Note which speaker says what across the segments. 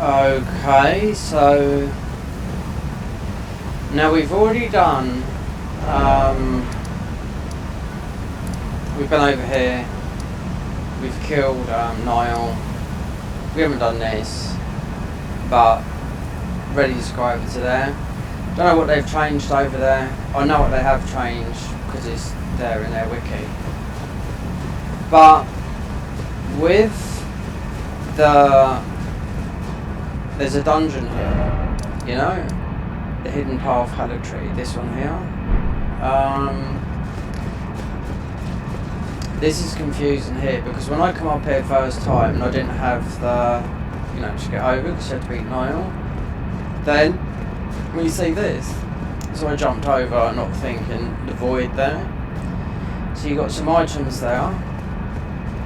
Speaker 1: Okay, so now we've already done, we've been over here, we've killed Niall, we haven't done this, but ready to go over to there. Don't know what they've changed over there. I know what they have changed because it's there in their wiki. But with there's a dungeon here, you know, the hidden path haligree, this one here. This is confusing here because when I come up here first time and I didn't have the, you know, just get over because you had to beat Niall. Then when you see this, so I jumped over, not thinking the void there. So you got some items there.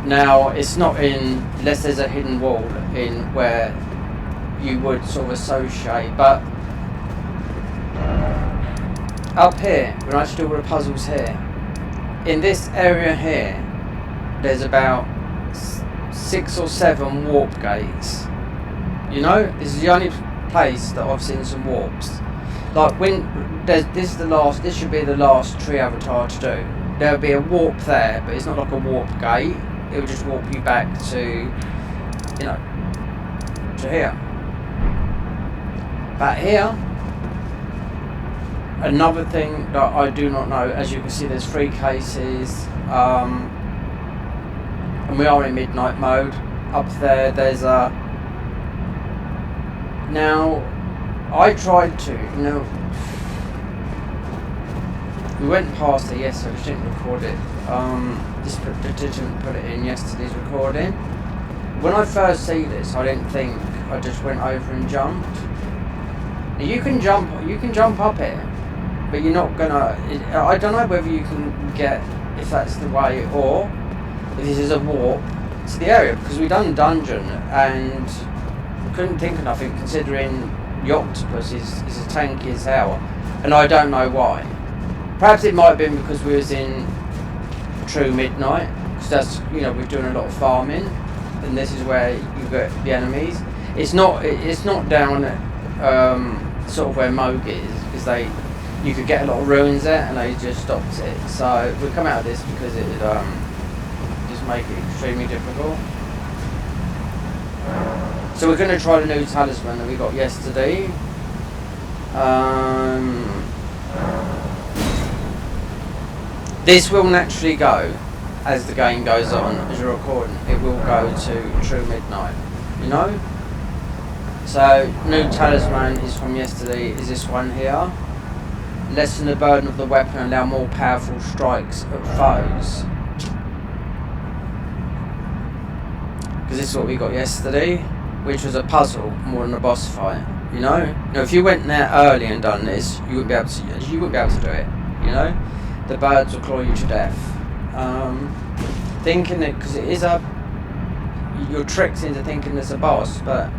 Speaker 1: Now it's not in, unless there's a hidden wall in where you would sort of associate, but up here, when I actually do all the puzzles here, in this area here, there's about 6 or 7 warp gates. You know, this is the only place that I've seen some warps. Like when this is the last, this should be the last tree avatar to do. There'll be a warp there, but it's not like a warp gate. It will just warp you back to, you know, to here. But here, another thing that I do not know, as you can see there's 3 cases, and we are in midnight mode. Up there, there's a, now, I tried to, you know, we went past it yesterday, we didn't record it, didn't put it in yesterday's recording. When I first see this, I didn't think, I just went over and jumped. Now you can jump up here, but you're not gonna, I don't know whether you can get, if that's the way, or if this is a warp to the area, because we've done dungeon, and couldn't think of nothing considering the octopus is as tanky as hell, and I don't know why. Perhaps it might have been because we was in true midnight, because that's, you know, we're doing a lot of farming, and this is where you get the enemies. It's not down at sort of where Moog is, because you could get a lot of ruins there, and they just stopped it. So we come out of this because it just make it extremely difficult. So we're going to try the new talisman that we got yesterday. This will naturally go as the game goes on, as you're recording. It will go to true midnight, you know? So, new talisman is from yesterday, is this one here. Lessen the burden of the weapon and allow more powerful strikes at foes. Because this is what we got yesterday, which was a puzzle more than a boss fight, you know? Now if you went there early and done this, you wouldn't be able to do it, you know? The birds will claw you to death. Thinking it, because it is you're tricked into thinking it's a boss, but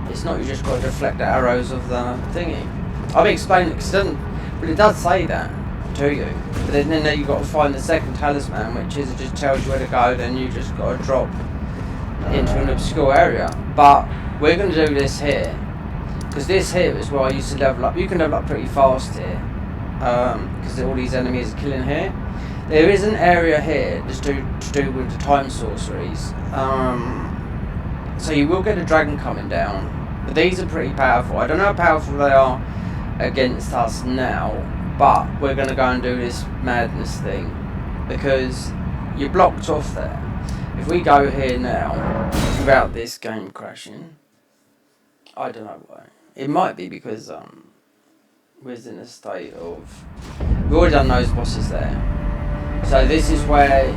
Speaker 1: it's not. You just got to deflect the arrows of the thingy. I've explained it because it does say that to you. But then you've got to find the second talisman, which is, it just tells you where to go. Then you just got to drop into an obscure area. But we're going to do this here, because this here is where I used to level up. You can level up pretty fast here, because all these enemies are killing here. There is an area here that's to do with the time sorceries. So you will get a dragon coming down, but these are pretty powerful. I don't know how powerful they are against us now, but we're going to go and do this madness thing, because you're blocked off there. If we go here now, without this game crashing, I don't know why. It might be because we're in a state of, we've already done those bosses there. So this is where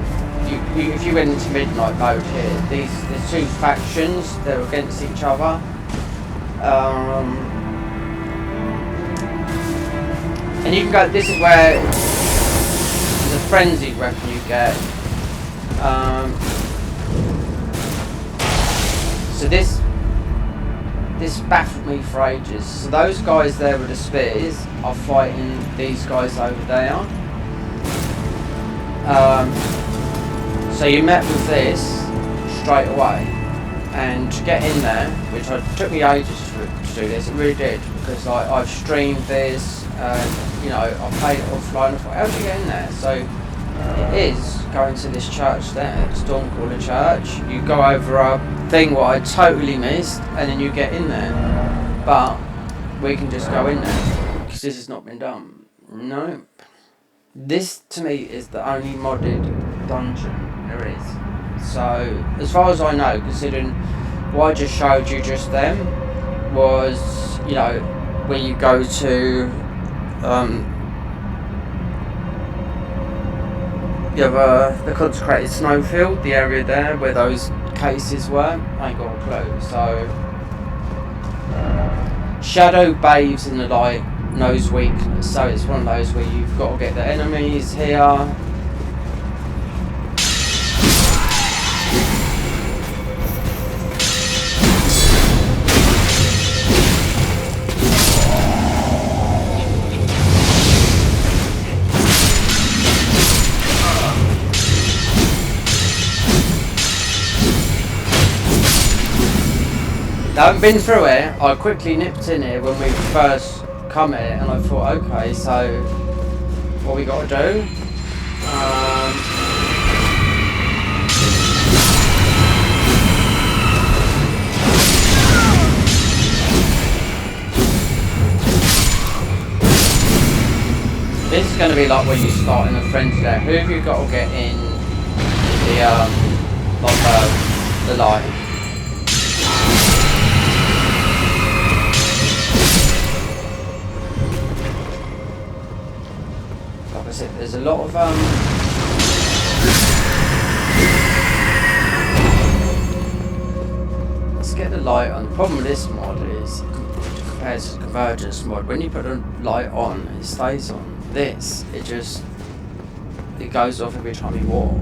Speaker 1: if you went into midnight mode here, there's 2 factions that are against each other. And you can go, this is where there's a frenzied weapon you get. So this baffled me for ages. So those guys there with the spears are fighting these guys over there. So you met with this straight away. and to get in there, which took me ages to do this, it really did, because I've streamed this, you know, I played it offline. I thought, how do you get in there? So it is going to this church there, Stormcaller Church. You go over a thing what I totally missed, and then you get in there. But we can just go in there because this has not been done. No, this to me is the only modded dungeon there is. So as far as I know, considering what I just showed you just then was, you know, where you go to you have the consecrated snowfield, the area there where those cases were. I ain't got a clue. So shadow bathes in the light, knows weakness. So it's one of those where you've got to get the enemies here. I haven't been through it. I quickly nipped in here when we first come here, and I thought, okay, so what we got to do? This is going to be like where you start in a frenzied there. Who have you got to get in the light? There's a lot of let's get the light on. The problem with this mod is, compared to the convergence mod, when you put a light on, it stays on. This, it goes off every time you warp.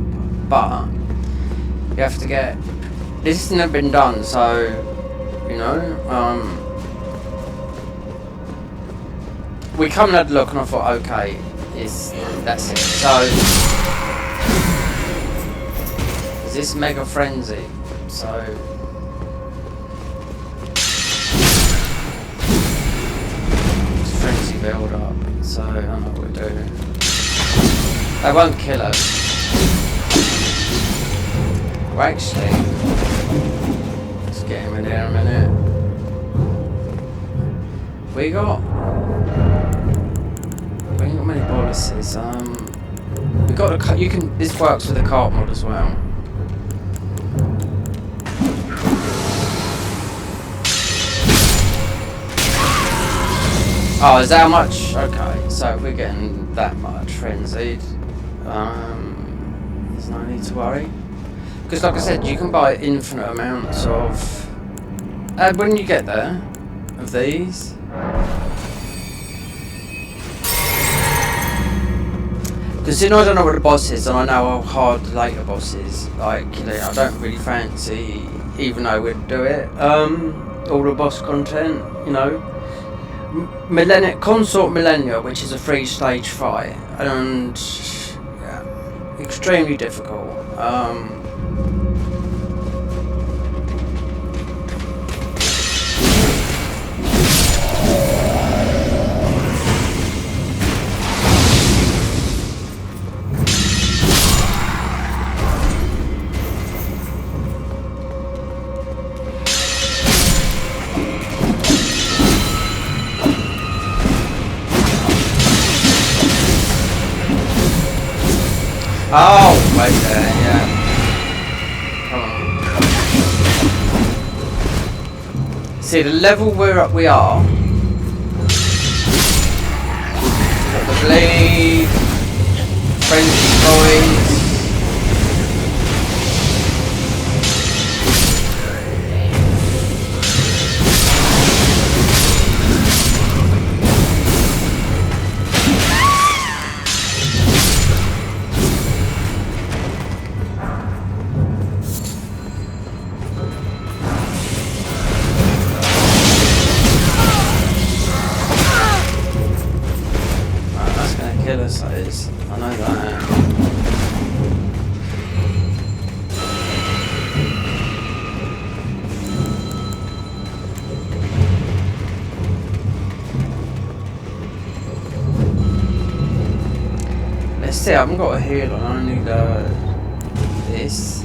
Speaker 1: But you have to get, this has never been done, so you know, we come and had a look, and I thought, okay, that's it. So is this mega frenzy? So it's frenzy build up. So I don't know what we're doing. They won't kill us. Well, actually, let's get him in there a minute. We got many boluses. We got a. You can. This works with the cart mod as well. Oh, is that how much? Okay, so we're getting that much frenzied. There's no need to worry. Because, like I said, you can buy infinite amounts of. When you get there, of these. Because, you know, I don't know what the boss is, and I know how hard the later boss is. Like, you know, I don't really fancy, even though we'd do it, all the boss content, you know. Consort Millennia, which is a 3-stage fight, and yeah, extremely difficult. Oh, right there, yeah. Come on. See, the level we are. Got the blade, frenzy coins. That is. I know that. see, I haven't got a heal on, I only this.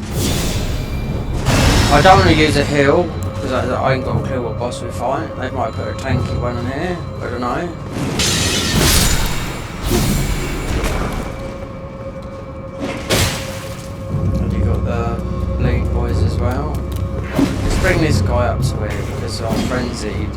Speaker 1: I don't want to use a heal, because I ain't got a clue what boss we fight. They might put a tanky one in here, I don't know. And you got the bleed boys as well. Let's bring this guy up to here, because I'm frenzied.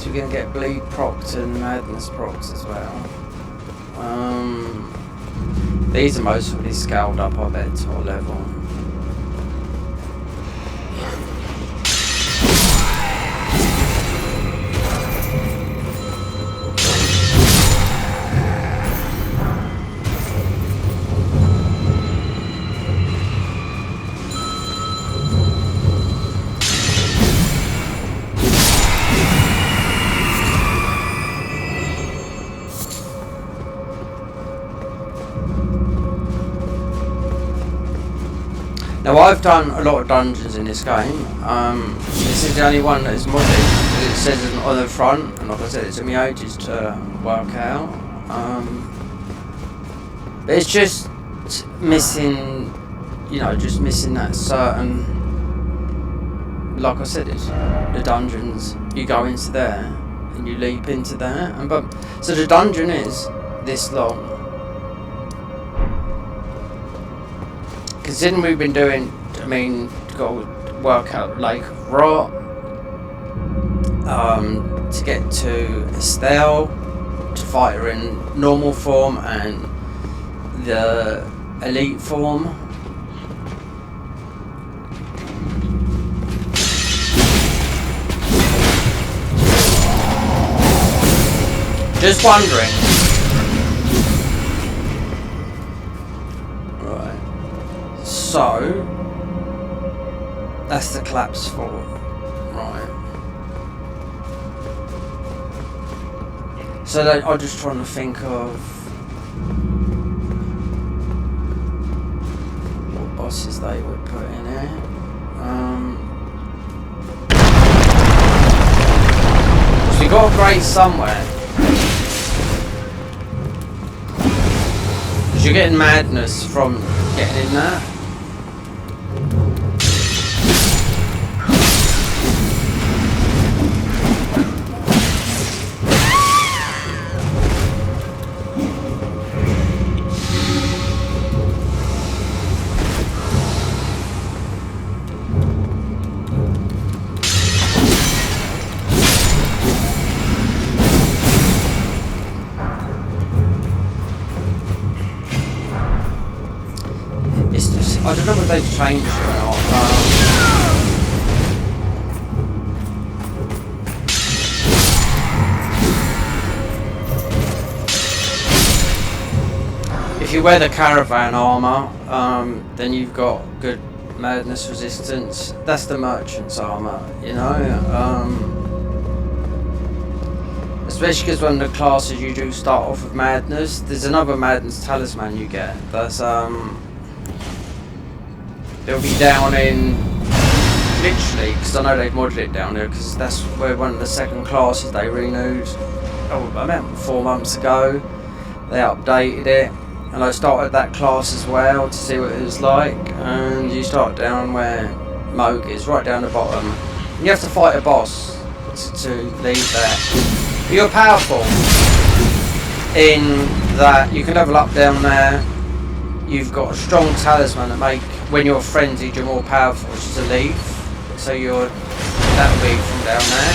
Speaker 1: We're going to get bleed procs and madness procs as well. These are mostly scaled up, I bet, to our level. Now I've done a lot of dungeons in this game. This is the only one that is modded. It says it on the front, and like I said, it took me ages to work out. But it's just missing, you know, just missing that certain. Like I said, it's the dungeons. You go into there and you leap into there, and so the dungeon is this long. Considering we've been doing, I mean, got to work out Lake Rot, to get to Estelle, to fight her in normal form and the elite form. Just wondering. So, that's the collapse fort, right. So I'm just trying to think of what bosses they would put in here. So we got a grate somewhere. Because you're getting madness from getting in there. I don't know if they've changed it or not. If you wear the caravan armour, then you've got good madness resistance. That's the merchant's armour, you know. Especially because one of the classes you do start off with madness. There's another madness talisman you get. That's it'll be down in, literally, because I know they've modded it down there, because that's where one of the second classes they renewed, about 4 months ago. They updated it, and I started that class as well to see what it was like, and you start down where Moog is, right down the bottom. And you have to fight a boss to leave that. But you're powerful in that you can level up down there. You've got a strong talisman that make, when you're frenzied, you're more powerful, which is a leaf. So that'll be from down there.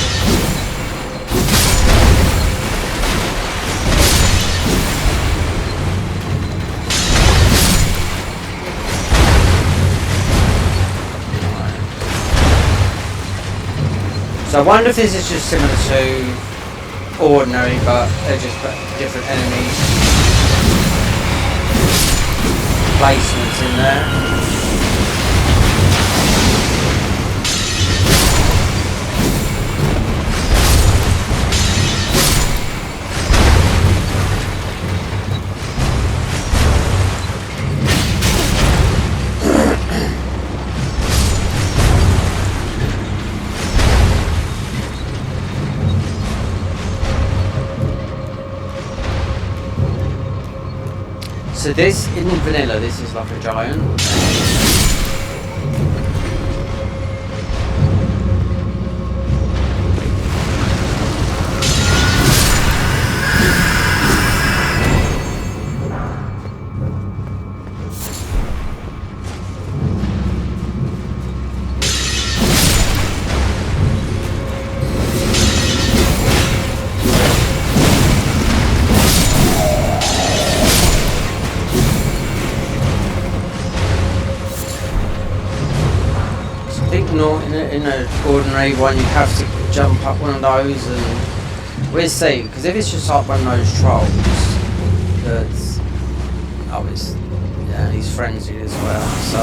Speaker 1: So I wonder if this is just similar to ordinary, but they're just different enemies. Placements in there. So this, in vanilla, this is like a giant. In an ordinary one, you have to jump up one of those, and we'll see. Because if it's just like one of those trolls, that's yeah, he's frenzied as well. So.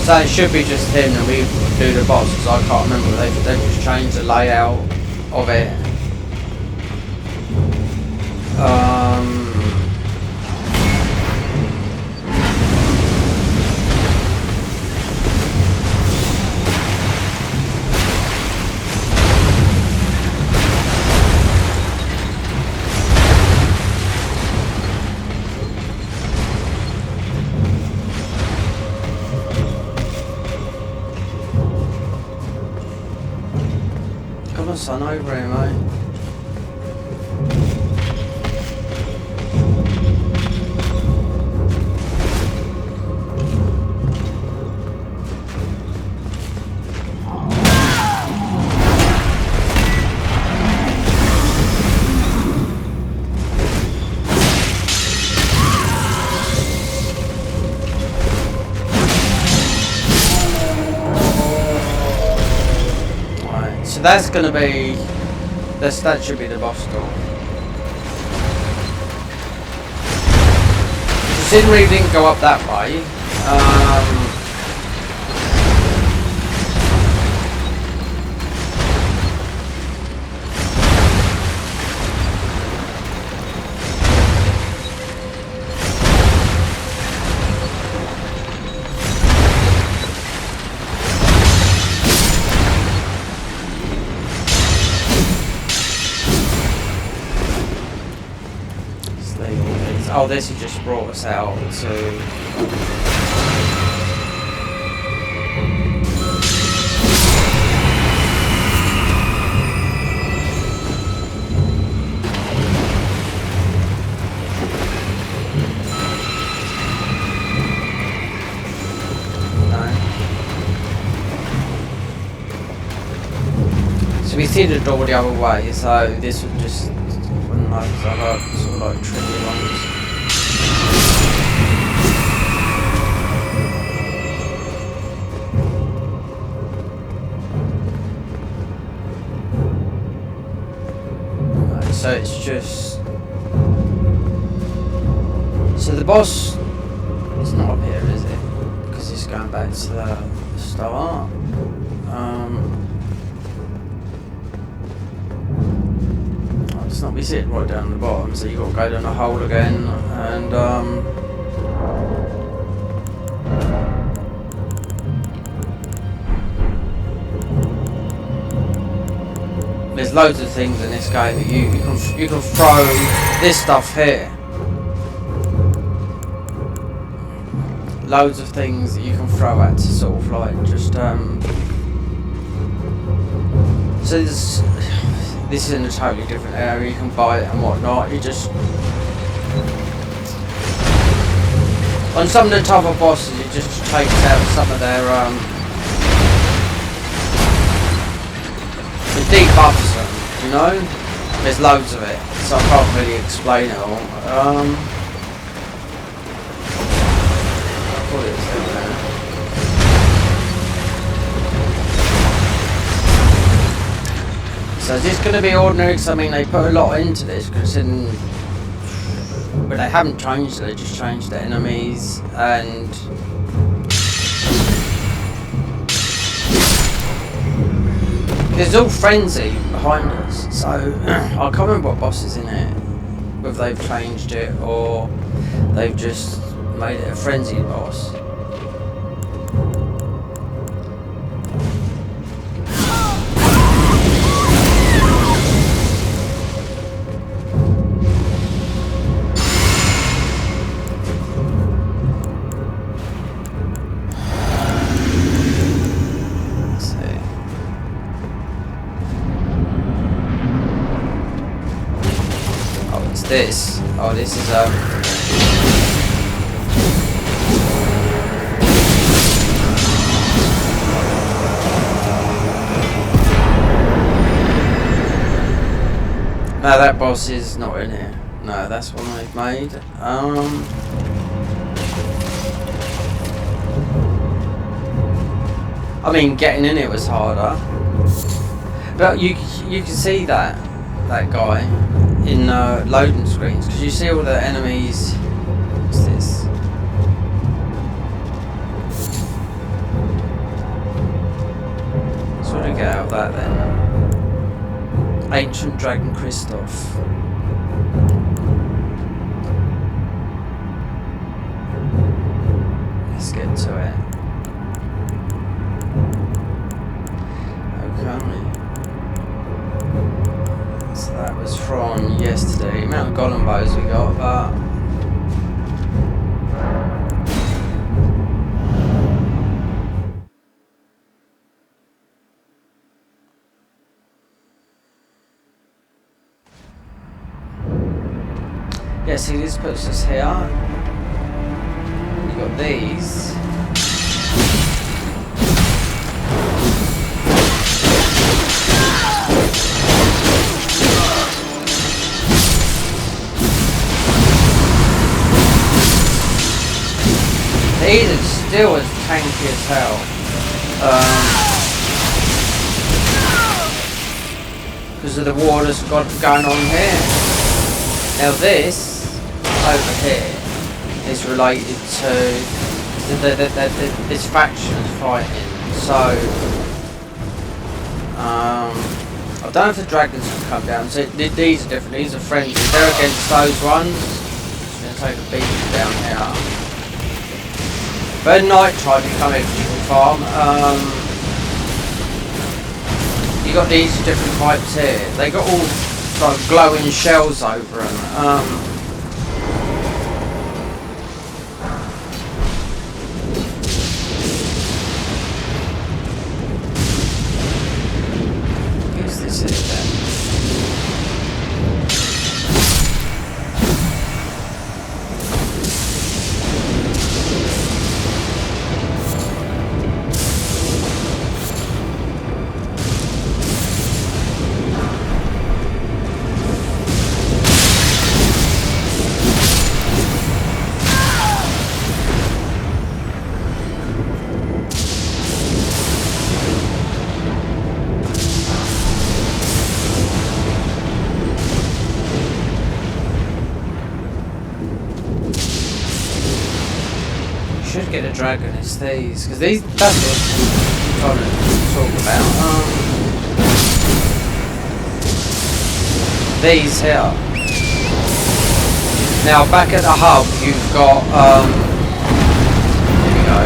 Speaker 1: So it should be just him and we do the boss, because I can't remember, they just changed the layout of it. Sun over here, mate. So that's going to be, that should be the boss door. Considering we didn't go up that way, oh, this has just brought us out to... So we see the door the other way, so this would just... one of those other sort of like tricky ones. So it's just... So the boss is not up here, is it? Because it's going back to the start. It's not, we see it right down the bottom, so you've got to go down the hole again, and there's loads of things in this game that you can throw this stuff here. Loads of things that you can throw at to sort of like just so this is in a totally different area, you can buy it and whatnot. You just on some of the tougher bosses it just takes out some of their it debuffs them, you know? There's loads of it, so I can't really explain it all. I thought it was in there. So is this going to be ordinary? Because I mean they put a lot into this, but they haven't changed it, they just changed the enemies and There's all frenzy behind us, so I can't remember what boss is in it. Whether they've changed it or they've just made it a frenzied boss.
Speaker 2: This. Oh, this is
Speaker 1: No, that boss is not in here. No, that's one they've made. I mean, getting in it was harder, but you can see that guy in loading screens, because you see all the enemies. What's this? So what do we get out of that then? Ancient Dragon Christoph. Let's get to it. Okay. So that was from yesterday. Amount of golem bows we got, but yeah, see, this puts us here. You got these. These are still as tanky as hell. Because of the war that's got going on here. Now this over here is related to this faction is fighting. So I don't know if the dragons can come down. So these are different. These are friendly. They're against those ones. Just gonna take a beat down here. But at night time you come in from farm. You got these different types here. They got all like glowing shells over them. Who's this here then? Should get a dragon, it's these, because these, that's what I'm trying to talk about. These here. Now back at the hub you've got, here we go.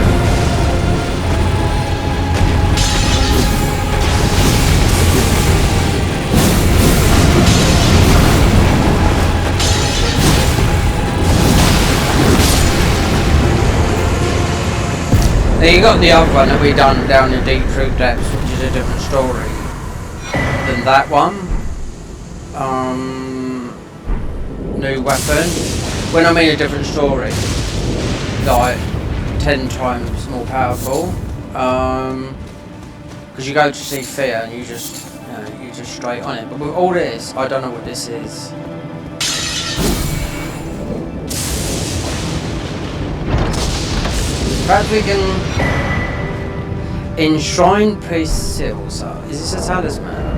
Speaker 1: Now you got the other one that we done down in Deep True Depths, which is a different story than that one. New weapon. When I mean a different story, like 10 times more powerful. Because you go to see Fear and you just, you're just straight on it. But with all this, I don't know what this is. Perhaps we can enshrine priest seals. Is this a talisman?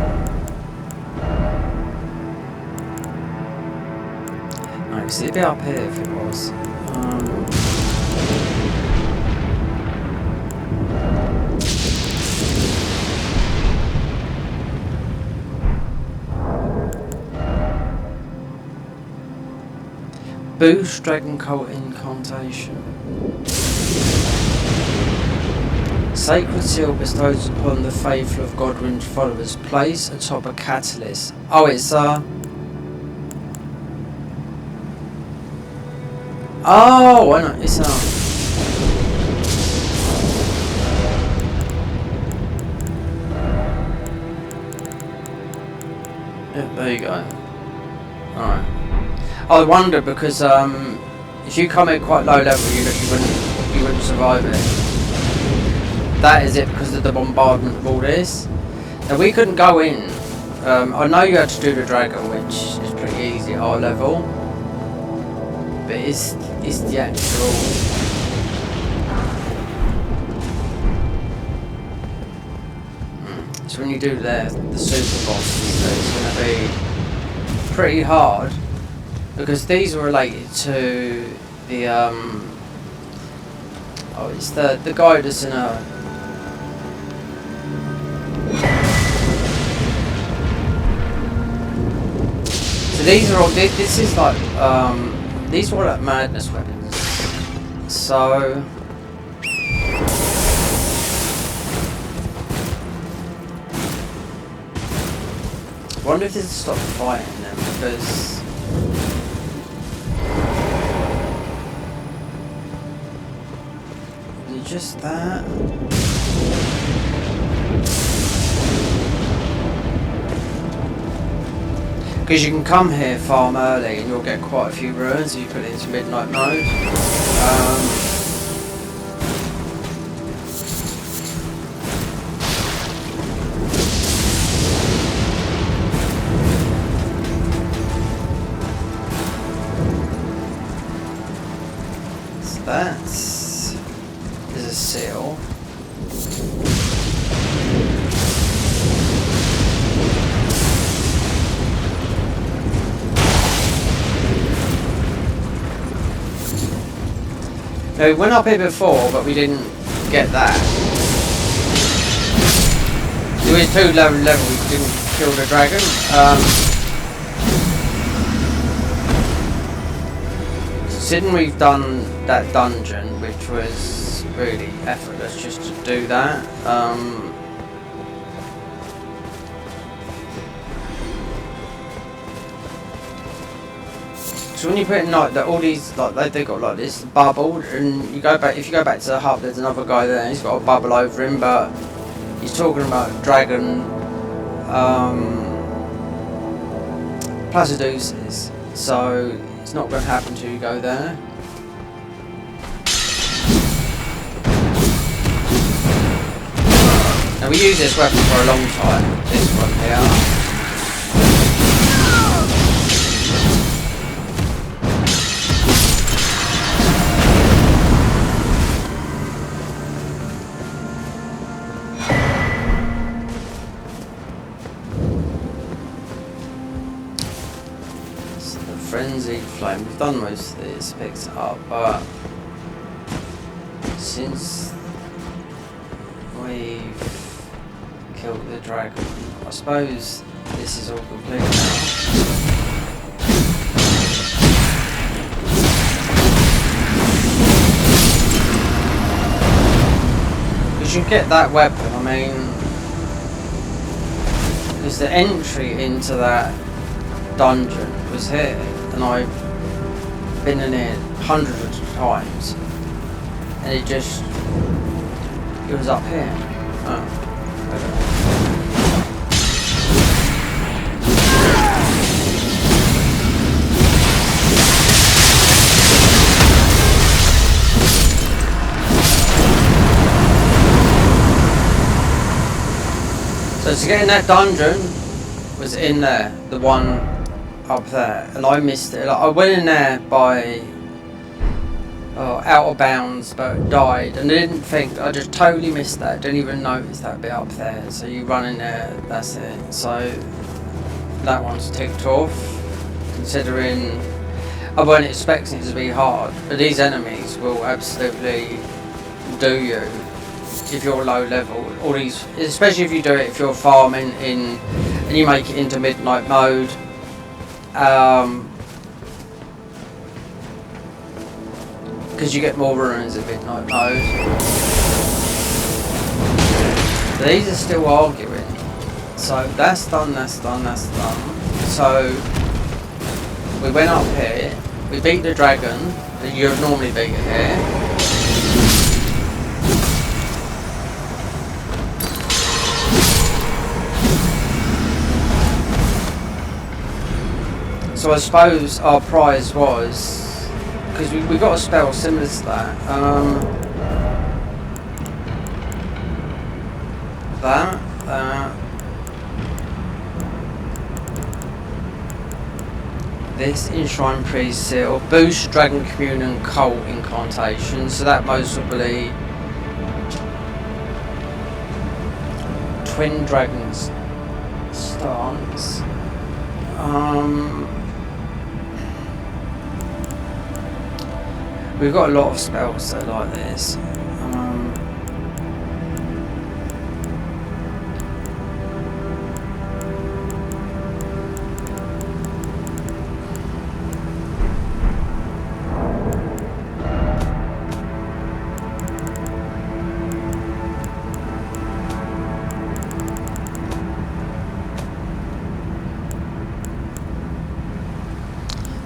Speaker 1: No, see, it'd be up here if it was. Boost Dragon Cult Incantation. Sacred seal bestowed upon the faithful of Godwin's followers. Place atop a catalyst. Oh, it's oh, I know. It's yeah, there you go. Alright. I wonder because if you come in quite low level, you wouldn't survive it. That is it because of the bombardment of all this. Now we couldn't go in. I know you had to do the dragon, which is pretty easy at our level. But it's the actual. So when you do the super bosses, it's going to be pretty hard because these are related to the oh, it's the guy that's in a. So these are all. This is like these are all like madness weapons. So. I wonder if this will stop fighting them because it's just that. Because you can come here farm early and you'll get quite a few ruins if you put it into midnight mode. There's a seal. Now we went up here before, but we didn't get that. It was too low level, we didn't kill the dragon. Considering we've done that dungeon, which was really effortless just to do that. So when you put in like that, all these like they got like this bubble, and you go back. If you go back to the hub, there's another guy there. And he's got a bubble over him, but he's talking about dragon placiduses. So it's not going to happen till you go there. Now we use this weapon for a long time. This one here. Frenzied flame. We've done most of this, picked it up, but since we've killed the dragon, I suppose this is all complete now. Because you get that weapon, I mean, because the entry into that dungeon was here. And I've been in it hundreds of times, and it was up here. Oh, okay. So to get in that dungeon was in there, the one up there, and I missed it. Like, I went in there by out of bounds, but died, and I didn't think. I just totally missed that. Didn't even notice that bit up there. So you run in there, that's it. So that one's ticked off. Considering I wasn't expecting it to be hard, but these enemies will absolutely do you if you're low level. All these, especially if you do it if you're farming in and you make it into midnight mode. because you get more runes in midnight mode. These are still arguing. So that's done, that's done, that's done. So we went up here, we beat the dragon, you would normally beat it here. So I suppose our prize was, because we got a spell similar to that, this Enshrine Priest Seal, boost Dragon Communion Cult Incantation, so that most probably Twin Dragons Stance. We've got a lot of spells that are like this.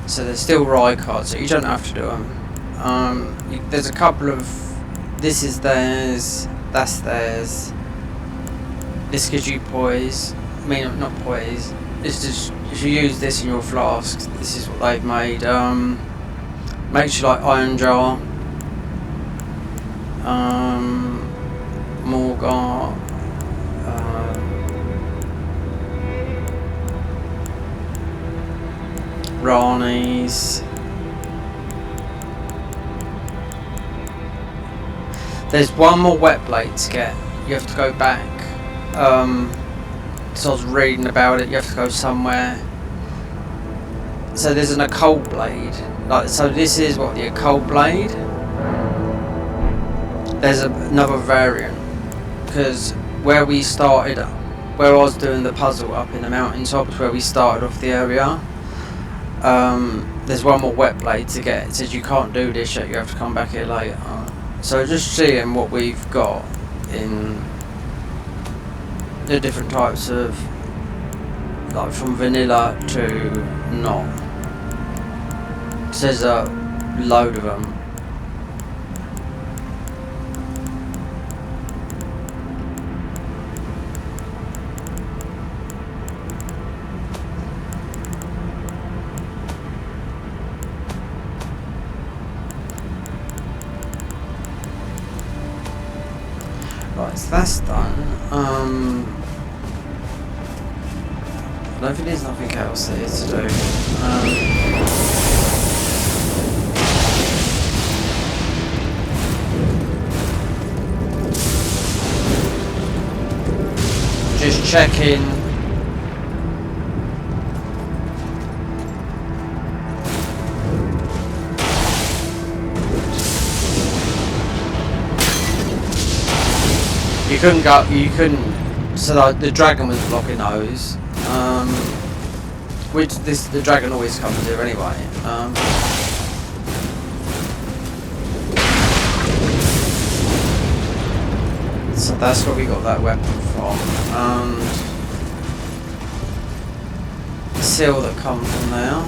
Speaker 1: So there's still Rye cards, so you don't have to do them. There's a couple of, this is theirs, that's theirs. This gives you poise, I mean not poise, it's just, if you use this in your flasks, this is what they've made. Makes you like Iron Jar, Morgar, Rani's. There's one more wet blade to get. You have to go back. So I was reading about it. You have to go somewhere. So there's an occult blade. Like, so this is what the occult blade. There's another variant, because where we started, where I was doing the puzzle up in the mountaintops, where we started off the area. There's one more wet blade to get. It says you can't do this yet. You have to come back here later. So just seeing what we've got in the different types of, like from vanilla to not. It says a load of them. Right, so that's done. I don't think there's nothing else here to do. Just checking. You couldn't go, you couldn't, so the dragon was blocking those, which the dragon always comes here anyway. So that's where we got that weapon from, and the seal that come from there.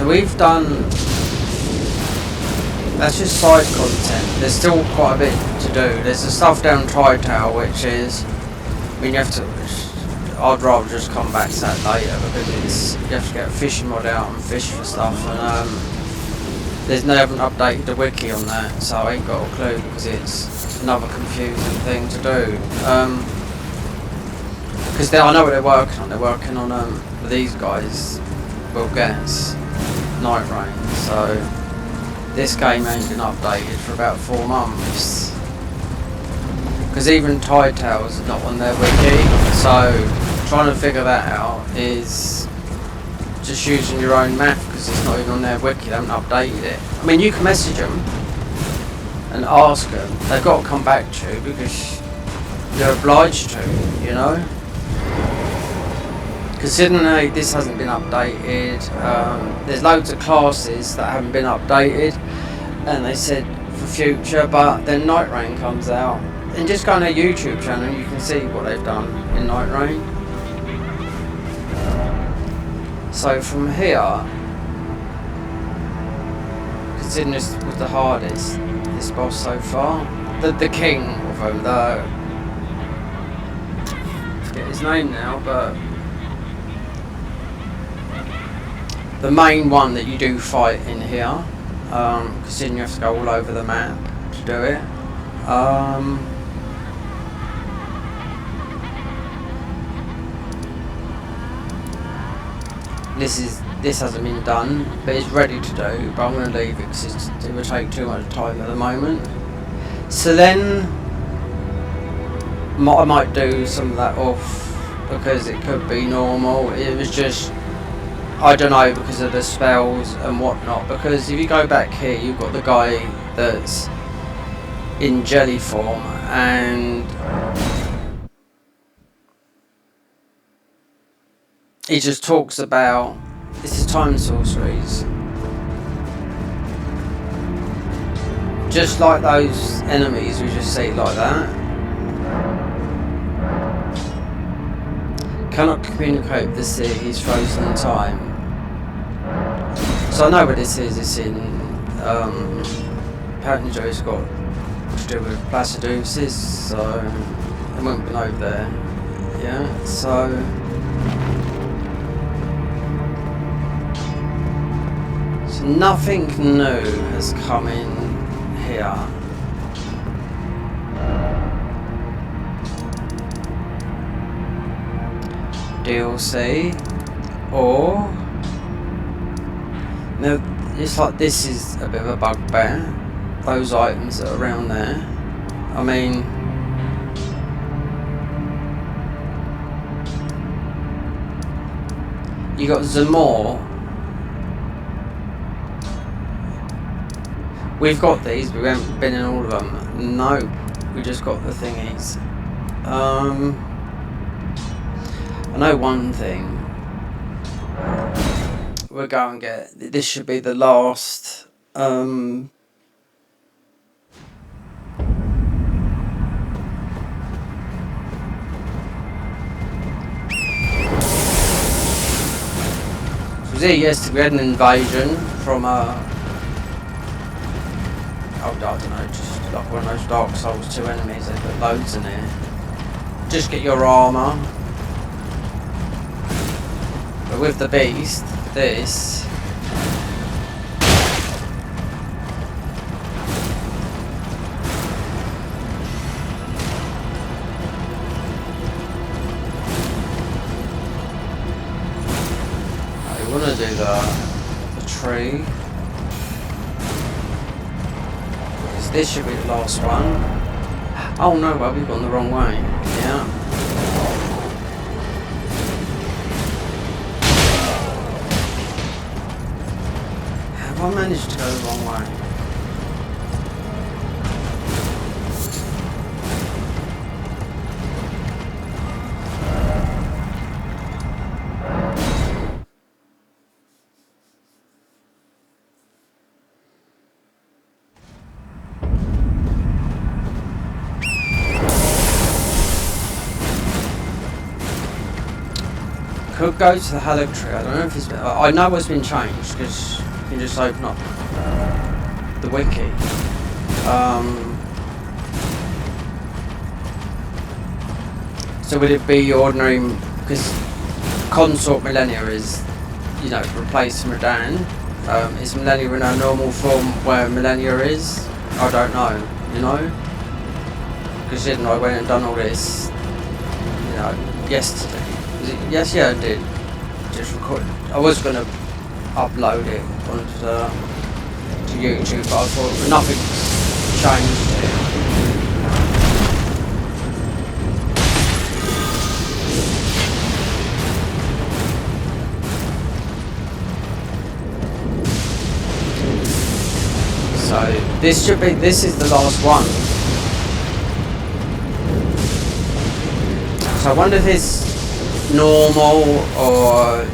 Speaker 1: We've done, that's just side content. There's still quite a bit to do. There's the stuff down Tri-Tail, which is, I mean, you have to, I'd rather just come back to that later, because it's, you have to get a fishing rod out and fish for stuff, and they haven't updated the wiki on that, so I ain't got a clue, because it's another confusing thing to do. Because I know what they're working on these guys will get Night Rain, so this game ain't been updated for about 4 months, because even Tide Tales is not on their wiki, so trying to figure that out is just using your own math, because it's not even on their wiki, they haven't updated it. I mean, you can message them and ask them, they've got to come back to you because you're obliged to, you know? Considering this hasn't been updated, there's loads of classes that haven't been updated, and they said for future, but then Night Rain comes out, and just go on their YouTube channel and you can see what they've done in Night Rain. So from here, considering this was the hardest, this boss so far, the king of them, I forget his name now, but the main one that you do fight in here, considering you have to go all over the map to do it. This hasn't been done, but it's ready to do, but I'm going to leave it because it would take too much time at the moment. So then I might do some of that off because it could be normal. It was just, I don't know, because of the spells and whatnot, because if you go back here you've got the guy that's in jelly form, and he just talks about, this is time sorceries. Just like those enemies we just see like that. Cannot communicate with the sea, he's frozen in time. So I know what this is, it's in, apparently Joe's got to do with Placiduses, so I won't been over there. Yeah, so nothing new has come in here. DLC, or now it's like this is a bit of a bugbear, those items that are around there. I mean, you got Zamor. We've got these, but we haven't been in all of them. No, we just got the thingies. I know one thing. We'll go and get, this should be the last was here yesterday. We had an invasion from I don't know, just like one of those Dark Souls 2 enemies. They put loads in here. Just get your armour. But with the beast, this I want to do the tree. This should be the last one. Oh no, well we've gone the wrong way. Yeah. Have I managed to go the wrong way? Could go to the haligree. I don't know if it's been, I know it's been changed because you can just open up the wiki. So would it be ordinary, because Consort Millennia is, you know, replaced Radan. Is Millennia in her normal form where Millennia is? I don't know, you know? Because didn't I went and done all this, you know, yesterday. Yes, yeah, I did. Just record. I was going to upload it onto to YouTube, but I thought nothing's changed This is the last one. So I wonder if it's normal or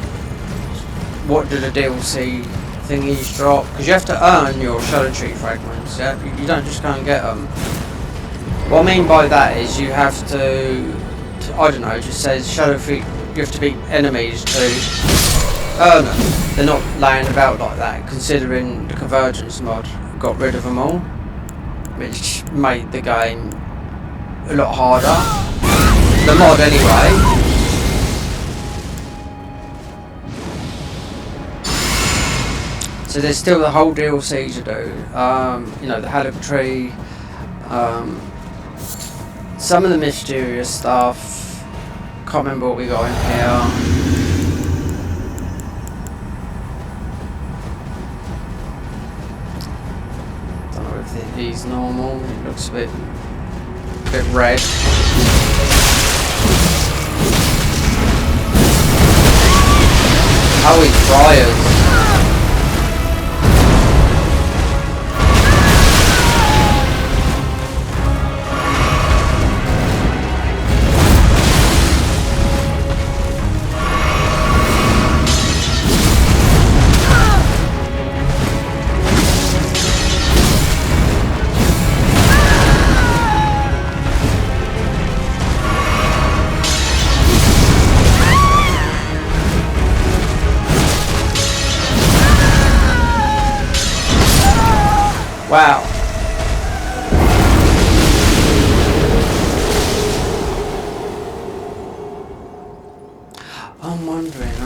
Speaker 1: what do the DLC thingies drop? Because you have to earn your shadow tree fragments, yeah? You don't just go and get them. What I mean by that is you have to I don't know, it just says shadow tree, you have to beat enemies to earn them. They're not laying about like that, considering the convergence mod got rid of them all, which made the game a lot harder. The mod anyway. So there's still the whole DLC to do. You know, the haligree, some of the mysterious stuff. Can't remember what we got in here. Don't know if he's normal. He looks a bit red. Oh, he's briars. Wow. I'm wondering,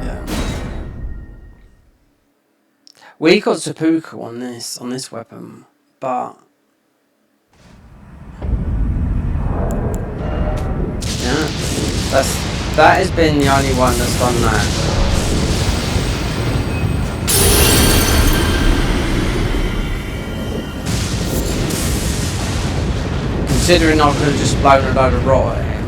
Speaker 1: yeah. We got seppuku on this weapon, but yeah, that has been the only one that's done that. Considering I could have just blown a load of rot at him.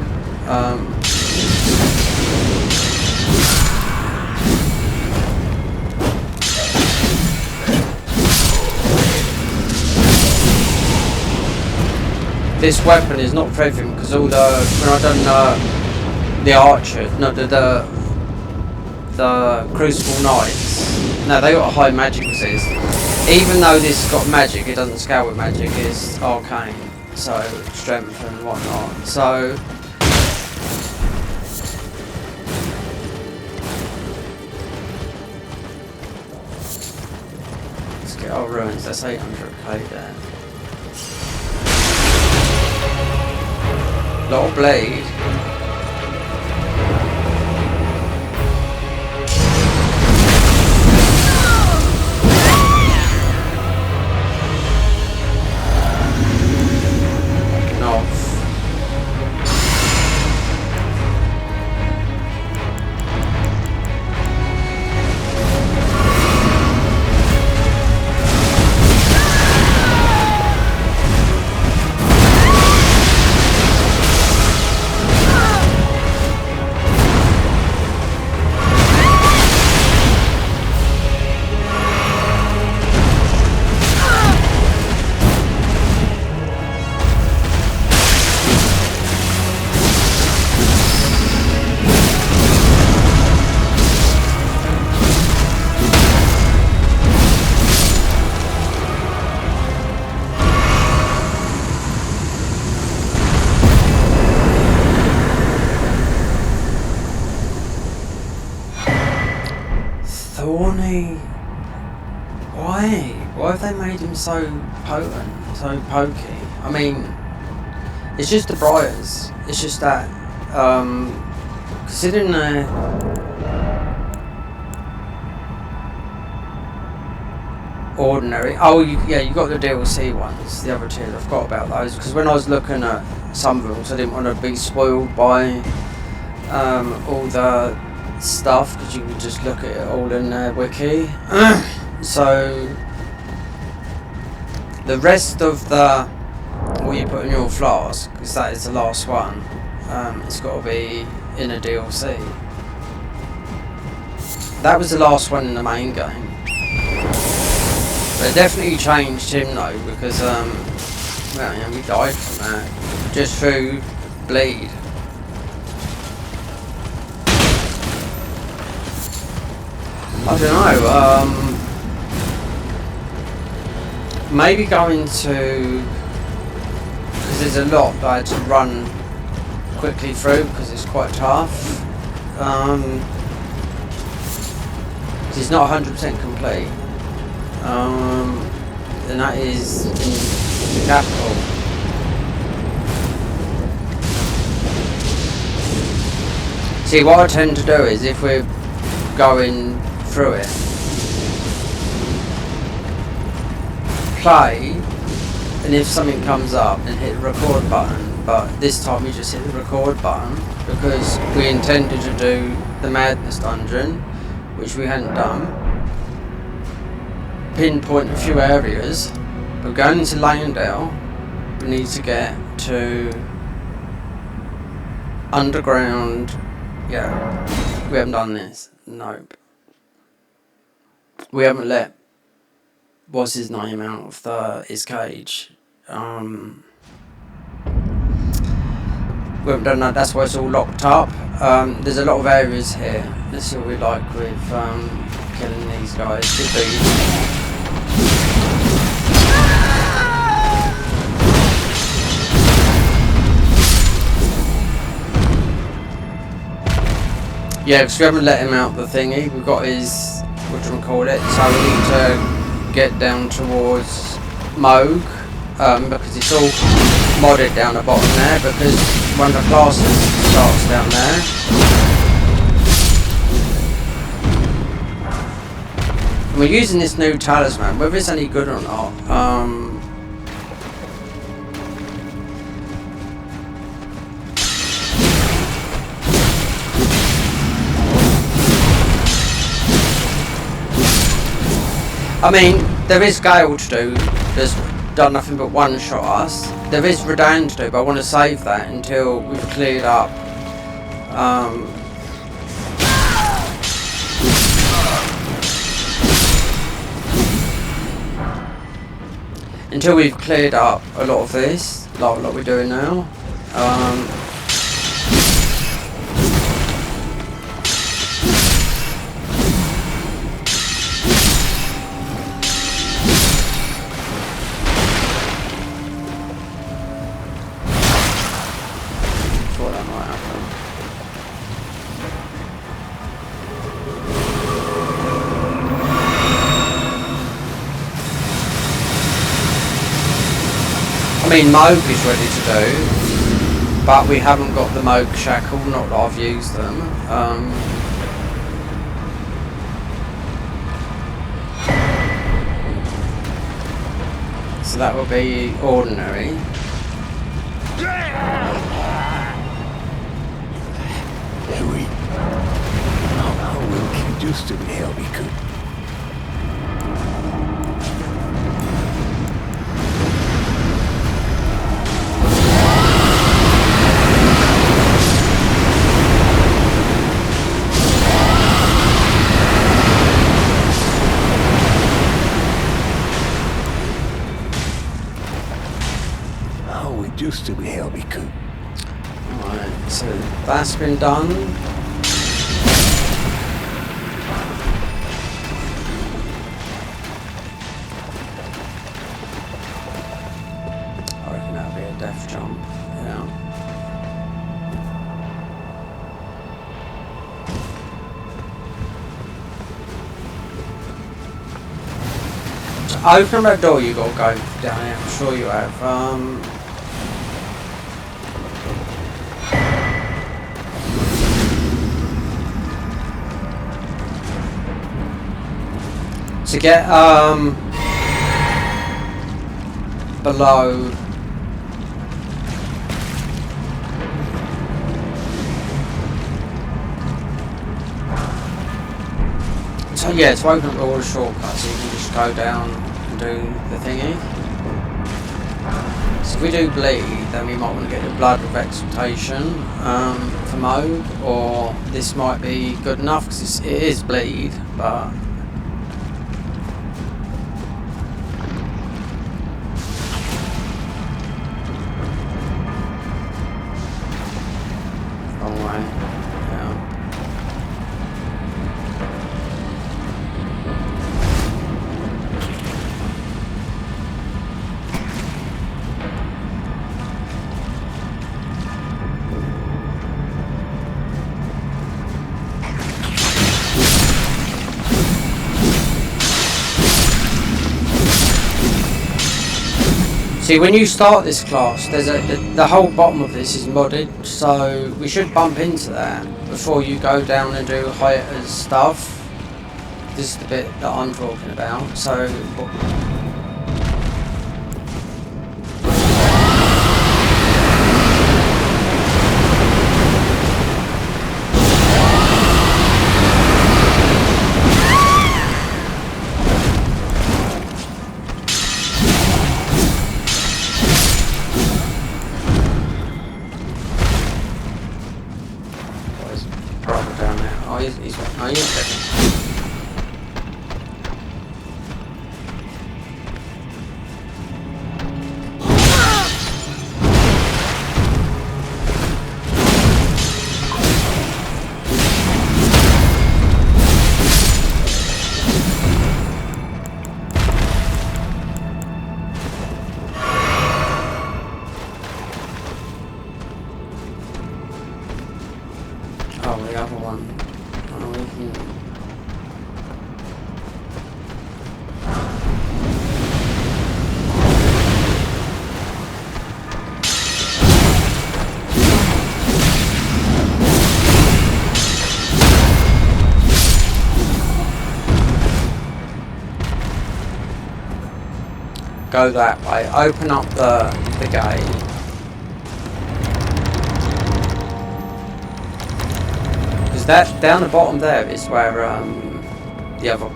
Speaker 1: This weapon is not for everything because all the when I done the archer, not the crucible knights. No, they got a high magic resist. Even though this has got magic, it doesn't scale with magic. It's arcane. So, strength and whatnot. So, let's get our ruins. That's 800k there. Lot of blade. Thorny. Why have they made him so potent, so pokey? I mean, it's just the briars. It's just that, considering the ordinary. Oh, yeah, you got the DLC ones, the other two. I forgot about those because when I was looking at some of them, I didn't want to be spoiled by all the stuff because you could just look at it all in their wiki. So the rest of the what you put in your flask, because that is the last one, it's got to be in a DLC. That was the last one in the main game. But it definitely changed him though, because well, yeah, we died from that just through bleed. I don't know. Maybe going to, because there's a lot that I had to run quickly through because it's quite tough. It's not 100% complete. And that is in the capital. See, what I tend to do is if we're going through it, play, and if something comes up, then hit the record button. But this time we just hit the record button because we intended to do the Madness Dungeon, which we hadn't done. Pinpoint a few areas. We're going into Langdale. We need to get to underground. Yeah, we haven't done this. Nope. We haven't let what's his name out of his cage. We haven't done that. That's why it's all locked up. There's a lot of areas here. Let's see what we like with killing these guys. Should be. Yeah, because we haven't let him out the thingy. We've got his, what do you call it? So we need to get down towards Moog, because it's all modded down the bottom there, because one of the classes starts down there. And we're using this new talisman, whether it's any good or not. I mean, there is Gale to do, that's done nothing but one-shot us. There is Redan to do, but I want to save that until we've cleared up. Until we've cleared up a lot of this, like what we're doing now. I mean, Moog is ready to do, but we haven't got the Moog shackle, not that I've used them. So that will be ordinary.
Speaker 3: Harry, how will you just to help me could? Just to be held, we could.
Speaker 1: Alright, so that's been done. I reckon that'll be a death jump, yeah. So open that door, you gotta go down here, I'm sure you have. To get below so yeah, to open up all the shortcuts you can just go down and do the thingy. So if we do bleed, then we might want to get the blood of exaltation for mode, or this might be good enough because it is bleed, but wrong way. Yeah. See, when you start this class, there's the whole bottom of this is modded, so we should bump into that before you go down and do hiatus stuff. This is the bit that I'm talking about. So, down there. Oh, he's checking. Oh, the other one. Oh, we can... go that way. Open up the gate. That down the bottom there is where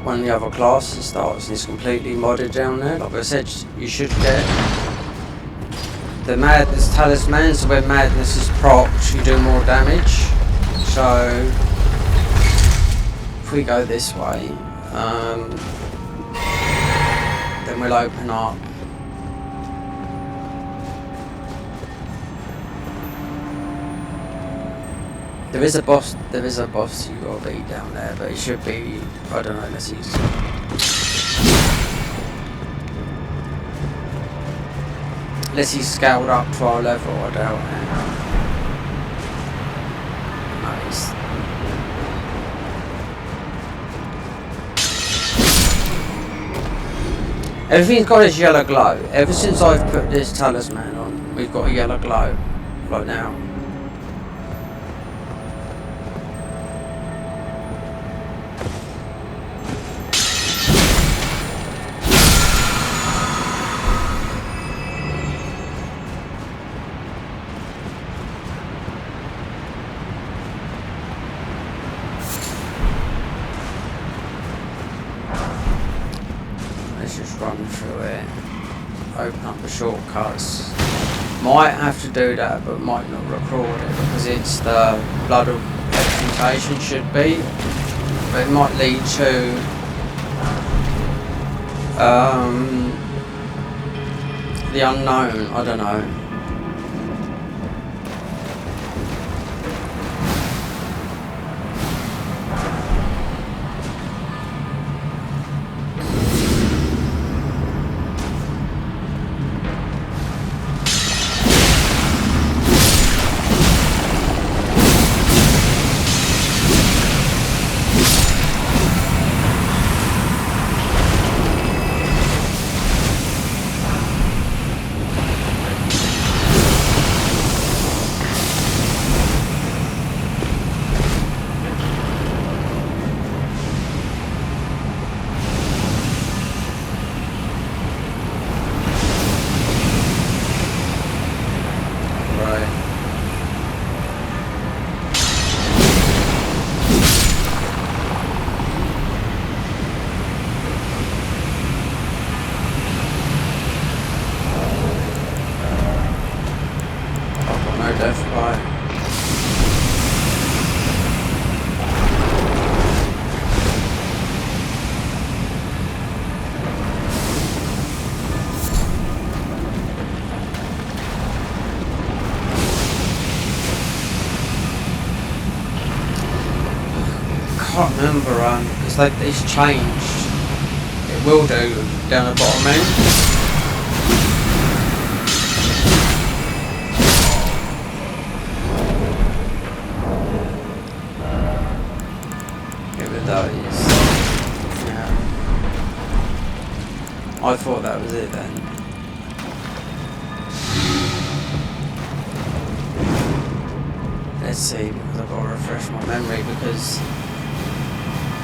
Speaker 1: one of the other classes starts, and it's completely modded down there. Like I said, you should get the madness talismans, so when madness is procced, you do more damage. So if we go this way, then we'll open up. There is a boss you gotta beat down there, but it should be, I don't know, unless he's scaled up to our level, I doubt it. Nice. Everything's got its yellow glow. Ever since I've put this talisman on, we've got a yellow glow right now. Just run through it, open up the shortcuts. Might have to do that, but might not record it because it's the blood of exaltation should be, but it might lead to the unknown. I don't know. Remember, it's like it's changed. It will do down the bottom end. Get rid of those. Yeah. I thought that was it then. Let's see, because I've got to refresh my memory, because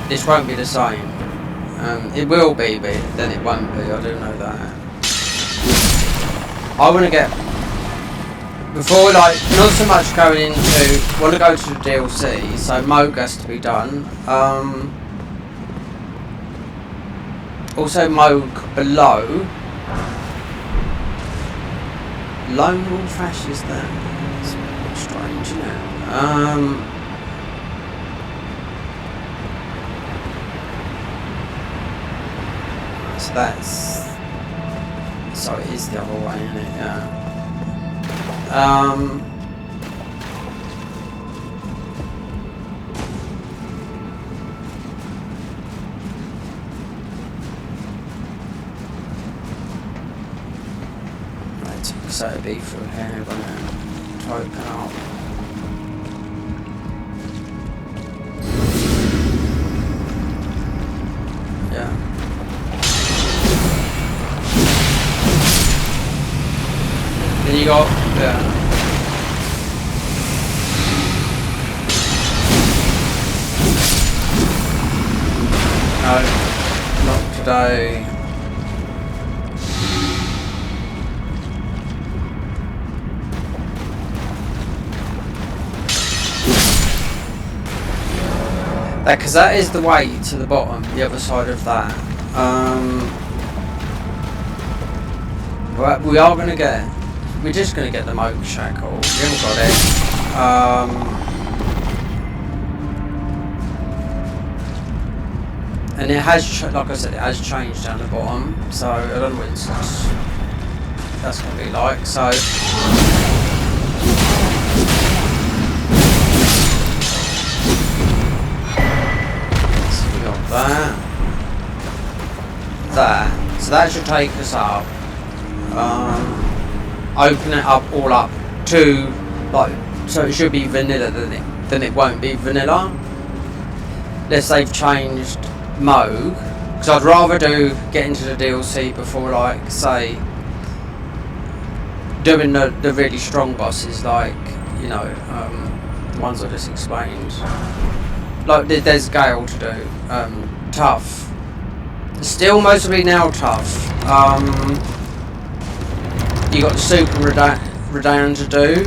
Speaker 1: this won't be the same. It will be, but then it won't be, I do know that. I want to get, before, like, not so much going into, want to go to the DLC, so Moog has to be done. Also Moog below. Lone Wolf Ashes there. It's a bit strange, isn't it? So that's, so it is the other way, isn't it? Yeah. Right, so it'd be through here, wouldn't it? To open up. Yeah. Then you got, yeah. No, not today. Because that is the way to the bottom, the other side of that. But we are going to get, we're just going to get the Moog shackle. We haven't got it. And it has, like I said, it has changed down the bottom. So I don't know what that's going to be like. So. That. So that should take us up. Open it up all up to, like, so it should be vanilla, then it won't be vanilla. Unless they've changed Moog. Because I'd rather get into the DLC before, like, say, doing the really strong bosses, like, you know, the ones I just explained. Like, there's Gale to do. Tough. Still mostly now tough. You got the Super Redan to do.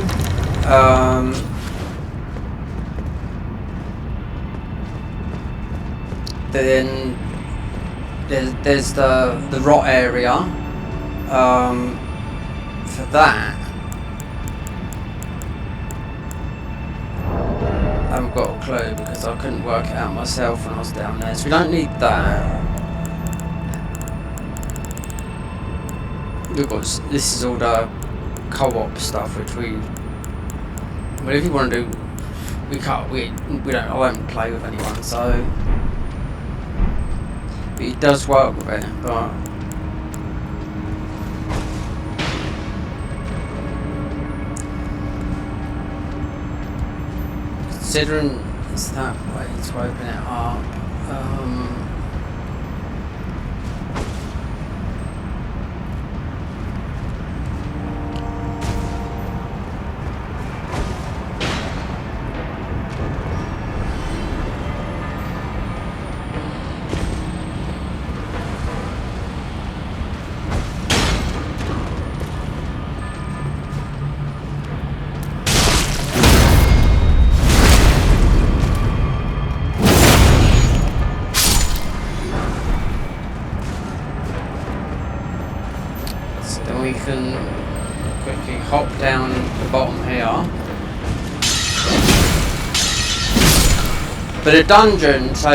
Speaker 1: Then there's the rot area. For that, I haven't got a clue because I couldn't work it out myself when I was down there. So we don't need that. We've got, this is all the co-op stuff, which but if you want to do, we don't, I won't play with anyone, so, but it does work with it, but, considering it's that way to open it up, we can quickly hop down the bottom here. But a dungeon, so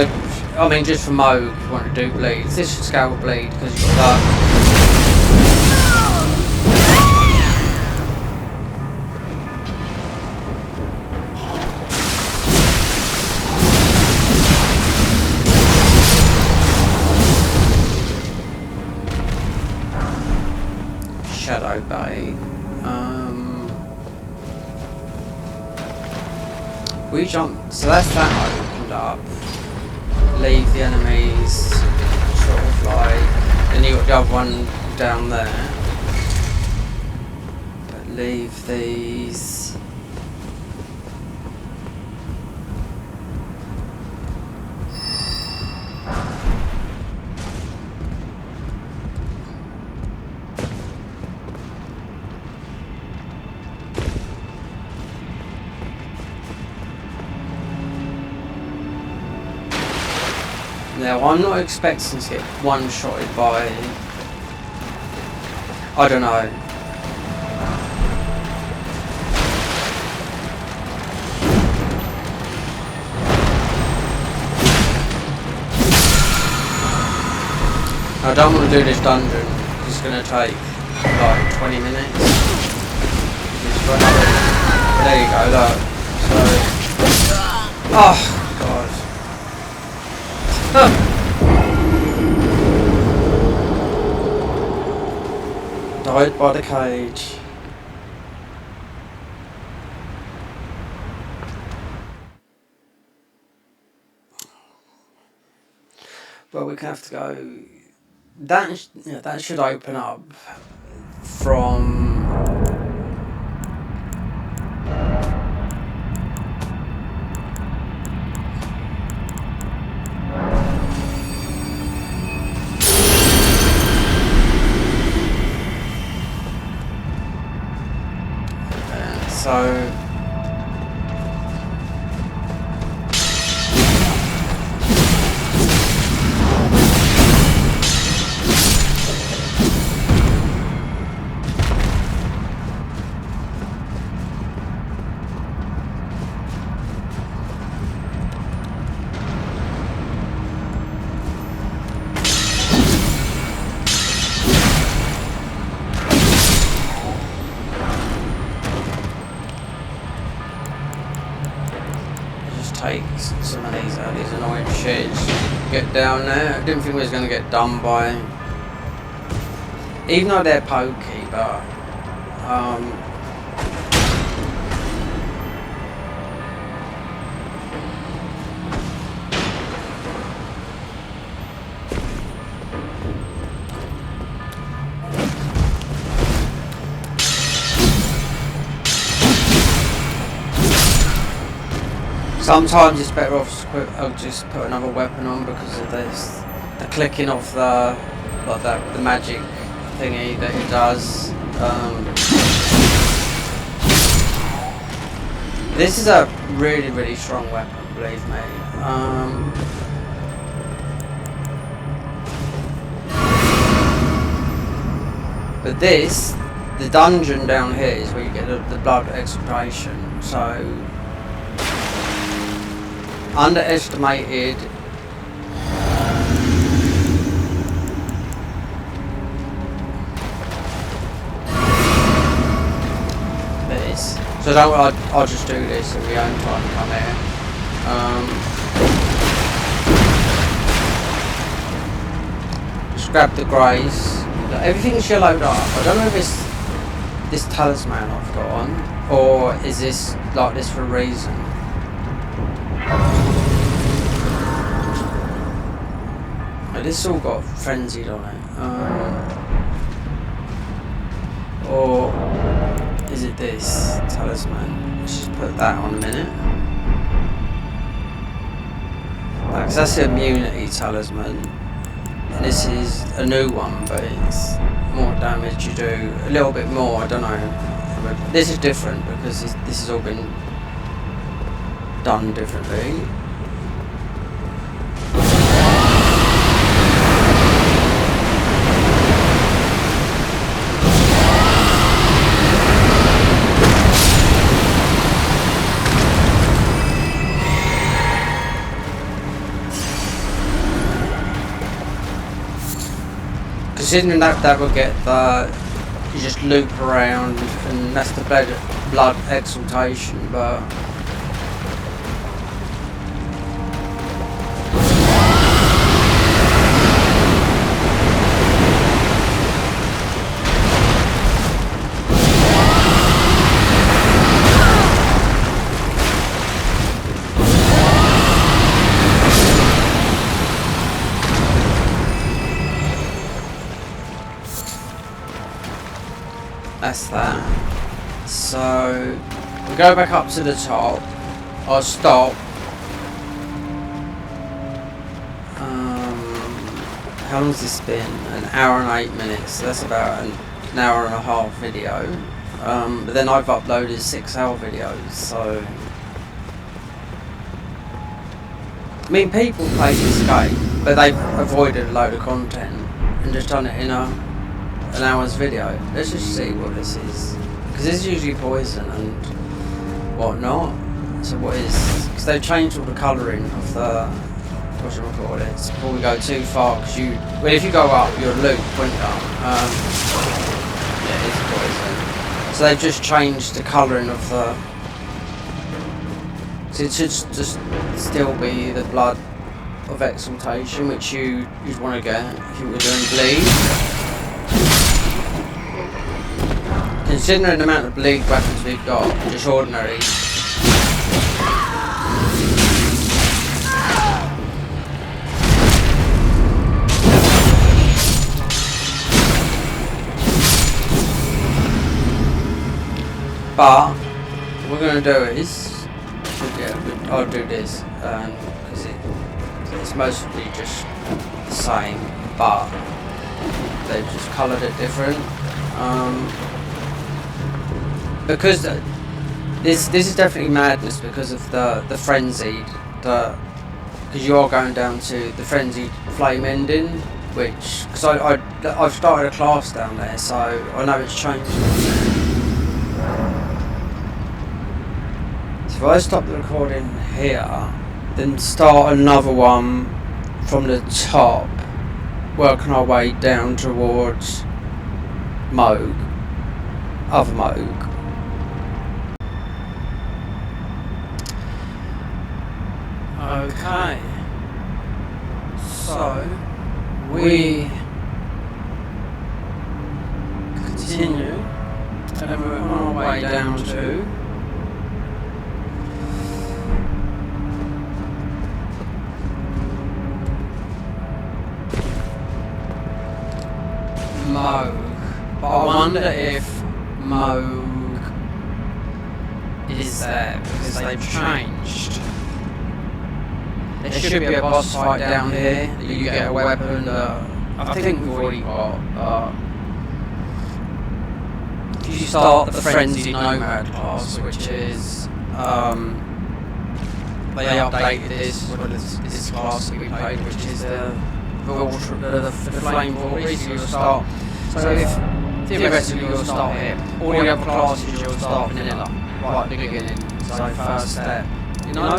Speaker 1: I mean just for Moog, if you want to do bleeds, this should scale bleed because you've got that. shadow bay. We jump, so that's that opened up. Leave the enemies sort of like, then you got the other one down there. But leave these. Now, I'm not expecting to get one-shotted by, I don't know. I don't want to do this dungeon. It's going to take like 20 minutes. There you go, look. So, oh god. Died by the cage. Well, we can have to go. That should open up from. So. Take some of these out, these annoying shits. Get down there. I didn't think we was going to get done by, even though they're pokey, but sometimes it's better off I'll just put another weapon on because of this, the clicking of the the magic thingy that it does. This is a really strong weapon, believe me. But this, the dungeon down here is where you get the blood exfiltration. So. Underestimated this. So I'll just do this at my own time. Come here. Just grab the greys. Everything's yellowed up. I don't know if it's this talisman I've got on, or is this like this for a reason. This all got frenzied on it, or is it this talisman? Let's just put that on a minute. Because that's the immunity talisman, and this is a new one, but it's more damage you do, a little bit more, I don't know. But this is different because this has all been done differently. Considering that will get the, you just loop around and that's the blood exaltation, but That's that. So we go back up to the top. I'll stop. How long's this been? An hour and 8 minutes. So that's about an hour and a half video. But then I've uploaded 6-hour videos, so I mean, people play this game, but they've avoided a load of content and just done it in an hour's video. Let's just see what this is, because this is usually poison and whatnot. So what is? Because they've changed all the colouring of the whatchamacallit, before we go too far. Because if you go up, you'll loop, won't you? Yeah, it's poison. So they've just changed the colouring of the. So it should just still be the blood of exaltation, which you'd want to get if you were doing bleed. Considering the amount of bleed weapons we've got, just ordinary. But what we're going to do is, I'll do this because it's mostly just the same, but they've just coloured it different. Because this is definitely madness because of the frenzied, because you are going down to the frenzied flame ending, which because I've started a class down there, so I know it's changed. If I stop the recording here, then start another one from the top, working our way down towards Moog, other Moog. Okay, so we continue and we're on our way down to Moog, but I wonder if Moog is there because they've changed. There should be a boss fight down here that you get a weapon that I think we've already got. If you start the frenzied nomad class, which is they updated this class that we played, which is the flame vortex. You'll start. So if theoretically you'll start here, all the other classes you'll start vanilla, right at the beginning. So first step, you know,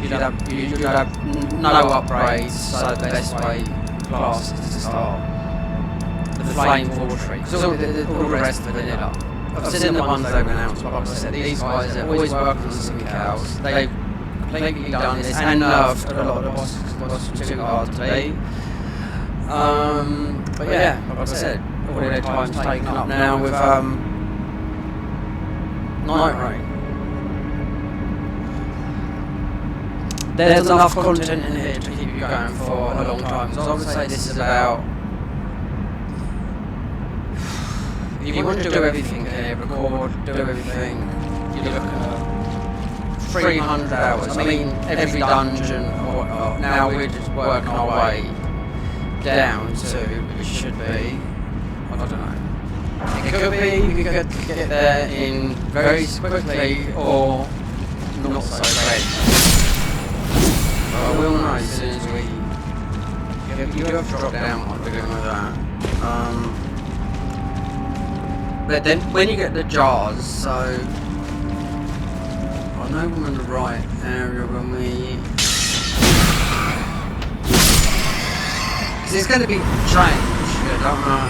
Speaker 1: you'd have no upgrades. So the best way class is to start the flame vortex. Because all the rest of the vanilla. I've seen the ones they've announced, but like I said, these guys are always working on something else. They've completely done this and nerfed a lot of the bosses because the bosses were too hard to beat. But yeah, like I said, all their time's taken up now with Night Rain. There's enough content in here to keep you going for a long time. So I would say this is about, if you want to do everything here, record, do everything, you're looking at 300 hours. I mean, every dungeon or whatnot. Now we're just working our way down to, which should be, I don't know. It could be you could get there in very quickly or not so great. But I will know as soon as we. You do have to drop down what we're doing with that. But then when you get the jars, so I know we're in the right area when we. It's going to be changed, I don't know.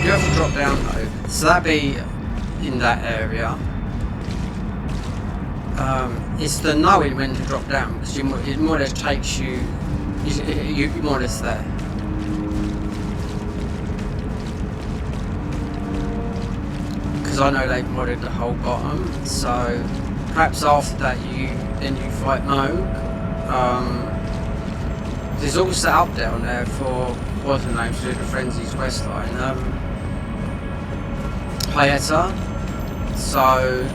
Speaker 1: You have to drop down though, so that'd be in that area. It's the knowing when to drop down, because it more or less takes you, you're more or less there. Because I know they've modded the whole bottom, so perhaps after that you fight Moog. There's all set up down there for, what's the name, to do the Frenzied quest line. better. So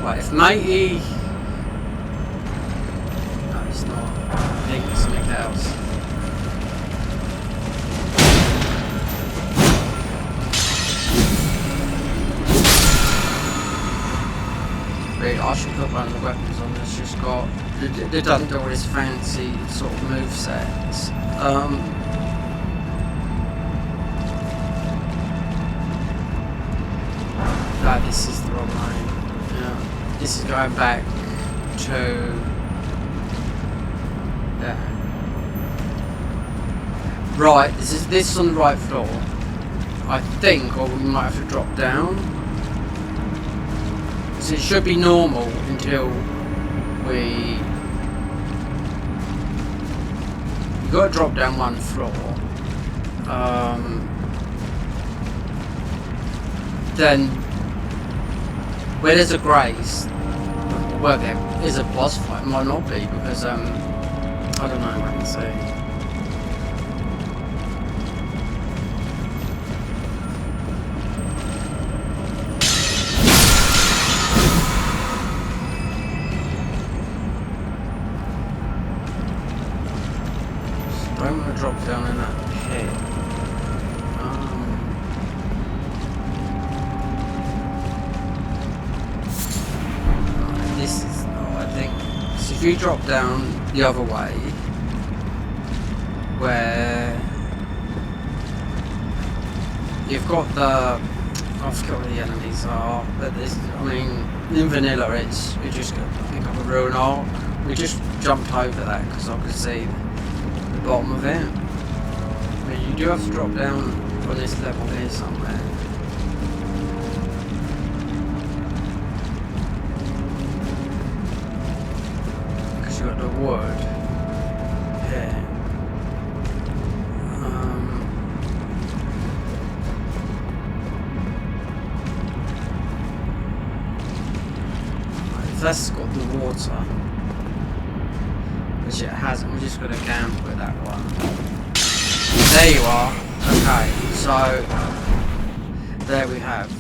Speaker 1: right, if matey, no, it's not. I think it's something else. Really, I should put one of the weapons on that's just got. It doesn't do all this fancy sort of movesets. No, this is the wrong line. Yeah, this is going back to. Yeah. Right, this is on the right floor. I think, or we might have to drop down. So it should be normal until we. You got to drop down one floor. Then, where there's a grace, well, there is a boss fight. It might not be because I don't know. I can see. I'm going to drop down in that pit. This is no, I think. So if you drop down the other way, where you've got the, I forget what the enemies are, but this, I mean, in vanilla, it's you just got to pick up a ruin arc. We just jumped over that because I could see the bottom of it. But you do have to drop down on this level here somewhere. Because you've got the wood here. If that's got the water, which it hasn't, we're just going to camp with that one. There you are. Okay, so there we have.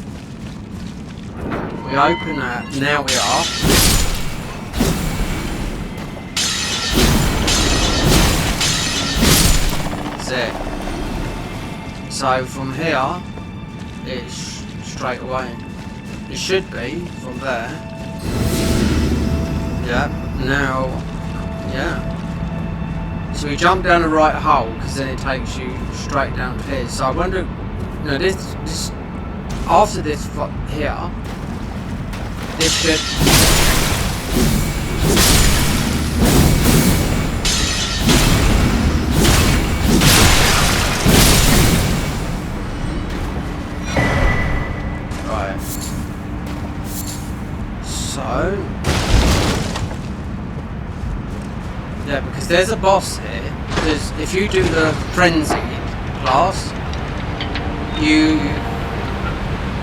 Speaker 1: We open that. Now we are. That's it. So from here, it's straight away. It should be from there. Yeah. Now. Yeah. So we jump down the right hole because then it takes you straight down to here. So I wonder, you know, this after this here, this should. Right. So. Yeah, because there's a boss here. Because if you do the frenzied class, you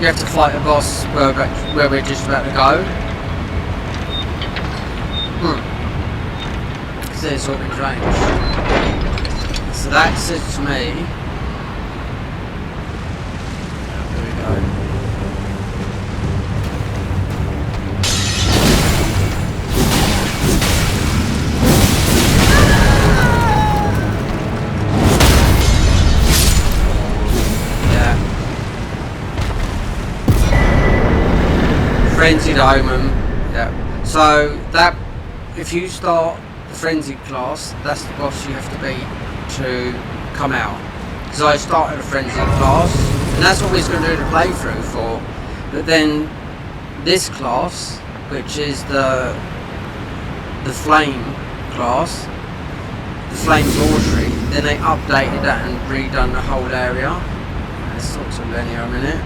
Speaker 1: have to fight a boss where we're just about to go. Because it's all been changed. So that says to me. There we go. Frenzied omen, yeah. So that, if you start the frenzied class, that's the boss you have to beat to come out. Because I started a frenzied class, and that's what we're going to do the playthrough for. But then this class, which is the flame class, the flame laundry, then they updated that and redone the whole area. Let's talk to Ben here a minute.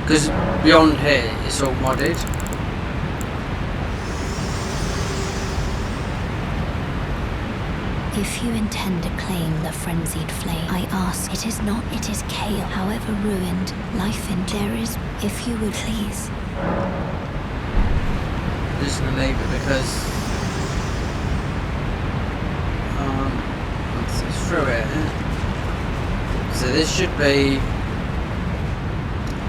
Speaker 1: Because beyond here, it's all modded.
Speaker 4: If you intend to claim the frenzied flame, I ask, it is not, it is chaos. However ruined, life in there is, if you would please.
Speaker 1: I'm just gonna leave it because It's through it. So this should be.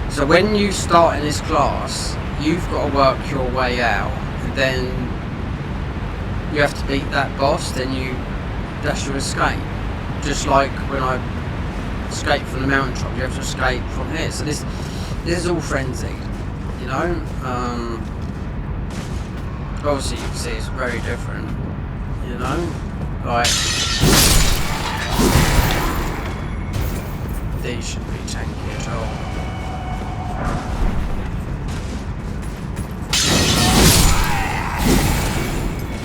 Speaker 1: So when you start in this class, you've got to work your way out, and then you have to beat that boss. Then that's your escape. Just like when I escaped from the mountain top, you have to escape from here. So this is all frenzied, you know. Obviously, you can see it's very different, you know. Like these shouldn't be tanky at all.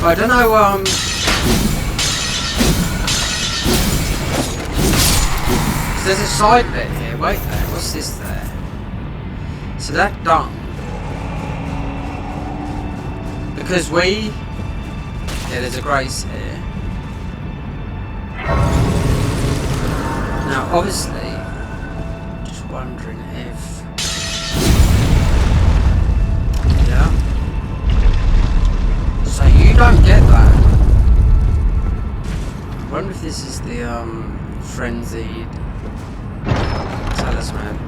Speaker 1: I don't know. There's a side bit here. Wait there. What's this there? So that done. Because there's a grace here. Now, obviously, just wondering if, yeah. So you don't get that. I wonder if this is the frenzied talisman.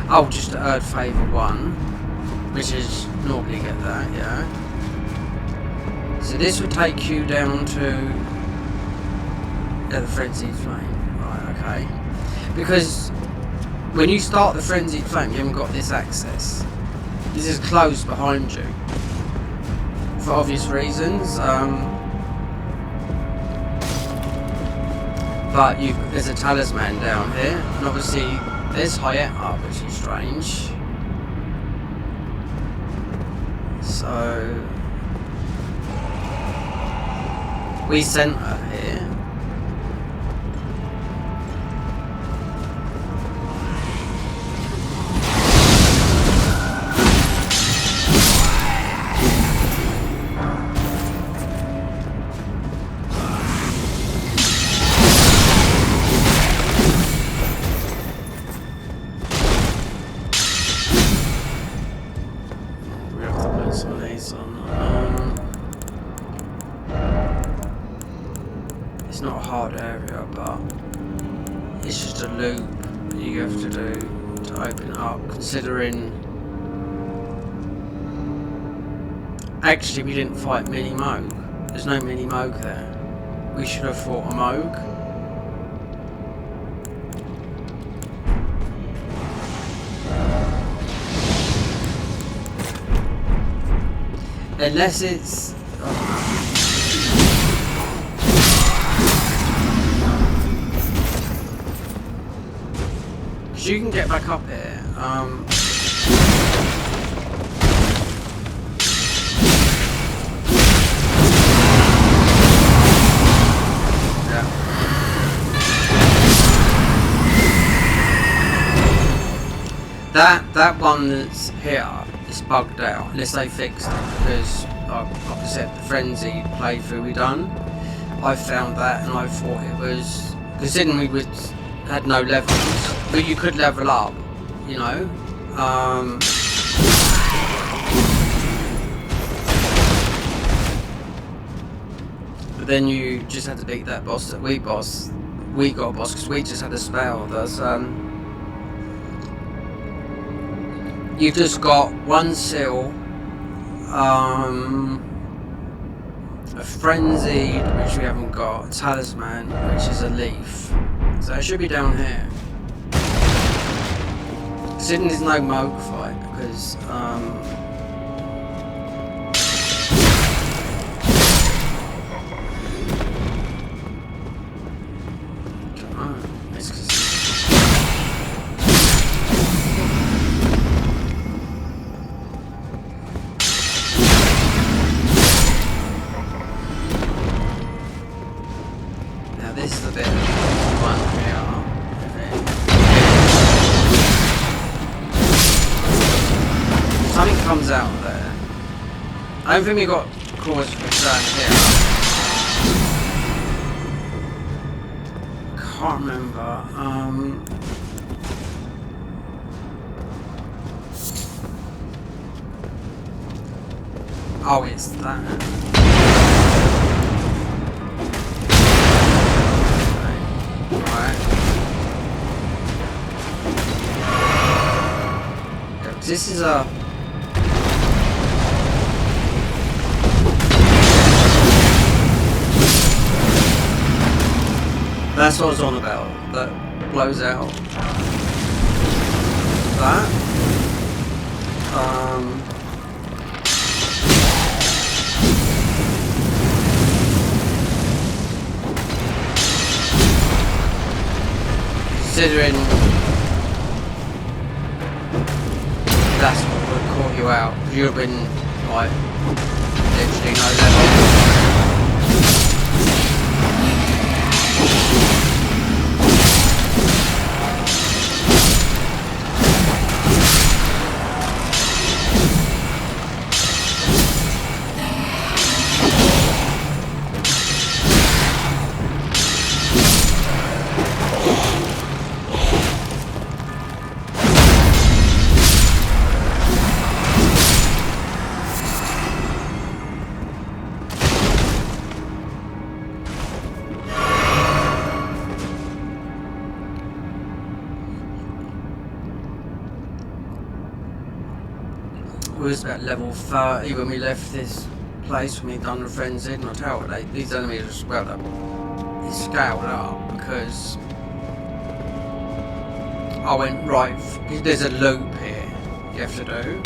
Speaker 1: Oh, just to earn favour 1, which is normally get that, yeah. So this would take you down to the frenzied flame, right? Okay. Because when you start the frenzied flame, you haven't got this access. This is closed behind you for obvious reasons. But there's a talisman down here, and obviously there's Hyetta, which is strange. So we sent her here. It's not a hard area, but it's just a loop that you have to do to open it up, considering actually we didn't fight Mini Moog. There's no Mini Moog there. We should have fought a Moog. Unless it's... Because you can get back up here. Yeah. That one that's here is bugged out, unless they fixed it, because like I said, the frenzied playthrough we done, I found that and I thought it was, considering we had no levels, but you could level up, you know. But then you just had to beat that boss that we got a boss because we just had a spell. There's you've just got one seal, a frenzied, which we haven't got, a talisman, which is a leaf. So it should be down here. Considering there's no Moog fight, because this is a bit of one here, I think. Something comes out there. I don't think we got cause for concern here. Can't remember. Oh, it's that. This is a... That's what I was on about. That blows out. That. Considering that's what would caught you out, you'd have been like literally no level. We was about level 30 when we left this place when we done the frenzied, and I tell you what, these enemies are scaled up. They scaled up because I went right. There's a loop here you have to do.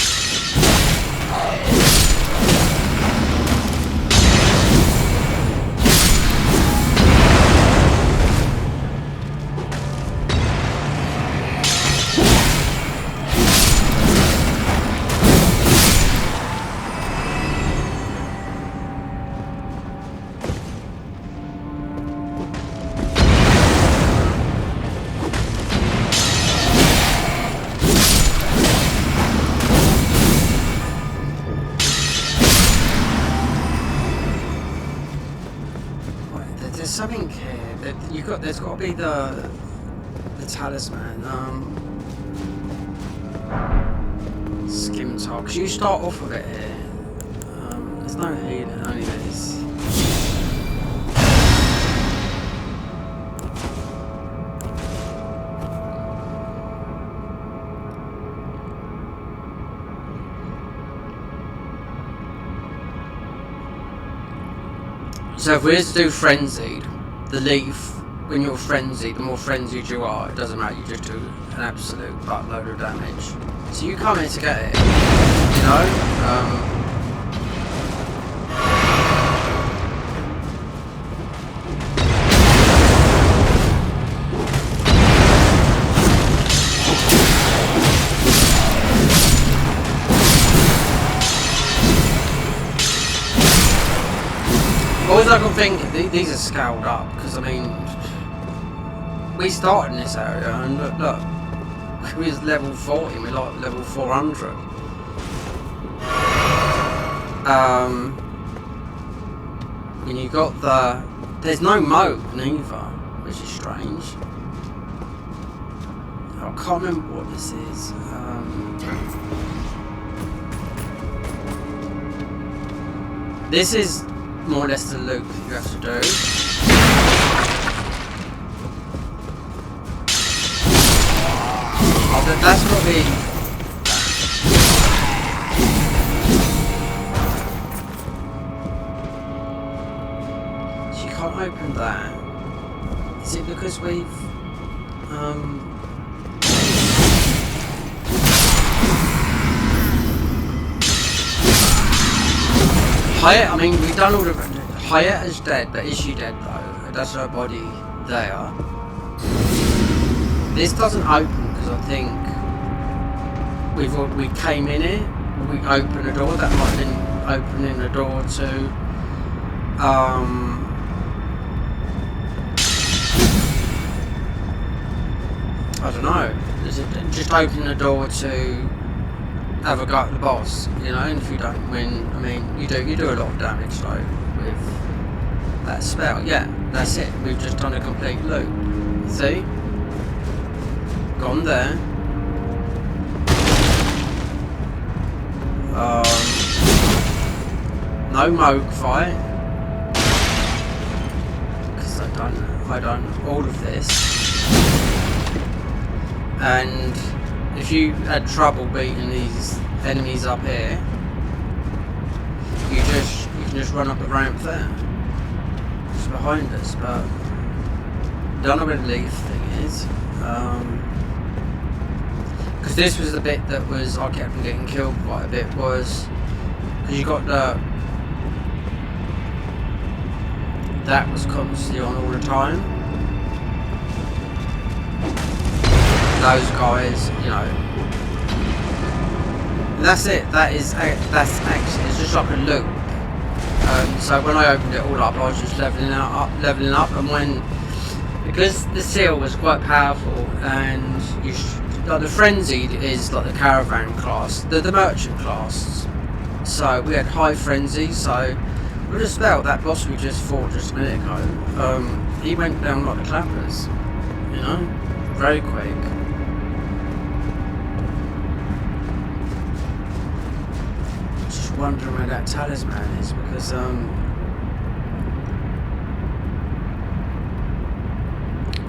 Speaker 1: There's something here that you got. There's got to be the talisman. Skim top. Because you start off with it here. There's no healing, only this. So if we were to do frenzied, the leaf, when you're frenzied, the more frenzied you are, it doesn't matter, you just do an absolute buttload of damage. So you come here to get it, you know? Always I can think these are scaled up because I mean we started in this area and look we was level 40, we're like level 400. When you got there's no moat neither, which is strange. I can't remember what this is. This is more or less the loop you have to do. Oh, that's got to be... So you can't open that. Is it because we've... Hayat, I mean, we've done all the... Hayat is dead, but is she dead though? That's her body there. This doesn't open because I think we came in it, we opened the door, that might have been opening the door to... I don't know, is it just opening the door to have a go at the boss, you know, and if you don't win, I mean, you do a lot of damage though with that spell. Yeah, that's it. We've just done a complete loop. See? Gone there. No Moog fight. Because I done all of this. And if you had trouble beating these enemies up here, you can just run up the ramp there. It's behind us, but don't know where the leaf thing is. Because this was the bit that was I kept on getting killed quite a bit, was because you got that was constantly on all the time. Those guys, you know. And that's it. That's actually, it's just like a loop. So when I opened it all up, I was just leveling up, and because the seal was quite powerful, and like the frenzied is like the caravan class, the merchant class. So we had high frenzy. So with a spell, that boss we just fought just a minute ago, he went down like the clappers, you know, very quick. Just wondering where that talisman is, because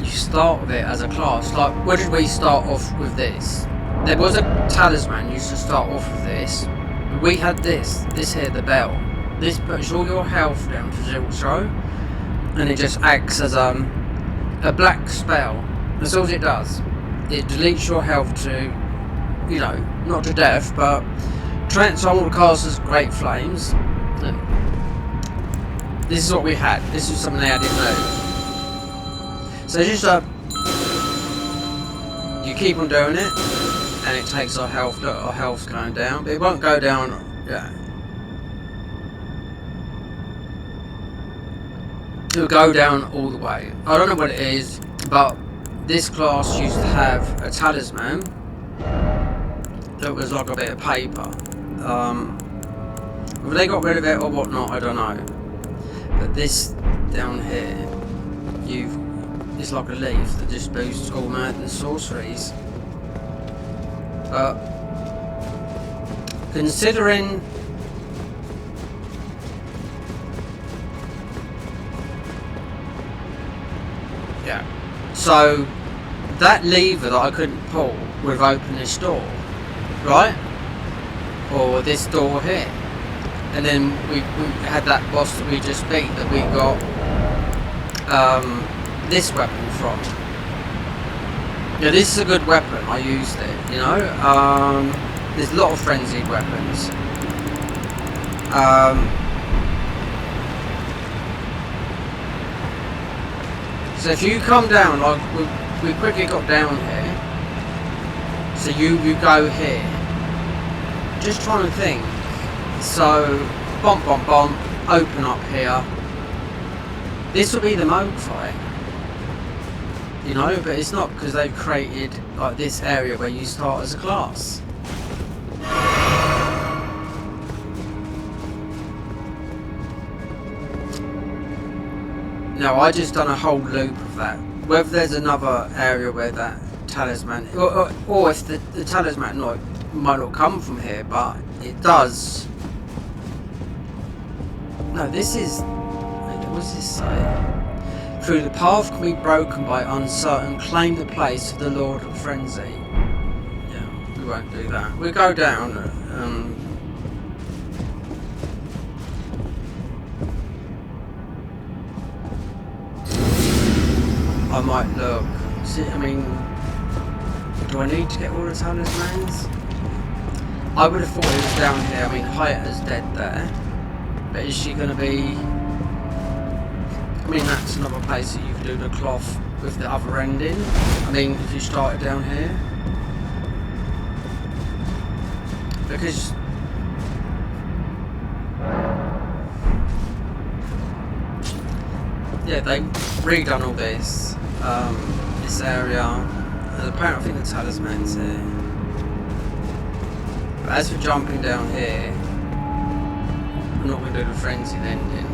Speaker 1: you start with it as a class. Like, where did we start off with this? There was a talisman, you used to start off with this. We had this here, the bell. This puts all your health down to 0, and it just acts as a black spell. That's all it does. It deletes your health to, you know, not to death, but transform all the casters great flames. This is what we had. This is something they added new. So it's just you keep on doing it, and it takes our health. Look, our health's going down, but it won't go down. Yeah. It will go down all the way. I don't know what it is, but this class used to have a talisman that was like a bit of paper. Whether they got rid of it or whatnot, I don't know. But this down here, it's like a leaf that just boosts all madness sorceries. But considering so that lever that I couldn't pull would have opened this door, right? Or this door here. And then we had that boss that we just beat, that we got this weapon from. Yeah, this is a good weapon, I used it, you know. There's a lot of frenzied weapons. So if you come down, like we quickly got down here. So you go here. Just trying to think. So bomb, open up here. This will be the mode fight. You know, but it's not, because they've created like this area where you start as a class. No, I just done a whole loop of that. Whether there's another area where that talisman, or if the talisman might not come from here, but it does. No, this is. What does this say? Through the path can be broken by uncertain, claim the place of the Lord of Frenzy. Yeah, we won't do that. We'll go down. I might look. See, I mean, do I need to get all the talismans? I would have thought it was down here. I mean, Hayata's dead there. But is she going to be... I mean, that's another place that you can do the cloth with the other ending. I mean, if you started down here. Because... yeah, they redone all this. This area. And apparently I think the talisman's here. But as for jumping down here, I'm not going to do the frenzied ending.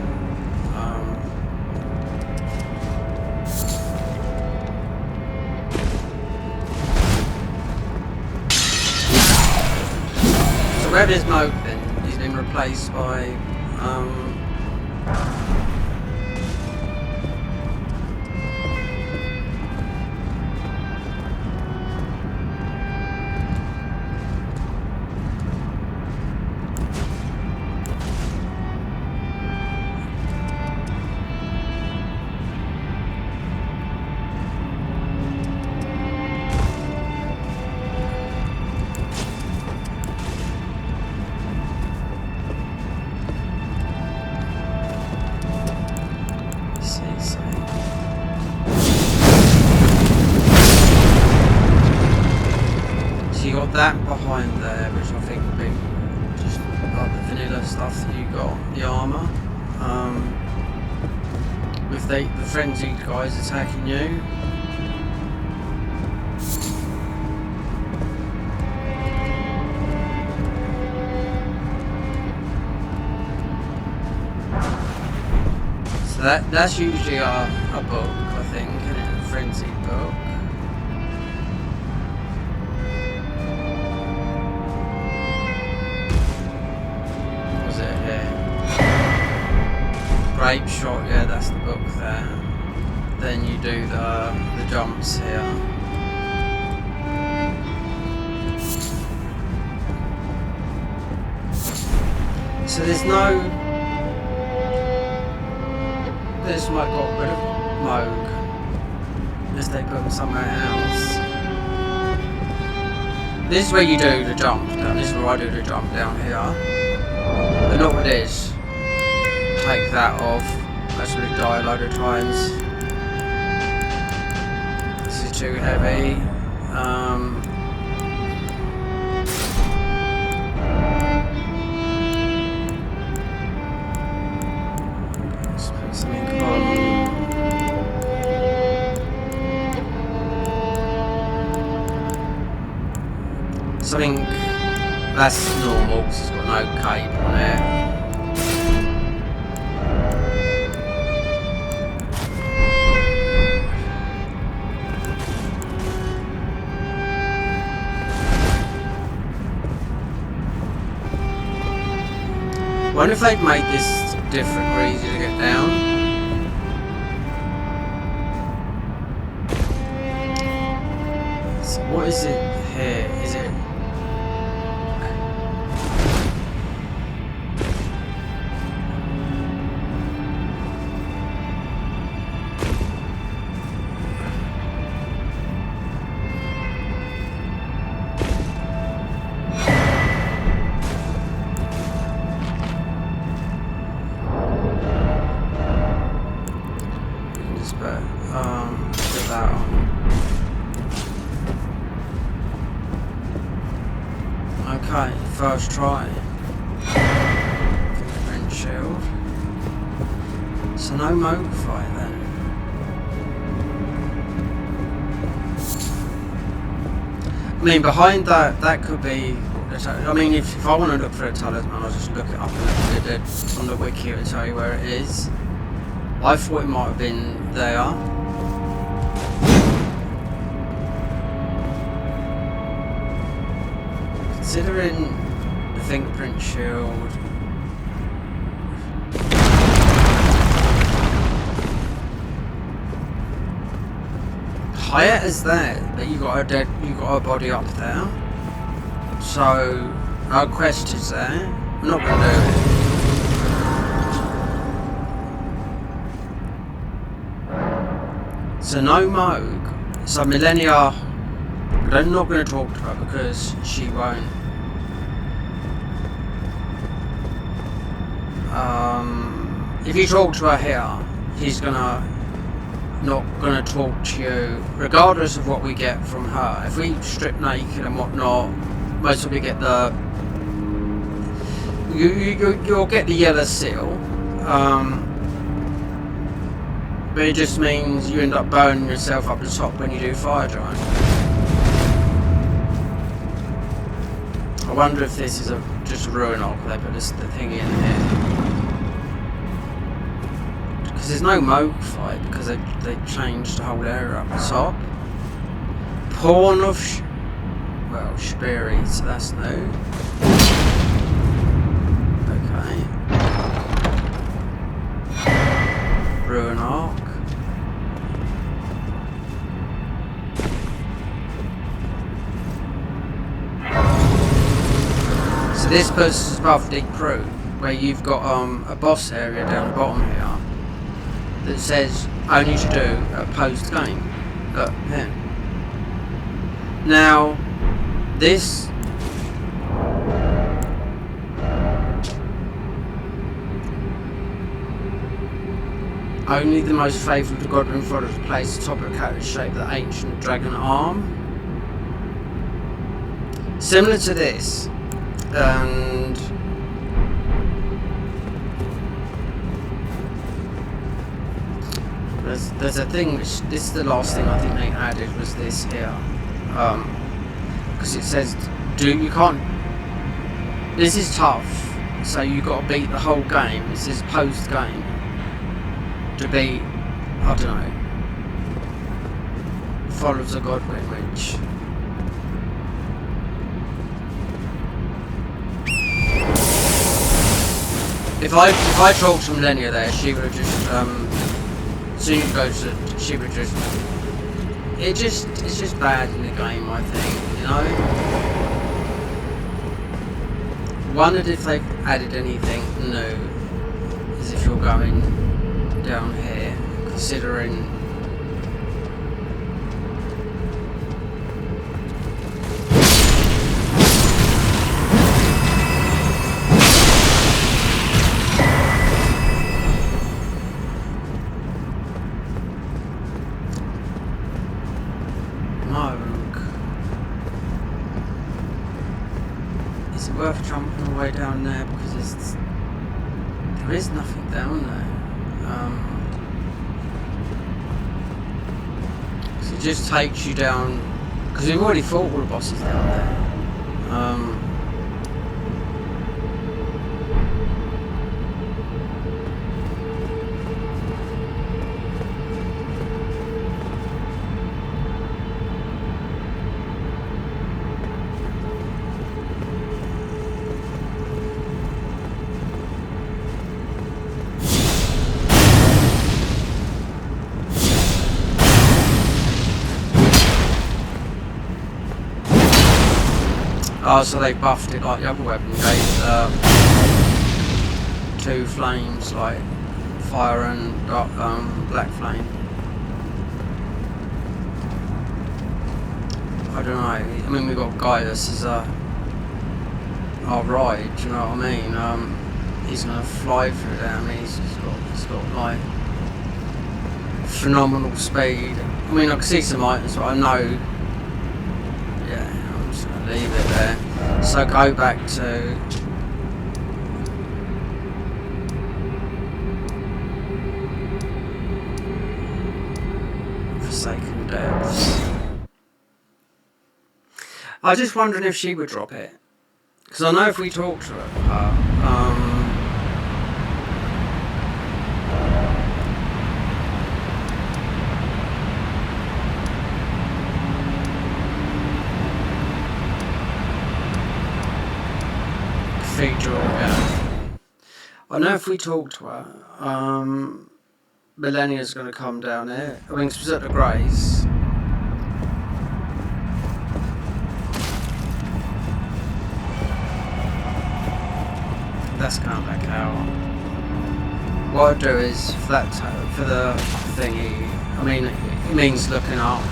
Speaker 1: So where there's Moke then, he's been replaced by behind there, which I think would be just like the vanilla stuff that you got, the armour. With the frenzied guys attacking you. So that's usually a book, I think, isn't it? A frenzied book. Grape shot, yeah, that's the book there. Then you do the jumps here. So there's no. This might got rid of Moog, unless they put them somewhere else. This is where you do the jump down. This is where I do the jump down here, but not with this. Take that off. That's going to die a load of times. This is too heavy. Let's put something on. Something that's normal because it's got no cape on it. I wonder if they've made this different or easier to get down. So what is it here? Is it... put that on. Okay, first try. Fingerprint shield. So no Moog fight then. I mean, behind that could be. I mean, if I want to look for a talisman, I'll just look it up and it on the wiki and tell you where it is. I thought it might have been there. Considering the fingerprint shield. Higher as that, but you got a body up there. So our quest is there. I'm not gonna do it. So no Moog. So Millennia, I'm not going to talk to her because she won't. If you talk to her here, she's not gonna talk to you, regardless of what we get from her. If we strip naked and whatnot, most of we get the you'll get the yellow seal. But it just means you end up burning yourself up the top when you do fire giant. I wonder if this is just a ruin arc, they put the thing in here. Because there's no Moog fight, because they changed the whole area up the top. Pawn of Sperry, so that's new. Okay. Ruin arc. So this puts us above Deep Root, where you've got a boss area down the bottom here that says only to do a post game. Look, here. Now, this only the most faithful to Godwin Fodder's place atop a character shaped with the ancient dragon arm. Similar to this, and there's a thing which, this is the last thing I think they added, was this here, because it says you can't, this is tough, so you got to beat the whole game. It says post game to beat, I don't know, Followers of Godwin, which if I talked to Millennia there, she would have just soon as you go to, she would just, it's just bad in the game, I think, you know. Wondered if they've added anything new, as if you're going down here, considering. Is it worth jumping all the way down there, because there is nothing down there. So it just takes you down, because we've already fought all the bosses down there. Oh, so they buffed it like the other weapon, gave 2 flames, like fire and black flame. I don't know, I mean, we got Gaius as our ride, do you know what I mean? He's gonna fly through there. I mean, he's got like phenomenal speed. I mean, I can see some items, but I know. Leave it there. So go back to Forsaken Depths. I was just wondering if she would drop it, because I know if we talk to her, yeah. I know if we talk to her, Millennia's going to come down here. I mean, she's at the Grace. That's coming back out. What I do is for the thingy. I mean, it means looking up.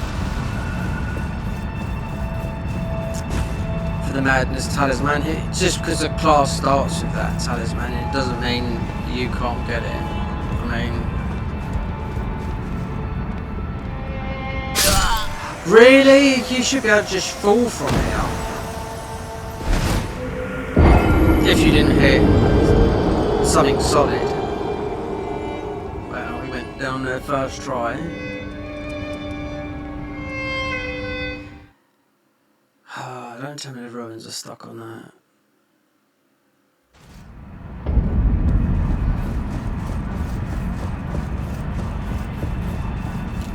Speaker 1: The Madness Talisman, it's just because the class starts with that talisman, it doesn't mean you can't get it. I mean, really? You should be able to just fall from here if you didn't hit something solid. Well, we went down there first try. Don't tell me the ruins are stuck on that.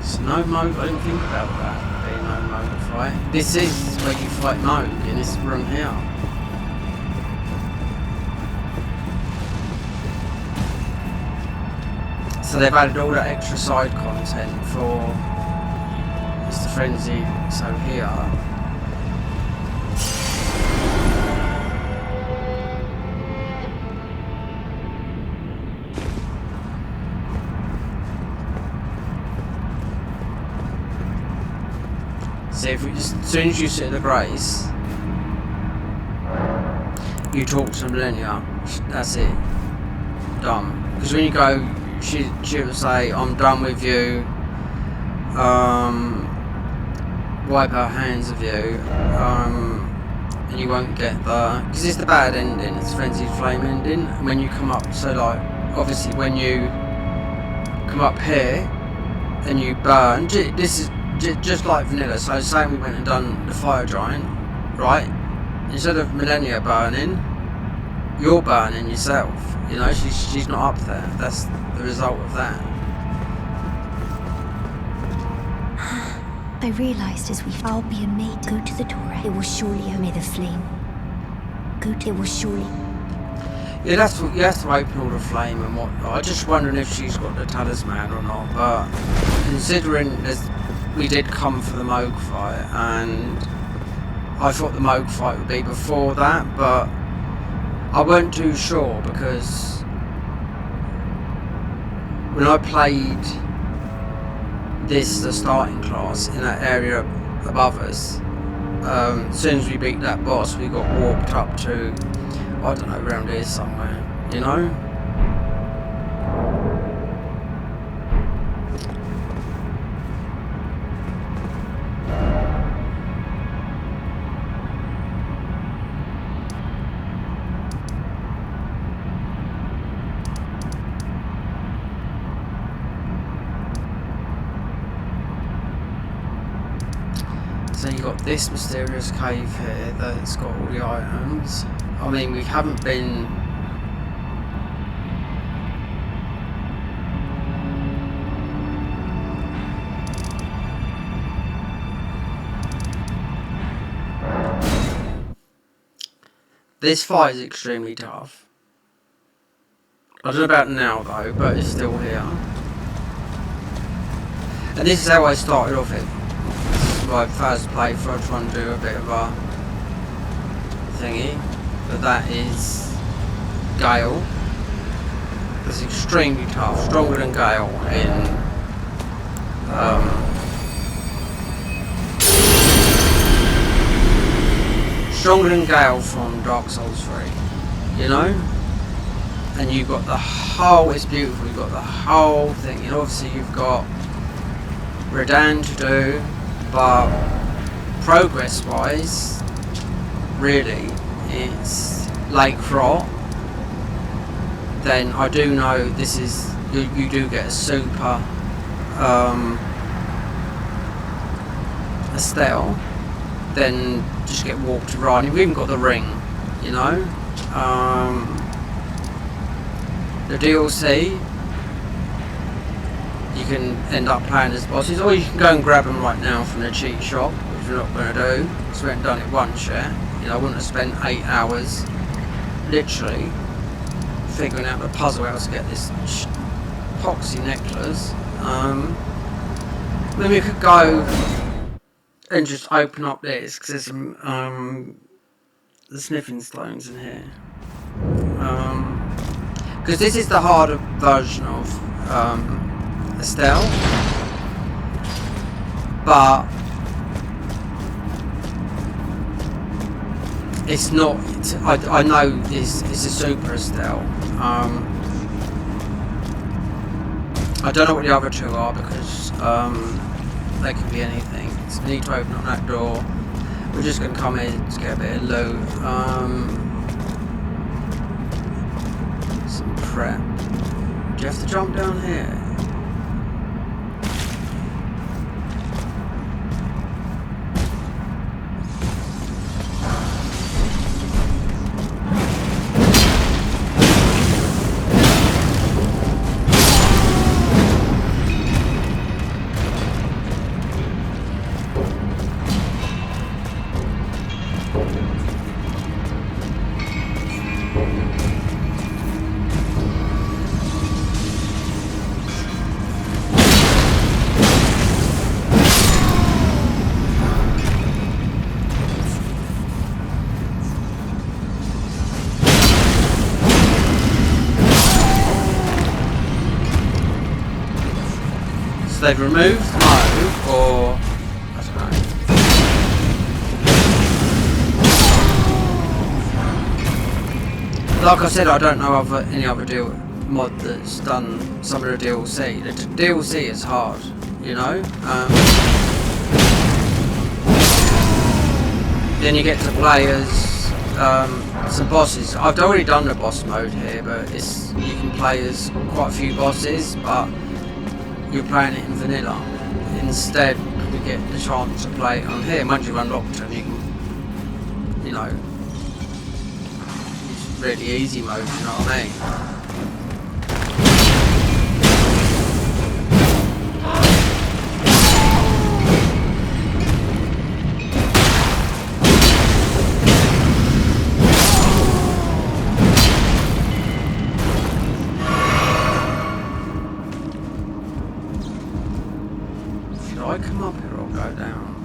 Speaker 1: So no Moog, I didn't think about that being no Moog fight. This is where you fight Moog, in this room here. So they've added all that extra side content for Mr. Frenzy, so here. So if we just, as soon as you sit at the Grace, you talk to Millennia, that's it, done. Because when you go, she'll say, I'm done with you, wipe her hands of you, and you won't get the, because it's the bad ending, it's frenzied flame ending. And when you come up, so like obviously when you come up here and you burn, this is just like vanilla. So saying we went and done the fire giant, right? Instead of Millennia burning, you're burning yourself. You know, she's not up there. That's the result of that.
Speaker 4: I realized as I'll be a maid. Go to the door. It will surely obey the flame. It will surely.
Speaker 1: You have to open all the flame and whatnot. I'm just wondering if she's got the talisman or not. But considering we did come for the Moog fight, and I thought the Moog fight would be before that, but I weren't too sure because when I played the starting class in that area above us, as soon as we beat that boss, we got warped up to, I don't know, around here somewhere, you know? So you got this mysterious cave here that's got all the items. I mean, we haven't been... This fight is extremely tough. I don't know about now though, but it's still here. And this is how I started off it. My first playthrough, I try and do a bit of a thingy, but that is Gale. It's extremely tough, stronger than Gale in stronger than Gale from Dark Souls 3, you know? And you've got the whole, it's beautiful, you've got the whole thing, and obviously you've got Redan to do. But progress wise, really, it's playthrogh. Then I do know this is, you do get a super Estelle, then just get walked around. You've even got the ring, you know. The DLC, you can end up playing as bosses, or you can go and grab them right now from the cheat shop, which we're not going to do, because we haven't done it once yet. You know, I wouldn't have spent 8 hours literally figuring out the puzzle how to get this epoxy necklace. Then we could go and just open up this, because there's some the sniffing stones in here. Because this is the harder version of Estelle, but it's not. I know it's a super Estelle. I don't know what the other two are because they could be anything. So we need to open up that door. We're just going to come in to get a bit of loot. Some prep. Do you have to jump down here? They've removed Mo, or I don't know. Like I said, I don't know of any other mod that's done some of the DLC. The DLC is hard, you know. then you get to play as some bosses. I've already done the boss mode here, but you can play as quite a few bosses, but you're playing it in vanilla. Instead, you get the chance to play it on here. Once you've unlocked them, you can, you know, it's really easy mode, you know what I mean? I come up here or go down?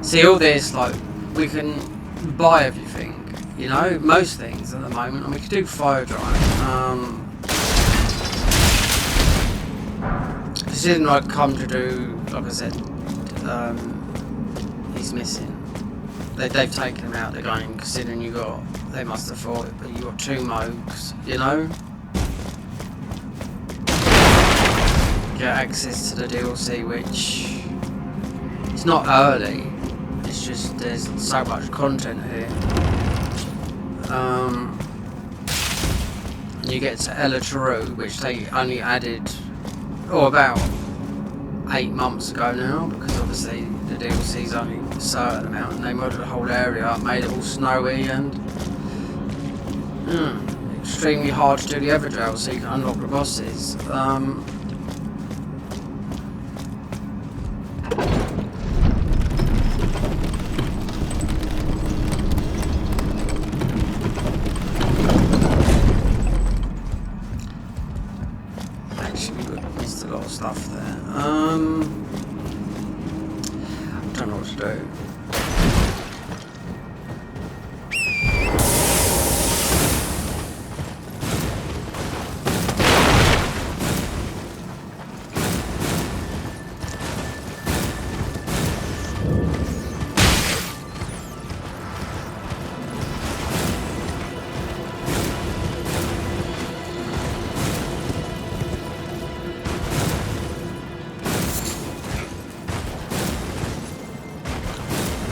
Speaker 1: See, all this, like, we can buy everything, you know, most things at the moment, and we could do fire drive. Considering I'd come to do, like I said, he's missing. They've taken him out the game, considering they must have thought it, but you got 2 Mogs, you know? Get access to the DLC, which it's not early. It's just there's so much content here. You get to Elytra, which they only added about 8 months ago now, because obviously the DLC's only a certain amount, and they modded the whole area up, made it all snowy and extremely hard to do the Everdrill so you can unlock the bosses. Stuff there. I don't know what to do.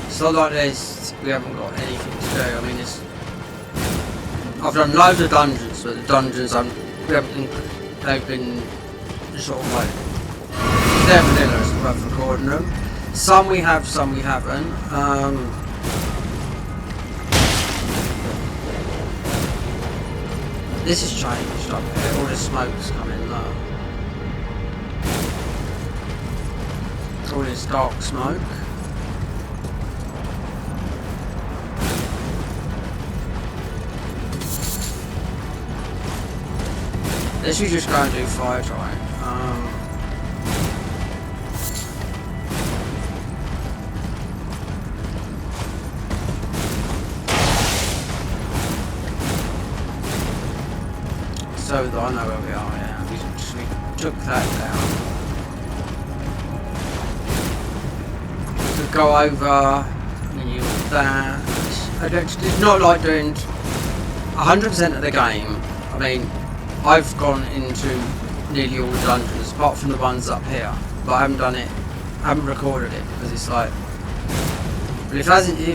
Speaker 1: It's not like we haven't got anything to do. I mean, I've done loads of dungeons, but the dungeons they've been sort of like, they're vanilla, it's worth recording them. Some we have, some we haven't. This has changed up here, all the smoke's coming now. All this dark smoke. Let's just go and do fire drive. So that I know where we are, yeah. We took that down. We could go over, and you that. It's not like doing 100% of the game. I mean, I've gone into nearly all the dungeons, apart from the ones up here, but I haven't done it, I haven't recorded it, because it's like, but if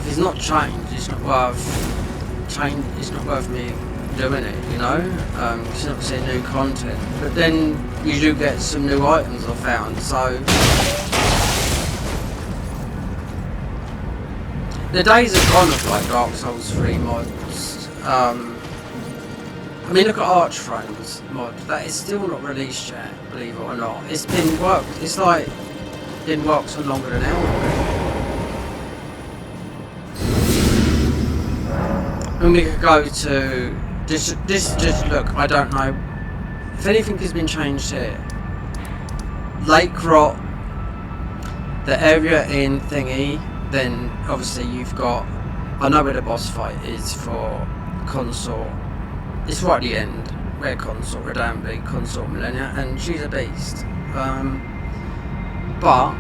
Speaker 1: it's not changed, it's not worth me doing it, you know, it's not seeing new content, but then you do get some new items I found, so, the days are gone of like Dark Souls 3 mods. I mean, look at Arch Thrones mod. That is still not released yet, believe it or not. It's been worked. It's like been worked for longer than Elden. And we could go to this just look, I don't know if anything has been changed here. Lake Rot, the area in Thingy, then obviously you've got, I know where the boss fight is for Consort. It's right at the end where Consort Redambi, Consort Millennia, and she's a beast. But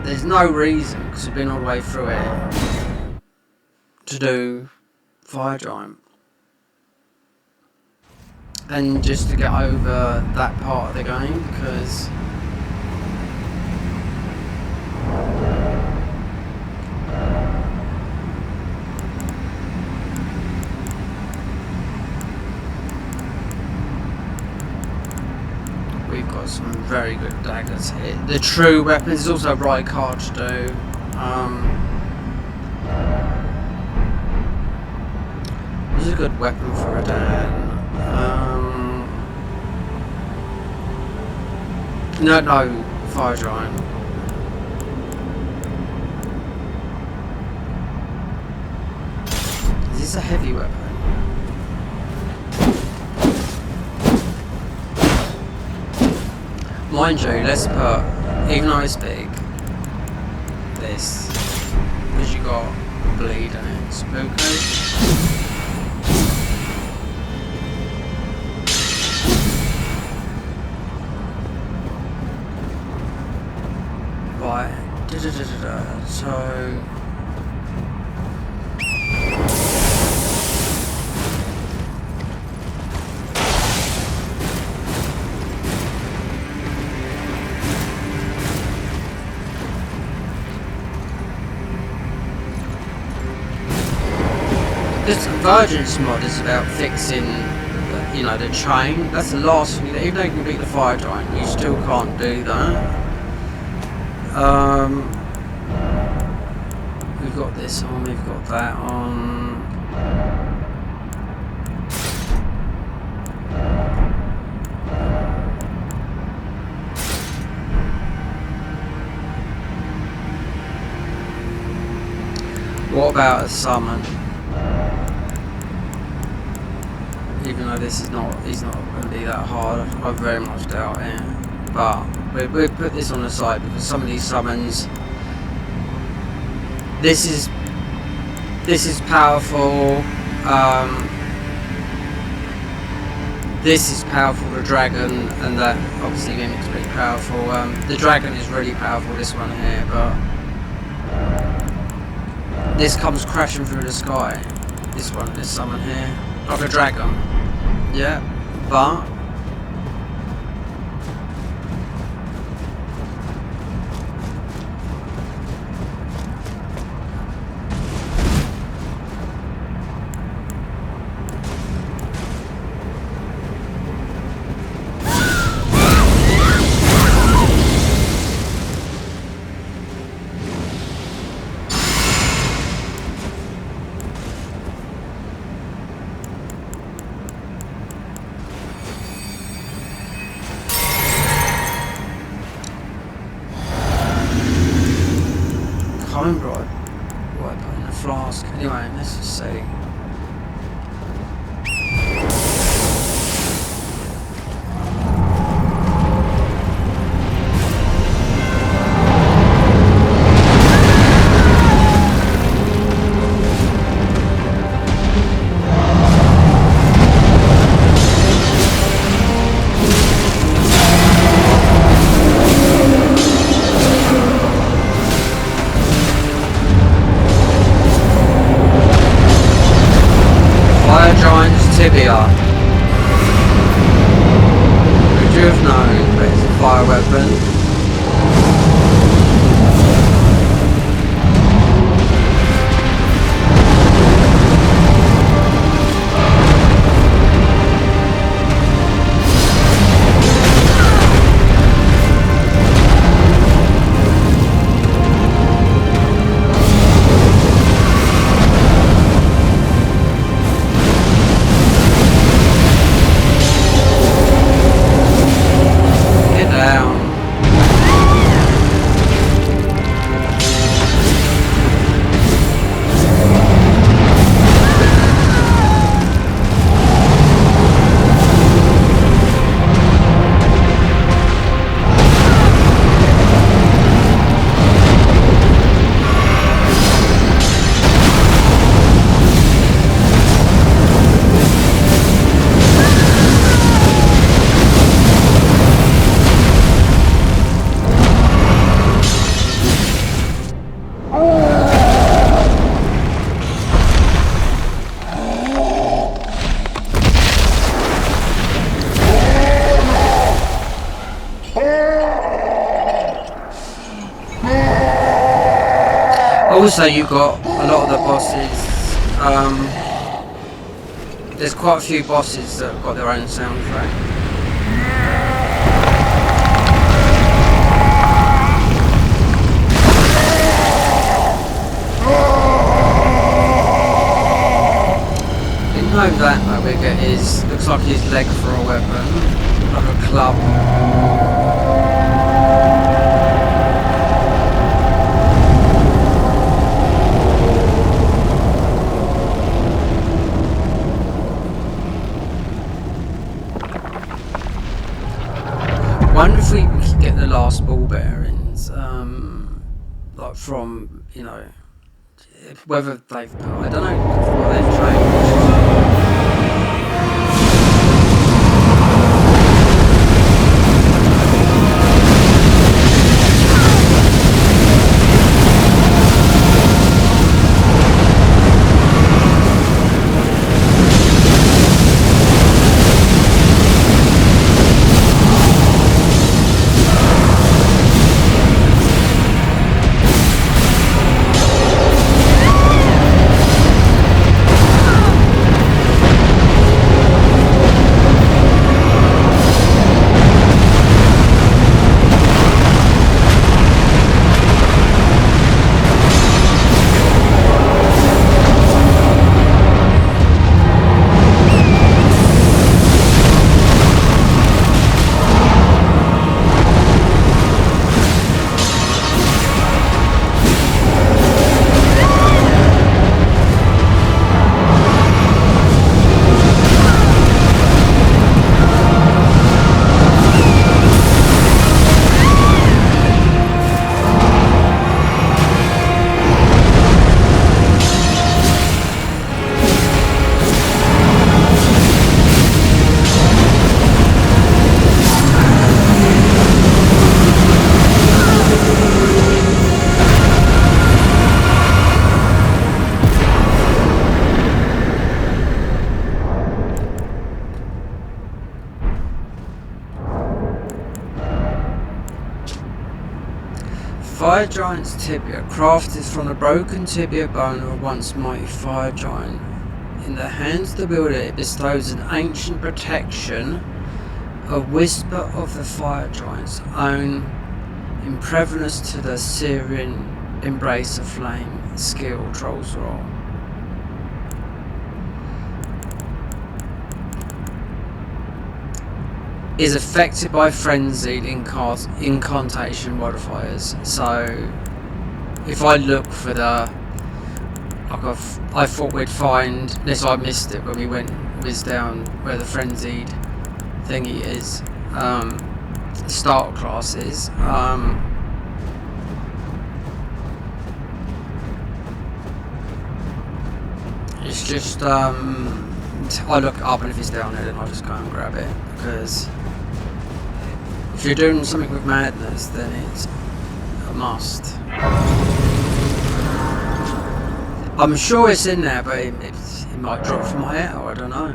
Speaker 1: there's no reason, because we've been all the way through it, to do Fire Giant. And just to get over that part of the game, because we've got some very good daggers here. The true weapons is also a right card to do. This is a good weapon for a Dan. No, Fire Giant. Is this a heavy weapon? Mind you, let's put, even though it's big, this, because you got bleed and it's spooky. Right, so this Convergence mod is about fixing, you know, the chain. That's the last thing, even though you can beat the Fire Giant, you still can't do that. We've got this on, we've got that on. What about a summon? Even though this is not, he's not going to be that hard, I very much doubt it. But we'll put this on the side because some of these summons, this is powerful. This is powerful, the dragon, and that obviously Mimic's pretty powerful. The dragon is really powerful, this one here, but this comes crashing through the sky. This one, this summon here, like a dragon. Yeah, but anyway, let's just see. Tibia. Would you have known that it's a fire weapon? Down. Also, you got a lot of the bosses. There's quite a few bosses that have got their own soundtrack. Didn't know that Bigger is looks like his leg for a weapon, like a club. Wonder if we could get the last ball bearings, like from, you know, whether they've, I don't know what they've changed. Fire Giant's tibia, crafted from the broken tibia bone of a once mighty fire giant. In the hands of the wielder, it bestows an ancient protection, a whisper of the fire giant's own, imprevious to the Syrian embrace of flame, skill, troll's roll. Is affected by frenzied incantation modifiers. So if I look for the, like I thought we'd find, unless I missed it when we was down where the frenzied thingy is, the starter class is. It's just I look up, and if it's down there then I'll just go and grab it, because if you're doing something with madness, then it's a must. I'm sure it's in there, but it might drop from my head, or I don't know.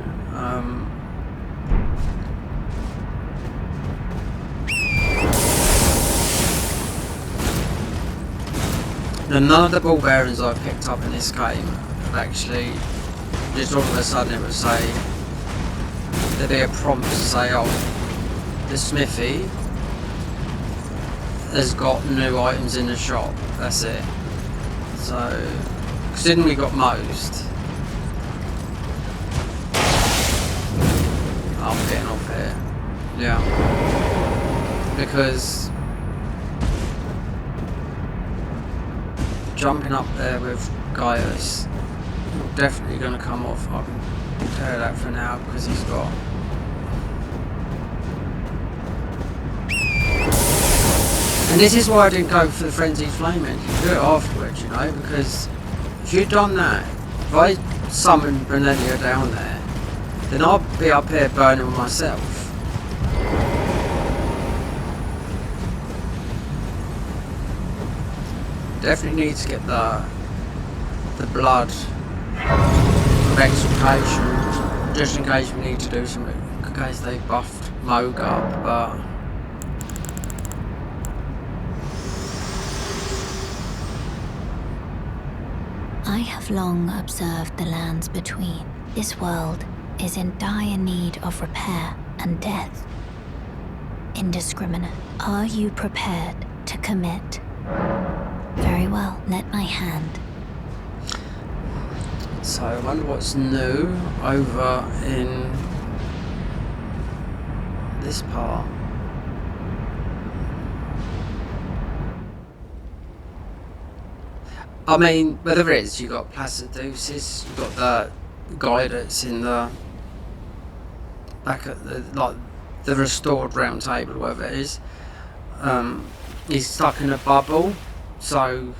Speaker 1: Now, none of the ball bearings I picked up in this game have actually, just all of a sudden it would say, there'd be a prompt to say, oh, the smithy has got new items in the shop, that's it. So, considering we got most, I'm getting off here, yeah, because jumping up there with Gaius, definitely going to come off. I can tell you that for now, because he's got, and this is why I didn't go for the frenzied flame engine. Do it afterwards, you know, because if you'd done that, if I summoned Brunellia down there, then I'll be up here burning myself. Definitely need to get the blood of exaltation, just in case we need to do something, in case they buffed Moog up, but
Speaker 4: have long observed the lands between. This world is in dire need of repair and death. Indiscriminate. Are you prepared to commit? Very well, let my hand.
Speaker 1: So I wonder what's new over in this part. I mean, whatever it is, you got Placidusis, you got the guy that's in the back at the the restored round table, whatever it is. He's stuck in a bubble, so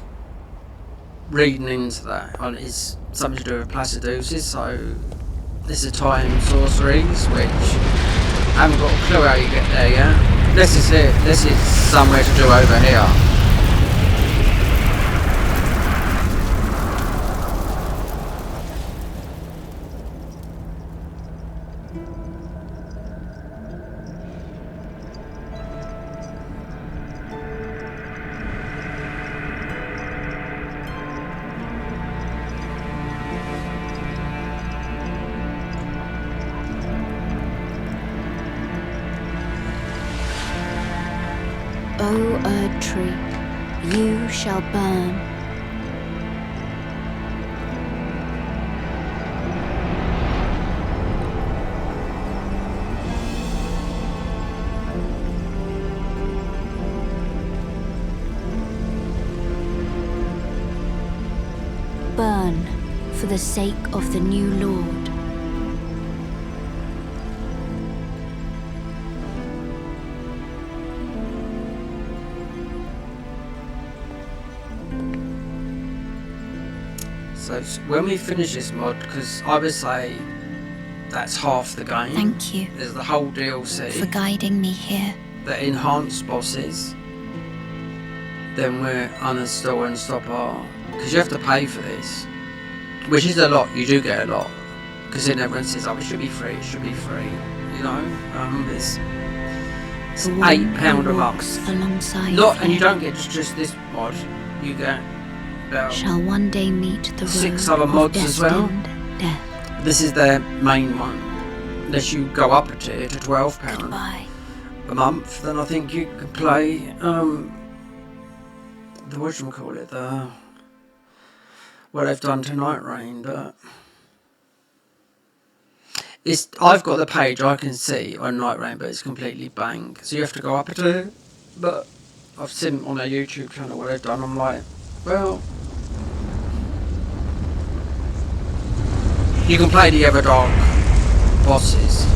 Speaker 1: reading into that is something to do with Placidusis. So this is time sorceries, which I haven't got a clue how you get there yet. This is it. This is somewhere to do over here.
Speaker 4: O Erd tree, you shall burn. Burn for the sake of the new Lord.
Speaker 1: So when we finish this mod, because I would say that's half the game.
Speaker 4: Thank you
Speaker 1: There's the whole DLC,
Speaker 4: for guiding me here.
Speaker 1: the enhanced bosses. Then we're uninstall and stop our, because you have to pay for this, which is a lot. You do get a lot, because then everyone says, "Oh, it should be free. It should be free." You know, it's £8 a month.
Speaker 4: Alongside
Speaker 1: Not, and you don't get just this mod. You get about
Speaker 4: shall one day meet the
Speaker 1: 6
Speaker 4: road
Speaker 1: other
Speaker 4: of
Speaker 1: mods as well.
Speaker 4: destined death.
Speaker 1: This is their main one. Unless you go up a tier to £12
Speaker 4: Goodbye.
Speaker 1: a month, then I think you could play the whatchamacallit, the what they've done to Night Rain, but it's, I've got the page I can see on Night Rain, but it's completely blank, so you have to go up a tier. But I've seen on their YouTube channel what they've done. I'm like, well, you can play the Everdark bosses.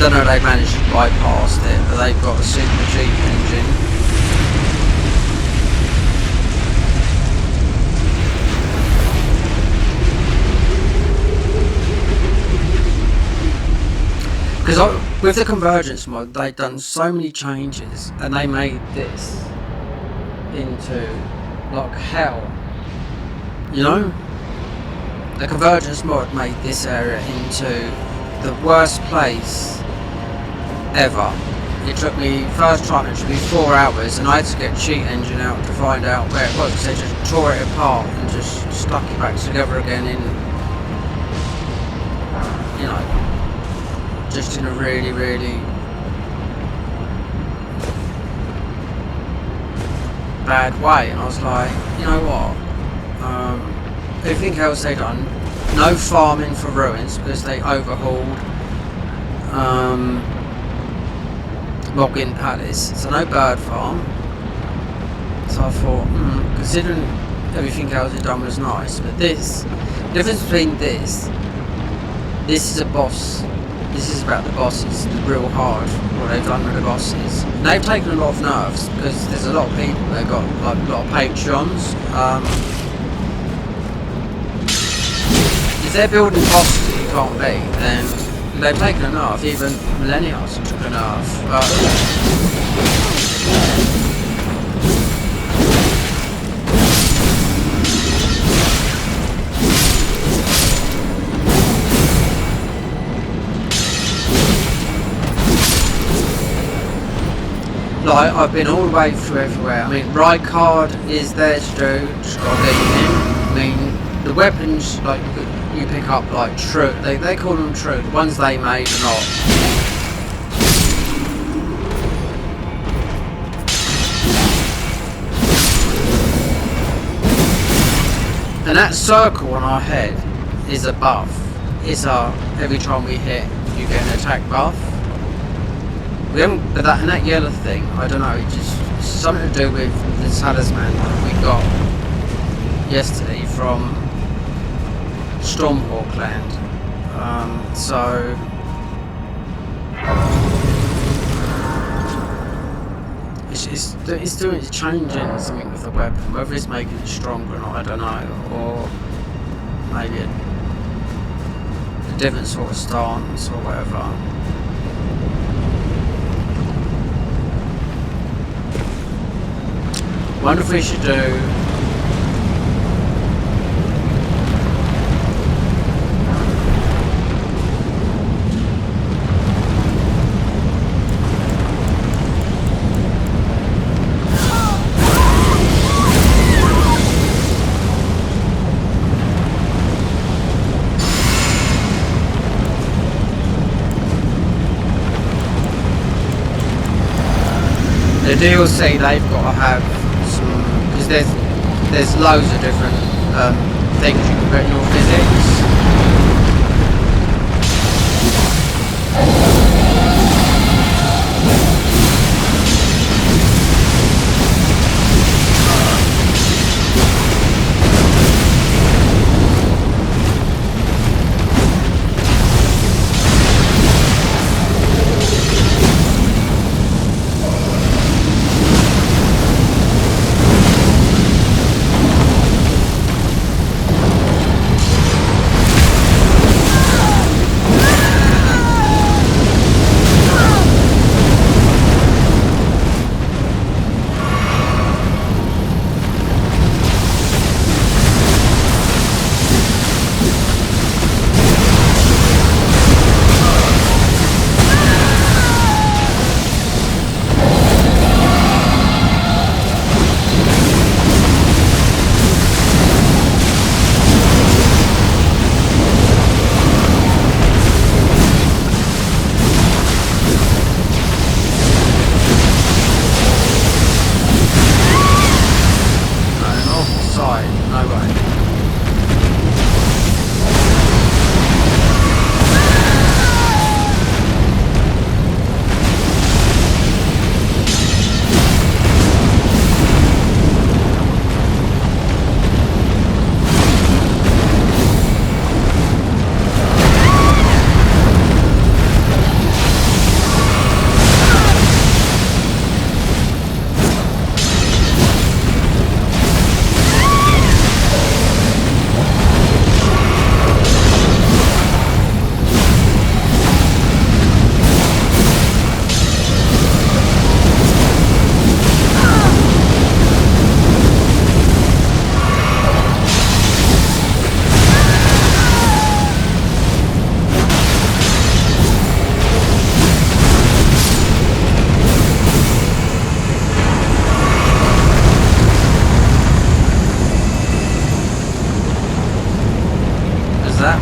Speaker 1: Don't know if they managed to bypass it, but they've got a super cheat engine. Because with the Convergence mod, they've done so many changes, and they made this into like hell. You know? The Convergence mod made this area into the worst place ever. It took me, first time it took me 4 hours, and I had to get cheat engine out to find out where it was, because they just tore it apart and just stuck it back together again in, you know, just in a really, really bad way. And I was like, you know what, everything else they done, no farming for ruins because they overhauled Login Palace, so no bird farm. So I thought, considering everything else they've done was nice, but this, the difference between this is a boss. This is about the bosses, the real hard, what they've done with the bosses. And they've taken a lot of nerfs, because there's a lot of people that got like a lot of Patreons. If they're building bosses that you can't beat, then they've taken a nerf. Even Millennials took a nerf. Like, I've been all the way through everywhere. I mean, Rykard is there to do, just gotta get you in. mean, the weapons like you pick up, like true, they call them true. The ones they made are not. And that circle on our head is a buff. It's every time we hit, you get an attack buff. We haven't, but that yellow thing, I don't know, it's just something to do with the talisman that we got yesterday from Stormhawk Land. So it's changing something with the weapon, whether it's making it stronger or not, I don't know, or maybe a different sort of stance or whatever. Wonder if we should do the DLC. They've got to have some, because there's loads of different things you can put in your physics.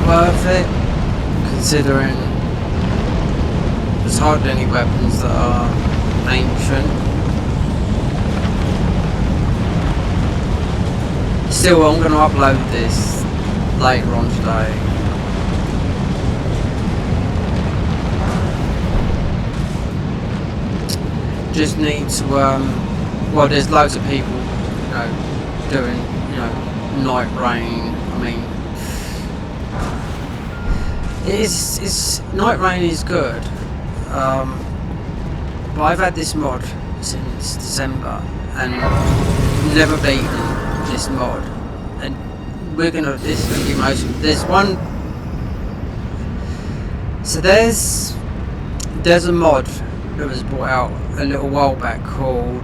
Speaker 1: Worth it, considering there's hardly any weapons that are ancient. Still, I'm going to upload this later on today. Just need to, well, there's loads of people, you know, doing, you know, night rain. I mean, it's night rain is good, but I've had this mod since December and never beaten this mod, and this is gonna be most. There's one, so there's a mod that was brought out a little while back called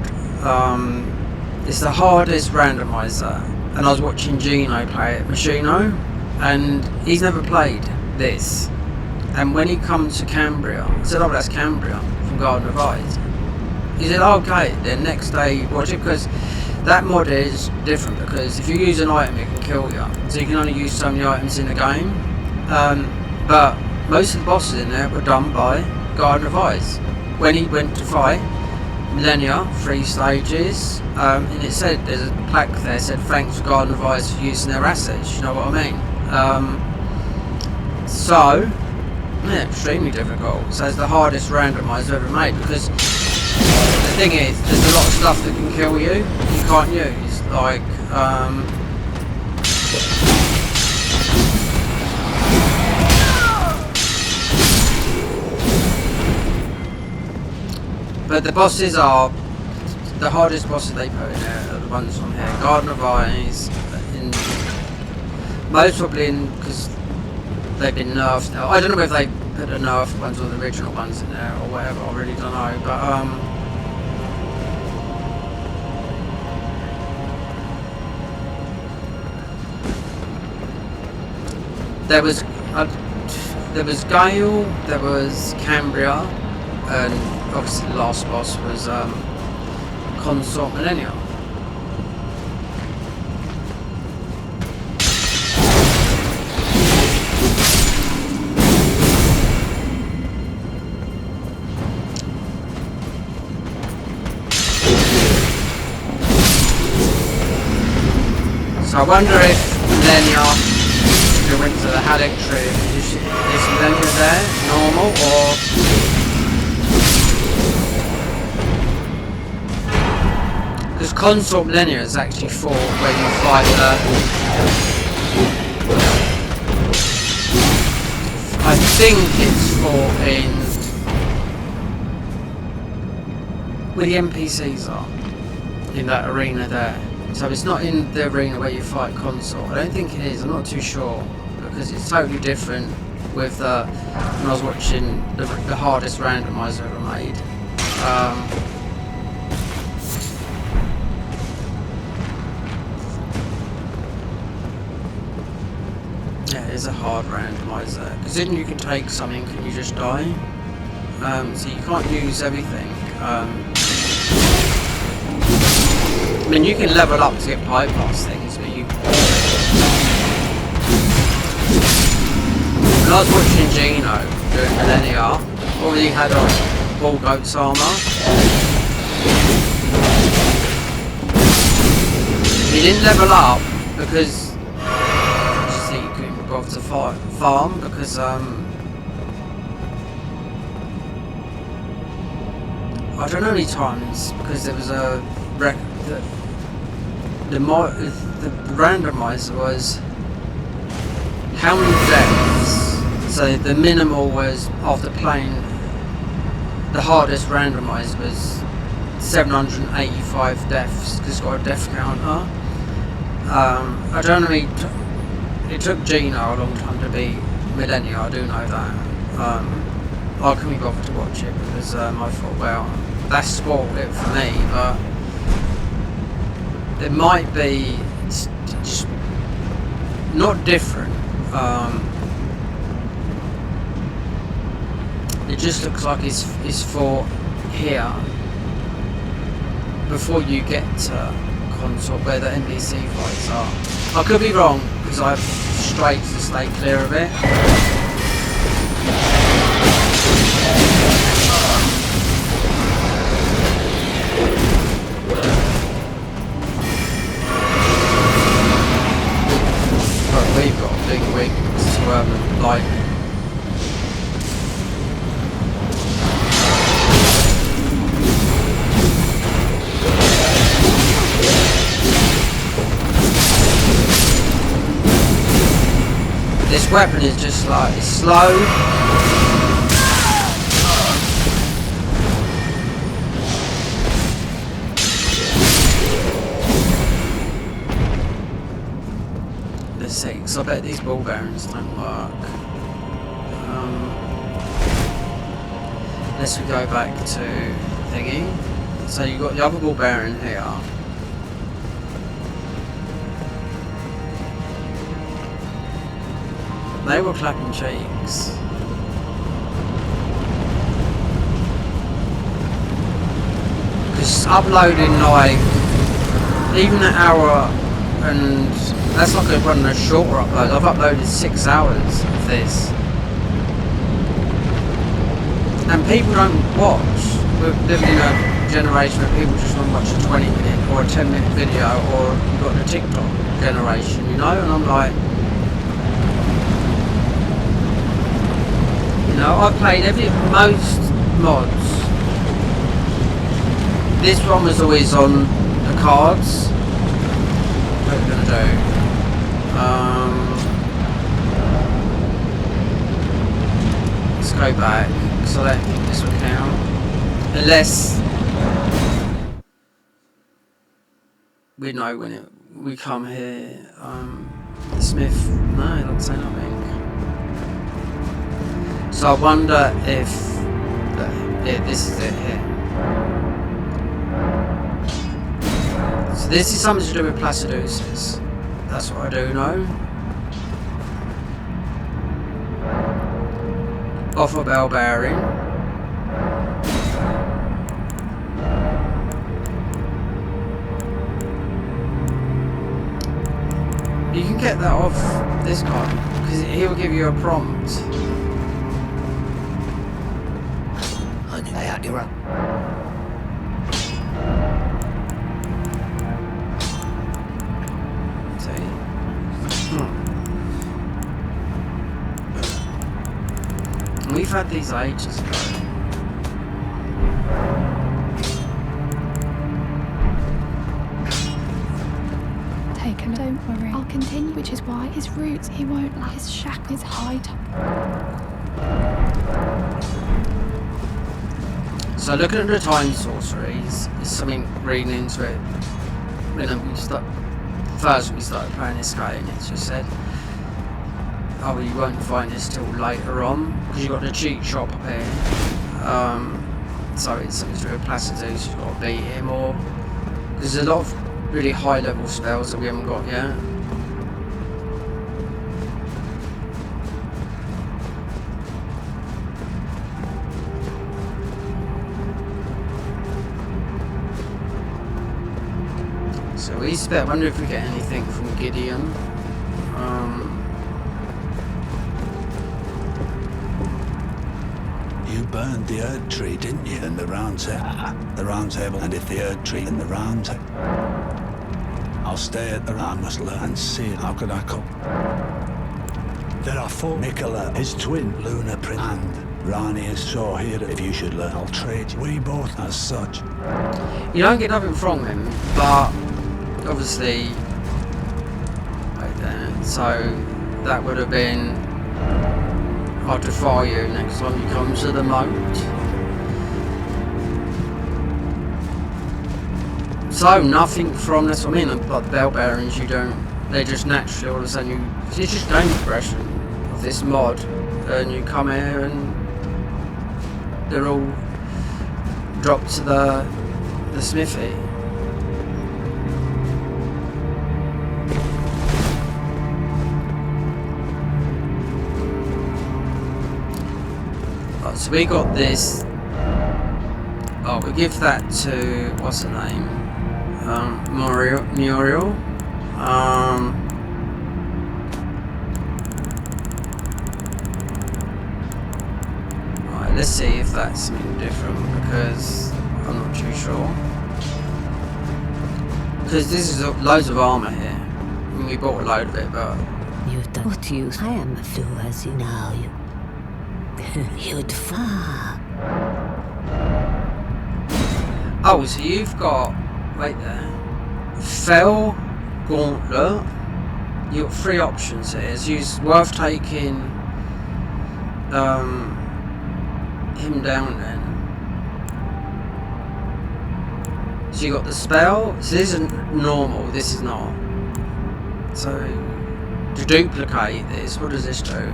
Speaker 1: it's the hardest randomizer, and I was watching Gino play it, Machino, and he's never played this, and when he comes to Cambria, I said, oh, that's Cambria from Garden of Ice. He said, oh, okay, then next day watch it, because That mod is different because if you use an item it can kill you, so you can only use so many items in the game. But most of the bosses in there were done by Garden of Eyes. When he went to fight Millennia, 3 stages, and it said, there's a plaque there said thanks for Garden of Eyes for using their assets, you know what I mean? So yeah, extremely difficult. So it's the hardest randomizer ever made because the thing is, there's a lot of stuff that can kill you can't use, like but the bosses are the hardest bosses they put in there are the ones on here. Garden of Eyes, most probably because they've been nerfed now. I don't know if they put the nerfed ones or the original ones in there or whatever, I really don't know, but there was Gale, there was Cambria, and obviously the last boss was Consort Millennia. So I wonder if Millennia, if we went to the haligree, is Millennia there normal or? Because Consort Millennia is actually for where you fight the... I think it's for in... where the NPCs are, in that arena there. So it's not in the arena where you fight Consort. I don't think it is, I'm not too sure. Because it's totally different with when I was watching the hardest randomizer ever made. Yeah, it is a hard randomizer. Because then you can take something and you just die. So you can't use everything. I mean, you can level up to get bypass things, but you... When I was watching Gino doing Millennia, all he had on Bull Goat's armour. He didn't level up because he couldn't go off to farm because I don't know how many times, because there was a the randomizer was how many deaths. So the minimal was after playing the hardest randomizer was 785 deaths because it's got a death counter. I don't know. It took Gino a long time to beat Millennia. I do know that. I couldn't be bothered to watch it because I thought, well, that's spoiled it for me, but it might be just not different. It just looks like it's for here before you get to Consort where the NPC fights are. I could be wrong because I have straight to stay clear of it. We've got a big weakness to lightning. This weapon is just like, it's slow. So I bet these ball bearings don't work. Unless we go back to thingy. So you've got the other ball bearing here. They were clapping cheeks. Because uploading like even an hour, and that's like one of the shorter uploads. I've uploaded 6 hours of this. And people don't watch. We're living in a generation where people just want to watch a 20-minute or a 10-minute video, or you've got the TikTok generation, you know? And I'm like, you know, I've played most mods. This one was always on the cards. What are we gonna do? Let's go back, because I don't think this will count. Unless we know when we come here. The Smith, no, it doesn't say nothing. So I wonder if this is it here. So this is something to do with placiduses. That's what I do know. Off a bell bearing. You can get that off this guy, because he'll give you a prompt. See? We've had these ages ago.
Speaker 5: Don't worry, I'll continue, which is why his roots, he won't like his shack, his high top.
Speaker 1: So looking at the time sorceries, there's something reading into it. When we first we started playing this game, it just said, oh, you won't find this till later on, because you've got the cheat shop up here. So it's something to do with Placidus, you've got to beat him, or there's a lot of really high level spells that we haven't got yet. So we spent, I wonder if we get anything from Gideon.
Speaker 3: You burned the Erd tree, didn't you? And the round table, and if the Erd tree and the round table. I'll stay at the I must learn and see it. How could I come? There are 4 Nicola, his twin, Luna Prince, and Rani is so here. If you should learn, I'll trade you. We both as such.
Speaker 1: You don't get nothing from him, but obviously right there. So that would have been, I'll defy you next time you come to the moat. So nothing from this. I mean, like bell bearings, you don't. They just naturally all of a sudden it's just game progression of this mod, and you come here and they're all dropped to the smithy. Right, so we got this. Oh, we give that to what's her name? Muriel. Right, let's see if that's something different, because I'm not too sure. Because this is loads of armour here. I mean, we bought a load of it, but
Speaker 6: You don't use. I am a fool, as you know. You'd far.
Speaker 1: oh, so you've got right there. Fell Gauntlet. You've got 3 options here. It's worth taking him down then. So you got the spell. So this isn't normal, this is not. So to duplicate this, what does this do?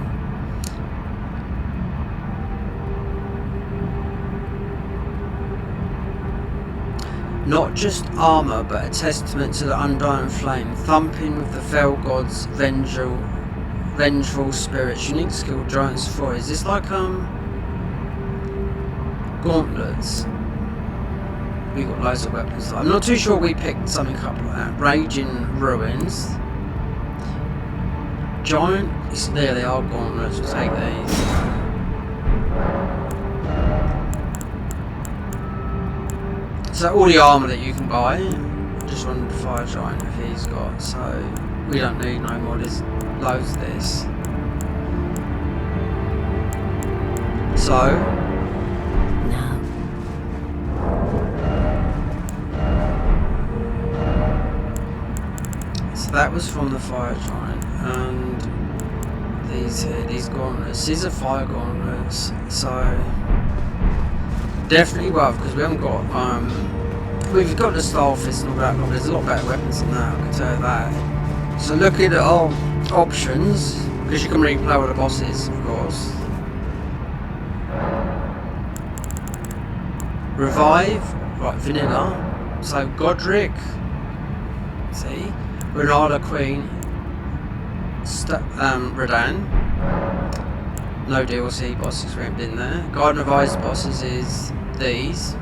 Speaker 1: Not just armour, but a testament to the undying flame, thumping with the fell god's vengeful spirits. Unique skill, giant's four. Is this like gauntlets? we got loads of weapons. I'm not too sure we picked something up like that. Raging Ruins. Giant. There they are, gauntlets. We'll take these. So all the armour that you can buy. Just wanted the fire giant if he's got. So we don't need no more. There's loads of this. So.
Speaker 6: Now.
Speaker 1: So that was from the fire giant, and these here, these gauntlets, these are fire gauntlets, so definitely worth, because we haven't got, we've got the starfish and all that, but there's a lot better weapons than that, I can tell you that. So looking at our options, because you can replay with the bosses, of course. Revive, right, vanilla, so Godric, see? Renala Queen, Redan. No DLC bosses we haven't been there. Garden of Ice bosses is these.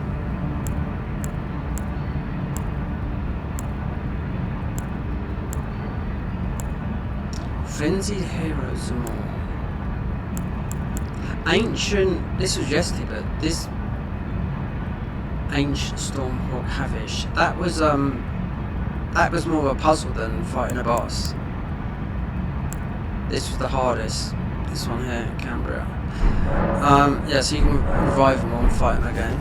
Speaker 1: Frenzied Heroes and more. Ancient, this was yesterday, but this Ancient Stormhawk Havish, that was more of a puzzle than fighting a boss. This was the hardest. This one here, Cambria. Yeah, so you can revive them all and fight them again.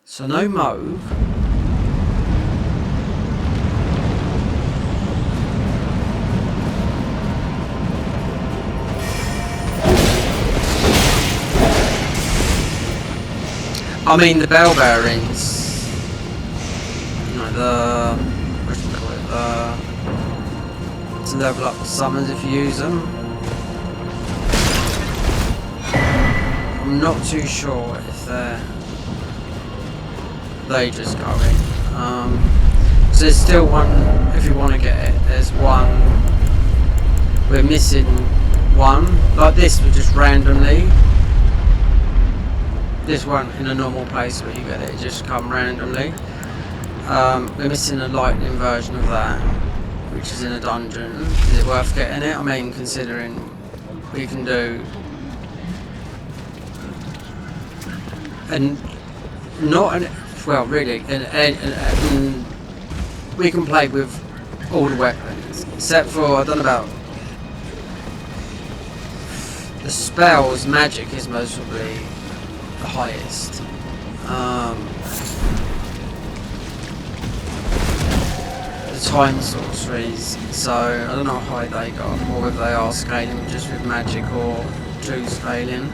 Speaker 1: So no mauve. I mean the bell bearings. You know, what do you call it? To level up the summons if you use them. I'm not too sure if they just go in. So there's still one, if you want to get it, there's one. We're missing one. Like this was just randomly. This one in a normal place where you get it, just come randomly. We're missing a lightning version of that, which is in a dungeon. Is it worth getting it? I mean, considering we can do... And not an... Well, really, and we can play with all the weapons, except for, I don't know about... The spells, magic is most probably the highest. The time sorceries, so I don't know how high they go, or whether they are scaling just with magic or true scaling.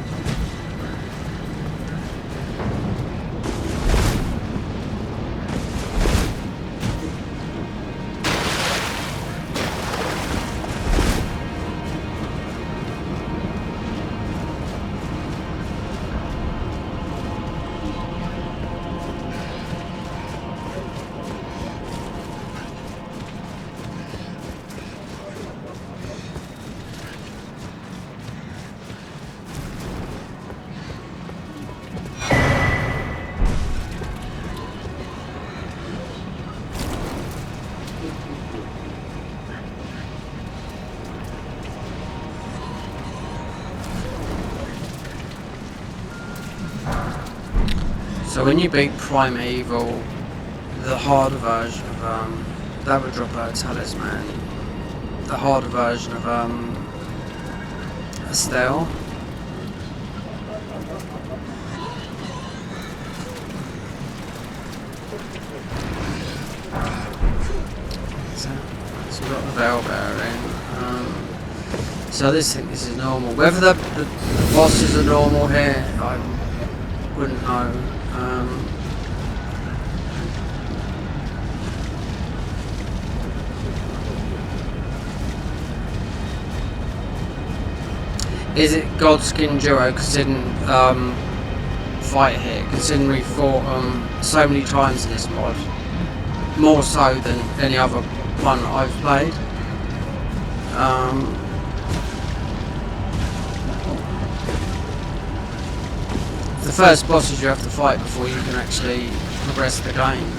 Speaker 1: So when you beat Primeval, the harder version of that would drop a talisman. The harder version of Estelle. So we've got the bell bearing. So this is normal. Whether the bosses are normal here, I wouldn't know. Is it Godskin duo considering fight here? Considering we fought so many times in this mod, more so than any other one I've played. The first bosses you have to fight before you can actually progress the game.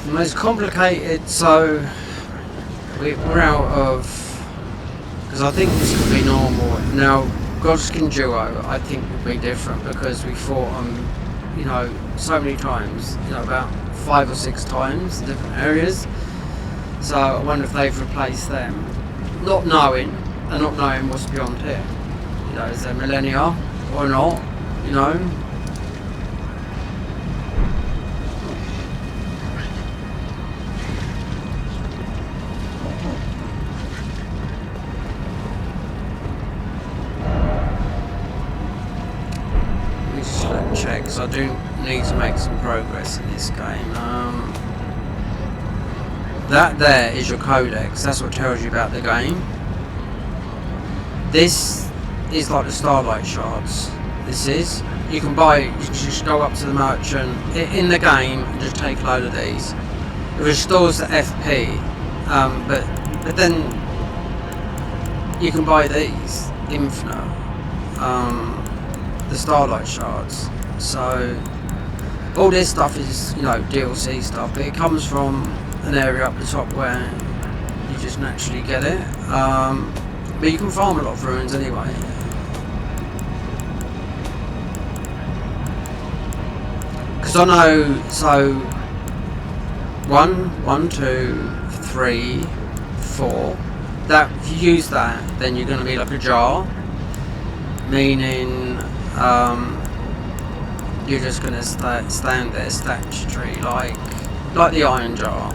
Speaker 1: The most complicated, so we're out of, because I think this could be normal. Now, Godskin duo I think would be different because we fought them, you know, so many times, you know, about 5 or 6 times in different areas. So I wonder if they've replaced them, not knowing what's beyond here. You know, is there millennia or not? You know. Check, because I do need to make some progress in this game. That there is your codex, that's what tells you about the game. This is like the Starlight Shards. This is, you can buy, you can just go up to the merchant in the game and just take a load of these. It restores the FP, but then you can buy these infinite, the Starlight Shards. So all this stuff is, you know, DLC stuff, but it comes from an area up the top where you just naturally get it. But you can farm a lot of ruins anyway. Because I know, so 1, 2, 3, 4. That if you use that, then you're going to be like a jar, meaning you're just going to stand there statutory like the iron jar.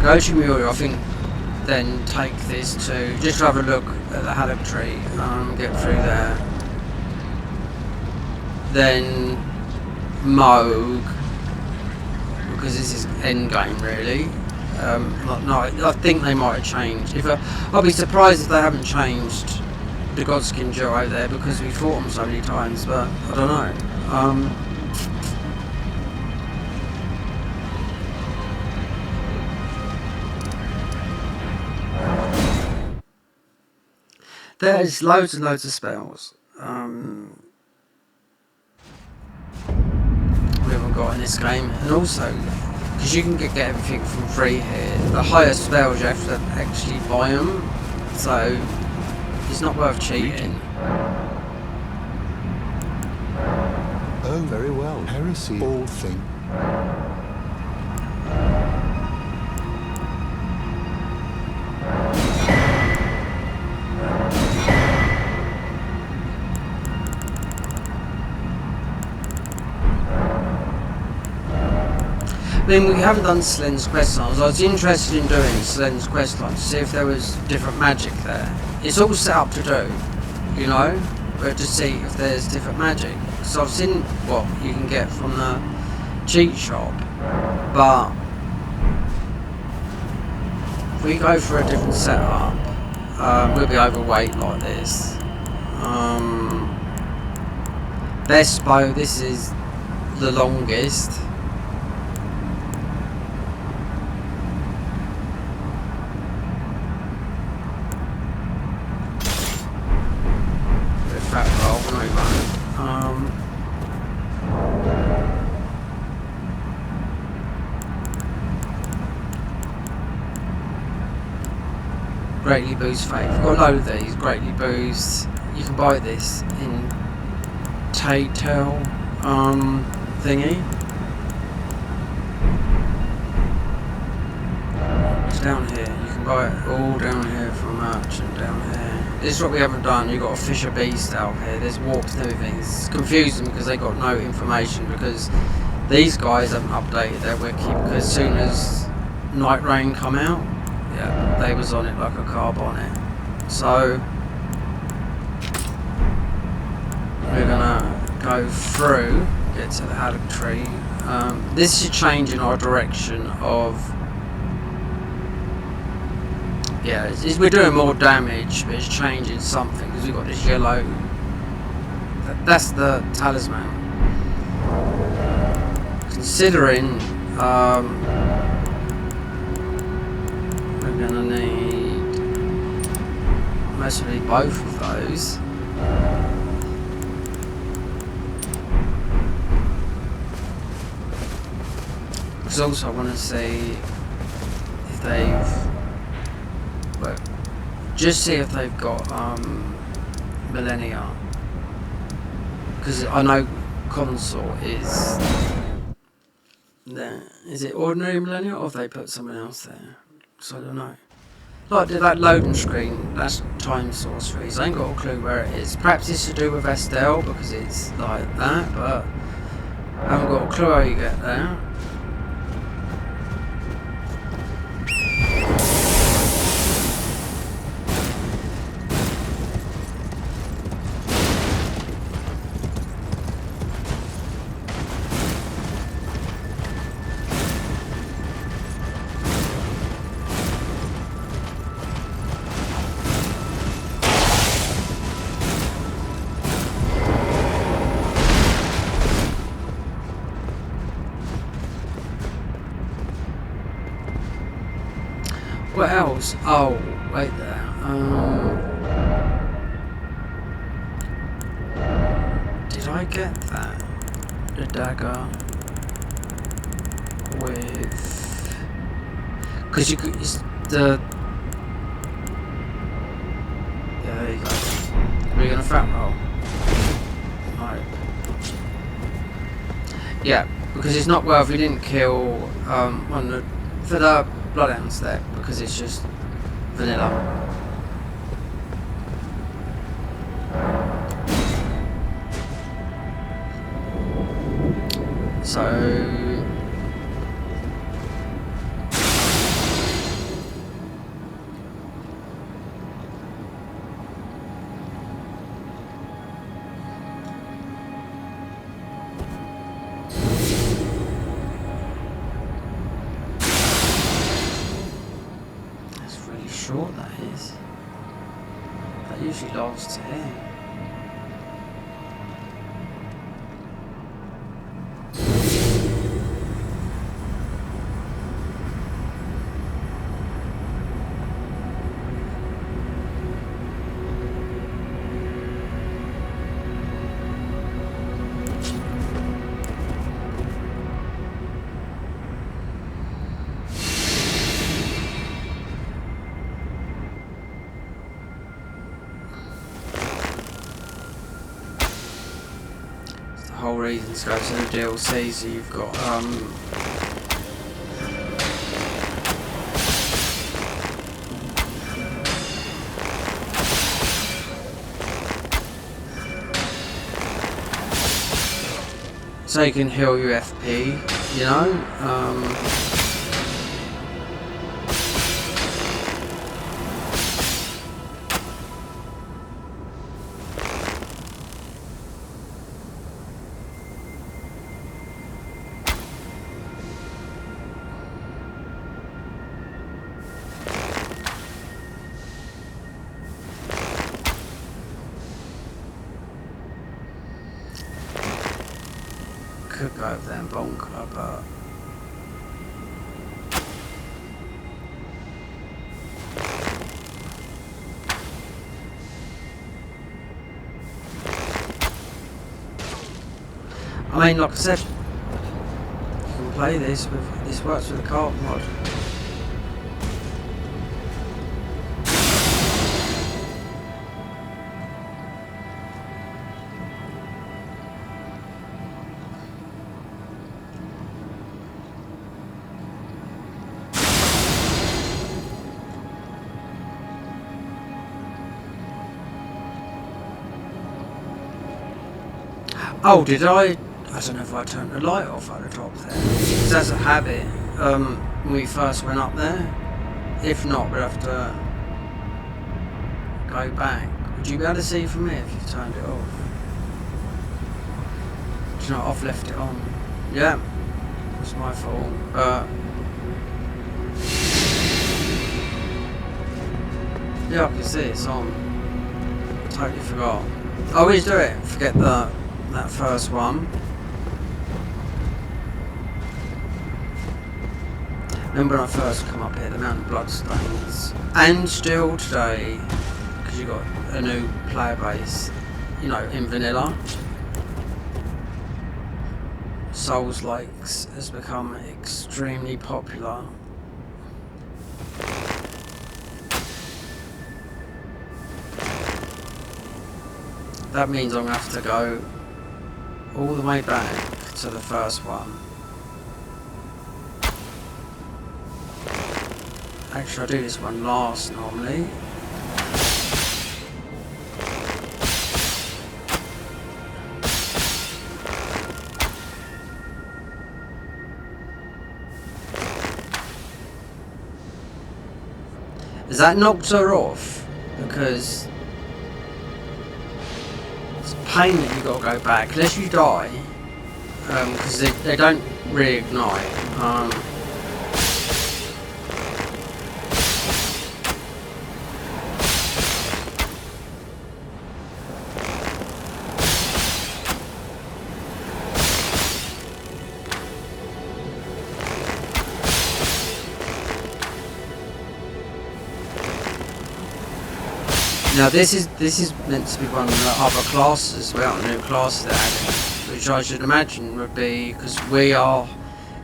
Speaker 1: Go to Muriel, I think, then take this to just have a look at the haligree, get through there. Then Moog, because this is endgame really. No, I think they might have changed. I'll be surprised if they haven't changed the Godskin duo there, because we fought them so many times, but I don't know. There's loads and loads of spells we haven't got in this game, and also because you can get everything from free here, the higher spells you have to actually buy them, so it's not worth cheating.
Speaker 7: Oh, very well. Heresy, all thing.
Speaker 1: I mean, we haven't done Slen's quest lines. I was interested in doing Slen's quest lines to see if there was different magic there. It's all set up to do, you know, but to see if there's different magic. So I've seen what you can get from the cheat shop, but if we go for a different setup, we'll be overweight like this. Best bow, this is the longest. greatly boosts fate. I've got a load of these, greatly boost. You can buy this in Tail thingy. It's down here. You can buy it all down here from merchant down here. This is what we haven't done. You've got a fisher beast out here. There's warps and everything. It's confusing because they got no information because these guys haven't updated their wiki because as soon as Night Rain come out, yeah, they was on it like a carb on it. So we're gonna go through, get to the haligree. This should change in our direction of, yeah, we're doing more damage, but it's changing something because we've got this yellow. That's the talisman. Considering we're gonna need mostly both of those. Because also I want to see if they've, well, just see if they've got millennia. Because I know consort is there. Is it ordinary millennia or have they put someone else there? So I don't know. Like that loading screen, that's time sorcery. So I ain't got a clue where it is. Perhaps it's to do with Estelle because it's like that, but I haven't got a clue how you get there. What else? Oh, wait there. Did I get that? The dagger with... Because you could... It's the... Yeah, there you go. Are you going to fat roll? No. Yeah, because it's not well if we didn't kill one of the... For the Bloodhounds there, because it's just vanilla. So short that is. That usually lasts here. Whole reason to go to the DLC, so you've got so you can heal your FP, you know. Could go over there and bonker, but I mean, like I said, you can play this with, this works with the cart mod. Oh, did I? I don't know if I turned the light off at the top there. Because that's a habit. When we first went up there. If not, we'd have to go back. Would you be able to see from here if you turned it off? Do you know, I've left it on. Yeah, it's my fault. Yeah, I can see it's on. Totally forgot. I always do it. Forget that first one. Remember when I first come up here, the Mountain Bloodstones, and still today, because you got a new player base, you know, in vanilla. Souls Likes has become extremely popular. That means I'm going to have to go all the way back to the first one. Actually, I do this one last normally. Has that knocked her off? Because it's a pain that you got to go back unless you die, because they don't reignite. Now this is meant to be one of the other classes as well, new classes that added, which I should imagine would be, because we are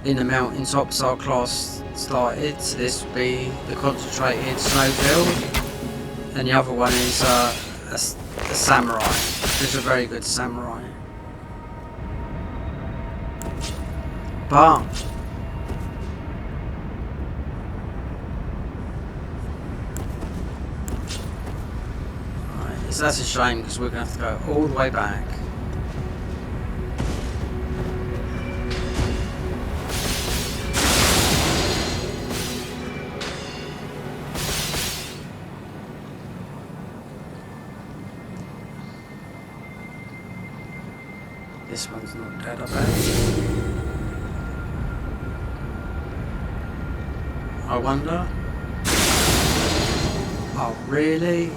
Speaker 1: in the mountaintops, our class started, so this would be the concentrated snowfield, and the other one is a samurai, which is a very good samurai. But so that's a shame, because we're going to have to go all the way back. This one's not dead, I bet. I wonder. Oh, really?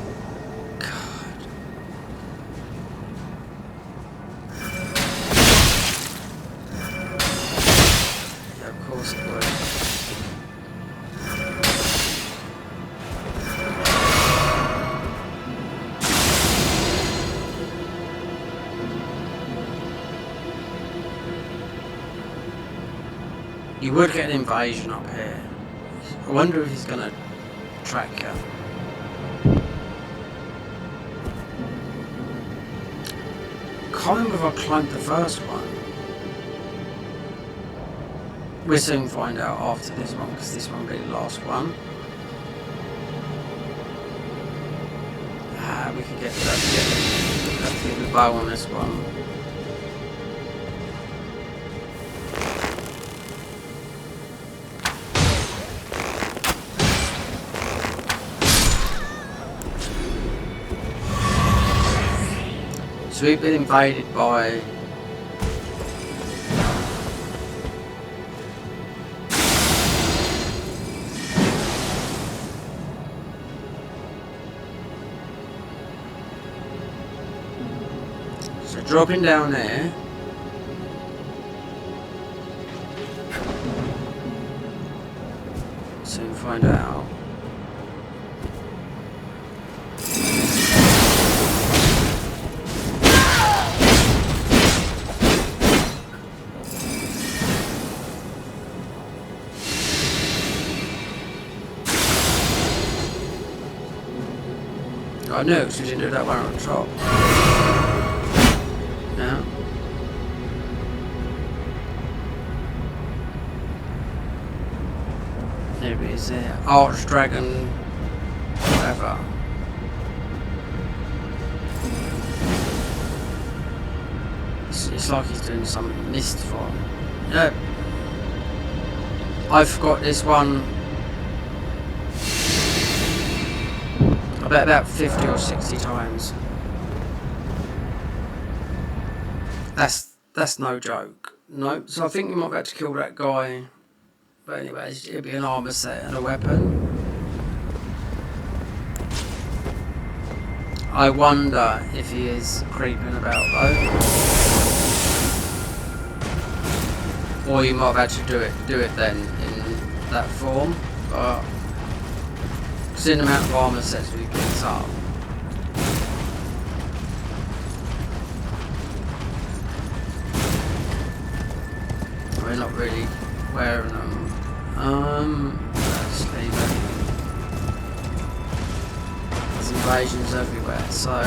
Speaker 1: You would get an invasion up here. I wonder if he's going to track you. Can't remember if I climbed the first one. We'll soon find out after this one, because this one will be the last one. We can get to that together. We'll have to get the bow on this one. So we've been invaded by dropping down there. Soon find out. I know, because we didn't do that one on top. No. There it is there. Archdragon, whatever. It's It's like he's doing some mist form. Yeah. I've got this one. I bet about 50 or 60 times. That's no joke. No. So I think you might be able to kill that guy. But anyways, it'll be an armor set and a weapon. I wonder if he is creeping about though. Or you might have had to do it then in that form. But considering the amount of armor sets we picked up. We're not really wearing them. Let's leave it. There's invasions everywhere, so.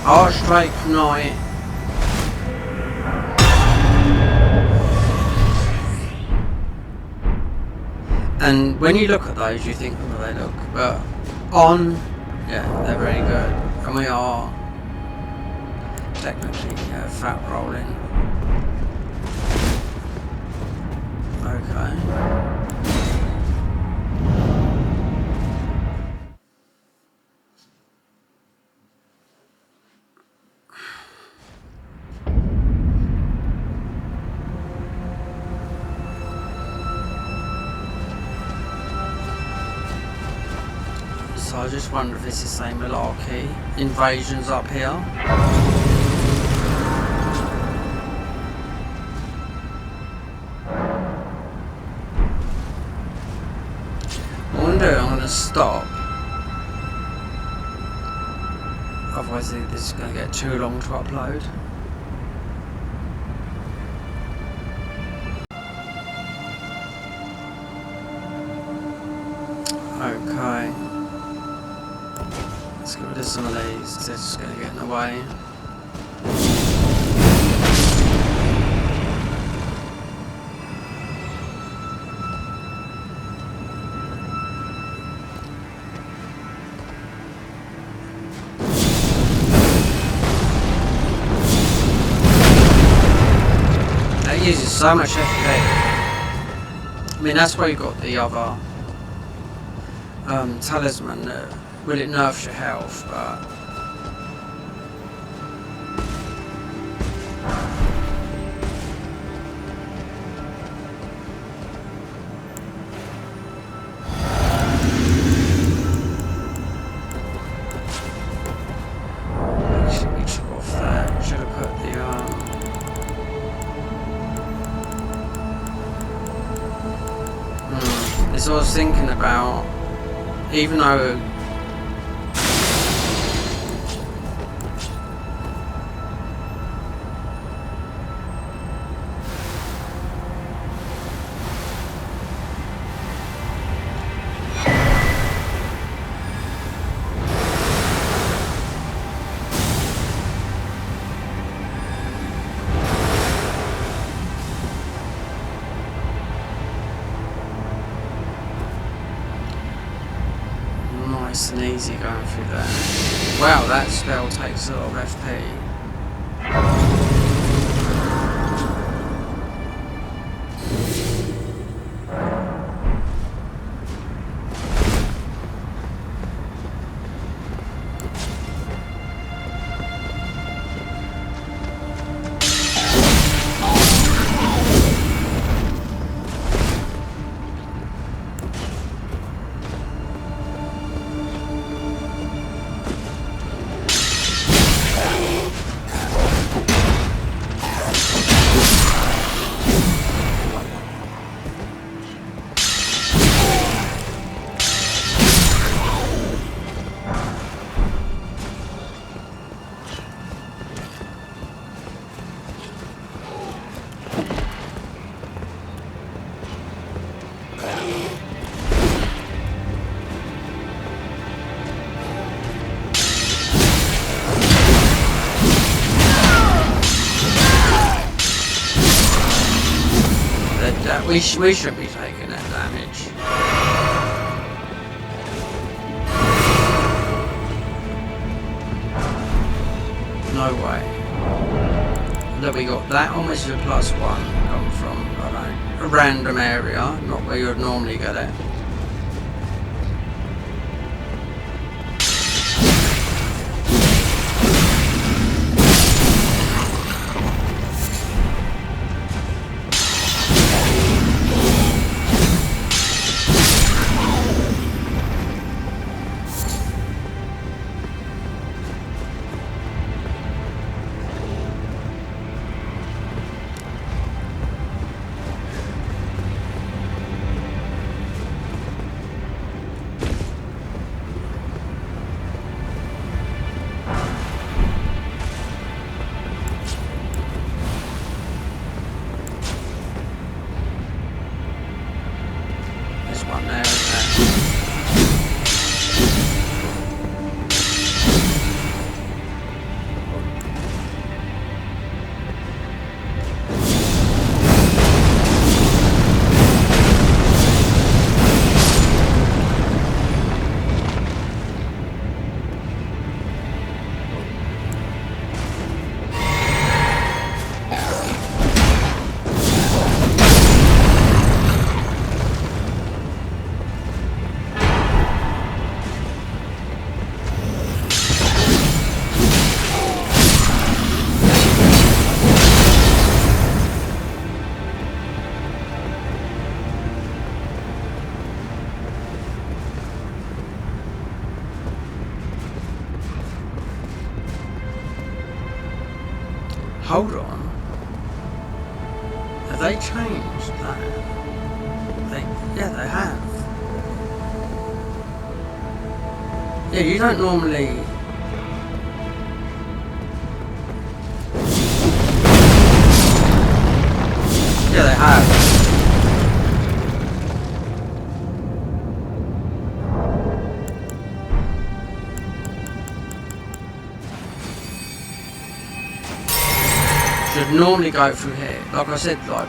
Speaker 1: Archdrake Knight. And when you look at those, you think, oh, they look, but on, yeah, they're very good. And we are technically fat rolling. Okay. So I just wonder if it's the same malarkey. Invasions up here. I wonder I'm going to stop. Otherwise this is going to get too long to upload. Okay. Let's get rid of some of these, they're just going to get in the way. That uses so much FP. I mean, that's why you got the other talisman that, well, it nerfs your health, but we took off that. Should have put the It's what I was thinking about, even though nice and easy going through there. Wow, that spell takes a lot of FP. We should be taking that damage. No way. Look, we got that on, which is a +1 come from, I don't know, a random area, not where you'd normally get it. One there, hold on. Have they changed that? Yeah, they have. Yeah, you don't normally... Yeah, they have. Should normally go through here. Like I said, like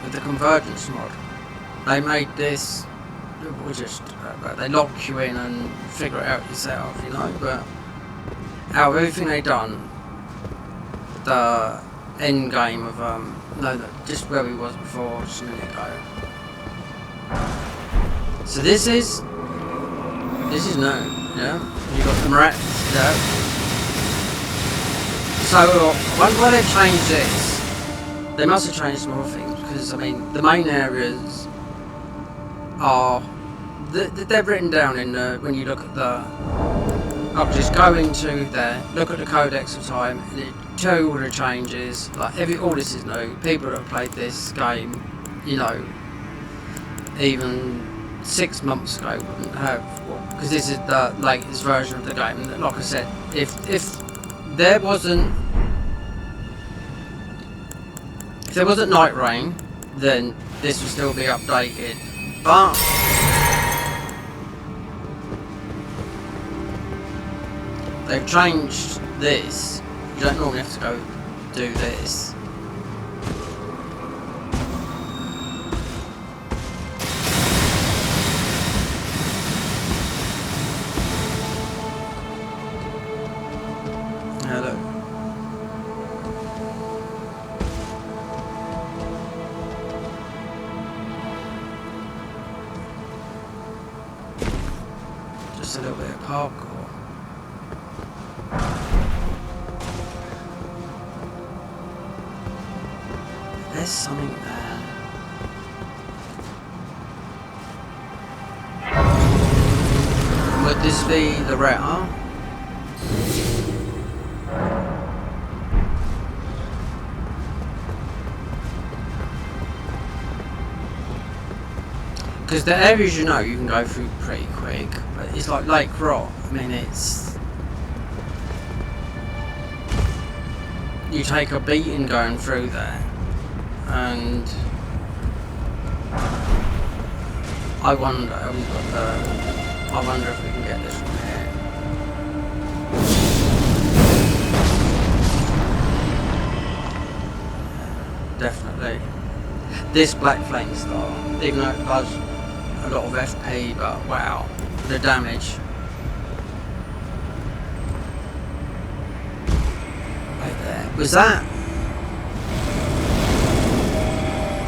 Speaker 1: with the convergence mod, they made this. We just they lock you in and figure it out yourself, you know. But out of everything they done, the end game of no, just where we was before, just a minute ago. So this is new, yeah. You got the rats, yeah. So, why they've changed this, they must have changed more things, because, I mean, the main areas are, they're written down in when you look at the, I'll just go into there, look at the Codex of Time, and it tell you all the changes, like, all this is new. People that have played this game, you know, even 6 months ago wouldn't have, because this is the latest version of the game, and like I said, if there wasn't Night Rain, then this would still be updated. But they've changed this. You don't normally have to go do this. Just a little bit of parkour. There's something there. Would this be the router? Because the areas you know you can go through pretty quick, but it's like Lake Rot. I mean, it's... You take a beating going through there, and... I wonder if we can get this from here. Definitely. this Black Flame Star, even though it does a lot of FP, but wow, the damage. Right there. Was that?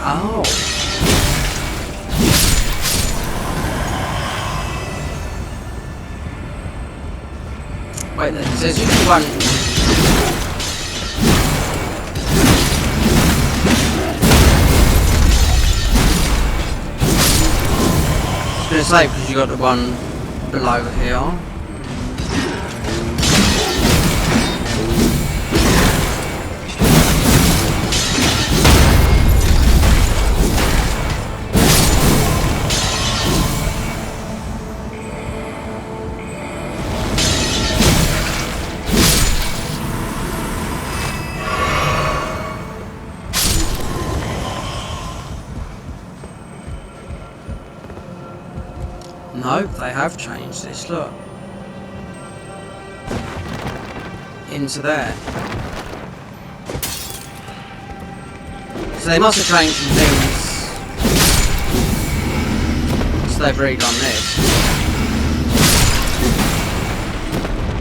Speaker 1: Oh. Wait there, so there's usually one. I was going to say, because you got the one below here. No, they have changed this, look. Into there. So they must have changed some things. So they've redone this.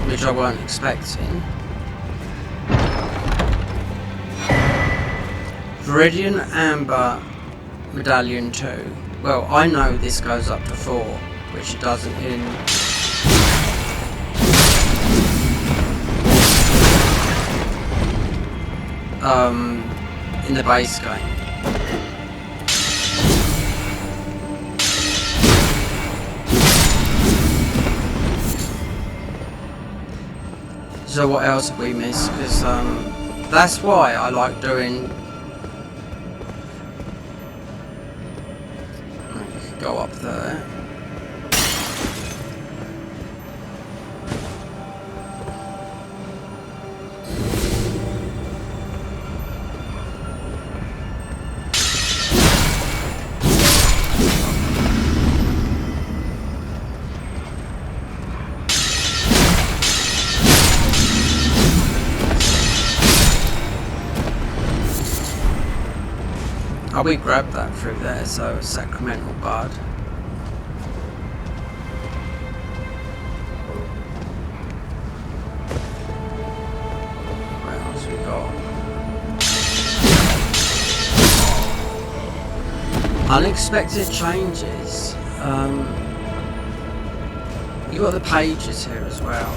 Speaker 1: Which I weren't expecting. Viridian Amber Medallion 2. Well, I know this goes up to 4. Which it doesn't in the base game. So what else have we missed? Because that's why I like doing. Go up there. Oh, we grabbed that through there, so Sacramental Bud. What else we got? Unexpected changes. You got the pages here as well.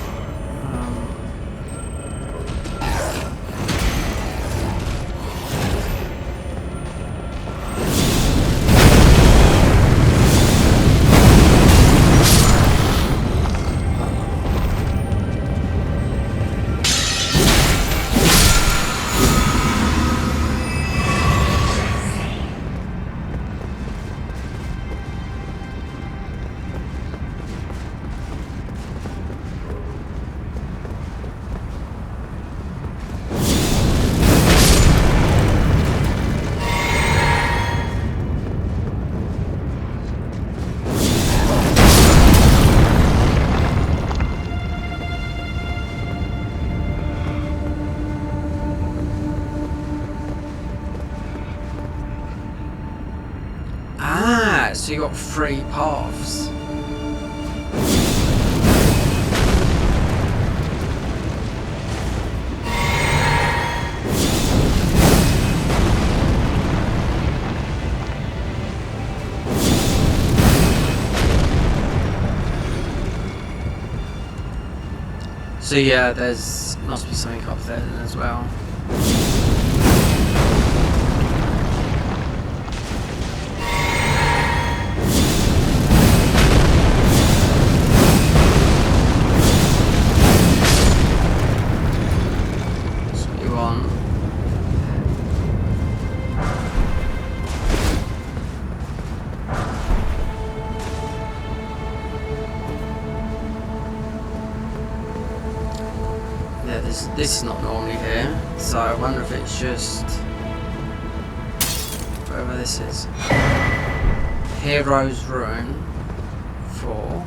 Speaker 1: So you got 3 paths. So yeah, there's must be something up there then as well. This is not normally here, so I wonder if it's just wherever this is. Hero's Ruin 4.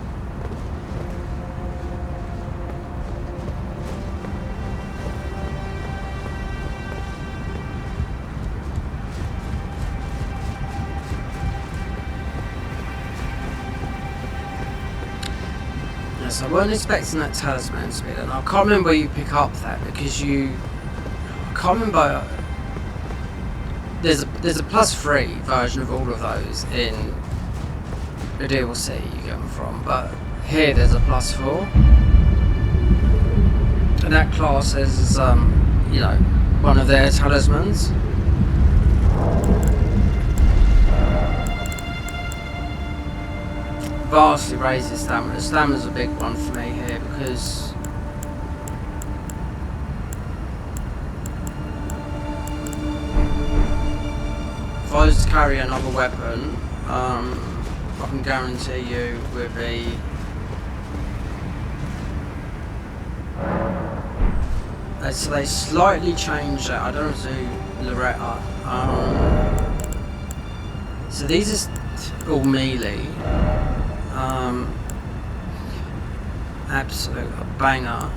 Speaker 1: Yes, I weren't expecting that talisman to be there. And I can't remember where you pick up that because I can't remember. There's a +3 version of all of those in the DLC you get them from, but here there's a +4, and that class is you know, one of their talismans. Vastly raises stamina. Stamina's a big one for me here because if I was to carry another weapon, I can guarantee you with so they slightly changed that. I don't know if it's Loretta. So these are all melee. Absolute banger.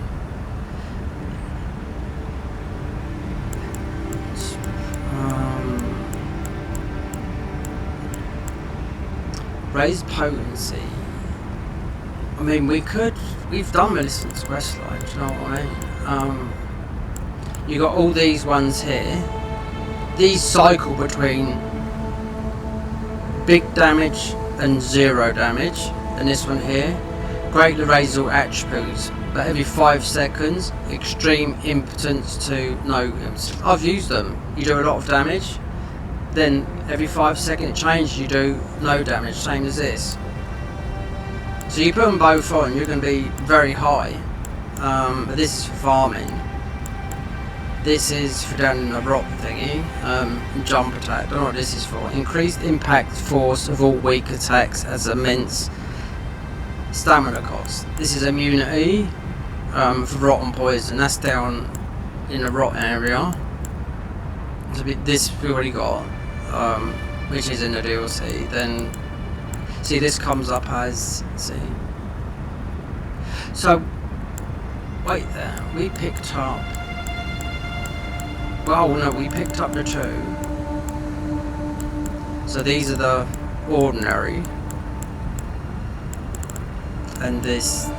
Speaker 1: Raised potency. I mean, we've done Millicent's questline, do you know what I mean? You got all these ones here. These cycle between big damage and 0 damage, and this one here greatly raises all attributes, but every 5 seconds extreme impotence to no impotence. I've used them. You do a lot of damage, then every 5 seconds it changes, you do no damage, same as this. So you put them both on, you're going to be very high. But this is for farming. This is for down in the rock thingy, jump attack. I don't know what this is for. Increased impact force of all weak attacks as immense stamina cost. This is immunity for rot and poison. That's down in the rot area. So this we've already got, which is in the DLC. Then see this comes up as So wait there. We picked up. Well, no, we picked up the 2. So these are the ordinary. And this,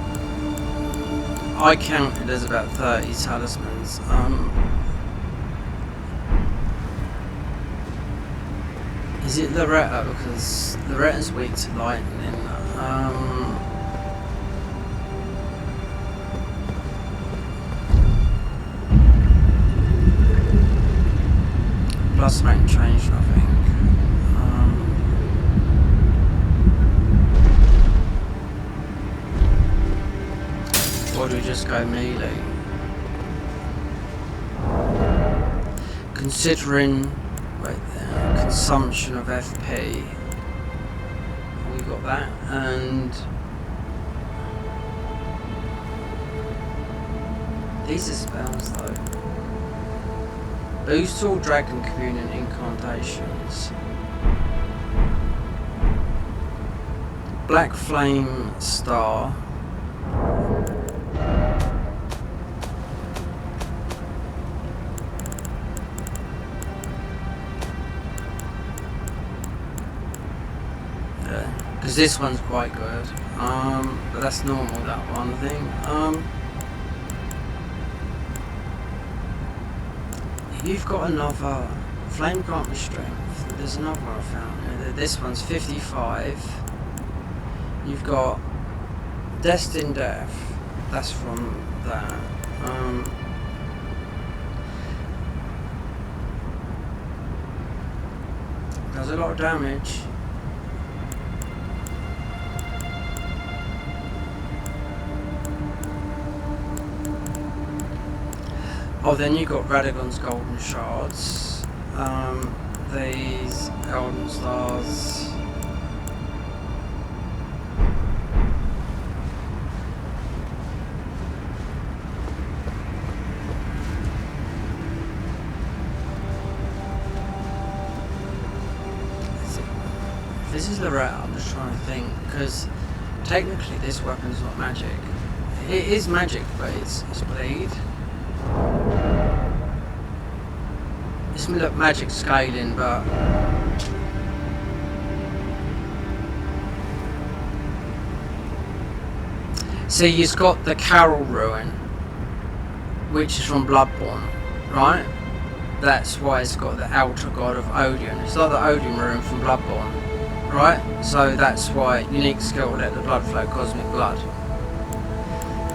Speaker 1: I counted there's about 30 talismans. Is it Loretta? Because Loretta's weak to lightning. Plus rank changed, I think. Or do we just go melee? Considering consumption of FP, we got that, and these are spells though. Boost all dragon communion incantations. Black flame star. Because this one's quite good, but that's normal, that one thing. You've got another flame grant me strength. There's another one I found. This one's 55. You've got destined death. That's from that. Does a lot of damage. Oh, then you got Radagon's golden shards, these Elden stars. This is Loretta, I'm just trying to think, because technically this weapon's not magic. It is magic, but it's bleed. It's magic scaling, but See, you've got the Carol ruin, which is from Bloodborne, right? That's why it's got the outer god of Odin. It's like the Odin ruin from Bloodborne, right? So that's why unique skill, let the blood flow, cosmic blood.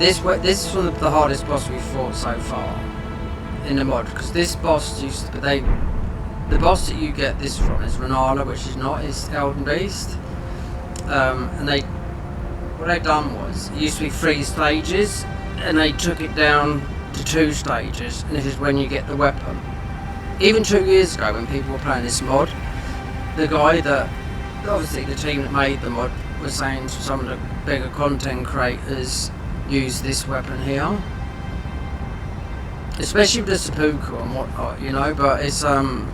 Speaker 1: This is one of the hardest boss we've fought so far in the mod, because this boss used to, the boss that you get this from is Renala, which is not, is Elden Beast. And what they done was, it used to be 3 stages, and they took it down to 2 stages, and this is when you get the weapon. Even 2 years ago, when people were playing this mod, the guy that, obviously the team that made the mod, was saying to some of the bigger content creators, use this weapon here, especially with the seppuku and whatnot, you know. But it's the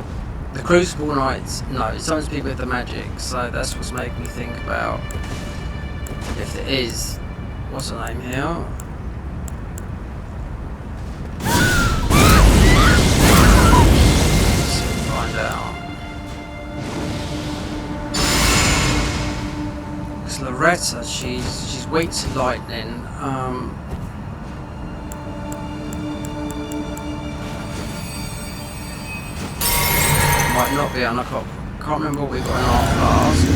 Speaker 1: Crucible Knights, no, it's something to be with the magic, so that's what's making me think about if there is, what's her name here? Let's find out. Because Loretta, she's weak to lightning. Might not be on a cop. Can't remember what we got in our flask.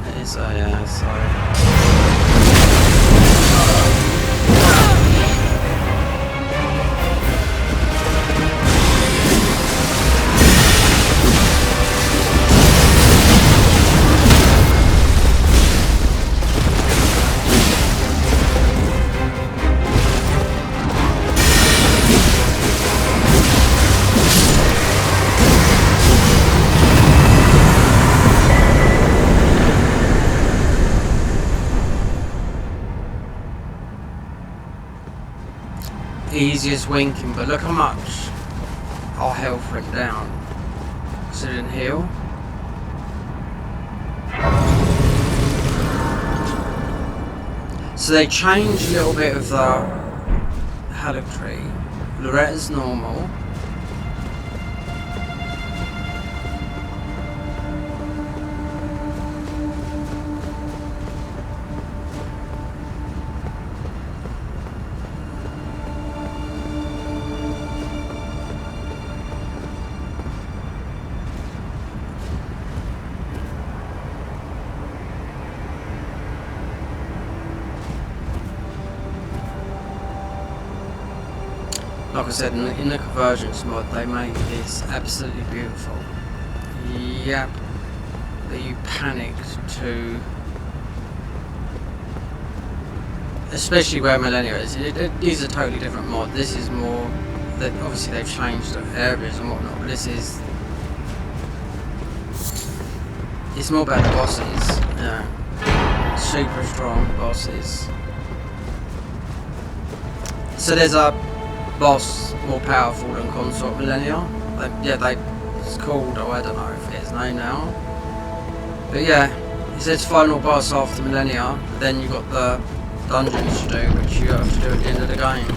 Speaker 1: It is a, yeah, so. Easiest winking, but look how much our health went down. So it didn't heal. So they changed a little bit of the haligree. Loretta's normal. Like I said, in the convergence mod, they made this absolutely beautiful. Yep, that you panicked to, especially where Millennia is. These are totally different mod. This is more that obviously they've changed the areas and whatnot, but this is, it's more about the bosses. Yeah, super strong bosses. So there's a boss more powerful than Consort Millennia. It's called, oh I don't know, I forget his name now. But yeah, it says final boss after Millennia, but then you've got the dungeons to do, which you have to do at the end of the game.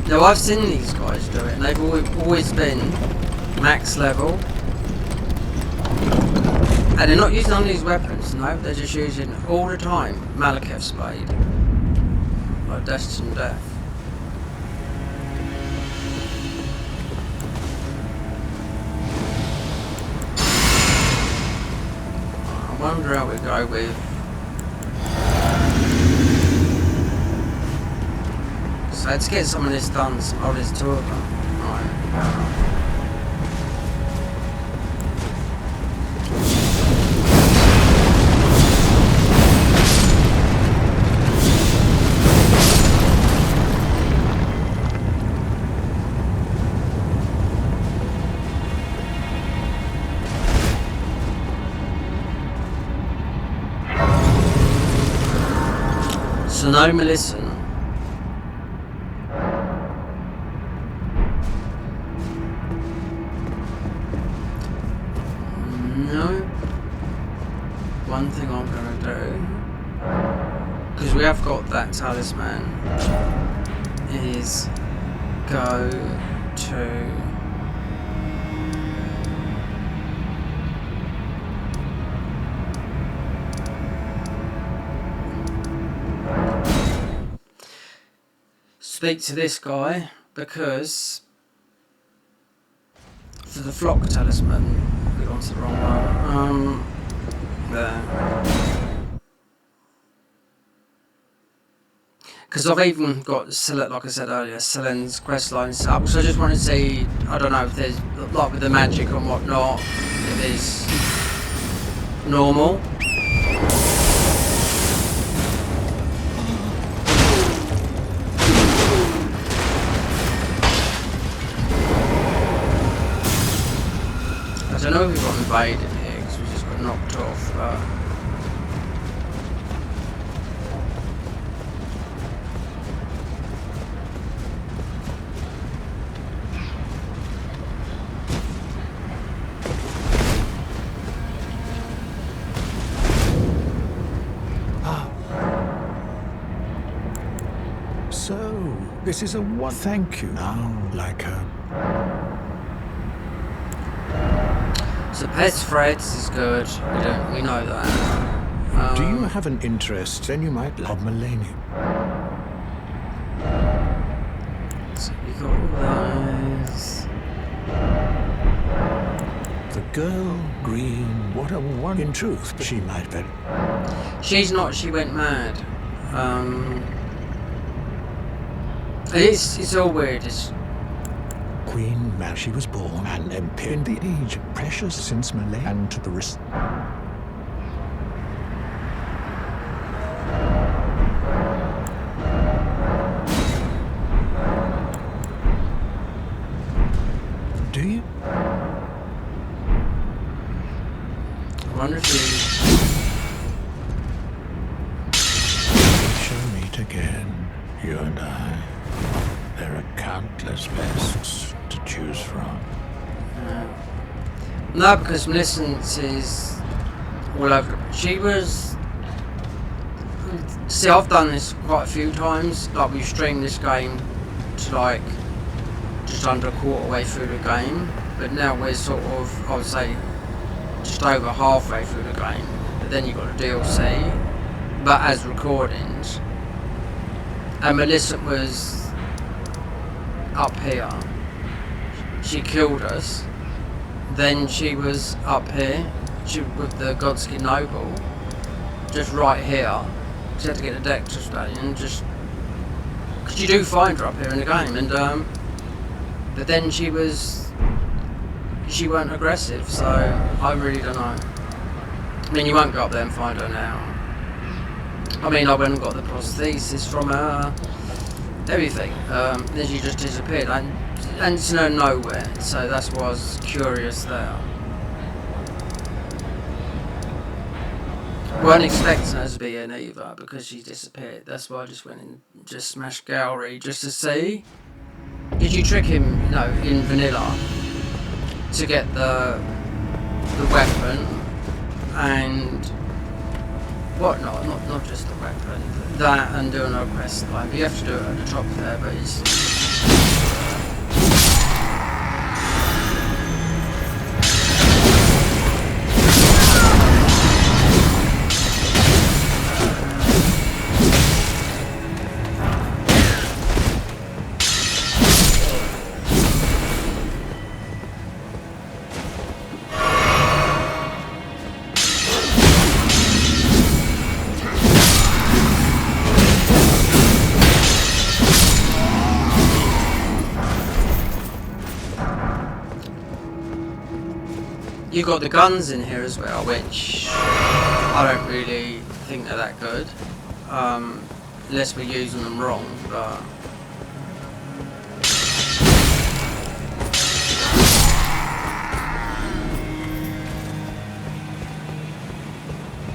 Speaker 1: Now I've seen these guys do it, and they've always been max level. And they're not using none of these weapons, no, they're just using all the time Malekith's blade. Like Destined Death. I wonder how we go with. So let's get some of this done. Oh, there's 2 of them. Right. So no Melissa. No. One thing I'm gonna do, because we have got that talisman, is go to speak to this guy because for the flock talisman, we got the wrong one. There. Because I've even got, like I said earlier, Selen's quest line set up. So I just want to see, I don't know if there's, like with the magic and whatnot, if it's normal. I don't know if we got invaded here because we just got knocked off, but...
Speaker 3: So, this is a one. Thank you. Now, like a...
Speaker 1: So pest threads is good. We know that.
Speaker 3: Do you have an interest? Then you might love millennium.
Speaker 1: So we got all those.
Speaker 3: The girl, green, what a one. In truth, she might be.
Speaker 1: She's not. She went mad. It's all weird. It's
Speaker 3: Queen Mary, she was born an empire in the age of precious since Malay and to the wrist. Do you?
Speaker 1: I wonder if you...
Speaker 3: We shall meet again, you and I. There are countless bests to choose from.
Speaker 1: No, because Millicent is all over. She was... See, I've done this quite a few times. Like, we've streamed this game to, like, just under a quarter way through the game. But now we're sort of, I would say, just over halfway through the game. But then you've got a DLC. But as recordings. And Millicent was... up here. She killed us. Then she was up here. She with the Godskin Noble. Just right here. She had to get the Dexter's Stallion. Just because you do find her up here in the game, and but then she weren't aggressive, so I really don't know. I mean, you won't go up there and find her now. I mean, I went and got the prosthesis from her. Everything. Then she just disappeared, and it's nowhere. So that's why I was curious there. Weren't expecting her to be in either because she disappeared. That's why I just went and just smashed Gallery just to see. Did you trick him, in vanilla to get the weapon and whatnot? Not just the weapon. That and doing a quest line, but you have to do it at the top there, but it's... You got the guns in here as well, which I don't really think they're that good, unless we're using them wrong. But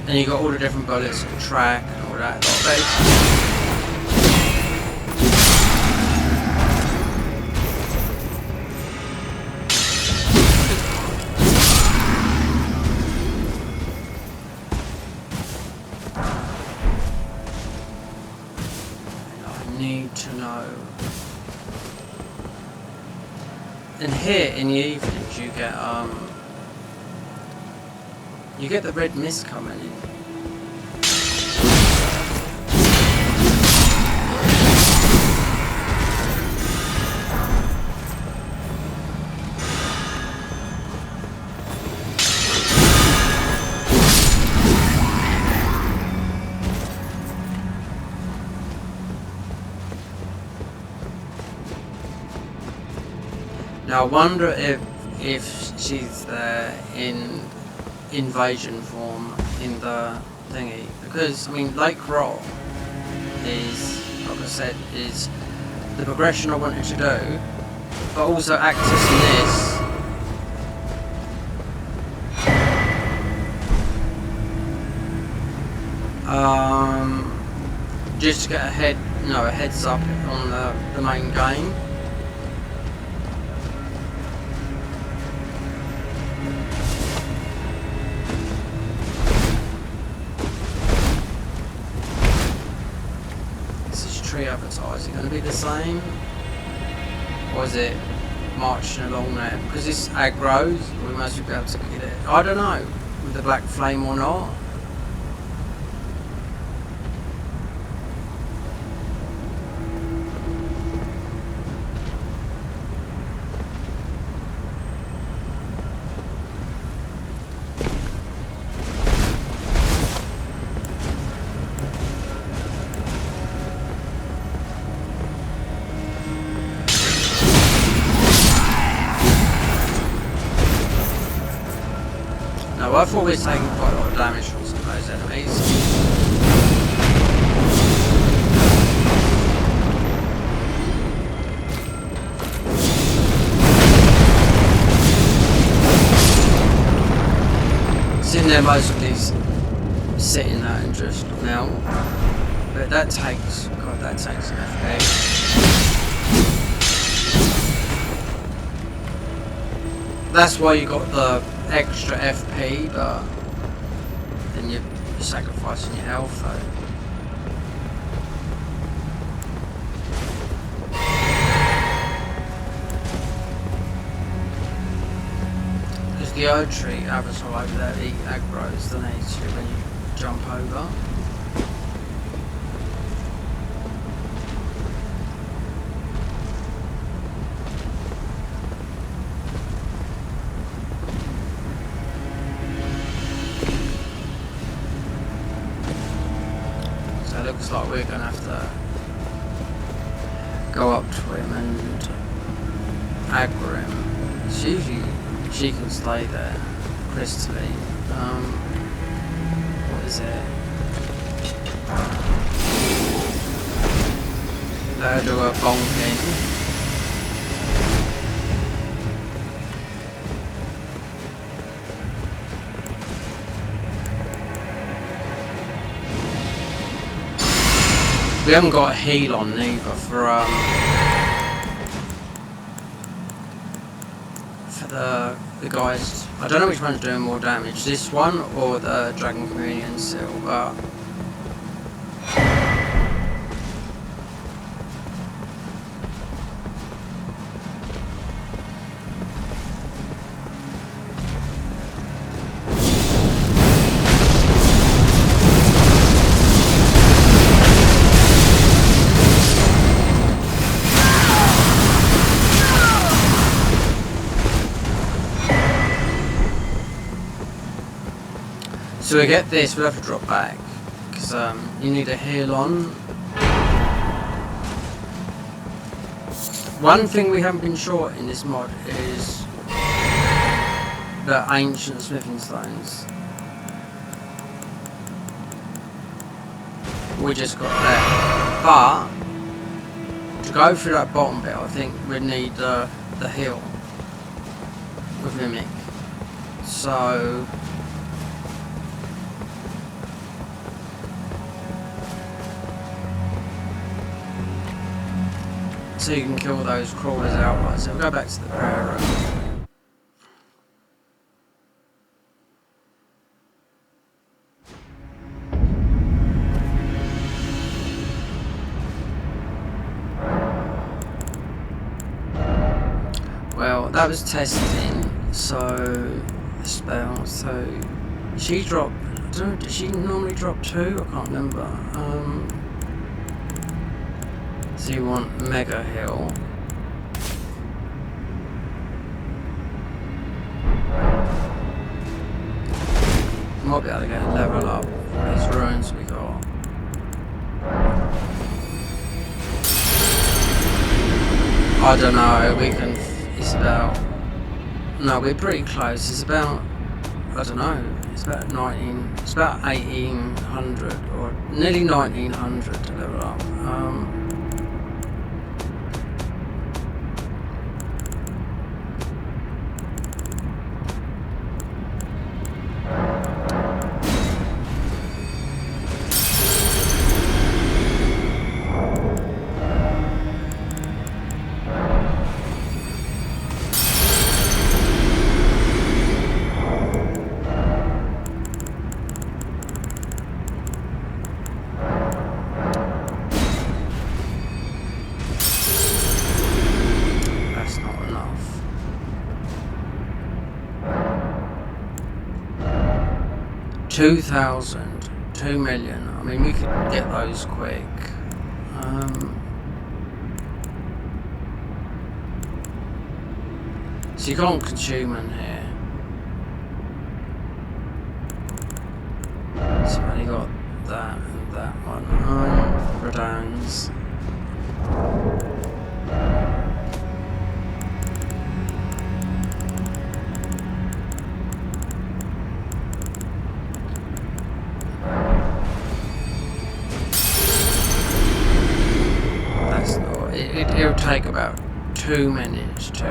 Speaker 1: and you got all the different bullets and track and all that. Need to know. And here in the evenings you get the red mist coming in. Now I wonder if she's there in invasion form in the thingy, because I mean Lake Rock is, like I said, is the progression I wanted to do, but also accessing this just to get a heads up on the main game. Tree advertising going to be the same, or is it marching along there? Because this aggroes, we must be able to get it. I don't know with the black flame or not. I've always taken quite a lot of damage from some of those enemies. Sitting there mostly sitting there and just melt. But that takes an FP. That's why you got the extra FP, but then you're sacrificing your health though. Because the oak tree abyssal over there, the aggroes, the nature when you jump over. Looks like we're gonna have to go up to him and aggro him. It's usually she can stay there crystally. What is it? Let her do a bonking. We haven't got a heal on either for the guys. I don't know which one's doing more damage, this one or the Dragon Communion Seal, but so we get this, we'll have to drop back, because you need a heal on. One thing we haven't been short in this mod is the ancient smithing stones. We just got there. But to go through that bottom bit, I think we need the heal with Mimic. So you can kill those crawlers outright. So we'll go back to the prayer room. Well, that was testing, so the spell, so she dropped, I don't know, did she normally drop 2? I can't remember. So you want Mega Heal. Might be able to get a level up for these ruins we got. I don't know, we can, it's It's about... No, we're pretty close. It's about... I don't know. It's about 19... It's about 1800 or nearly 1900 to level up. That's not enough. 2,000, 2 million. I mean, we could get those quick. So you can't consume in here. So I've only got that and that one. Redowns. That's not. It'll take about 2 minutes to.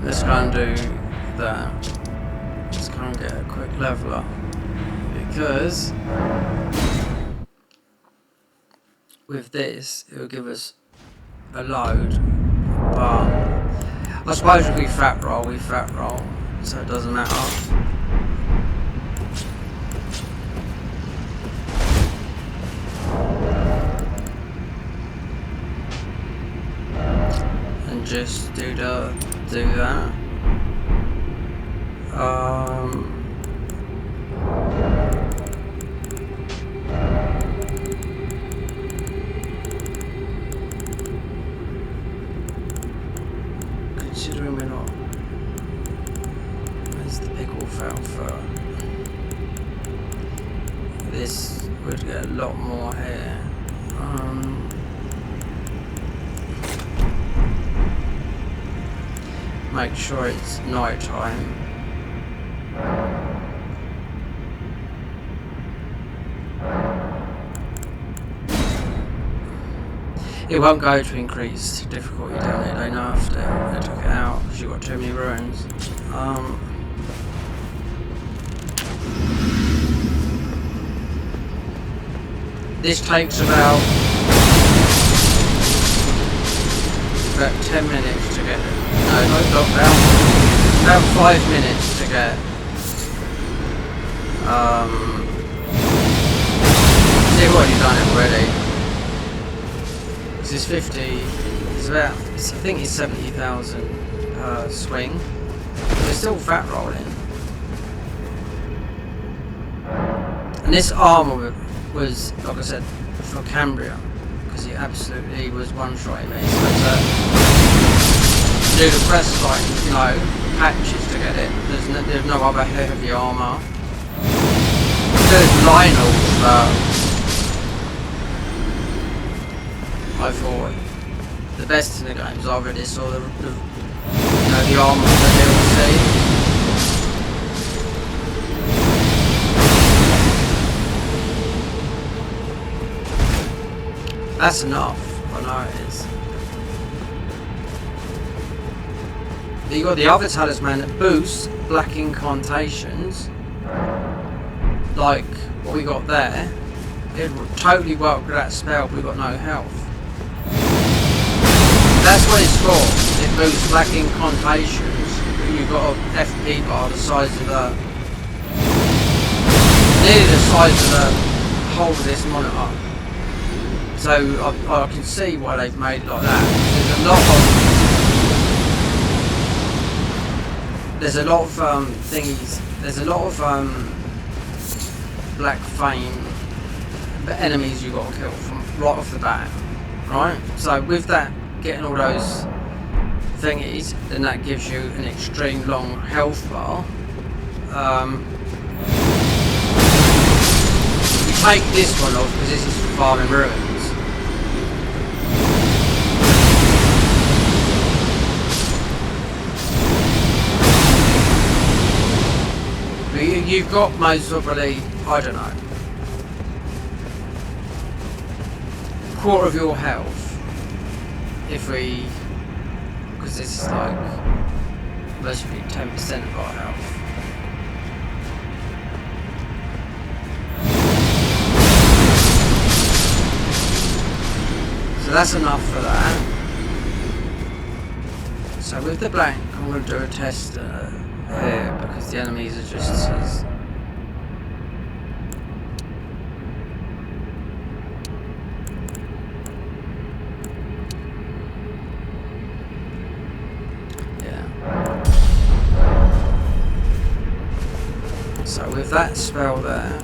Speaker 1: Let's go and do that. Let's go and get a quick level up. Because with this, it will give us a load. But I suppose if we fat roll, so it doesn't matter. And just do that. Considering we're not, where's the pickle fell for? This would get a lot more here. Make sure it's night time. It won't go to increased difficulty down here, they know after they took it out because you've got too many ruins. This takes about 10 minutes to get it. No, not about 5 minutes to get. They've already done it already. This is 50. It's about. I think it's 70,000 per swing. They're still fat rolling. And this armor was, like I said, for Cambria. Because he absolutely was one-shotting me. So to do the breastplate, you know, patches to get it. There's no other heavy armour. There's Lionel, but I thought the best in the games. I already saw the armour of the DLC. That's enough. I know it is. But you got the other talisman that boosts black incantations, like what we got there. It would totally work with that spell, but we've got no health. That's what it's for. It boosts black incantations. You've got an FP bar the size of nearly the size of the whole of this monitor. So I can see why they've made it like that. There's a lot of thingies. There's a lot of black flame enemies you got to kill from right off the bat, right? So with that, getting all those thingies, then that gives you an extreme long health bar. Which take this one off because this is for farming ruins. But you've got most probably, I don't know, quarter of your health. If we, because this is like, most probably 10% of our health. So that's enough for that. So with the blank, I'm going to do a test here because the enemies are just as... Yeah. So with that spell there,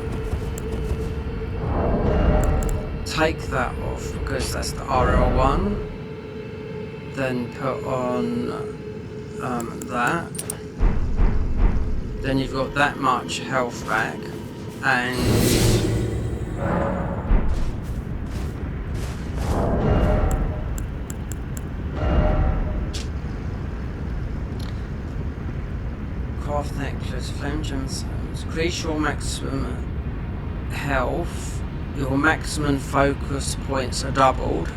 Speaker 1: take that off because that's the RL1, then put on that, then you've got that much health back, and craft necklace, flame gemstones, increase your maximum health. Your maximum focus points are doubled.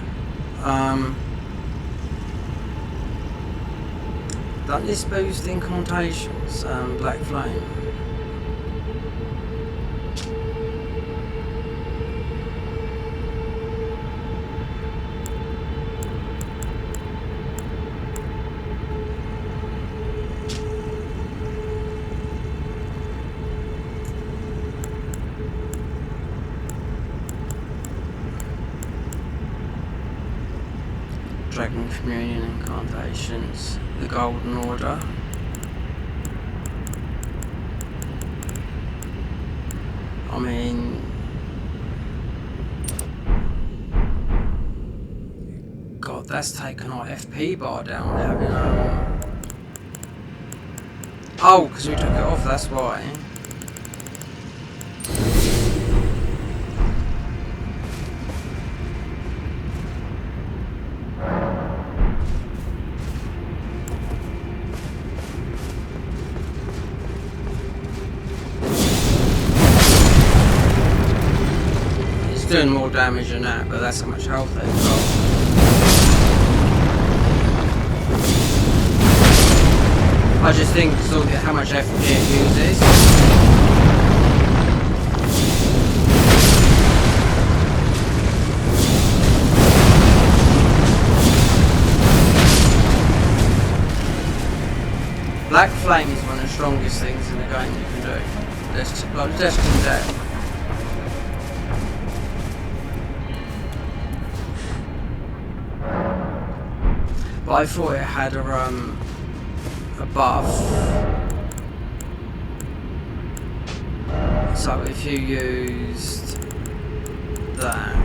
Speaker 1: Doesn't this boost incantations? Black flame. Dragon Communion incantations, the Golden Order. I mean, God, that's taken our FP bar down having oh, because we took it off, that's why. Doing more damage than that, but that's how much health they've got. I just think so how much FP it uses. Black Flame is one of the strongest things in the game you can do. That's like Destined Death. But I thought it had a buff. So if you used that,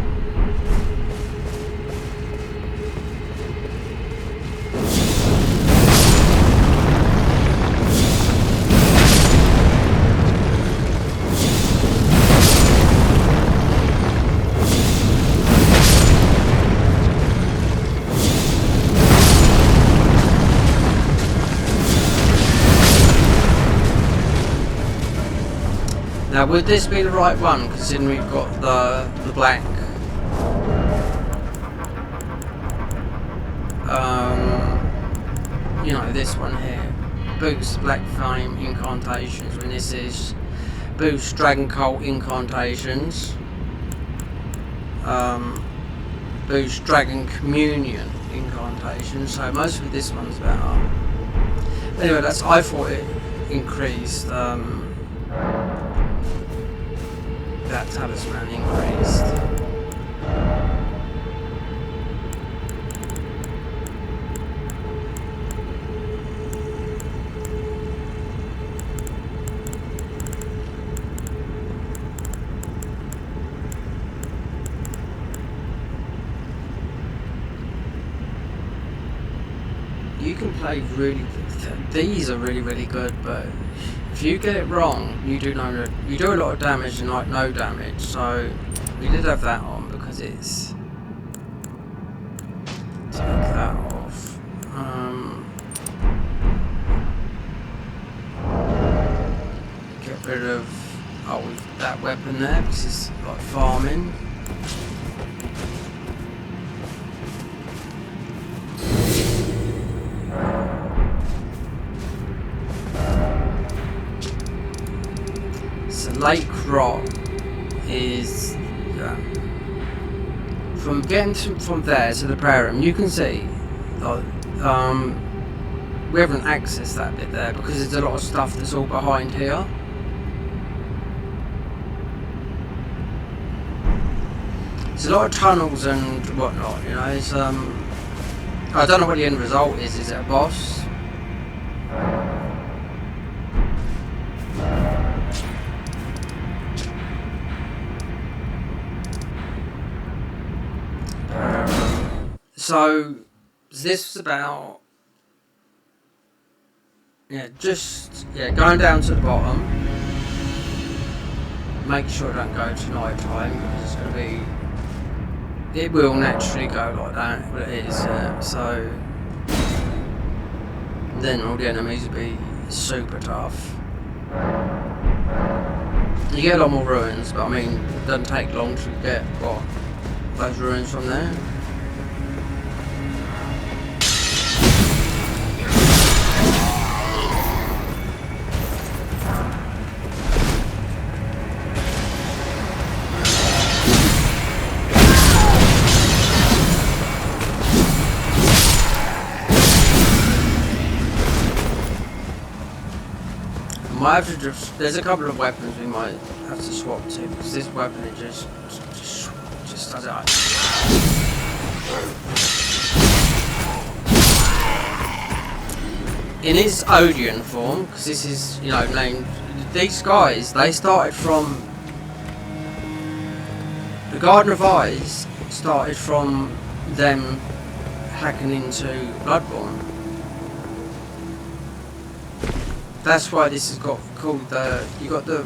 Speaker 1: now would this be the right one, considering we've got the black you know, this one here, boost Black Flame incantations, when this is boost Dragon Cult incantations, boost Dragon Communion incantations, so mostly this one's better. Anyway, that's, I thought it increased that talisman increased. You can play really, these are really good, but If you get it wrong, you do a lot of damage and like no damage. So we did have that on because it's take that off. Get rid of that weapon there because it's like farming. Lake Rock is from getting from there to the prayer room. You can see like, we haven't accessed that bit there because there's a lot of stuff that's all behind here. There's a lot of tunnels and whatnot, you know. It's, I don't know what the end result is. Is it a boss? So this was about going down to the bottom. Make sure it don't go to night time because it's going to be. It will naturally go like that, but it is. So then all the enemies will be super tough. You get a lot more ruins, but I mean, it doesn't take long to get those ruins from there. There's a couple of weapons we might have to swap to because this weapon it just does it. In its Odeon form, because this is named. These guys they started from the Garden of Eyes. Started from them hacking into Bloodborne. That's why this has got called you got the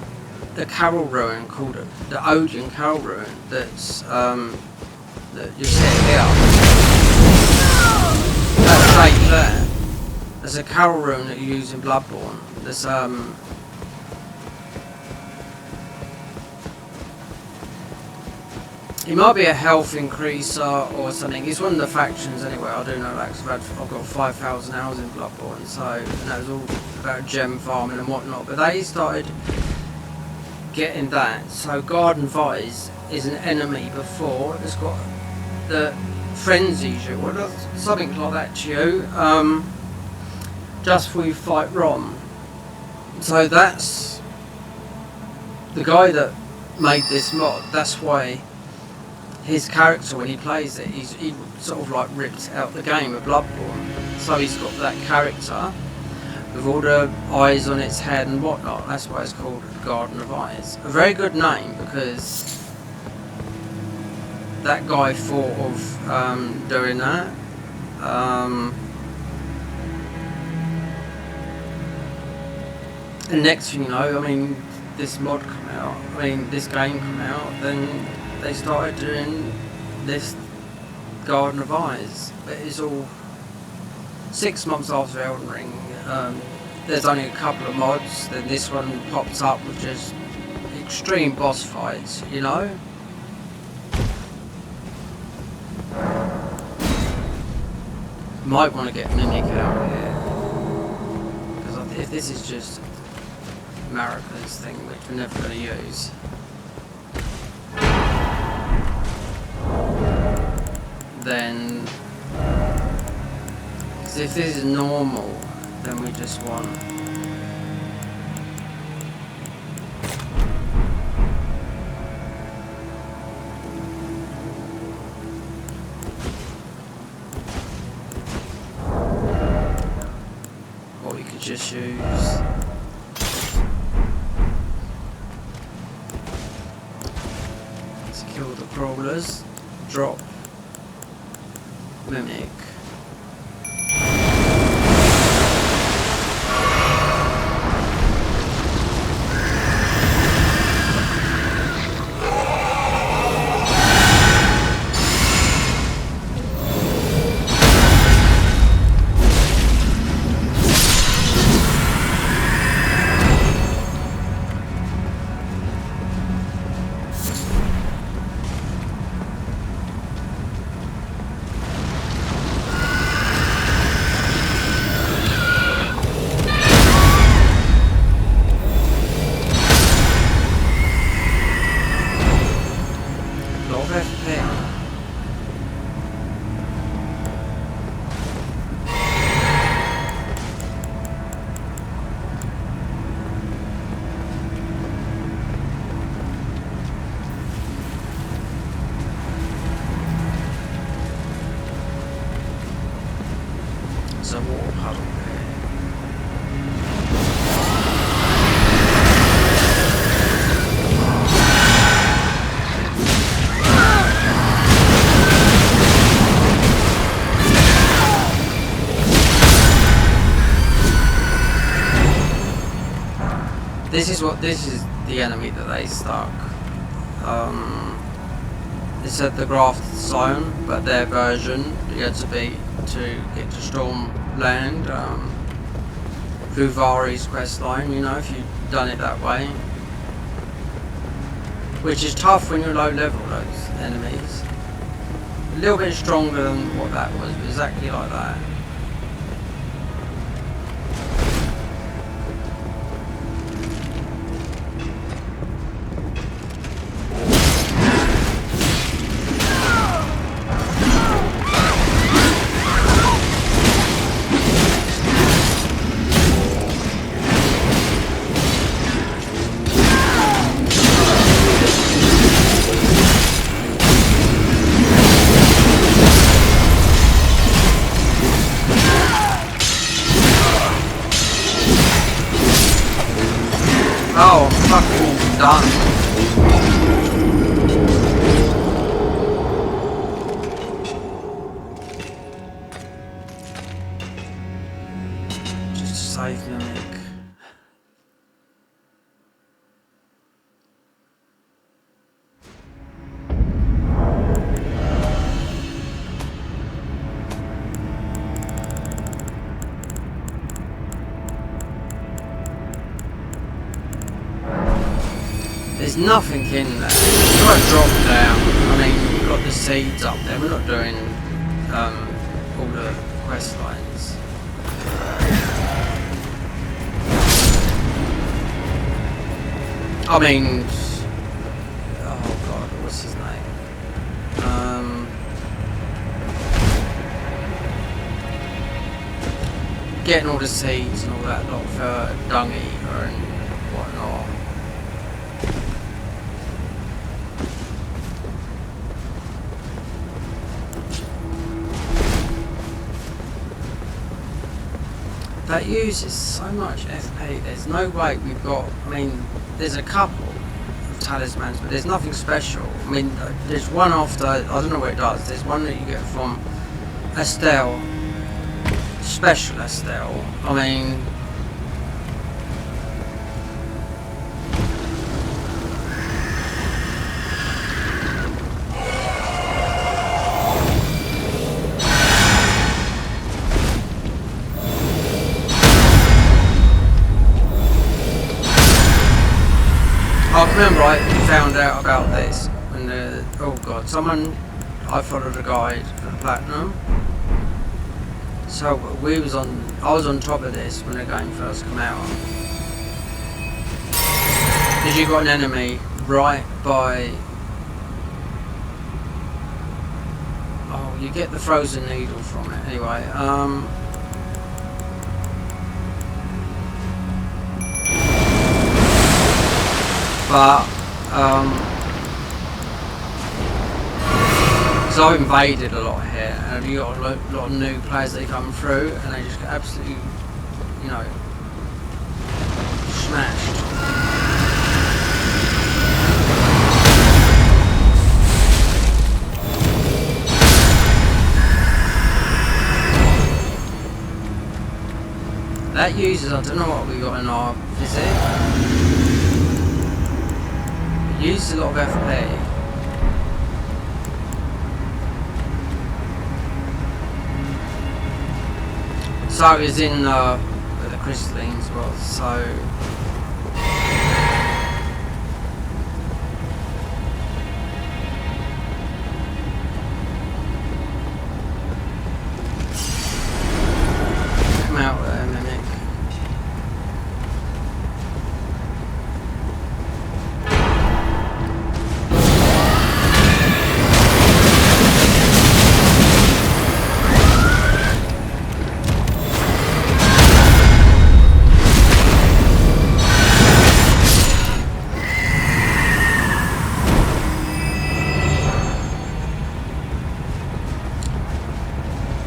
Speaker 1: Carol ruin called the Odeon Carol ruin. That's that you see here. That plate there. There's a Carol ruin that you use in Bloodborne. There's it might be a health increaser or something. It's one of the factions anyway. I do know that because I've got 5,000 hours in Bloodborne, so and that was all about gem farming and whatnot. But they started getting that. So Garden of Eyes is an enemy before. It's got the frenzied you, or something like that to you. Just before you fight Rom. So that's the guy that made this mod. That's why. His character, when he plays it, he sort of like ripped out the game of Bloodborne. So he's got that character with all the eyes on its head and whatnot. That's why it's called the Garden of Eyes. A very good name because that guy thought of doing that. And next thing you know, I mean, this mod come out. I mean, this game come out, then. They started doing this Garden of Eyes, but it's all 6 months after Elden Ring. There's only a couple of mods, then this one pops up with just extreme boss fights, you know? Might want to get Mimic out here, because if this is just Marika's thing, which we're never going to use. Then, because if this is normal, then we just want what we could just use. Let's kill the crawlers, drop Mimic. There's a water puddle here. This is the enemy that they stuck. It said the grafted zone, but their version you had to get to Storm Land, Luvari's quest line, you know, if you'd done it that way. Which is tough when you're low level, those enemies. A little bit stronger than what that was, but exactly like that. Oh, I'm fucking done. Just to save me, Mick. There's nothing in there. You've got to drop down. I mean, you've got the seeds up there. We're not doing all the quest lines. I mean, oh god, what's his name? Getting all the seeds and all that lot for dung eater and whatnot. That uses so much FP, there's no way we've got, I mean, there's a couple of talismans, but there's nothing special. I mean, there's one after, I don't know what it does, there's one that you get from Estelle, special Estelle, I mean, I remember I found out about this when oh god, I followed a guide for the platinum. So I was on top of this when the game first came out. Because you got an enemy right by, oh, you get the frozen needle from it anyway. But, so I've invaded a lot here, and you got a lot of new players that come through, and they just get absolutely, you know, smashed. That uses, I don't know what we got in our visit. Uses a lot of FP. So it's in where the crystallines was, so come out there, Mimic.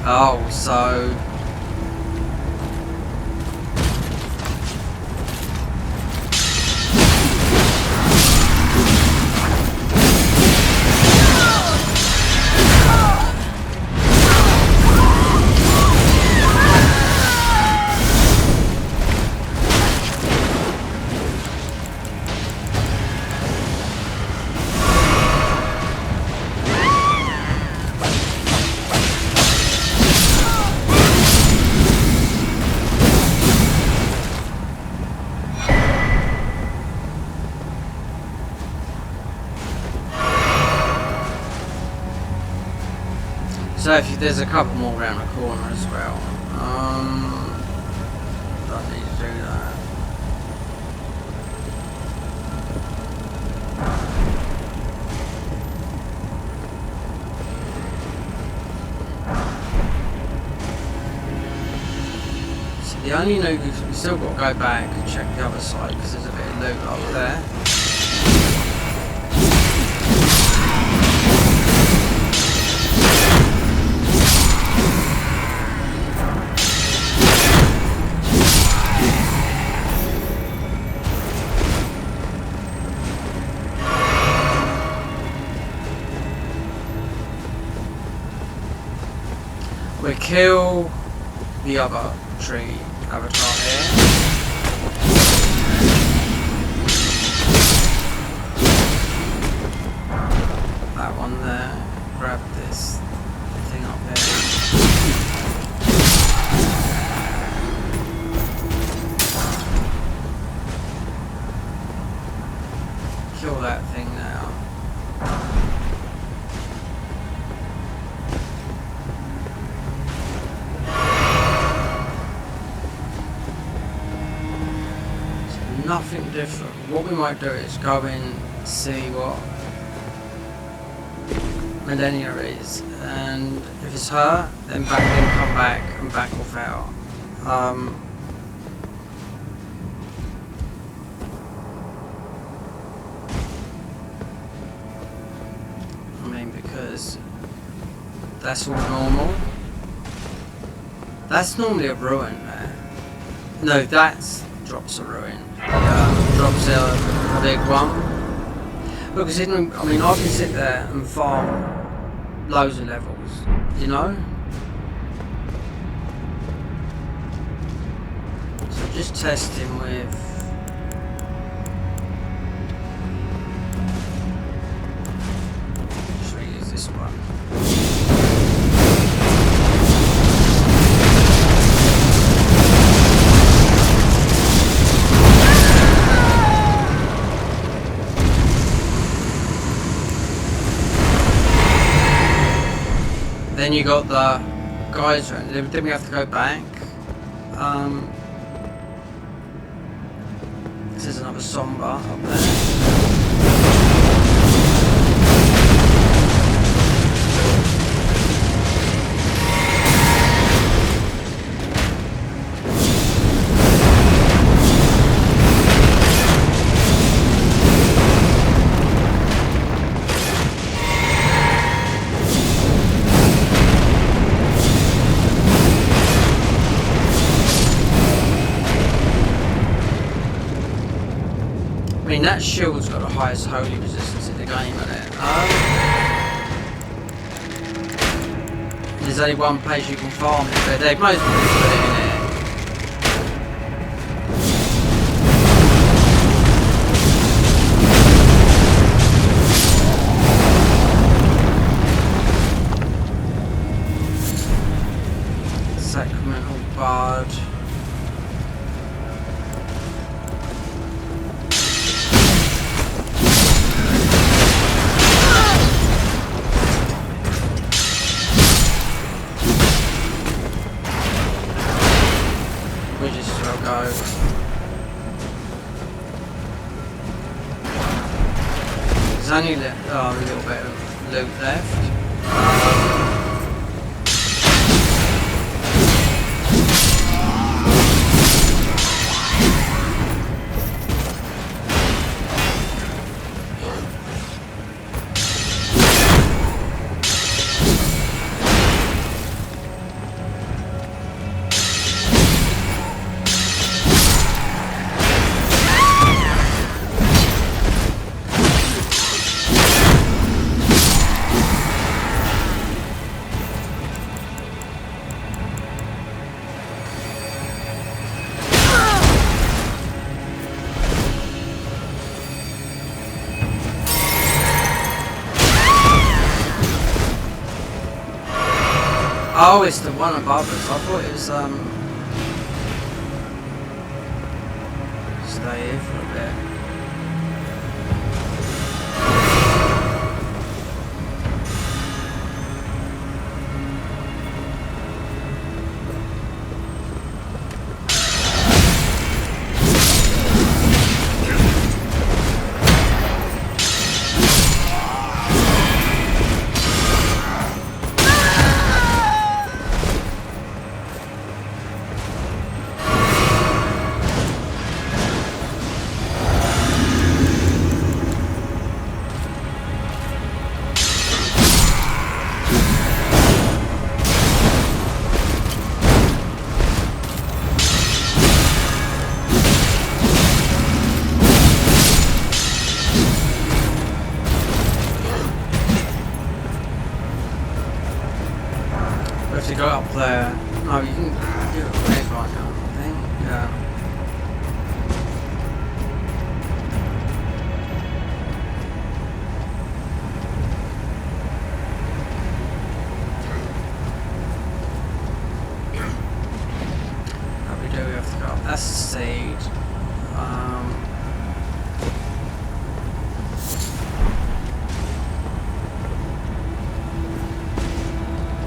Speaker 1: Oh, so So if there's a couple more around the corner as well. Don't need to do that. So the only loot we still got to go back and check the other side because there's a bit of loot over there. We kill the other tree avatar here. That one there. Grab this thing up here. Kill that thing now. Nothing different. What we might do is go in, see what Millennia is, and if it's her, then come back and back off out. I mean, because that's all normal. That's normally a ruin there. No, that's drops a ruin. Drops a big one. Because I mean, I can sit there and farm loads of levels, you know? So just testing with... Just reuse this one. Then you got the geyser, and then we have to go back. This is another somber up there. I mean, that shield's got the highest holy resistance in the game, isn't it? There's only one place you can farm it, but they've mostly put it in it. Sacramental Bard. There's only a little bit of loot left. Oh, it's the one above us. I thought it was, stay here for a bit. Yeah. No, you can do it with right now, I think. Yeah. How we do we have to go up? That's the seed.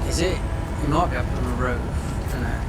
Speaker 1: Is it? You might be up on the roof, isn't it?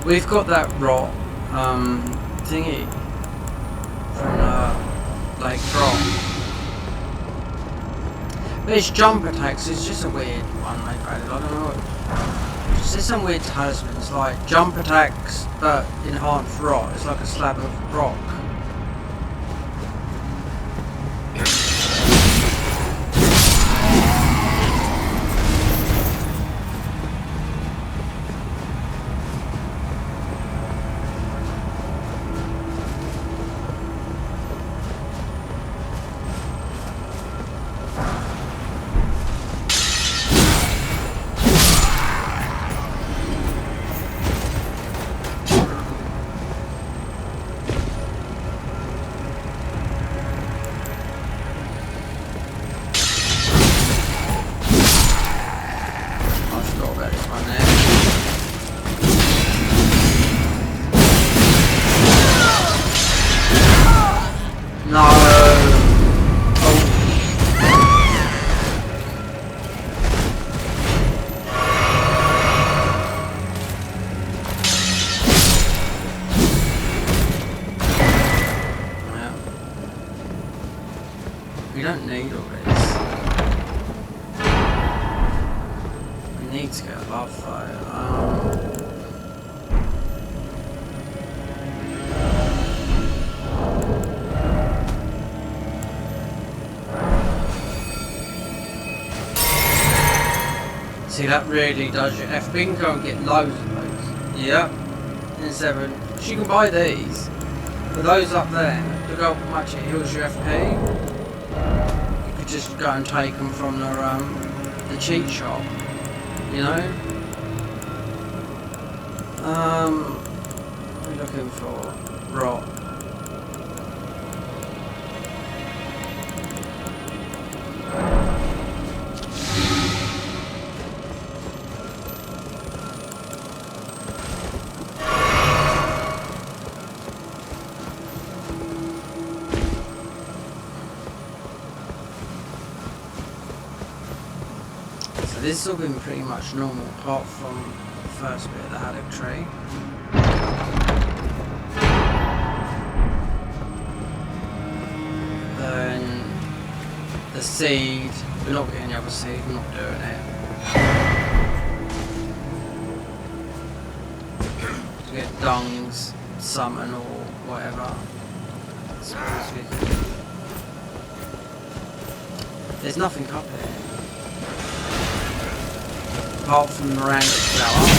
Speaker 1: We've got that rot thingy from Lake Drop. But its jump attacks is just a weird one they've added. I don't know. There's some weird talismans like jump attacks but enhanced rot. It's like a slab of rock. We don't need all this. We need to get above though. See, that really does your FP. You can go and get loads of those. Yep. In 7. You can buy these. But those up there, look how much it heals your FP. You could just go and take them from the cheat shop. You know? What are we looking for? Rot. This has all been pretty much normal, apart from the first bit of the haligree. Then the seed, we're not getting the other seed, we're not doing it. To get dungs, summon or whatever. There's nothing up here. Apart from Miranda flower.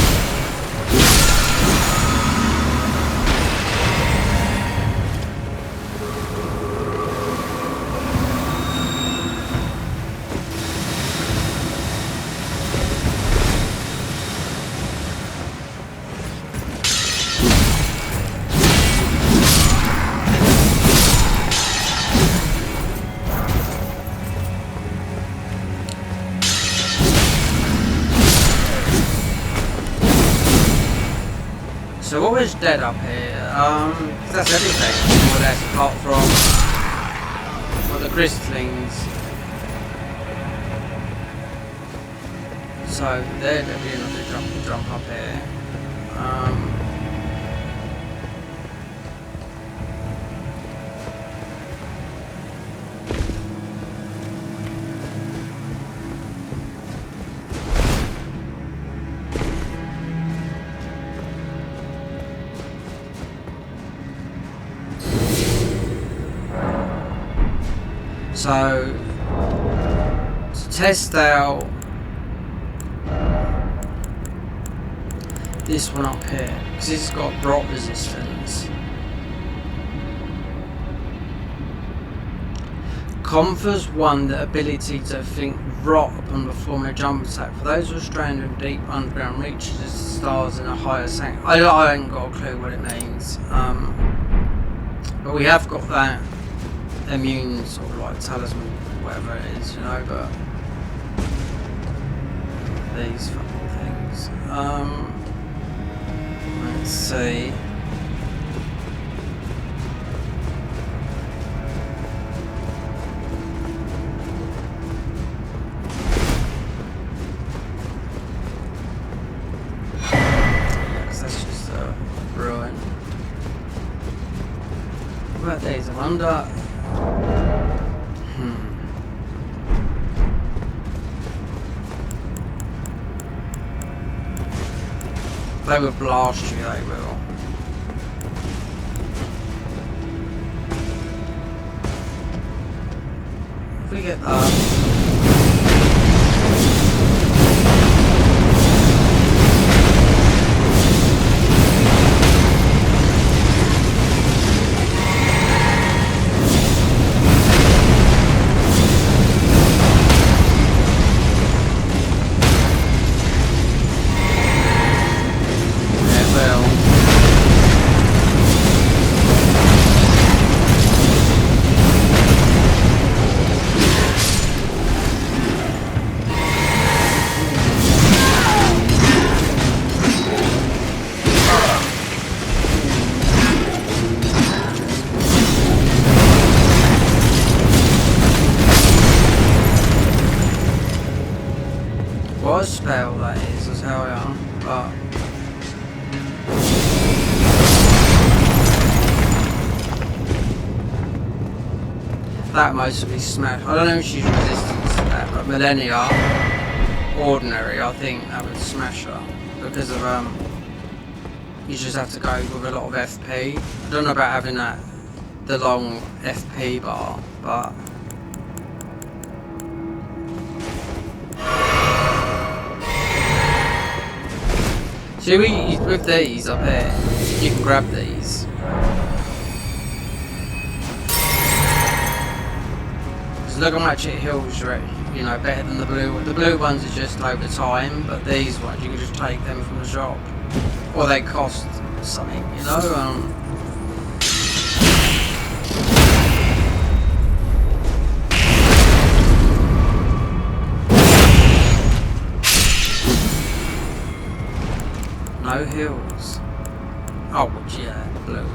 Speaker 1: So what was dead up here? That's everything. More or less, apart from the crystallings. So they're definitely not going to jump up here. So to test out this one up here, because this has got rot resistance. Confers one the ability to think rot upon performing a jump attack. For those who are stranded in deep underground reaches, the stars in a higher sank. I ain't got a clue what it means. But we have got that immune sort of like talisman, whatever it is, you know, but these fucking things. Let's see. Because that's just a ruin. What about these? I wonder. They will blast you, they will. If we get that. What a spell that is, I'll tell you, but that mostly smash. I don't know if she's resistant to that, but Millennia, ordinary, I think that would smash her because of you just have to go with a lot of FP. I don't know about having that the long FP bar, but see, with these up here, you can grab these. Because look how much it heals you, you know, better than the blue. The blue ones are just over time, but these ones you can just take them from the shop, or they cost something, you know. No heals. Oh, yeah, blue.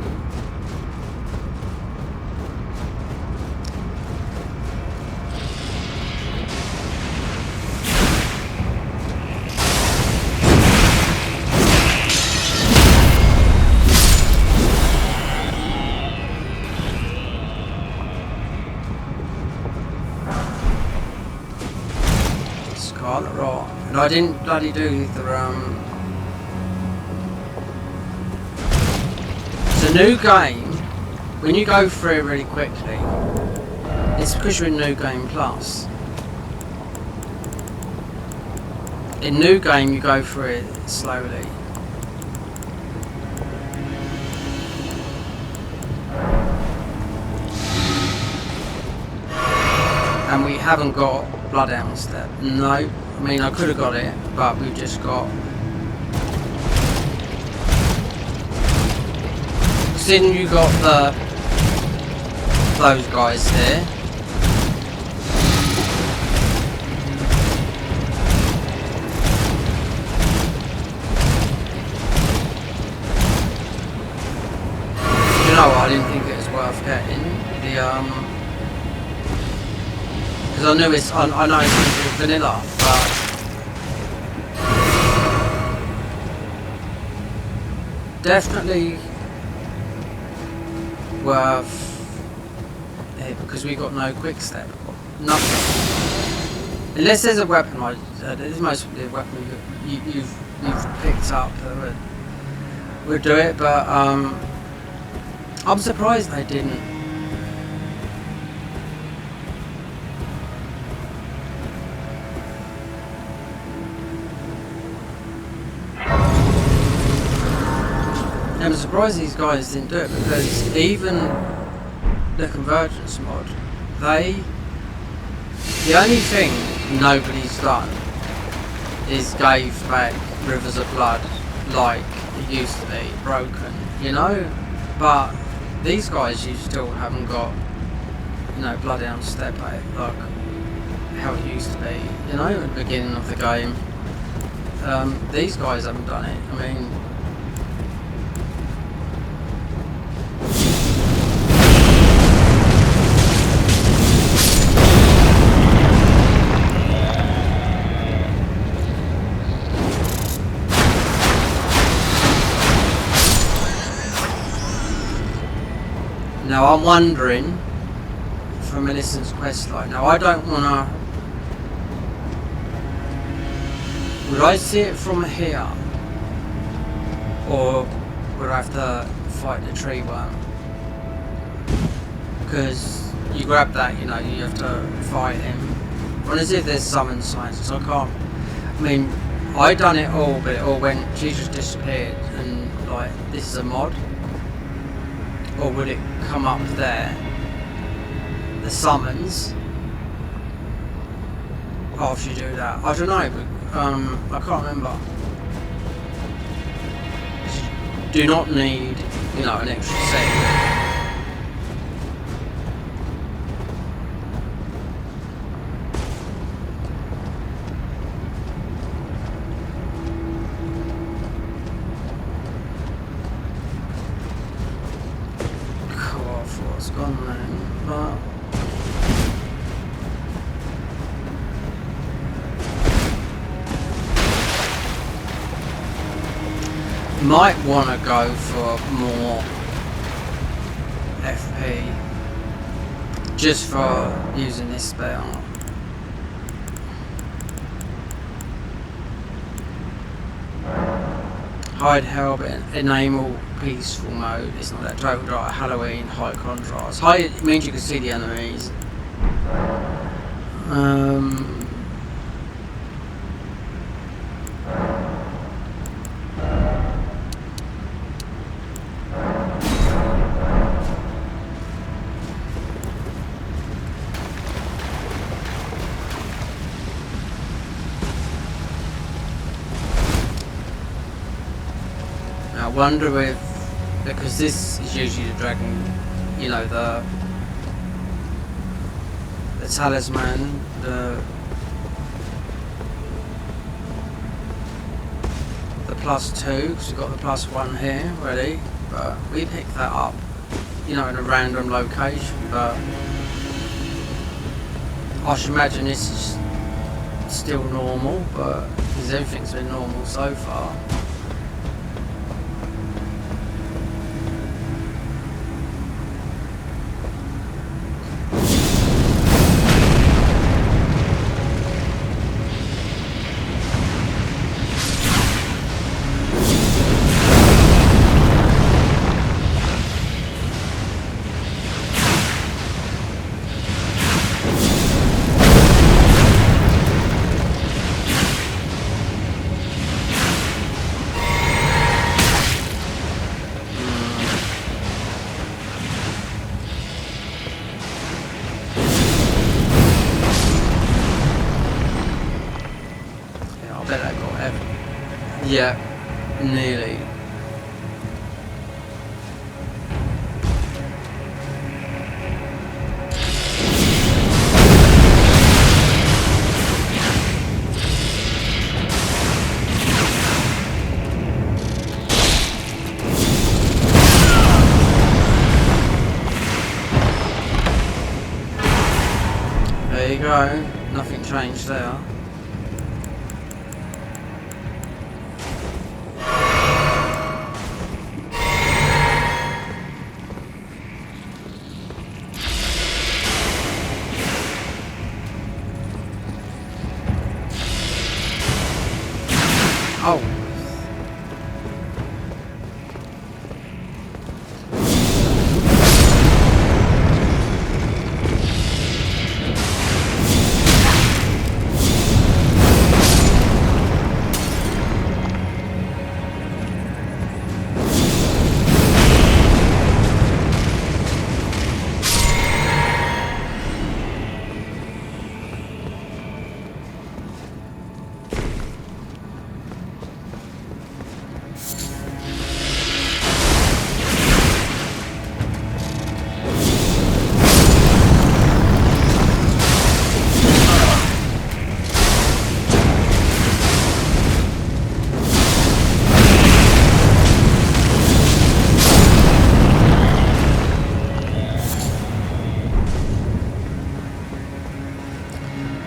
Speaker 1: Scarlet Rot. And I didn't bloody do the It's a new game. When you go through it really quickly, it's because you're in New Game Plus. In New Game, you go through it slowly. And we haven't got Bloodhound Step. No, I mean I could have got it, but we've just got. Then you got those guys here. know it's going to be vanilla, but definitely worth it because we got no quick step, nothing. Unless there's a weapon, there's mostly a weapon you've picked up that would do it, but I'm surprised they didn't. I'm surprised these guys didn't do it because even the convergence mod, the only thing nobody's done is gave back rivers of blood like it used to be, broken, you know? But these guys, you still haven't got, you know, blood down step like how it used to be, you know, at the beginning of the game. These guys haven't done it. I mean, now I'm wondering, from Millicent's questline, now I don't want to, would I see it from here, or would I have to fight the tree worm? Because you grab that, you know, you have to fight him. I want to see if there's summon signs, because I can't, I mean, I done it all, but it all went, she just disappeared, and like, this is a mod. Or would it come up there, the summons, after you do that? I don't know, but I can't remember. Do not need, you know, an extra set. Might want to go for more FP just for using this spell. Hide Helmet, enable peaceful mode. It's not that total dark. Halloween, high contrast. High means you can see the enemies. I wonder if, because this is usually the dragon, you know, the talisman, the +2, because we've got the +1 here ready, but we picked that up, you know, in a random location, but I should imagine this is still normal, but because everything's been normal so far. Yeah, nearly. There you go. changed there. Oh.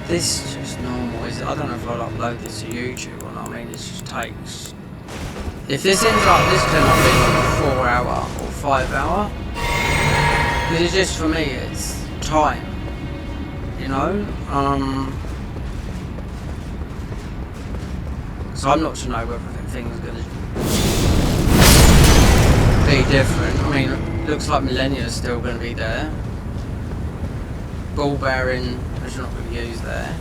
Speaker 1: This is just normal, is it? I don't know if I'll upload this to YouTube or not. I mean, this just takes... If this ends up, this could end up being like a 4 hour or 5 hour. Because it's just, for me, it's time. You know? So I'm not to know whether things are going to be different. I mean, it looks like Millennia is still going to be there. Ball bearing, which not going to be used there.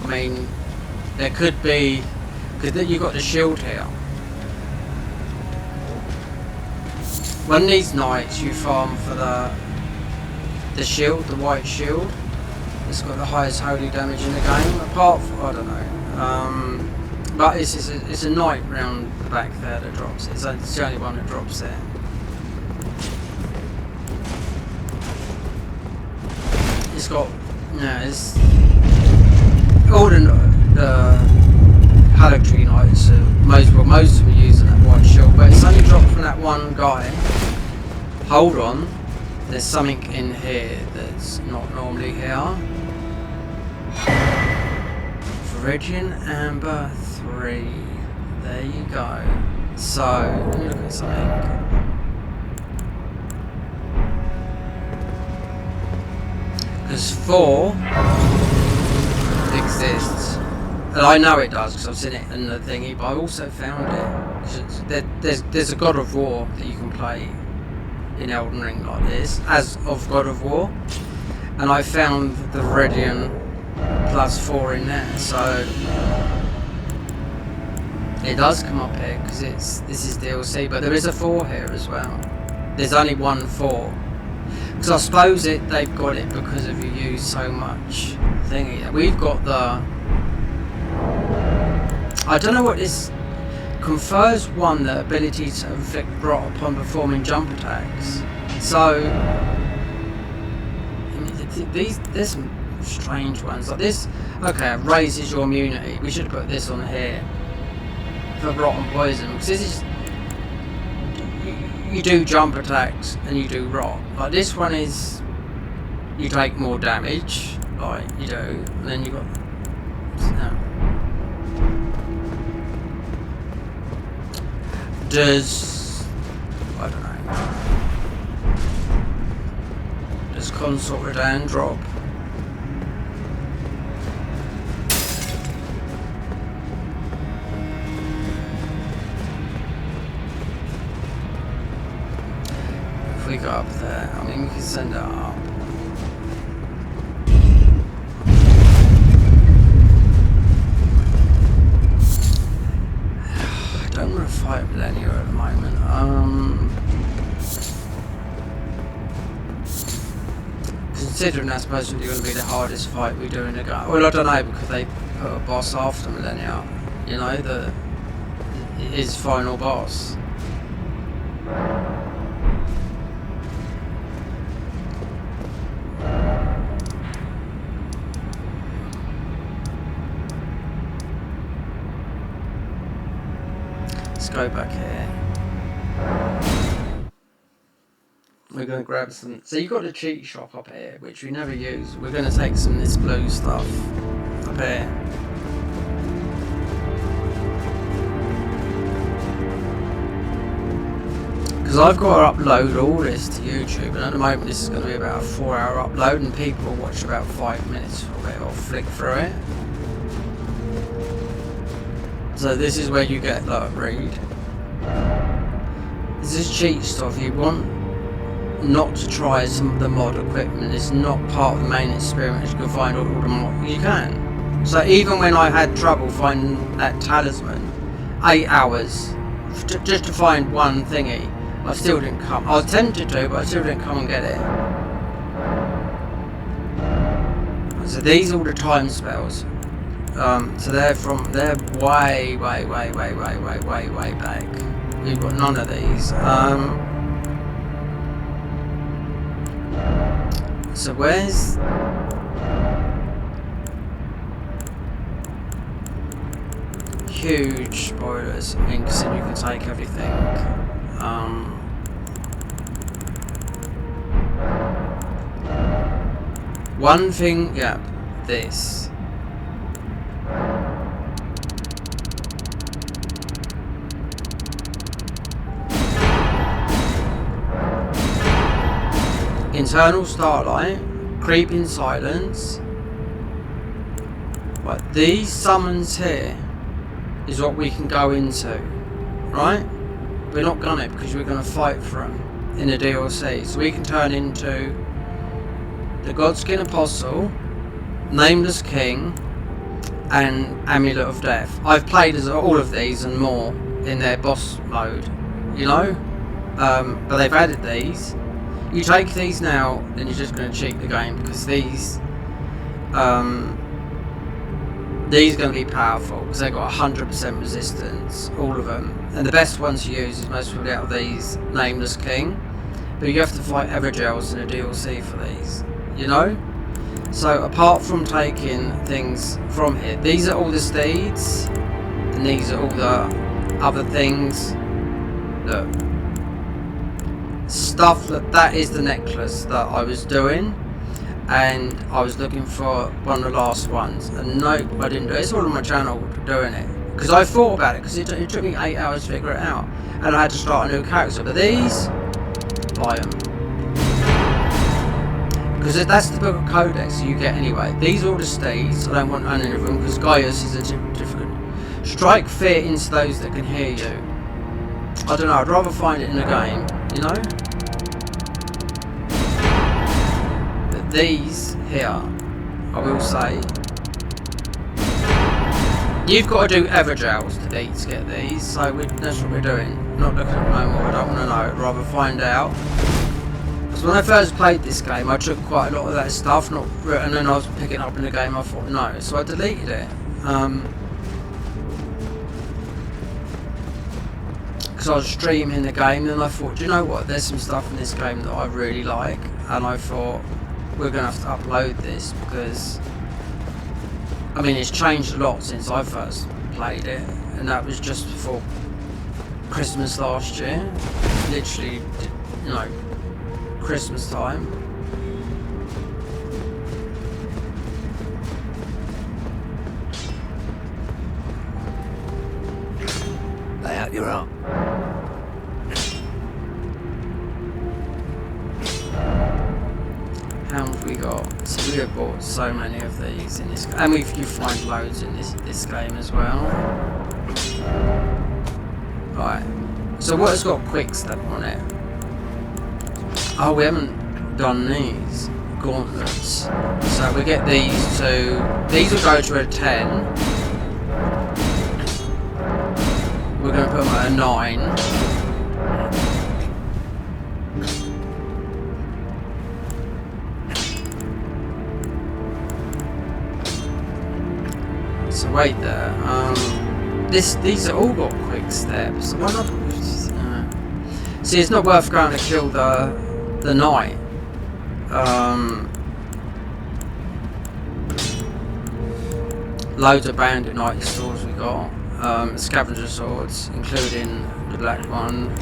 Speaker 1: I mean, there could be, because you've got the shield here. One of these nights you farm for the shield, the white shield. It's got the highest holy damage in the game. Apart from, I don't know. But it's a knight round the back there that drops it. It's the only one that drops there. It's got, it's all the haligree knights. Most of them are using that white shield, but it's only dropped from that one guy. Hold on, there's something in here that's not normally here. Viridian Amber 3. There you go. So let me look at something. Because 4 exists, and I know it does because I've seen it in the thingy, but I also found it. There's a God of War that you can play in Elden Ring like this, as of God of War, and I found the Viridian +4 in there, so it does come up here because this is DLC, but there is a 4 here as well. There's only one 4. Because I suppose they've got it because of you use so much thingy. We've got the... I don't know what this... Confers one the ability to inflict rot upon performing jump attacks. So... I mean, there's some strange ones. Like this... Okay, raises your immunity. We should have put this on here. For rot and poison. Because this is... You do jump attacks and you do rot. Like this one is, you take more damage, like you do, and then you got. Does I don't know? Does Consort Redan drop? We go up there, I mean we can send it up. I don't want to fight Millennia at the moment. Considering that's supposed to be going to be the hardest fight we do in the game. Well, I don't know, because they put a boss after Millennia. You know, his final boss. Go back here. We're going to grab some. So you've got the cheat shop up here, which we never use. We're going to take some of this blue stuff. here. Because I've got to upload all this to YouTube, and at the moment this is going to be about a 4-hour upload, and people will watch about 5 minutes of it or flick through it. So this is where you get like read. This is cheat stuff. You want not to try some of the mod equipment. It's not part of the main experience. You can find all the mod. You can. So even when I had trouble finding that talisman, 8 hours just to find one thingy, I still didn't come. I was tempted to, but I still didn't come and get it. So these are all the time spells. So they're way back. We've got none of these. So where's huge spoilers? I mean, because you can take everything. One thing, yeah, this. Internal starlight, creeping silence. But these summons here is what we can go into, right? We're not gonna, because we're gonna fight for them in the DLC. So we can turn into the Godskin Apostle, Nameless King, and Amulet of Death. I've played as all of these and more in their boss mode, you know? But they've added these. You take these now, then you're just going to cheat the game, because these are going to be powerful, because they've got 100% resistance, all of them. And the best ones to use is most probably out of these, Nameless King. But you have to fight Evergels in a DLC for these, you know? So apart from taking things from here, these are all the steeds, and these are all the other things. Look. Stuff that is the necklace that I was doing, and I was looking for one of the last ones, and nope, I didn't do it. It's all on my channel doing it, because I thought about it, because it took me 8 hours to figure it out, and I had to start a new character. But these, buy them, because that's the book of codex you get anyway. These are all the steeds. I don't want any of them, because Gaius is a different. Strike fear into those that can hear you. I don't know, I'd rather find it in the game, you know? But these here, I will say, you've got to do Evergels to get these, so that's what we're doing. Not looking at no more, I don't want to know, I'd rather find out. Because when I first played this game, I took quite a lot of that stuff, and then I was picking up in the game, I thought no, so I deleted it. Because I was streaming the game, and I thought, do you know what, there's some stuff in this game that I really like, and I thought we're going to have to upload this, because I mean it's changed a lot since I first played it, and that was just before Christmas last year, literally, you know, Christmas time.
Speaker 3: Lay out your arm.
Speaker 1: How have we got? So we have bought so many of these in this, and you find loads in this game as well. Right. So what has got quick step on it? Oh, we haven't done these gauntlets. So we get these to. These will go to a 10. We're going to put them at a 9. So wait there. These are all got quick steps. Why not? See, it's not worth going to kill the knight. Loads of bandit knight swords we got. Scavenger swords, including the black one.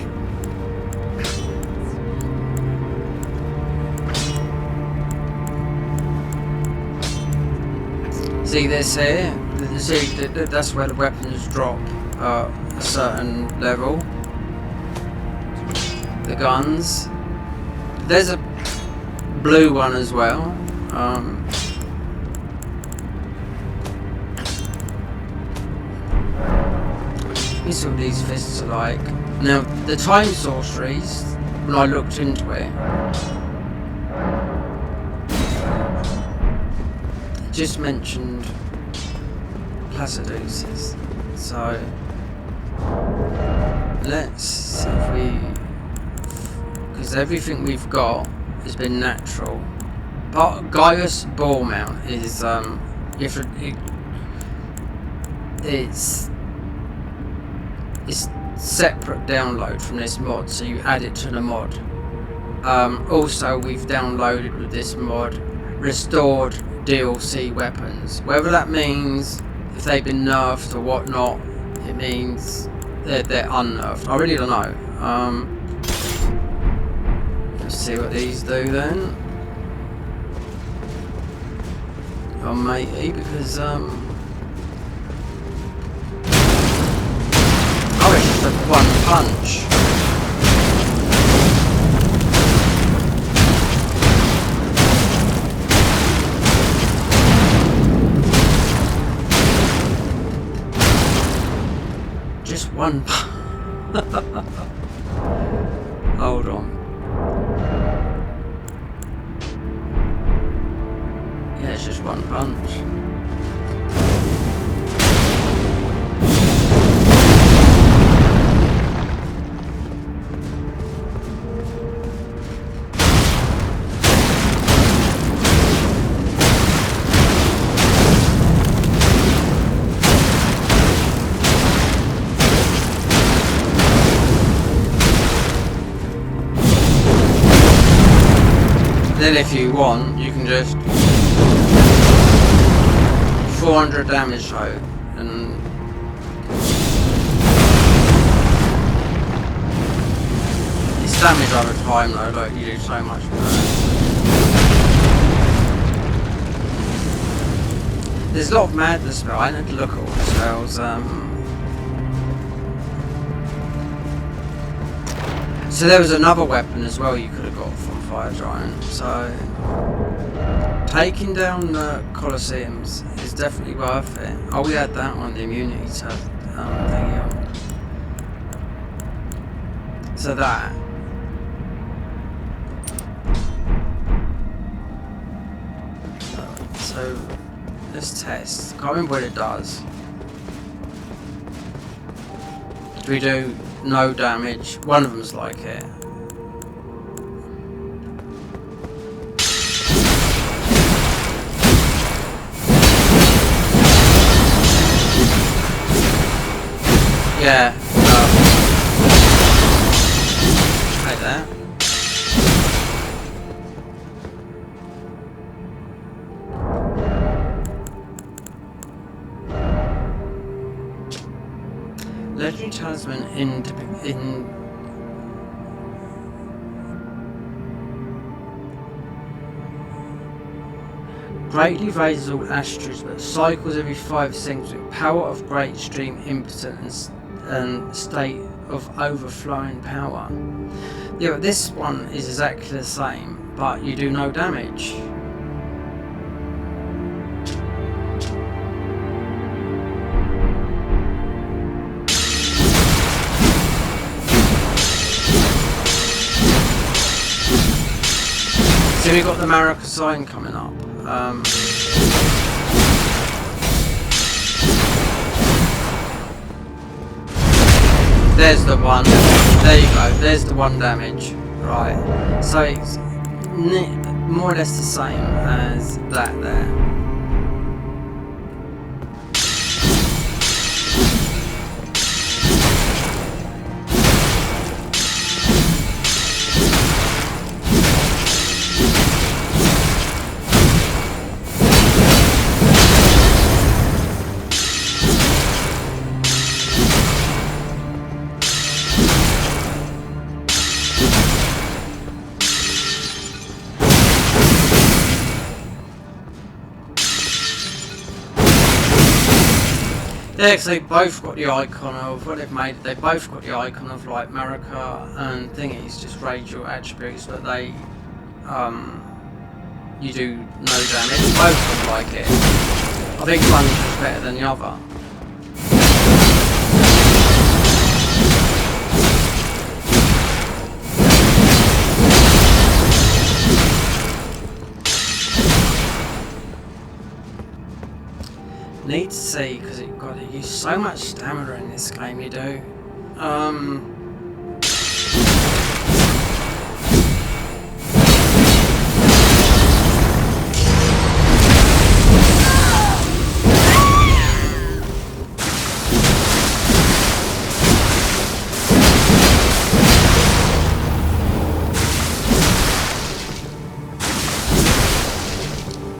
Speaker 1: See this here? See, that's where the weapons drop a certain level. The guns. There's a blue one as well. Here's what these fists are like. Now, the time sorceries, when I looked into it, just mentioned Placiduses. So let's see if we, because everything we've got has been natural. But Gaius ball mount is it's separate download from this mod, so you add it to the mod. Also, we've downloaded with this mod restored DLC weapons. Whether that means if they've been nerfed or whatnot, it means they're unnerfed. I really don't know. Let's see what these do then. Oh, matey, because oh, it's just a one punch. Just one punch. Hold on. Yeah, it's just one punch. Then if you want, you can just 400 damage though, and it's damage over time though, like you do so much more. There's a lot of madness spell. I need to look at all the spells. So there was another weapon as well you could have got from Fire Giant. So taking down the Colosseums is definitely worth it. Oh, we had that one, the immunity thingy on. So that. So let's test. Can't remember what it does. Do we do no damage? One of them's like it. Yeah. Like that. Legendary talisman in greatly raises all attributes, but cycles every 5 seconds with power of great stream, impotent and state of overflowing power. Yeah, but this one is exactly the same, but you do no damage. So we've got the Marika sign coming up. There's the one. There you go. There's the 1 damage. Right. So it's more or less the same as that there. Yeah, 'cause they both got the icon of what they've made. They both got the icon of like Marika and thingies, just radial attributes, but they, you do no damage. Both of them like it. I think one's just better than the other. Need to see, because you've got to use so much stamina in this game, you do.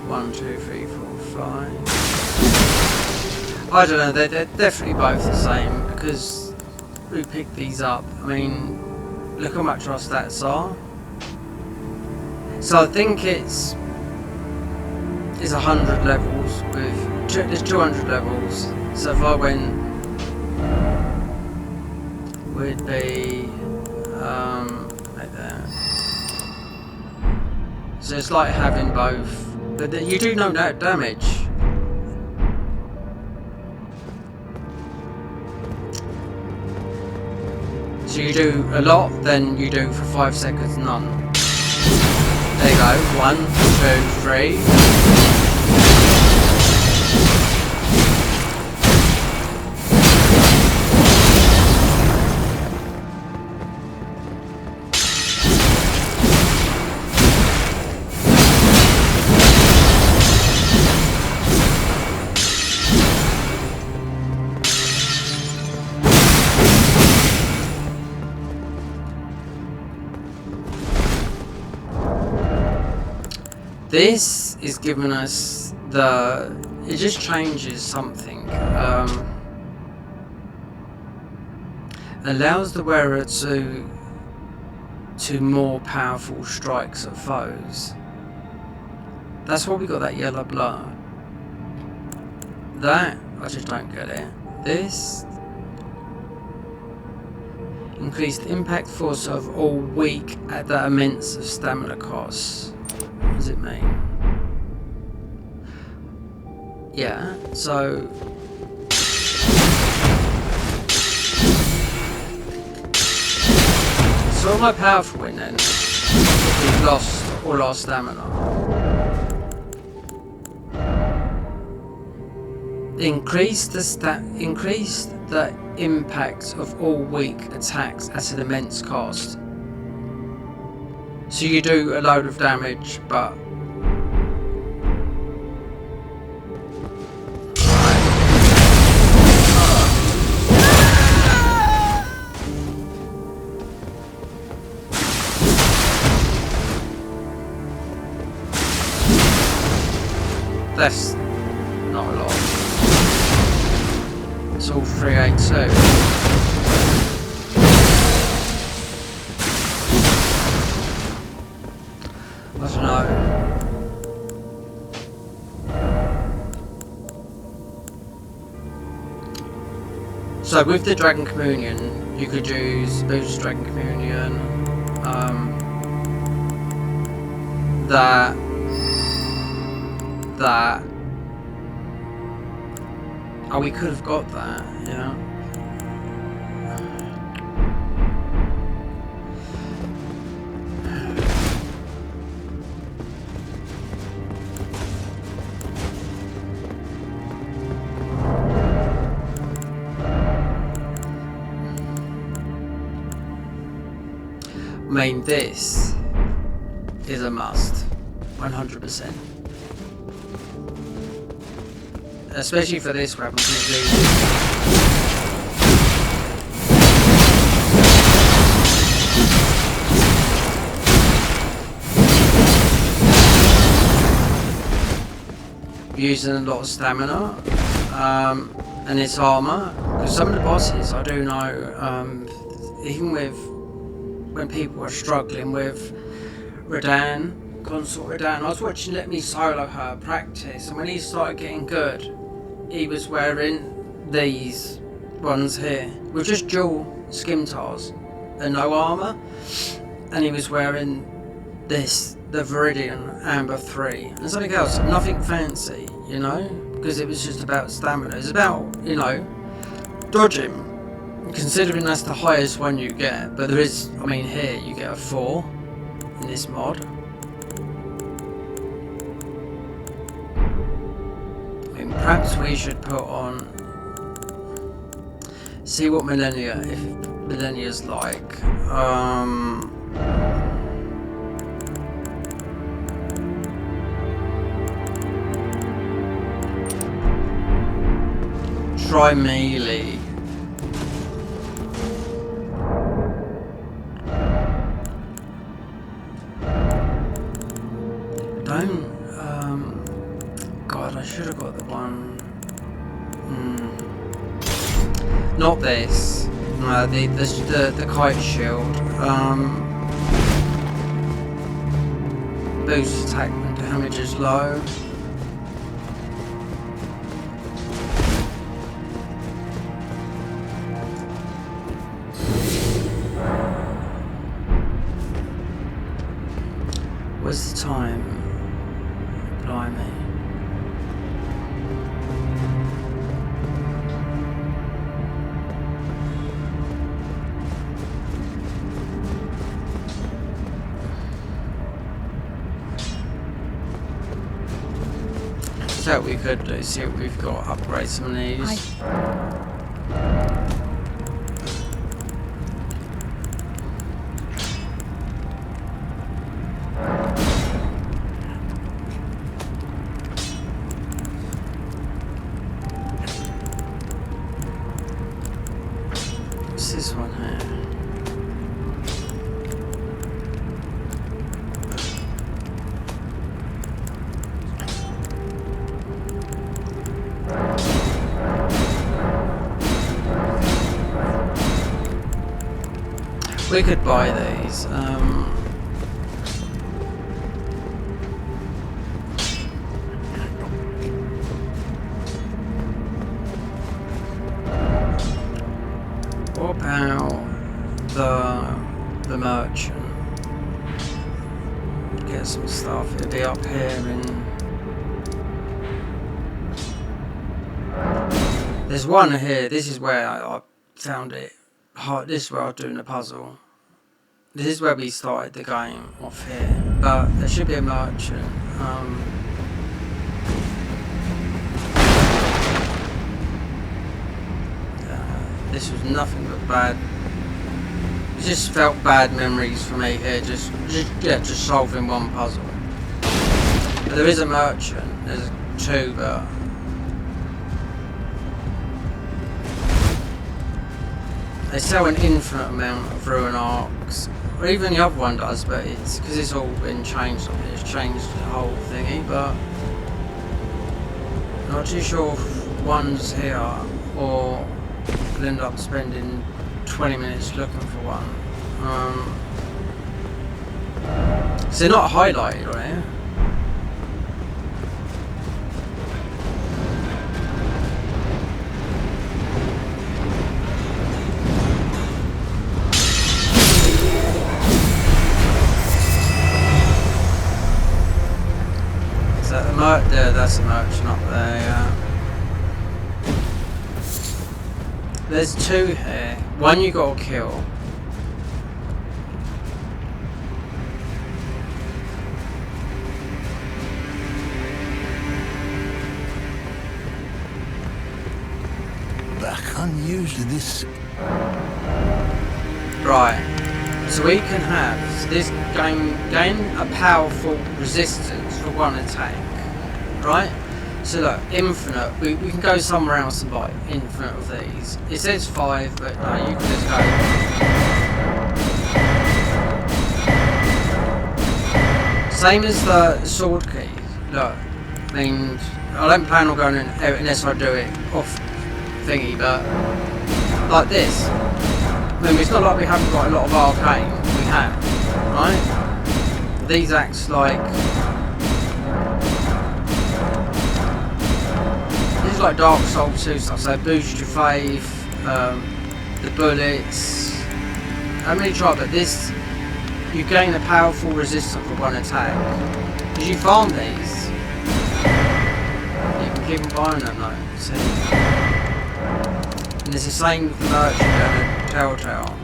Speaker 1: One, two, three, four, five. I don't know, they're definitely both the same, because we picked these up. I mean, look how much our stats are. So I think it's 100 levels with, there's 200 levels. So if I went, would be, like that. So it's like having both, but you do no damage. So you do a lot, then you do for 5 seconds none. There you go. 1, 2, 3. This is giving us the, it just changes something. Allows the wearer to more powerful strikes at foes. That's why we got that yellow blood. That, I just don't get it. This, increased impact force of all weak at the immense of stamina costs. What does it mean? Yeah, so am I powerful in then? We've lost all our stamina. Increase the impact of all weak attacks at an immense cost. So you do a load of damage, but that's not a lot. It's all 382. I don't know. So with the Dragon Communion, you could use boost Dragon Communion, that, oh, we could have got that, yeah. I mean, this is a must, 100%. Especially for this weapon, using a lot of stamina, and its armor. Because some of the bosses, I do know, even with when people were struggling with Radan, Consort Radan, I was watching Let Me Solo her practice, and when he started getting good, he was wearing these ones here with just dual scimitars and no armour, and he was wearing this, the Viridian Amber 3, and something else, nothing fancy, you know, because it was just about stamina. It's about, you know, dodging, considering that's the highest one you get. But there is, I mean, here you get a 4 in this mod. I mean, perhaps we should put on, see what Millennia, if Millennia's like. Try melee. Don't, God, I should have got the one. Not this. No, the kite shield. Boost attack when damage is low. What's the time? Blimey. So what we could do, see what we've got, upgrade some of these. What's this one here? We could buy these. What about the merchant? Get some stuff. It'd be up here in. There's one here. This is where I found it. This is where I was doing the puzzle. This is where we started the game off here, but there should be a merchant. This was nothing but bad. It just felt bad memories for me here. Just solving one puzzle. But there is a merchant. There's 2, but. They sell an infinite amount of ruin arcs, or even the other one does, but it's because it's all been changed. It's changed the whole thingy, but not too sure if one's here or we'll end up spending 20 minutes looking for one. So they're not highlighted on here. That's a merchant up there, yeah. There's 2 here. One you gotta kill.
Speaker 3: But I can't use this.
Speaker 1: Right. So we can have this gain a powerful resistance for one attack. Right? So look, infinite, we can go somewhere else and buy infinite of these. It says 5, but no, you can just go. Same as the sword keys. Look, I mean, I don't plan on going in unless I do it off thingy, but like this. I mean, it's not like we haven't got a lot of arcane. We have, right? These acts like. is like Dark Souls 2 stuff, so boost your faith, the bullets. I haven't really tried, but this, you gain a powerful resistance for one attack. Because you farm these, you can keep on buying them though, see? And it's the same with the merchant and the Telltale.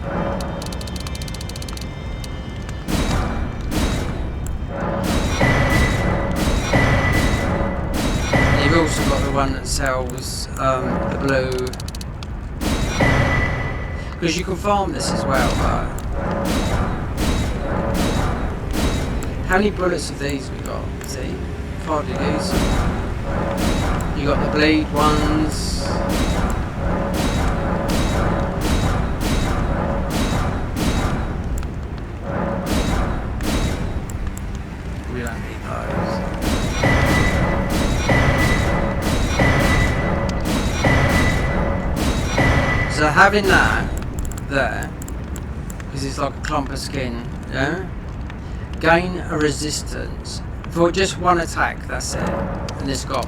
Speaker 1: You've also got the one that sells the blue. Because you can farm this as well, but how many bullets of these we got? See? Hardly use them. You got the bleed ones. We don't need those. So having that there, because it's like a clump of skin, yeah? Gain a resistance for just one attack, that's it, and it's gone.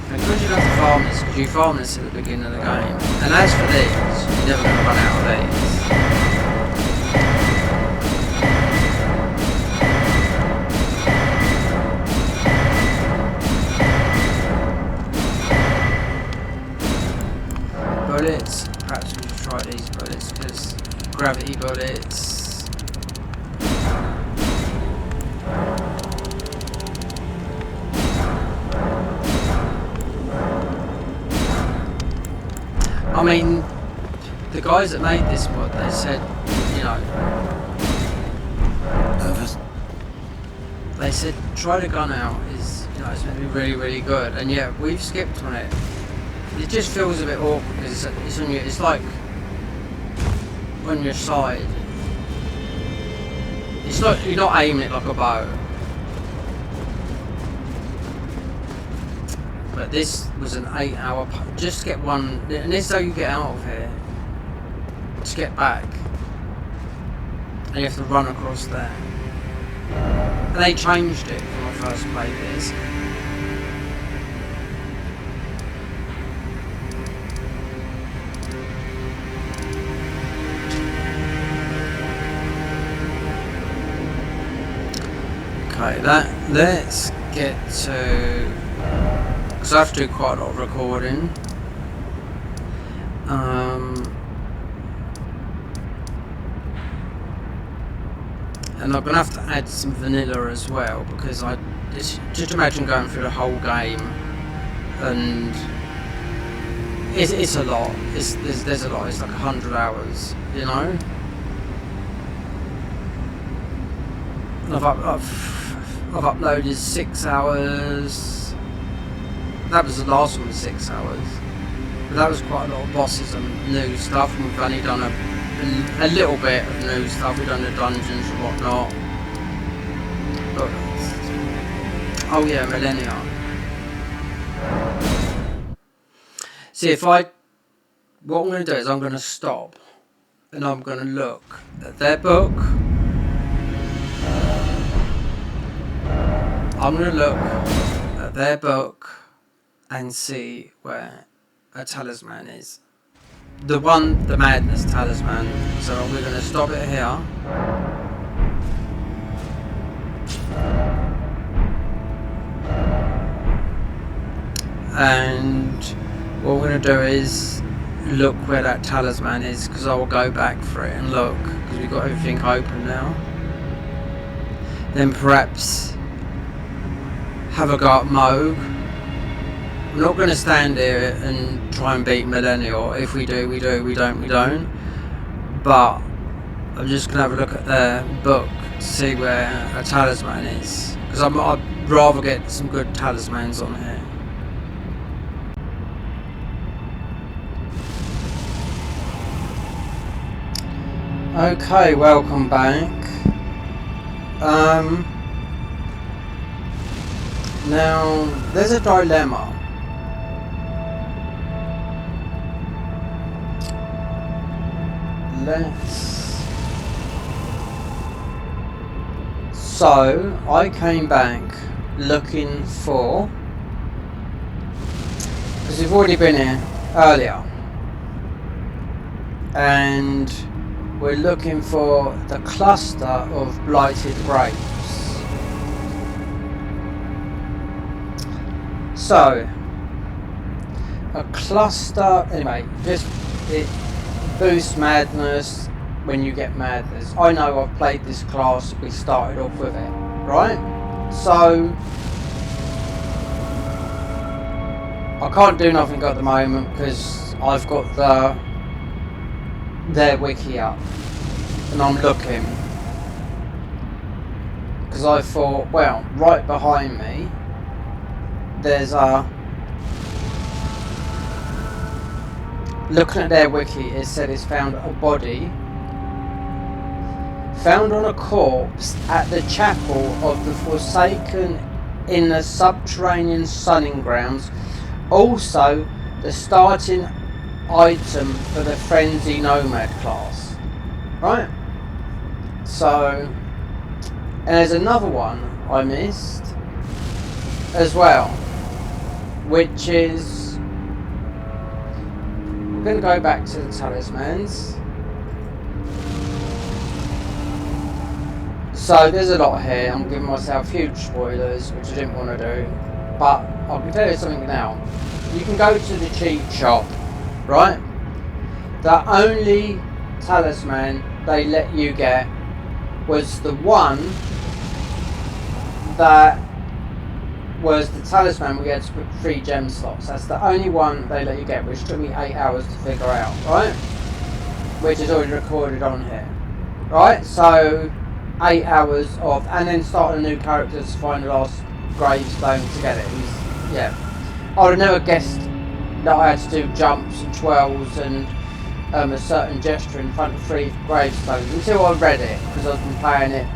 Speaker 1: And because you don't have to farm this, because you farm this at the beginning of the game. And as for these, you're never going to run out of these. Bullets, perhaps we should try these bullets, because gravity bullets. I mean, the guys that made this mod, they said, you know, they said try the gun out, is, you know, it's going to be really, really good, and yeah, we've skipped on it. It just feels a bit awkward because it's on you. It's like on your side. It's not, you're not aiming it like a bow. But this was an 8-hour. Just get one, and this is how you get out of here. Just get back, and you have to run across there. And they changed it when I first played this. Okay, let's get to, because I have to do quite a lot of recording. And I'm going to have to add some vanilla as well, because just imagine going through the whole game, and it's a lot. There's a lot. It's like 100 hours, you know. I've uploaded 6 hours. That was the last one, 6 hours. But that was quite a lot of bosses and new stuff, and we've only done a little bit of new stuff. We've done the dungeons and whatnot. But, oh yeah, Millennia. See, what I'm going to do is I'm going to stop, and I'm going to look at their book. I'm going to look at their book and see where a talisman is. The madness talisman. So we're going to stop it here. And what we're going to do is look where that talisman is, because I will go back for it and look, because we've got everything open now. Then perhaps have a go at Moog. I'm not going to stand here and try and beat Millennial. If we do, we do. We don't, we don't. But I'm just going to have a look at their book to see where a talisman is, because I'd rather get some good talismans on here. Okay, welcome back. Now, there's a dilemma. So, I came back looking for, because we've already been here earlier, and we're looking for the cluster of blighted grapes. So, a cluster, anyway, it boosts madness when you get madness. I know I've played this class, we started off with it, right? So, I can't do nothing at the moment because I've got their wiki up and I'm looking, because I thought, well, right behind me there's looking at their wiki, it said it's found a body found on a corpse at the chapel of the Forsaken in the subterranean sunning grounds. Also, the starting item for the Frenzied Nomad class. Right? So, and there's another one I missed as well, which is, we're going to go back to the talismans. So there's a lot here, I'm giving myself huge spoilers, which I didn't want to do, but I can tell you something now. You can go to the cheat shop, right? The only talisman they let you get was the one that was the talisman we had to put 3 gem slots. That's the only one they let you get, which took me 8 hours to figure out, right? Which is already recorded on here, right? So 8 hours of, and then starting a new character to find the last gravestone to get it. Yeah, I would have never guessed that I had to do jumps and twirls and a certain gesture in front of 3 gravestones until I read it, because I've been playing it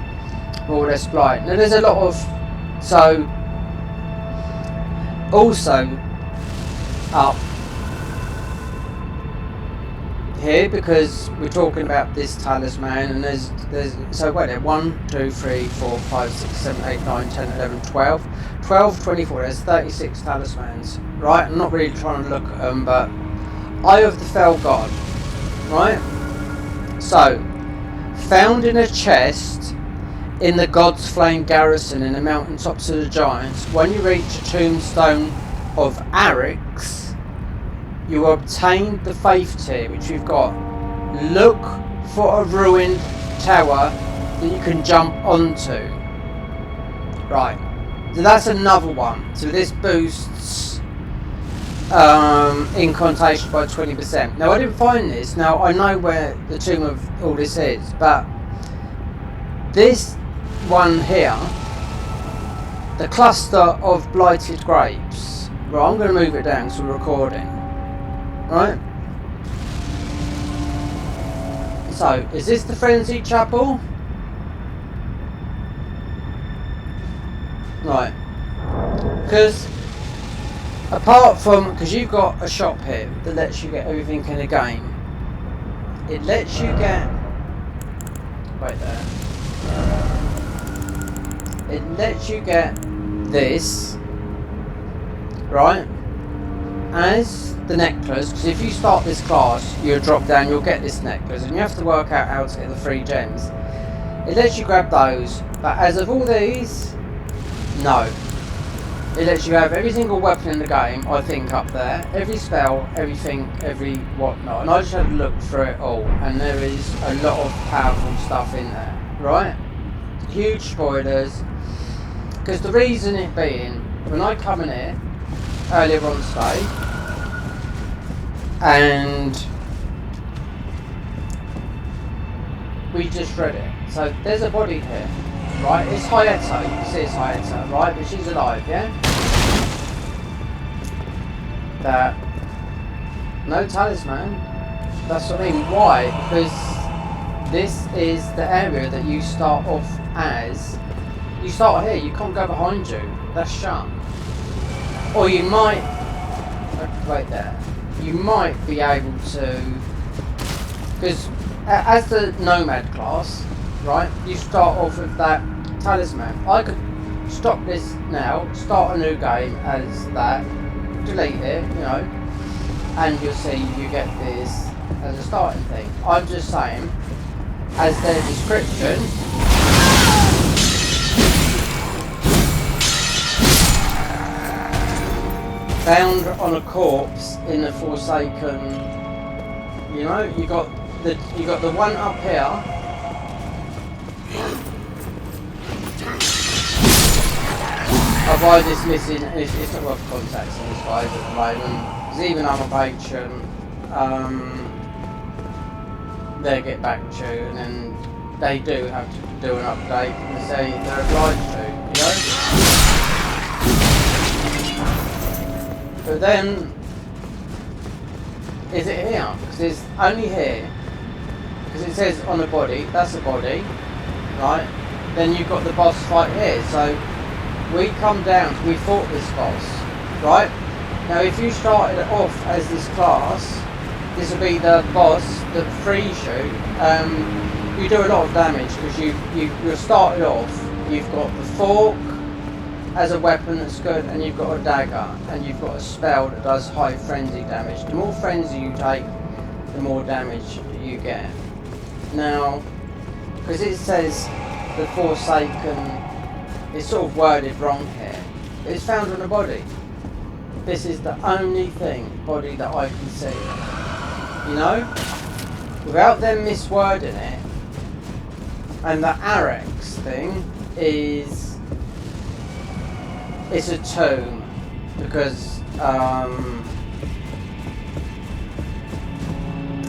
Speaker 1: more or less blind. Now there's a lot of, so also up here, because we're talking about this talisman, and there's so wait there, 1 2 3 4 5 6 7 8 9 10 11 12 24, there's 36 talismans, right? I'm not really trying to look at them, but Eye of the Fell God, right? So, found in a chest in the God's Flame garrison in the mountaintops of the giants. When you reach a tombstone of Arix, you obtain the faith tier, which we've got. Look for a ruined tower that you can jump onto. Right, so that's another one. So this boosts incantation by 20%. Now I didn't find this. Now I know where the tomb of all this is, but this one here, the cluster of blighted grapes. Right, I'm going to move it down so we're recording. Right. So, is this the Frenzied Chapel? Right. Because, apart from, because you've got a shop here that lets you get everything in the game. It lets you get, wait there. It lets you get this, right, as the necklace, because if you start this class, you'll drop down, you'll get this necklace, and you have to work out how to get the 3 gems. It lets you grab those, but as of all these, no. It lets you have every single weapon in the game, I think, up there, every spell, everything, every whatnot, and I just had to look through it all, and there is a lot of powerful stuff in there, right? Huge spoilers, because the reason it being, when I come in here, earlier on today, and we just read it. So there's a body here, right? It's Hayato, you can see it's Hayato, right? But she's alive, yeah? That, no talisman. That's what I mean. Why? Because this is the area that you start off as. You start here, you can't go behind you. That's shut. Or you might, wait there, you might be able to, because as the Nomad class, right, you start off with that talisman. I could stop this now, start a new game as that, delete it, you know, and you'll see you get this as a starting thing. I'm just saying, as their description, found on a corpse in the Forsaken, you know, you got the one up here. Otherwise it's missing, it's not worth contacting these guys at the moment. Because even I'm a patron, they get back to you, and then they do have to do an update and say they're obliged to, you know? But then, is it here? Because it's only here. Because it says on the body, that's the body, right? Then you've got the boss fight here, so we come down, we fought this boss, right? Now if you started off as this class, this will be the boss that frees you. You do a lot of damage because you're started off, you've got the fork as a weapon that's good, and you've got a dagger, and you've got a spell that does high frenzy damage. The more frenzy you take, the more damage you get. Now, because it says the Forsaken, it's sort of worded wrong here. It's found on the body. This is the only body that I can see. You know? Without them miswording it. And the Arex thing is... it's a tomb. Because,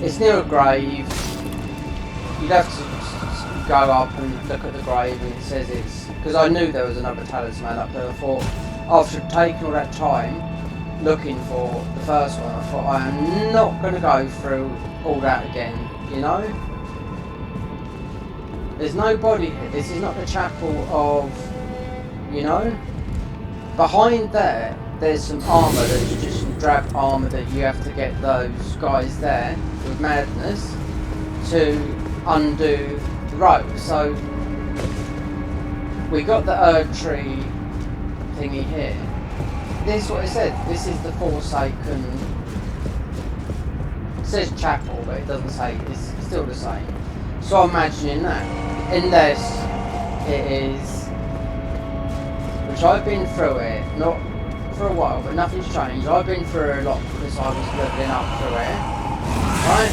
Speaker 1: it's near a grave. You'd have to go up and look at the grave, and it says it's... because I knew there was another talisman up there. I thought, after taking all that time looking for the first one, I thought, I am not going to go through all that again, you know? There's no body here. This is not the chapel of, you know? Behind there, there's some armour that's just some drab armour that you have to get those guys there with madness to undo the rope. So we got the Erd tree thingy here. This is what it said. This is the Forsaken. It says chapel, but it doesn't say. It's still the same. So I'm imagining that. Unless it is, which I've been through it, not for a while, but nothing's changed. I've been through a lot because I was leveling up through it. Right?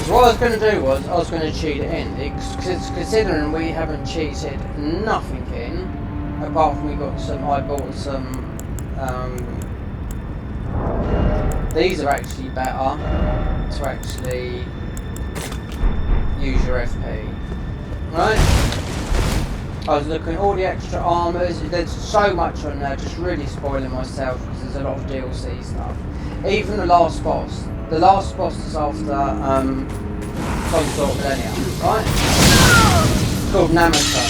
Speaker 1: What I was going to do was, I was going to cheat it in, considering we haven't cheated nothing in, apart from I bought some, these are actually better to actually use your FP, right? I was looking at all the extra armours, there's so much on there, just really spoiling myself because there's a lot of DLC stuff. Even the last boss is after Consort Millennia, right? It's called Namatar.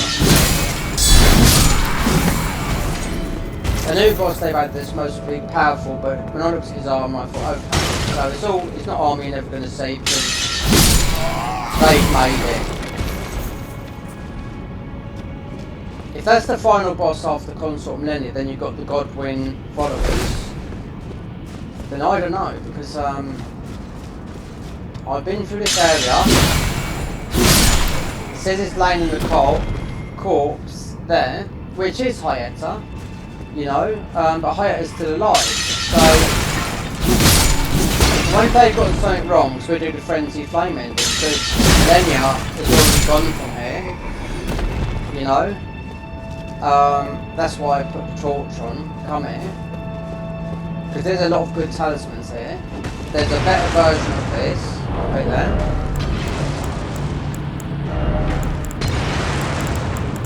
Speaker 1: A new boss they've had that's mostly powerful, but when I looked at his armour I thought, okay, so it's not army you're never going to see because they've made it. If that's the final boss after Consort Millennia, then you've got the Godwin followers. Then I don't know, because I've been through this area. It says it's laying in the corpse there, which is Hyetta, you know, but Hyetta's still alive. So, when they've got something wrong, so we do the frenzied flame ending, because Millennia is already gone from here, you know. That's why I put the torch on, come here. Because there's a lot of good talismans here. There's a better version of this, right there.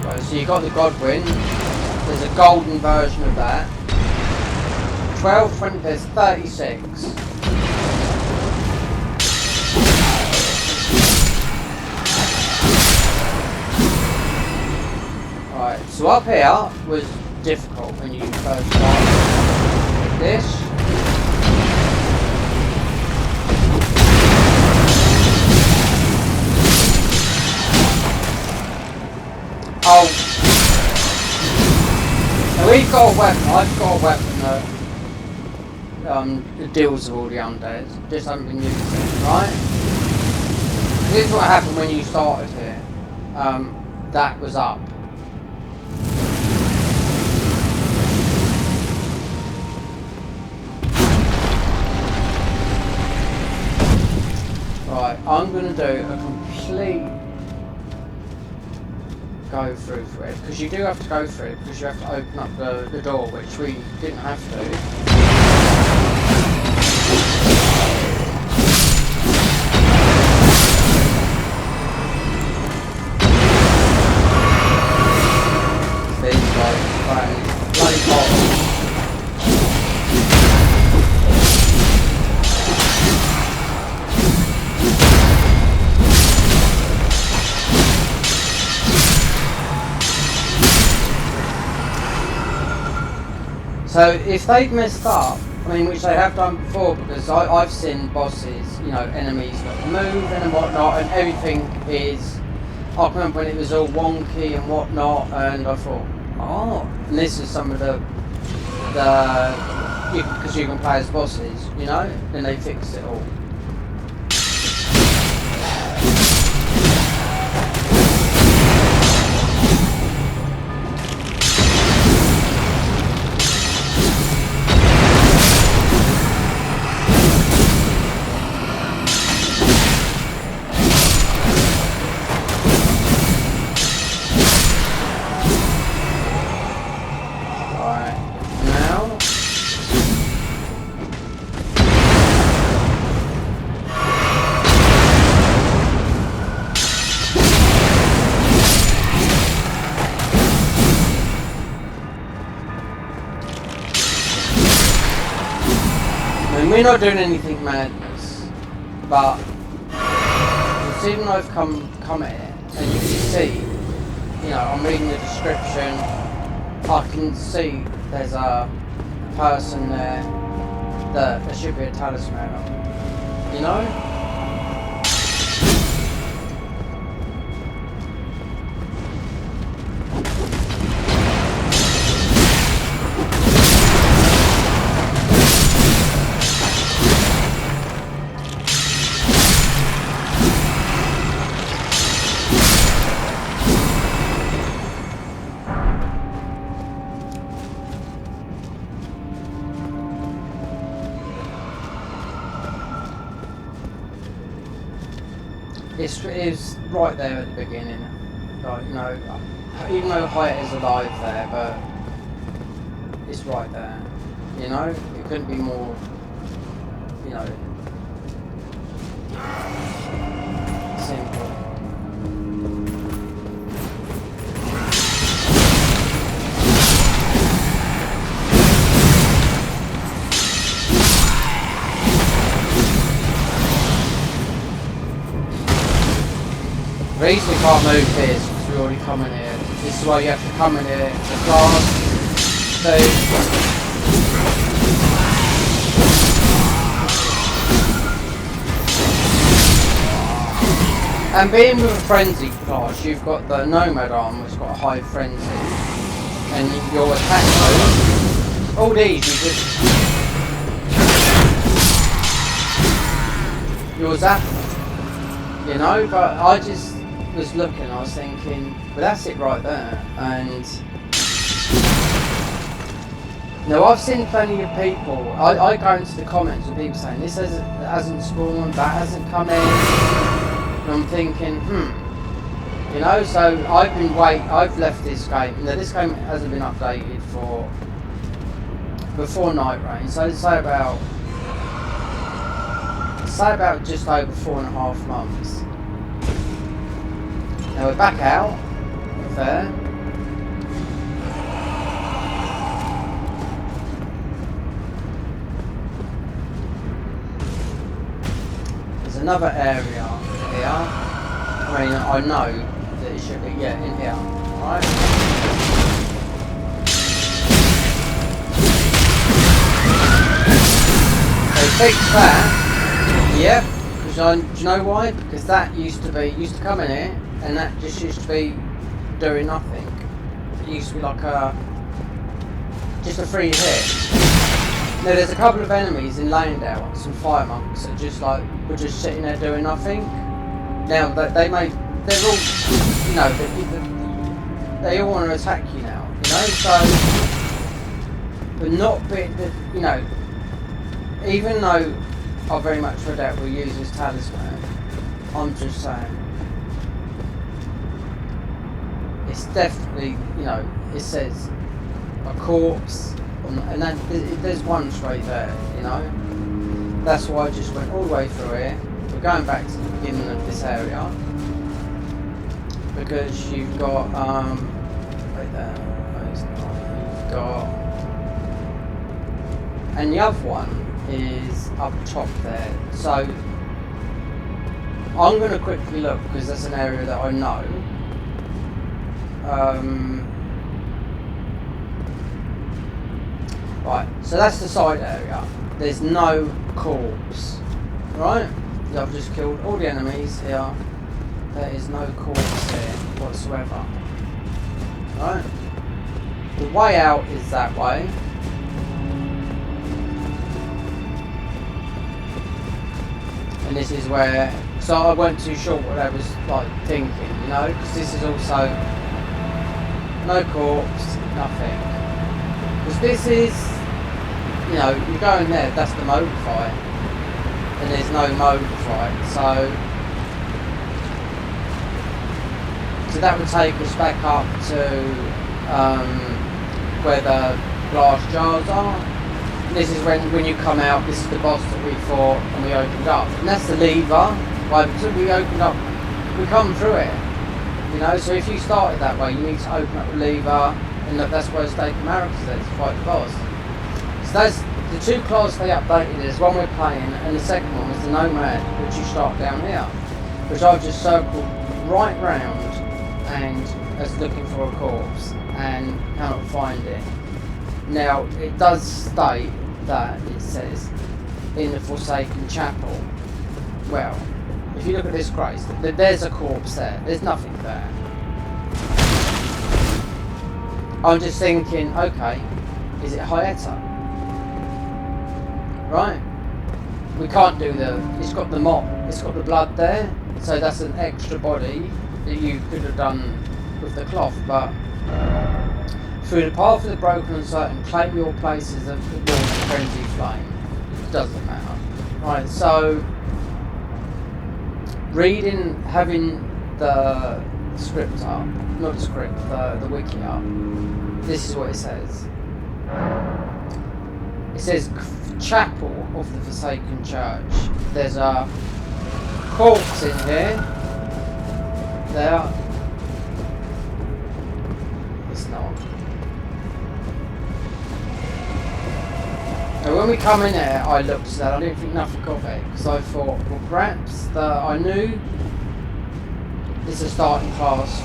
Speaker 1: Right, so you got the Godwin. There's a golden version of that. 12, 20, there's 36. Right, so up here was difficult when you first started. this. Oh. Now we've got a weapon. I've got a weapon that deals with all the undead. Just haven't been using it, right? This is what happened when you started here. That was up. Right, I'm going to do a complete go through for it, because you do have to go through it, because you have to open up the door, which we didn't have to. These guys, bloody hot. So if they've messed up, I mean, which they have done before, because I've seen bosses, you know, enemies not move and whatnot, and everything is, I remember when it was all wonky and whatnot, and I thought, oh, and this is some of the because you can play as bosses, you know, then they fixed it all. We're not doing anything madness, but even though I've come at it, and you can see, you know, I'm reading the description, I can see there's a person there that there should be a talisman on, you know? It's right there at the beginning, like, you know, even though Hyatt is alive there, but it's right there, you know, it couldn't be more, you know, simple. The reason we can't move here is because we already come in here. This is why you have to come in here, the glass, and being with a frenzied class, you've got the nomad arm, which has got a high frenzy, and your attack mode, all these you just, you're zapping, you know, but I just was looking, I was thinking, well, that's it right there. And now I've seen plenty of people, I go into the comments with people saying this hasn't spawned, that hasn't come in, and I'm thinking, you know, so I've left this game. Now this game hasn't been updated before Night Rain, so say about just over 4.5 months. Now we're back out of there. There's another area here. I mean, I know that it should be, yeah, in here, right? They fixed that. Yep. Do you know why? Because that used to come in here, and that just used to be doing nothing. It used to be like just a free hit. Now there's a couple of enemies in Landau, some fire monks that were just sitting there doing nothing. Now they're all, you know, they all want to attack you now, you know. So, but not bit, you know. Even though I very much read out we'll use this talisman, I'm just saying it's definitely, you know, it says a corpse, and that, there's one straight there, you know. That's why I just went all the way through here. We're going back to the beginning of this area because you've got right there. You've got, and the other one is up top there. So I'm going to quickly look because that's an area that I know. Right, so that's the side area. There's no corpse, right? I've just killed all the enemies here. There is no corpse here whatsoever. Right? The way out is that way. And this is where, so I wasn't too sure what I was like thinking, you know, because this is also no corpse, nothing. Because this is, you know, you go in there, that's the mode fight, and there's no mode fight, so that would take us back up to where the glass jars are. This is when you come out, this is the boss that we fought and we opened up. And that's the lever. Why? Because we opened up, we come through it. You know, so if you started that way, you need to open up the lever, and look, that's where Stake America's there to fight the boss. So that's the two classes they updated. There's one we're playing, and the second one is the Nomad, which you start down here. Which I've just circled right round and as looking for a corpse and cannot find it. Now, it does state that it says in the Forsaken Chapel. Well, if you look at this Christ, there's a corpse there. There's nothing there. I'm just thinking, okay, is it Hyeta? Right? We can't do it's got the mop, it's got the blood there, so that's an extra body that you could have done with the cloth, but through the path of the broken and certain, claim your places of the warm frenzied flame. It doesn't matter. Right, so having the script up, not the script, the wiki up, this is what it says. It says Chapel of the Forsaken Church. There's a corpse in here. There. It's not. Now when we come in here, I looked at that, I didn't think nothing of it, because I thought, well perhaps I knew this is a starting class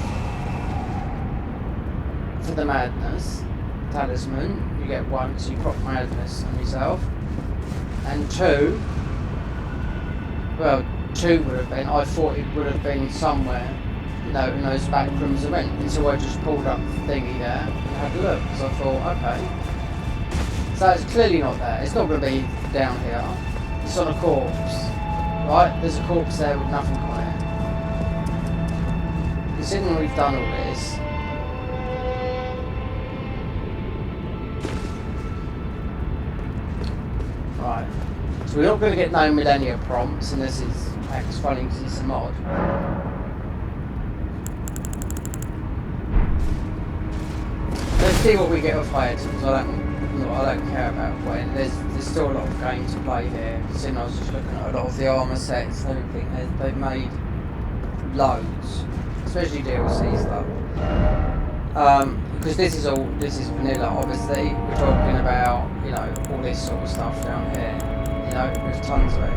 Speaker 1: for the madness talisman. You get one, so you proc madness on yourself. And two, well, two would have been, I thought it would have been somewhere, you know, in those back rooms I went, and so I just pulled up the thingy there and had a look, because I thought, okay. So it's clearly not there. It's not going to be down here. It's on a corpse, right? There's a corpse there with nothing on it. Considering we've done all this, right? So we're not going to get no millennia prompts, and this is acts funny because it's a mod. Let's see what we get off Hyeta, because I don't care about when. There's still a lot of games to play here. Since I was just looking at a lot of the armour sets and everything, they've made loads, especially DLC stuff. Because this is vanilla. Obviously, we're talking about, you know, all this sort of stuff down here. You know, there's tons of it.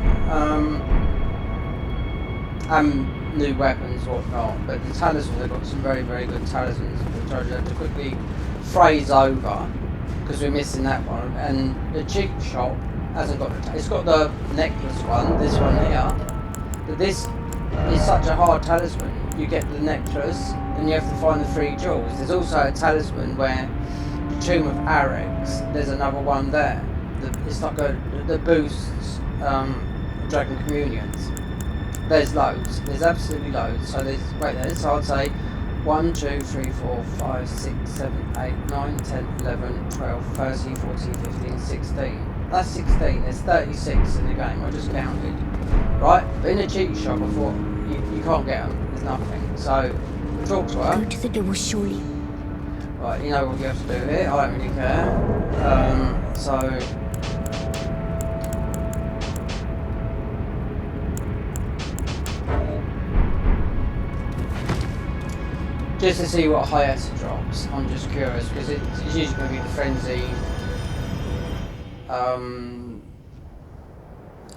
Speaker 1: And new weapons, whatnot. But the talismans, they've got some very, very good talismans, which I just have to quickly phrase over, because we're missing that one. And the cheap shop Hasn't got it's got the necklace one, this one here. But this is such a hard talisman. You get the necklace, and you have to find the 3 jewels. There's also a talisman where the Tomb of Arex, there's another one there. It's like that boosts Dragon Communions. There's loads. There's absolutely loads. So so I'd say 1, 2, 3, 4, 5, 6, 7, 8, 9, 10, 11, 12, 13, 14, 15, 16. That's 16. There's 36 in the game. I just counted. Right? But in a cheat shop, I thought you can't get them. There's nothing. So talk to her.
Speaker 6: Go to the door, surely.
Speaker 1: Right, you know what you have to do here. I don't really care. So just to see what highest drops. I'm just curious because it's usually going to be the frenzied,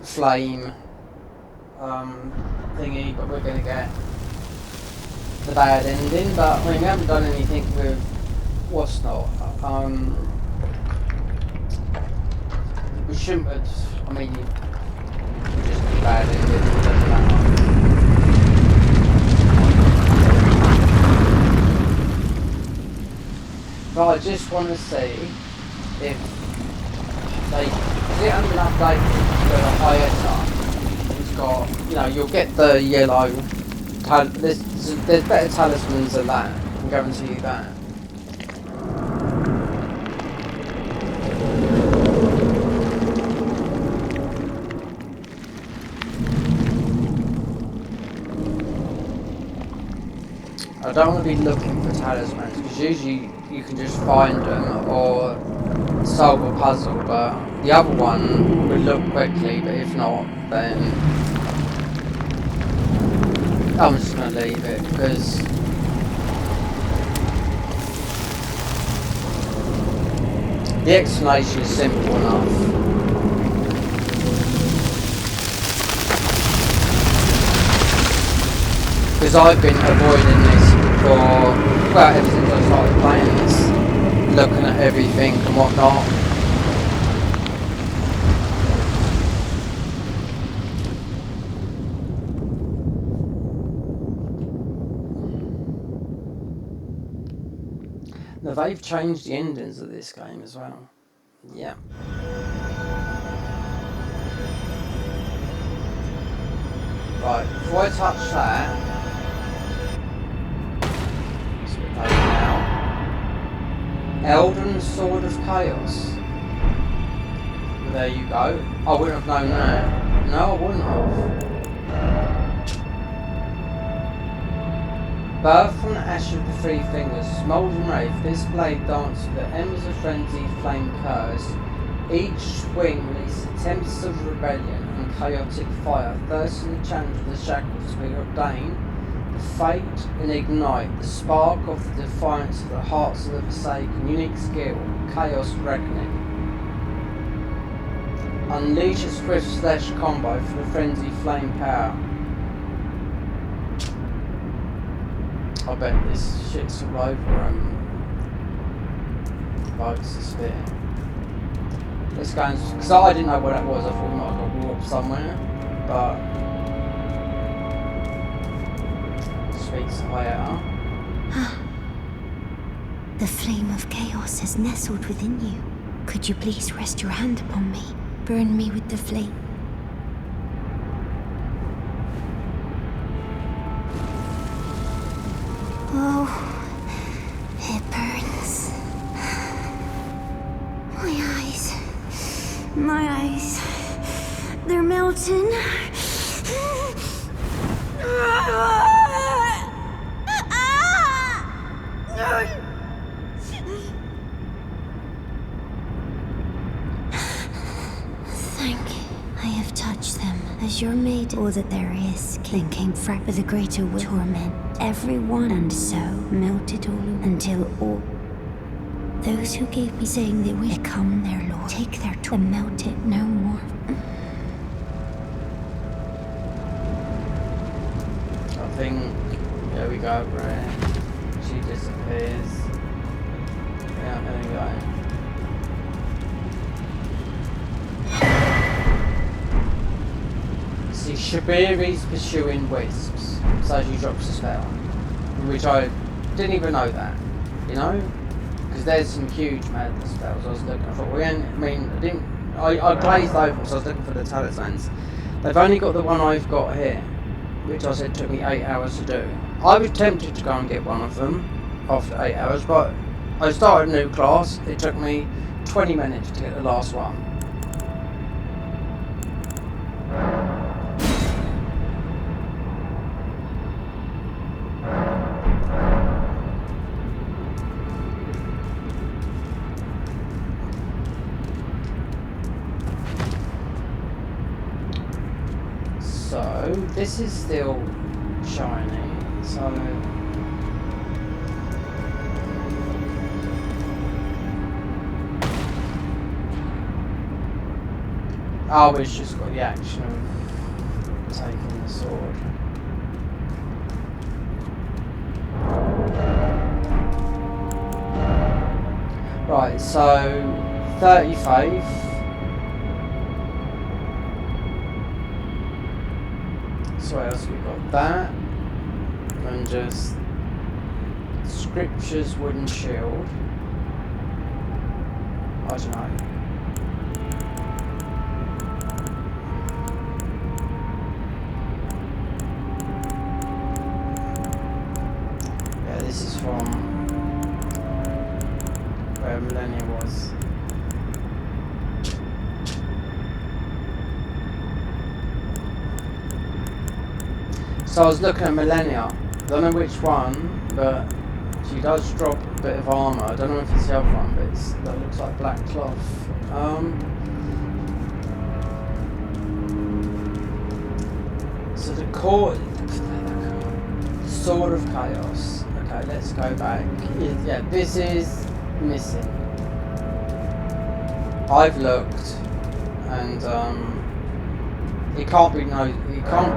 Speaker 1: flame, thingy, but we're going to get the bad ending. But I mean, we haven't done anything with what's not. We shouldn't have. I mean, just the bad ending. It doesn't matter. But I just want to see if they get an update for the highest up. It's got, you know, you'll get the yellow. There's better talismans than that. I can guarantee you that. I don't want to be looking for talismans because usually you can just find them or solve a puzzle, but the other one would look quickly, but if not, then I'm just going to leave it because the explanation is simple enough. Because I've been avoiding this for, well, ever since I started playing this, looking at everything and whatnot. Now they've changed the endings of this game as well. Yeah. Right, before I touch that, let's put that now. Elden Sword of Chaos. Well, there you go. I wouldn't have known that. No, I wouldn't have. Birth from the ash of the 3 fingers, smouldering wraith, this blade dances with the embers of frenzied flame curse. Each swing releases tempests of rebellion and chaotic fire, thirsting the challenge of the shackles to be ordained, the fate and ignite, the spark of the defiance of the hearts of the forsaken, unique skill, chaos reckoning. Unleash a swift slash combo for the frenzied flame power. I bet this shit's all over bugs to spit. Let's go, because I didn't know what that was. I thought we might have got warped somewhere, but speaks higher.
Speaker 4: The flame of chaos has nestled within you. Could you please rest your hand upon me? Burn me with the flame. Oh, it burns. My eyes. They're melting. Thank you. I have touched them as your maid. All that there is. Then came frack with a greater will torment everyone, and so melted all until all those who gave me, saying they will become their lord, take their tool and melt it no more.
Speaker 1: I think, there we go, right? She disappears. Yeah, there we go. see Shabiri's pursuing wisps, so she drops a spell, which I didn't even know that, you know, because there's some huge madness spells I was looking for. I glazed over them, so I was looking for the talismans. They've only got the one I've got here, which I said took me 8 hours to do. I was tempted to go and get one of them after 8 hours, but I started a new class. It took me 20 minutes to get the last one. So this is still shiny, so oh, it's just got the action of taking the sword. Right, so 35. So what else we got? That and just Scripture's wooden shield. I don't know. Yeah, this is from where Millennia was. So I was looking at Millennia. I don't know which one, but she does drop a bit of armour. I don't know if it's the other one, but that looks like black cloth. So the core, Sword of Chaos. Okay, let's go back. Yeah, this is missing. I've looked, and it can't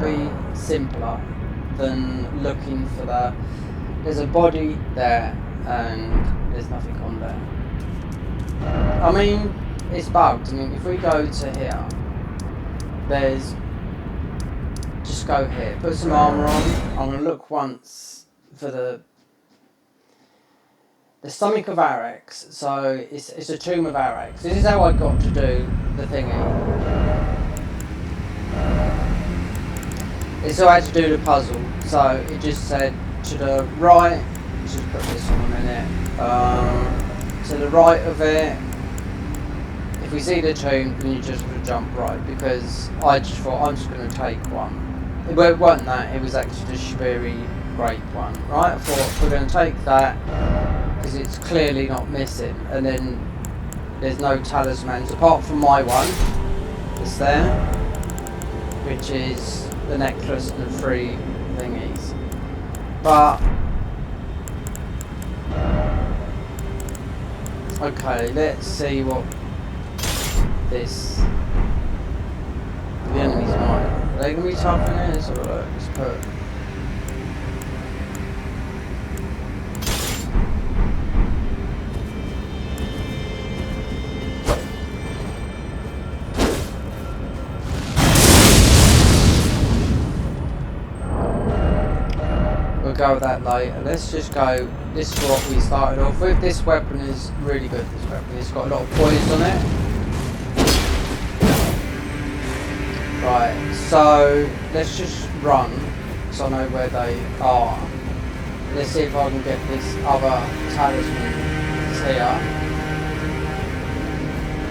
Speaker 1: be simpler than looking for that. There's a body there and there's nothing on there. I mean, it's bugged. I mean, if we go to here, there's, just go here, put some armour on. I'm going to look once for the stomach of Arax. So it's a tomb of Arax. This is how I got to do the thingy. It's so I had to do the puzzle, so it just said to the right, let's just put this on a minute, to the right of it, if we see the tomb, then you just have to jump right, because I just thought I'm just going to take one. It wasn't that, it was actually the Shabiri grape one, right? I thought we're going to take that, because it's clearly not missing, and then there's no talismans, apart from my one, that's there, which is the necklace and the 3 thingies. But okay, let's see what this, the enemy's mine. Are they gonna be tough in this, or let's put go with that later. Let's just go, this is what we started off with. This weapon is really good, this weapon. It's got a lot of poise on it. Right, so let's just run, so I know where they are. Let's see if I can get this other talisman here.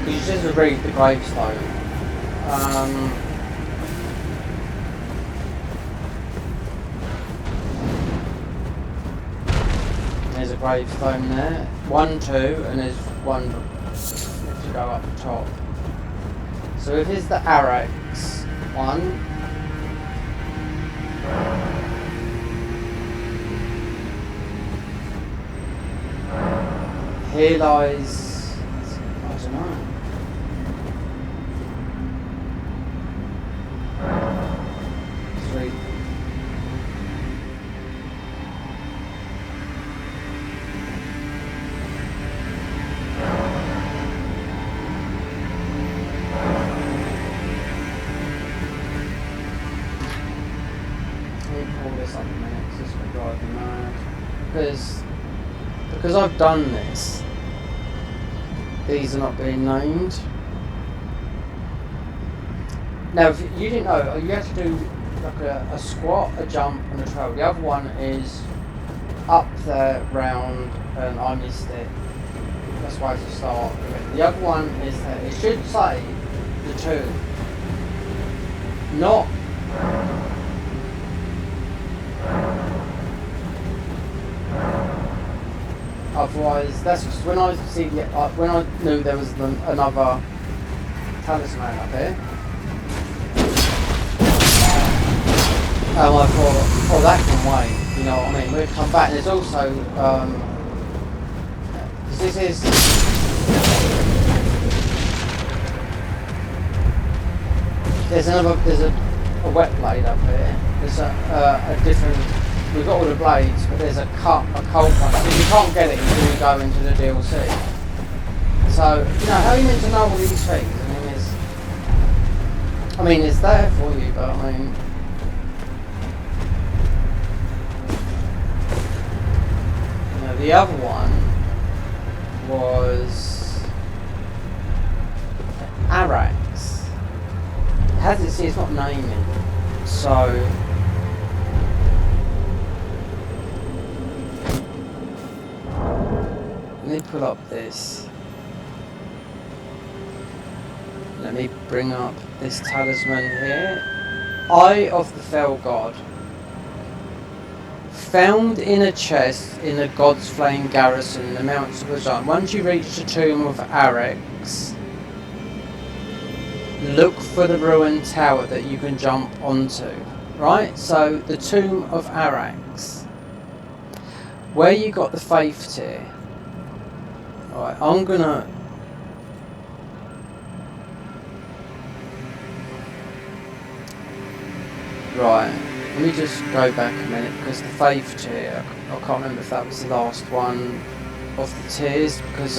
Speaker 1: You just read the gravestone. There's a gravestone there. 1, 2, and there's one to go up the top. So if it's the Arax one, here lies, I don't know. Three. pull this up a minute, 'cause this will drive me mad. Because I've done this, these are not being named. Now, if you didn't know, you have to do like a squat, a jump, and a trail. The other one is up there, round, and I missed it. That's why I have to start with it. The other one is that it should say the two, not otherwise. That's just when I see the when I knew there was another talisman up here. I thought, oh, that can wait. You know what I mean? We'll come back. There's also this is there's a wet blade up here. There's a different. We've got all the blades, but there's a cold one. So you can't get it until you go into the DLC. So you know how are you meant to know all these things? I mean, it's there for you, but I mean. The other one was Arax. It has it, see, it's not naming. So let me pull up this. Let me bring up this talisman here. Eye of the Fell God. Found in a chest in the God's Flame garrison in the mountains of Azula. Once you reach the tomb of Arax, look for the ruined tower that you can jump onto. Right? So, the tomb of Arax. Where you got the faith tier. Alright, I'm gonna... Right. Let me just go back a minute because the faith tier, I can't remember if that was the last one of the tiers because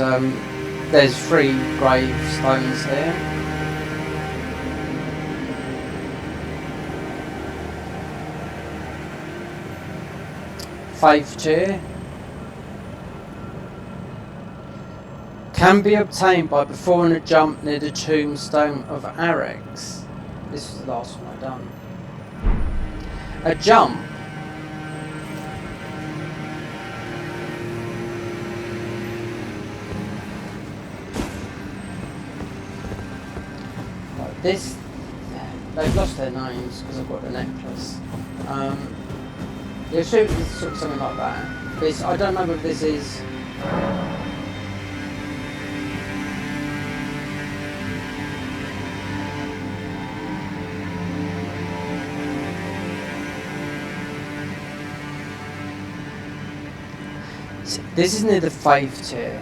Speaker 1: there's 3 gravestones here. Faith tier can be obtained by performing a jump near the tombstone of Arax. This is the last one I've done. A jump like this. They've lost their names because I've got the necklace. You assume it's something like that. But I don't know if this is. This is near the faith tier.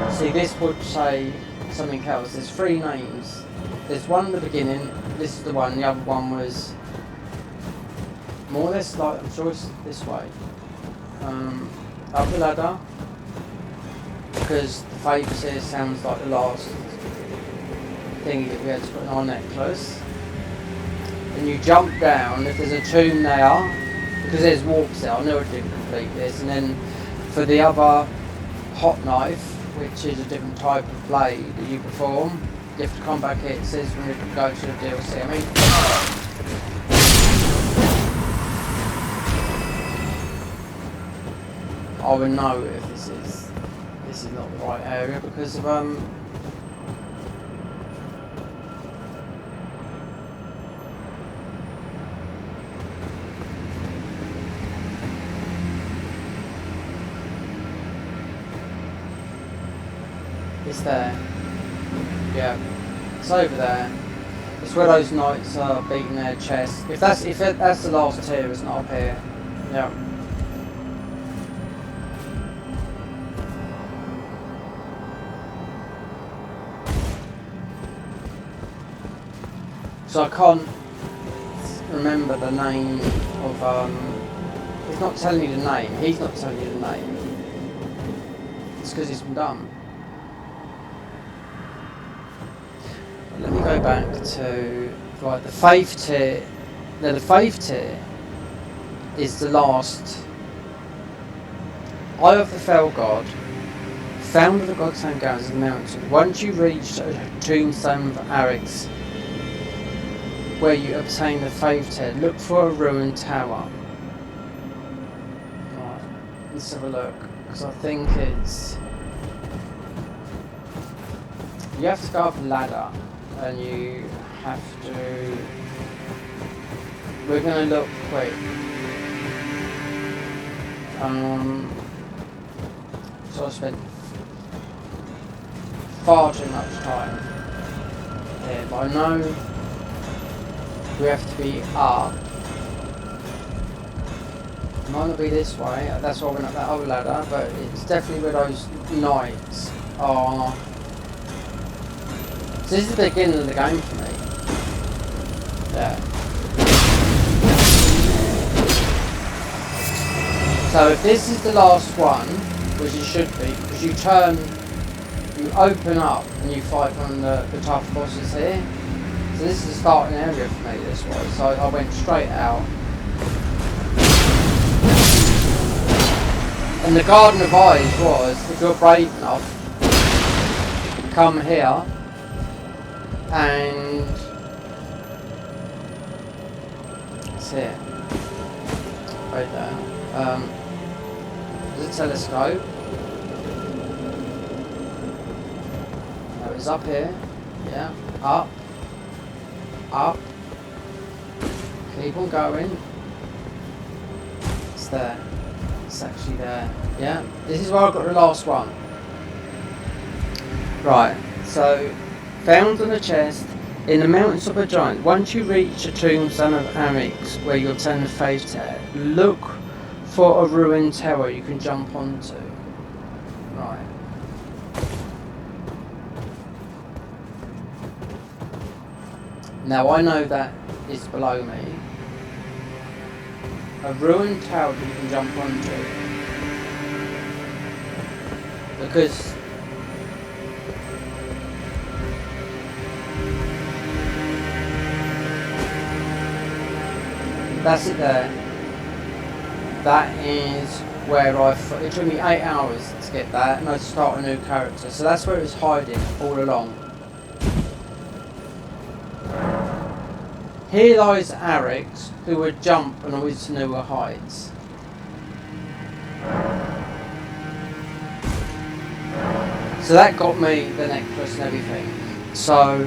Speaker 1: See, this would say something else. There's 3 names. There's one at the beginning. This is the one. The other one was more or less like, I'm sure it's this way. Up the ladder. Because the faith tier sounds like the last thing that we had to put on our necklace. And you jump down. If there's a tomb there. Because there's warps there, I never did complete this, and then for the other hot knife, which is a different type of blade that you perform, you have to come back here. It says when you go to the DLC. I mean, I would know if this is not the right area because of it's there. Yeah. It's over there. It's where those knights are beating their chest. If that's the last tier, it's not up here. Yeah. So I can't remember the name of it's not telling you the name, he's not telling you the name. It's because it's been done. Let me go back to, right, the faith tier Now the faith tier is the last. Eye of the Fell God, found of the God's Hand Gowns in the mountain. Once you reach a tombstone of Arix, where you obtain the faith tier, look for a ruined tower. Right, let's have a look, because I think it's. You have to go up a ladder, and you have to. We're going to look quick. So I spent far too much time here, but I know we have to be up. It might not be this way, that's why I went up that other ladder, but it's definitely where those knights are. So this is the beginning of the game for me. Yeah. So if this is the last one, which it should be, because you open up and you fight on the tough bosses here. So this is the starting area for me this way. So I went straight out. And the Garden of Eyes was, if you're brave enough, come here and that's it. Right there. There's a telescope. No, it's up here. Yeah, up. Up. Keep on going. It's there. It's actually there. Yeah, this is where I got the last one. Right, so found on a chest in the mountains of a giant. Once you reach the tombstone of Amix, where you obtain the faith tier, look for a ruined tower you can jump onto. Right. Now I know that is below me. A ruined tower that you can jump onto. Because that's it there. That is where it took me 8 hours to get that, and I start a new character. So that's where it was hiding all along. Here lies Arix, who would jump and always to newer heights. So that got me the necklace and everything. So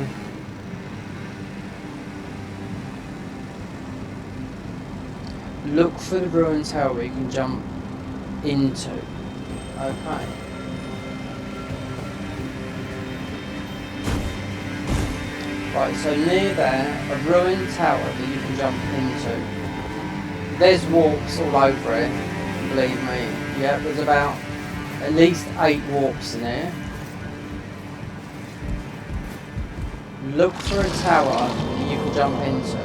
Speaker 1: look for the ruined tower you can jump into. Okay. Right, so near there, a ruined tower that you can jump into. There's warps all over it, believe me. Yeah, there's about at least 8 warps in here. Look for a tower that you can jump into.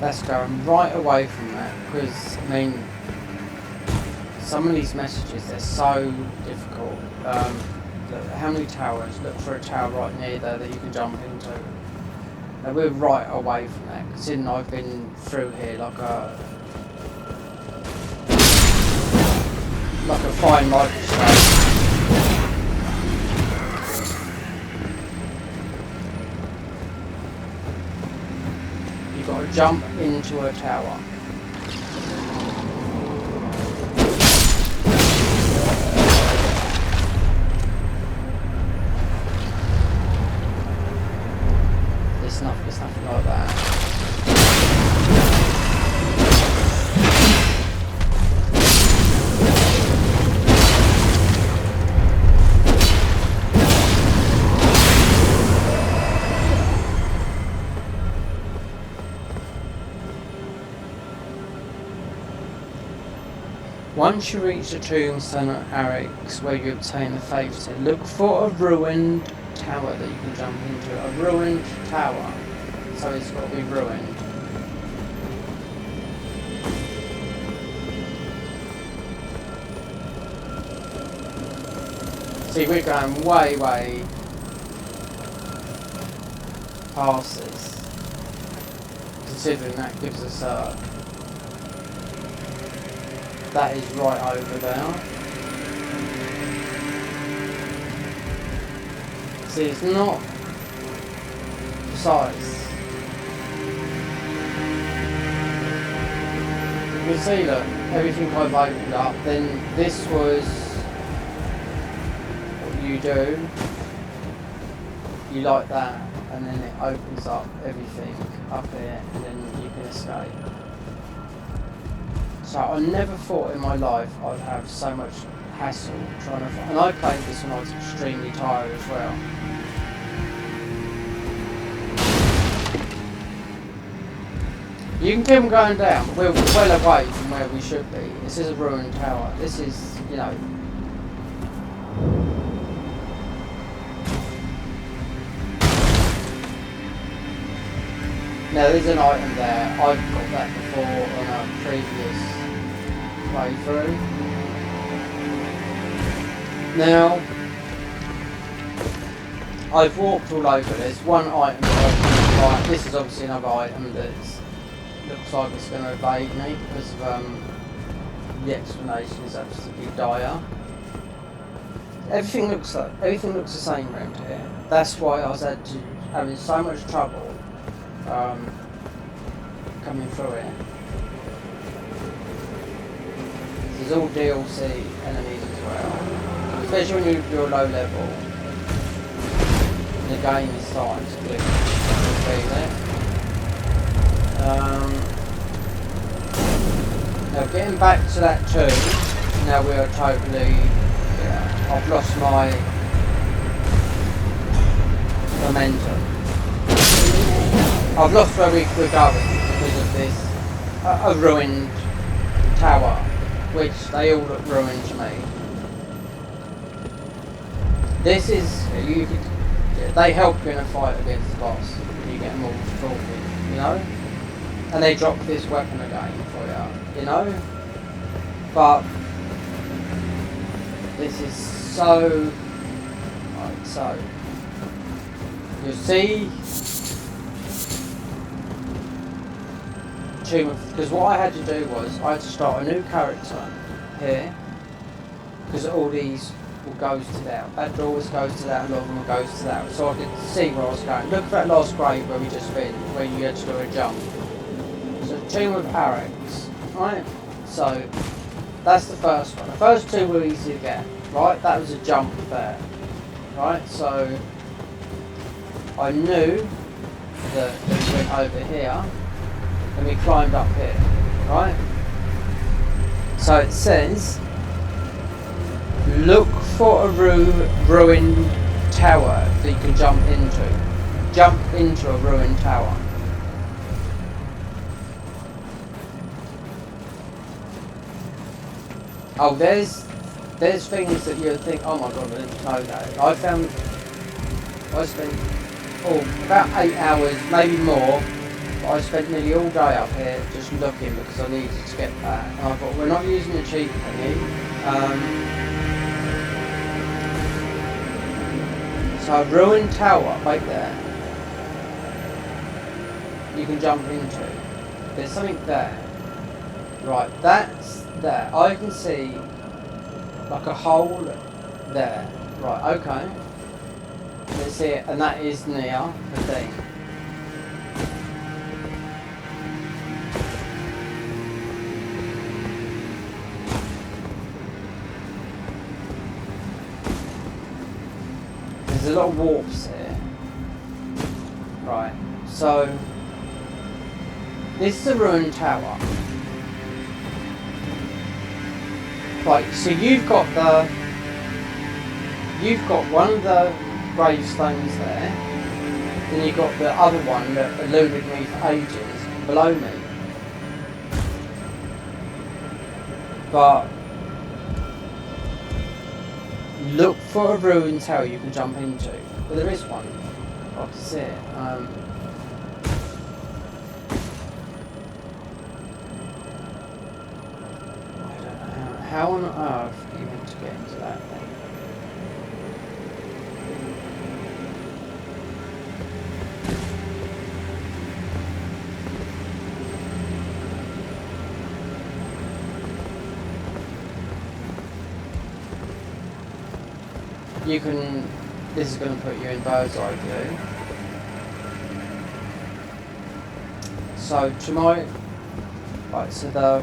Speaker 1: That's going right away from that, because I mean some of these messages, they're so difficult. How many towers? Look for a tower right near there that you can jump into. Now we're right away from that, considering I've been through here like a fine microscope. You've got to jump into a tower. It's nothing like that. Once you reach the tombstone of Arix, where you obtain the faith set, look for a ruined tower that you can jump into. A ruined tower. So it's got to be ruined. See, we're going way, way past this. Considering that gives us that is right over there. See, it's not precise. You can see, look, everything I've opened up, then this was what you do. You like that, and then it opens up everything up here, and then you can escape. So I never thought in my life I'd have so much hassle trying to find, and I played this when I was extremely tired as well. You can keep them going down, but we're well away from where we should be. This is a ruined tower. This is, you know... Now there's an item there. I've got that before on a previous playthrough. Now, I've walked all over. There's one item that I've, this is obviously another item that looks like it's going to evade me because of the explanation is absolutely dire. Everything looks the same around here. That's why I was having so much trouble coming through it. There's all DLC enemies as well, especially when you're low level. The game is starting to feel it. Now getting back to that tomb, now we are totally, I've lost my momentum. I've lost where we're going because of this, a ruined tower, which they all look ruined to me. This is, they help you in a fight against the boss, you get them all talking, you know? And they drop this weapon again for you know? But this is so, right, so you see, because what I had to do was I had to start a new character here, because all these all goes to that. That door always goes to that, and a lot of them goes to that. So I could see where I was going. Look at that last grave where we just been, where you had to do a jump. So Tomb of Arix, right? So that's the first one. The first two were easy to get, right? That was a jump there, right? So I knew that we went over here and we climbed up here, right? So it says, look for a ruined tower that you can jump into. Jump into a ruined tower. Oh, there's things that you think, oh my god, I didn't know that. I spent about 8 hours, maybe more, but I spent nearly all day up here just looking because I needed to get that. And I thought, we're not using the cheap thingy. So a ruined tower right there, you can jump into. There's something there. Right, that's there. I can see like a hole there. Right, okay. Let's see it, and that is near the thing. There's a lot of warps here. Right, so this is a ruined tower. Right, so you've got one of the gravestones there, then you've got the other one that eluded me for ages below me. But Look for a ruined tower you can jump into. Well, there is one. I can see it. I don't know how on earth are you meant to get into that thing? You can. This is going to put you in bird's eye view. So to my right, so the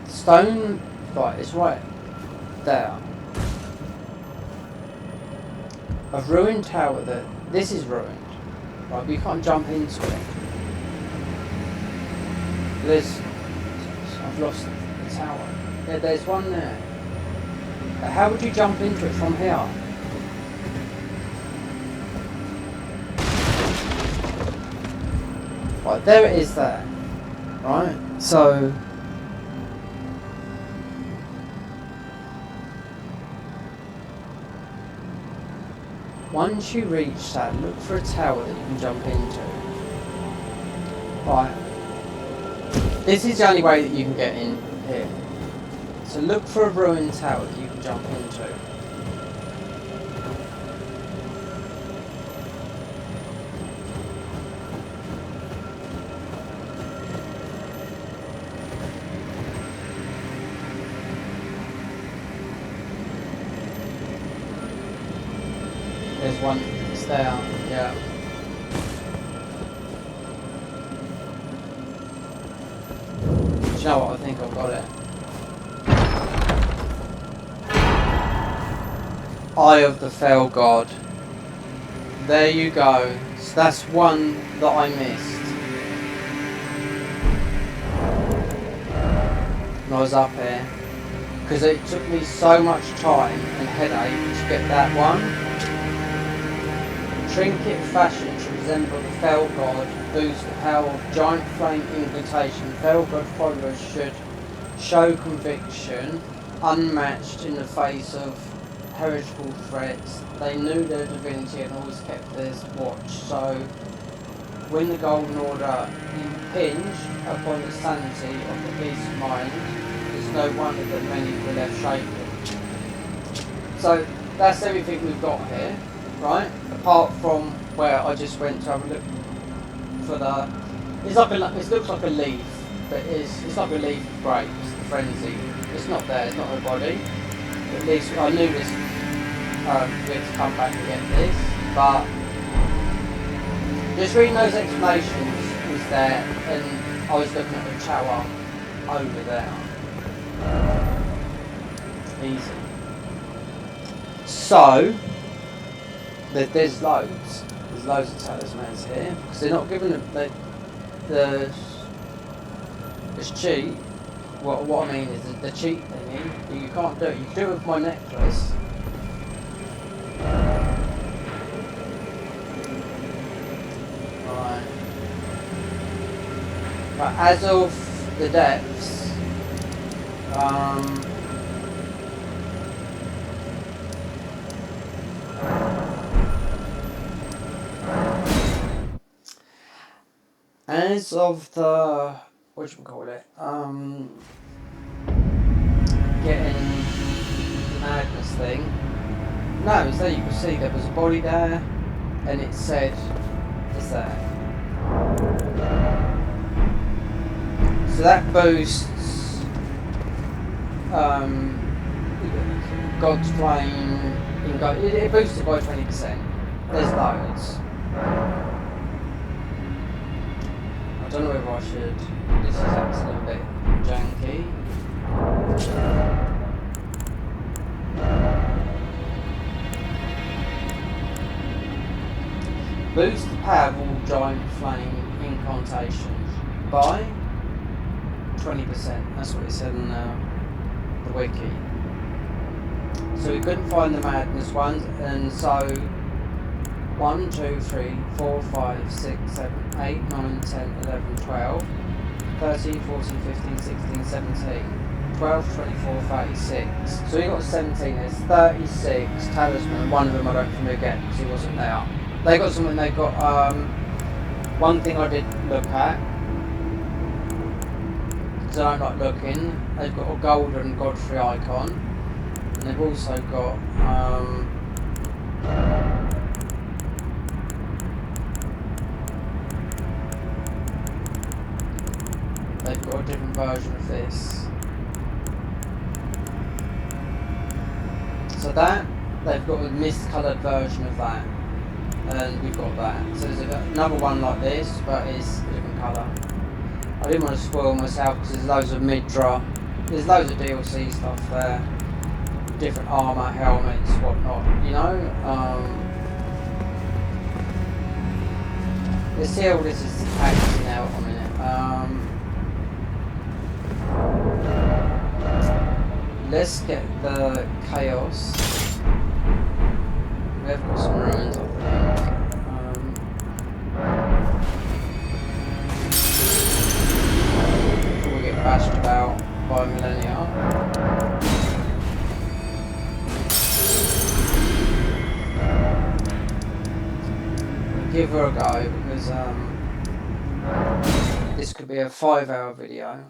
Speaker 1: stone right is right there. A ruined tower that this is ruined, right? But you can't jump into it. I've lost the tower. Yeah, there's one there. How would you jump into it from here? Right, there it is there. Right, so... once you reach that, look for a tower that you can jump into. Right. This is the only way that you can get in here. So look for a ruined tower that you can jump into. There's one, it's there, yeah. Do you know what, I think I've got it. Eye of the Fell God. There you go. So that's one that I missed. When I was up here. Because it took me so much time and headache to get that one. Trinket fashioned to resemble the Fell God. Boost the power of giant flame invitation. Fell God followers should show conviction. Unmatched in the face of perishable threats. They knew their divinity and always kept their watch, so when the Golden Order impinged upon the sanity of the beast's mind, it's no wonder that many were left shaken. So that's everything we've got here, right? Apart from where I just went to have a look for the... it looks like a leaf, but it's like a leaf of grapes, the frenzied. It's not there, it's not a body. At least I knew this, we had to come back and get this, but just reading those explanations was there, and I was looking at the tower over there. Easy. So, there's loads of talismans here, because they're not given it's cheap. What I mean is the cheat thingy, you can't do it. You can do it with my necklace. Right. But as of the depths, as of the whatchamacallit, getting the madness thing. No, so you can see there was a body there, and it said, it's there. So that boosts God's flame in God. It boosts it by 20%. There's loads. I don't know whether I should. This is actually a bit janky. Boost the power of all giant flame incantations by 20%. That's what it said in the wiki. So we couldn't find the madness ones, and so 1, 2, 3, 4, 5, 6, 7, 8, 9, 10, 11, 12, 13, 14, 15, 16, 17. 12, 24, 36. So he got 17. There's 36 talisman. One of them I don't think they get because he wasn't there. They got something. They got one thing I did look at because I don't like looking. They've got a golden Godfrey icon, and they've also got they've got a different version of this. So that, they've got a mist-coloured version of that. And we've got that. So there's another one like this, but it's a different colour. I didn't want to spoil myself because there's loads of Midra. There's loads of DLC stuff there. Different armour, helmets, whatnot, you know? Let's see how this is acting out a minute. Let's get the chaos. We've got some ruins, I think. Before we get bashed about by millennia. We'll give her a go because this could be a 5-hour video,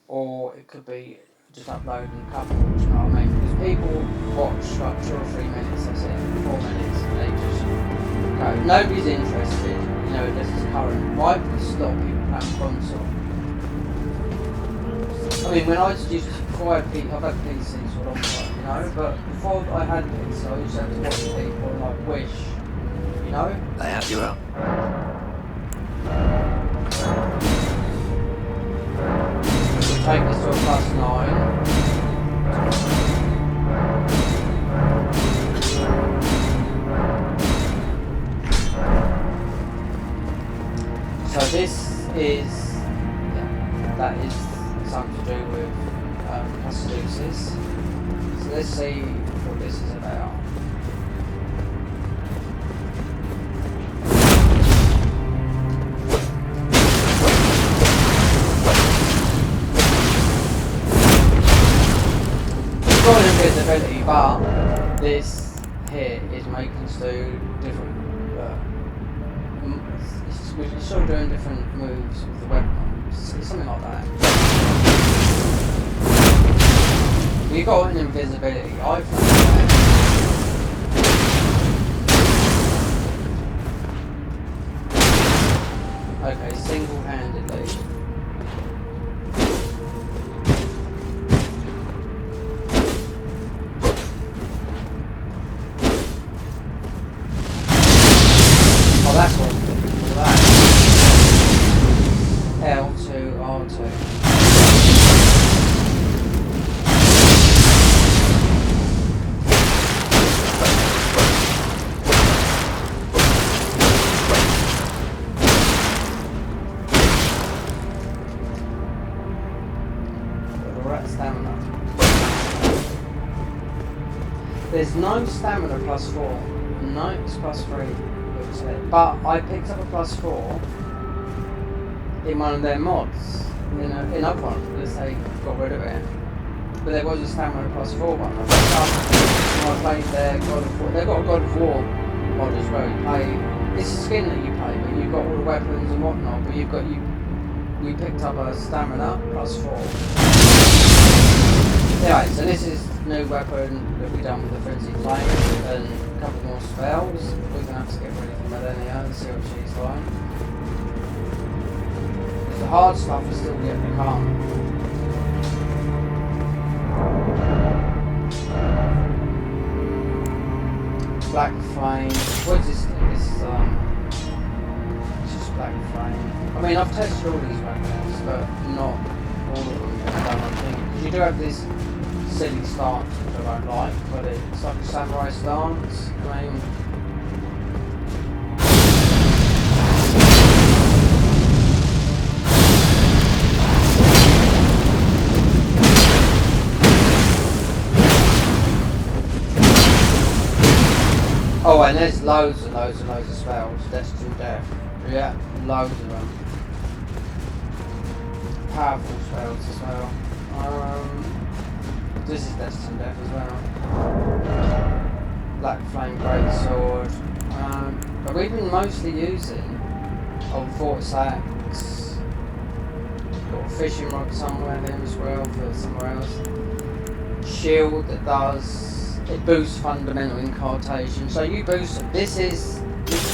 Speaker 1: or it could be just uploading a couple, do you know what I mean? Because people watch like 2 or 3 minutes, that's it, 4 minutes, and they just go. Nobody's interested, you know, this is current. Why? Because a lot of people playing console. I mean, when I used to, before I had I've had PCs for a long time, you know, but before I had PCs, I used to have to watch people like Wish, you know?
Speaker 3: Lay out your own.
Speaker 1: Take this to a +9. So this is, yeah, that is something to do with Castaduces. So let's see what this is about. Invisibility, but this here is making us do different. We're sort of doing different moves with the weapon. It's something like that. We got an invisibility. I found that. Okay, single-handedly. That's what that. L2, R2. Got stamina. There's no stamina +4. No, it's +3. But I picked up a +4 in one of their mods, in other one, because they got rid of it. But there was a stamina +4 one. I picked up when I played their God of War. They've got a God of War mod as well. You pay, it's a skin that you pay, but you've got all the weapons and whatnot. But you've got we picked up a stamina +4. Anyway, so this is new weapon that we done with the frenzied flame and a couple more spells. We're gonna have to get ready for Millennia and see what she's like. The hard stuff is still yet to come. Black flame. What is this thing? This is it's just black flame. I mean, I've tested all these weapons, but not all of them. Because you do have this silly stance which I don't like, but it's like a samurai stance. I mean, oh, and there's loads and loads and loads of spells. Death to death. Yeah, loads of them. Powerful spells as well. This is destined death as well. Black flame greatsword. But we've been mostly using old force-axe. Got a fishing rod somewhere there as well for somewhere else. Shield that does, it boosts fundamental incantation. So you boost it. This is a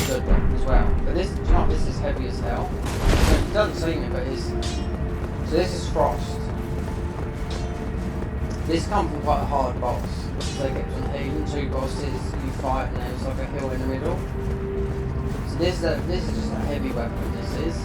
Speaker 1: good weapon as well. But this, do you know what, this is heavy as hell. It doesn't seem it, but it's. So this is frost. This comes from quite a hard boss. They get on healing, 2 bosses you fight and there's like a hill in the middle. So this is just a heavy weapon, this is.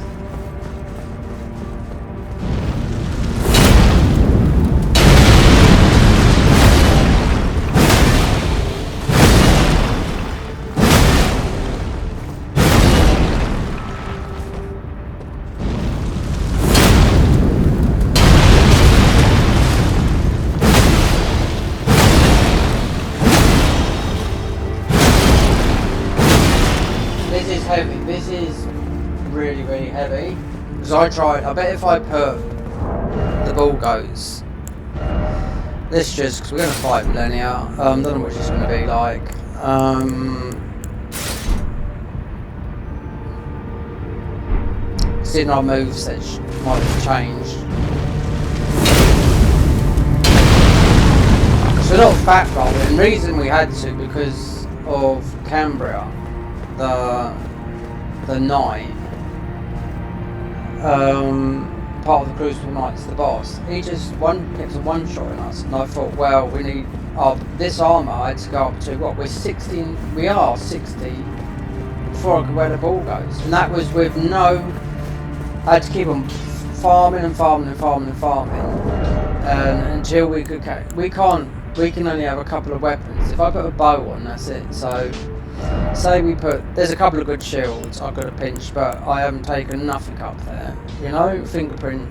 Speaker 1: Heavy. This is really, really heavy. Because I bet if I put the ball goes. Let's just, because we're going to fight Millennia. Don't know what it's going to be like. Seeing our moveset might have changed. So we're not fat rolling. The reason we had to, because of Cambria. The knight, part of the Crucible Knights, the boss, he just kept a one-shotting us, and I thought, well, we need this armour. I had to go up to what we are 60 before I could wear the ball goes, and that was with no. I had to keep on farming until we could. We can only have a couple of weapons. If I put a bow on, that's it. So. Say we there's a couple of good shields I could have pinched, but I haven't taken nothing up there. You know, fingerprint,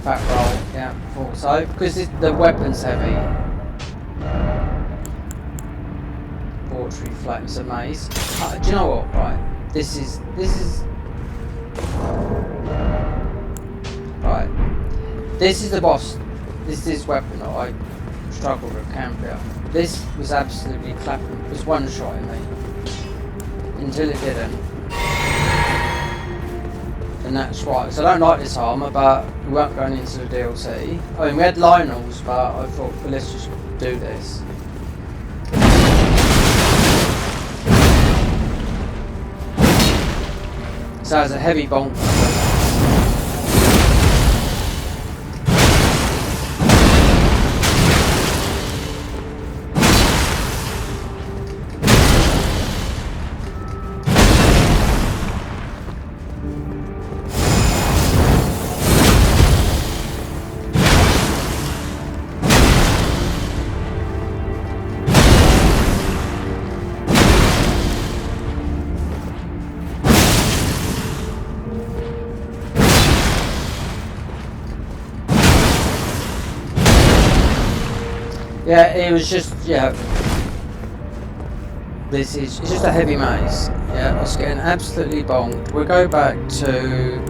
Speaker 1: fat roll, yeah, thought so. Because the weapon's heavy. Portrait flames a maze. Do you know what, right? This is right. This is the boss. This is weapon that I struggled with Cambria. This was absolutely clapping. It was one-shotting me. Until it didn't. And that's why. So I don't like this armour, but we weren't going into the DLC. I mean, we had Lionels, but I thought, well, let's just do this. So it's a heavy bonk. Yeah, it was just, yeah. It's just a heavy maze. Yeah, I was getting absolutely bonked. We'll go back to.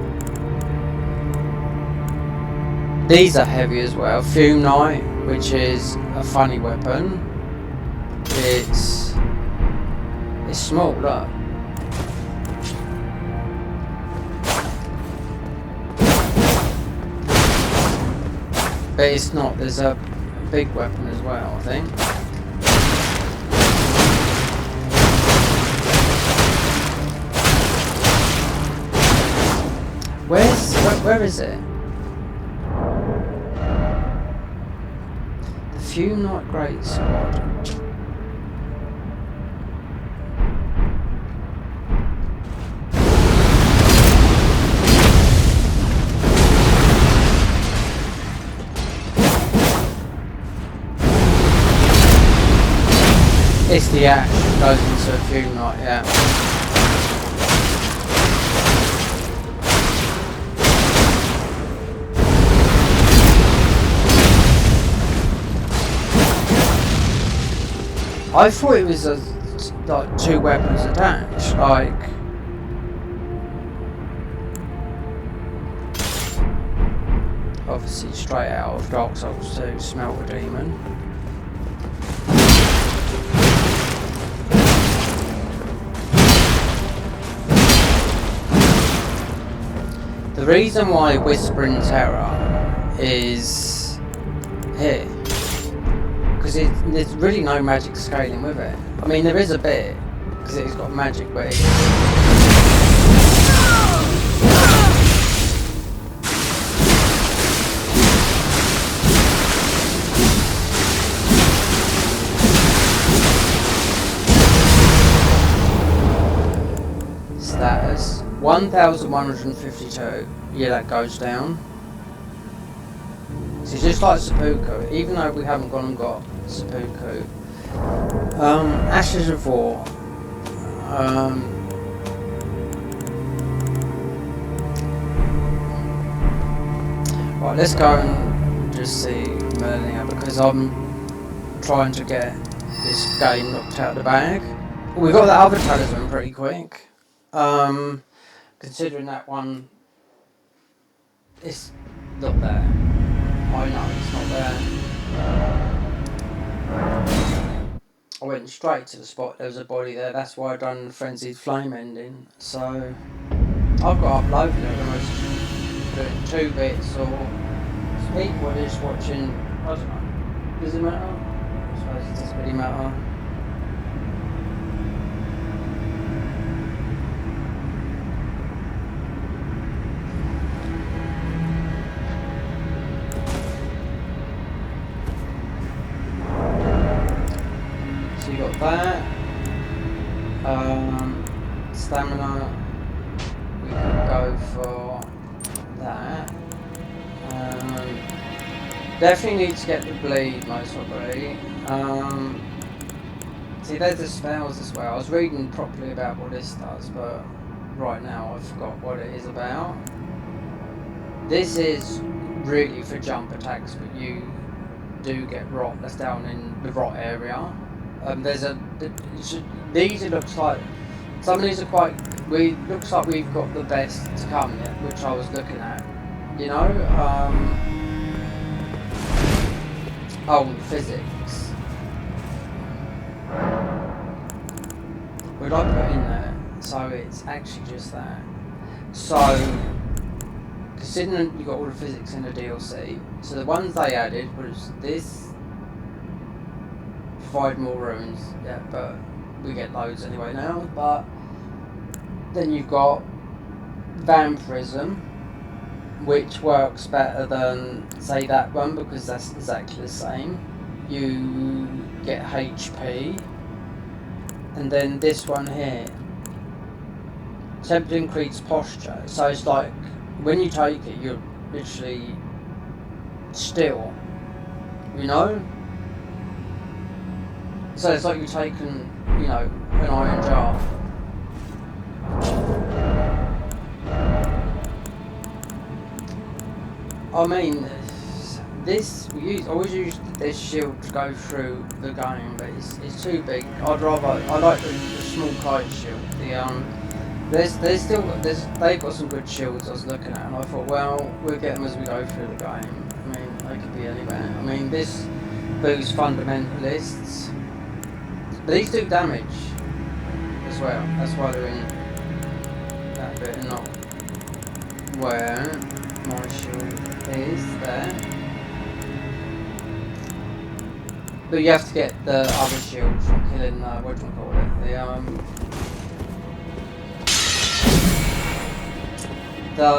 Speaker 1: These are heavy as well. Fume Knight, which is a funny weapon. It's small, look. But it's not, there's a big weapon as well, I think. Where is it? The Fume Knight Greatsword. It's the axe that goes into a Fume Knight, yeah. I thought it was like 2 weapons attached, like. obviously straight out of Dark Souls 2, Smelt a Demon. The reason why Whispering Terror is here, because there's really no magic scaling with it. I mean, there is a bit, because it's got magic, but status 1152. Yeah, that goes down. So it's just like seppuku, even though we haven't gone and got seppuku. Ashes of War. Right, let's go and just see Merlin, because I'm trying to get this game knocked out of the bag. We got that other talisman pretty quick. Considering that one is not there. I know it's not there. I went straight to the spot, there was a body there, that's why I done the Frenzied Flame ending. So I've got to upload it, almost doing 2 bits, or people are just watching, I don't know, does it matter? I suppose it doesn't really matter. That stamina, we could go for that. Definitely need to get the bleed, most probably. See, there's the spells as well. I was reading properly about what this does, but right now I forgot what it is about. This is really for jump attacks, but you do get rot. That's down in the rot area. These, it looks like, some of these are quite, looks like we've got the best to come yet, which I was looking at, you know, physics. What did I put in there? So it's actually just that. So, considering you got all the physics in the DLC, so the ones they added was this, provide more runes, yeah, but we get loads anyway now. But then you've got Vampirism, which works better than, say, that one, because that's exactly the same. You get HP, and then this one here, temp to increase posture. So it's like when you take it, you're literally still, you know. So it's like you've taken, you know, an iron jar. I mean, this, always use this shield to go through the game, but it's too big. I like the small kite shield. They've got some good shields I was looking at, and I thought, well, we'll get them as we go through the game. I mean, they could be anywhere. I mean, this boosts fundamentalists. But these do damage as well. That's why they're in that bit and not where my shield is there. But you have to get the other shield from killing what do you call it? The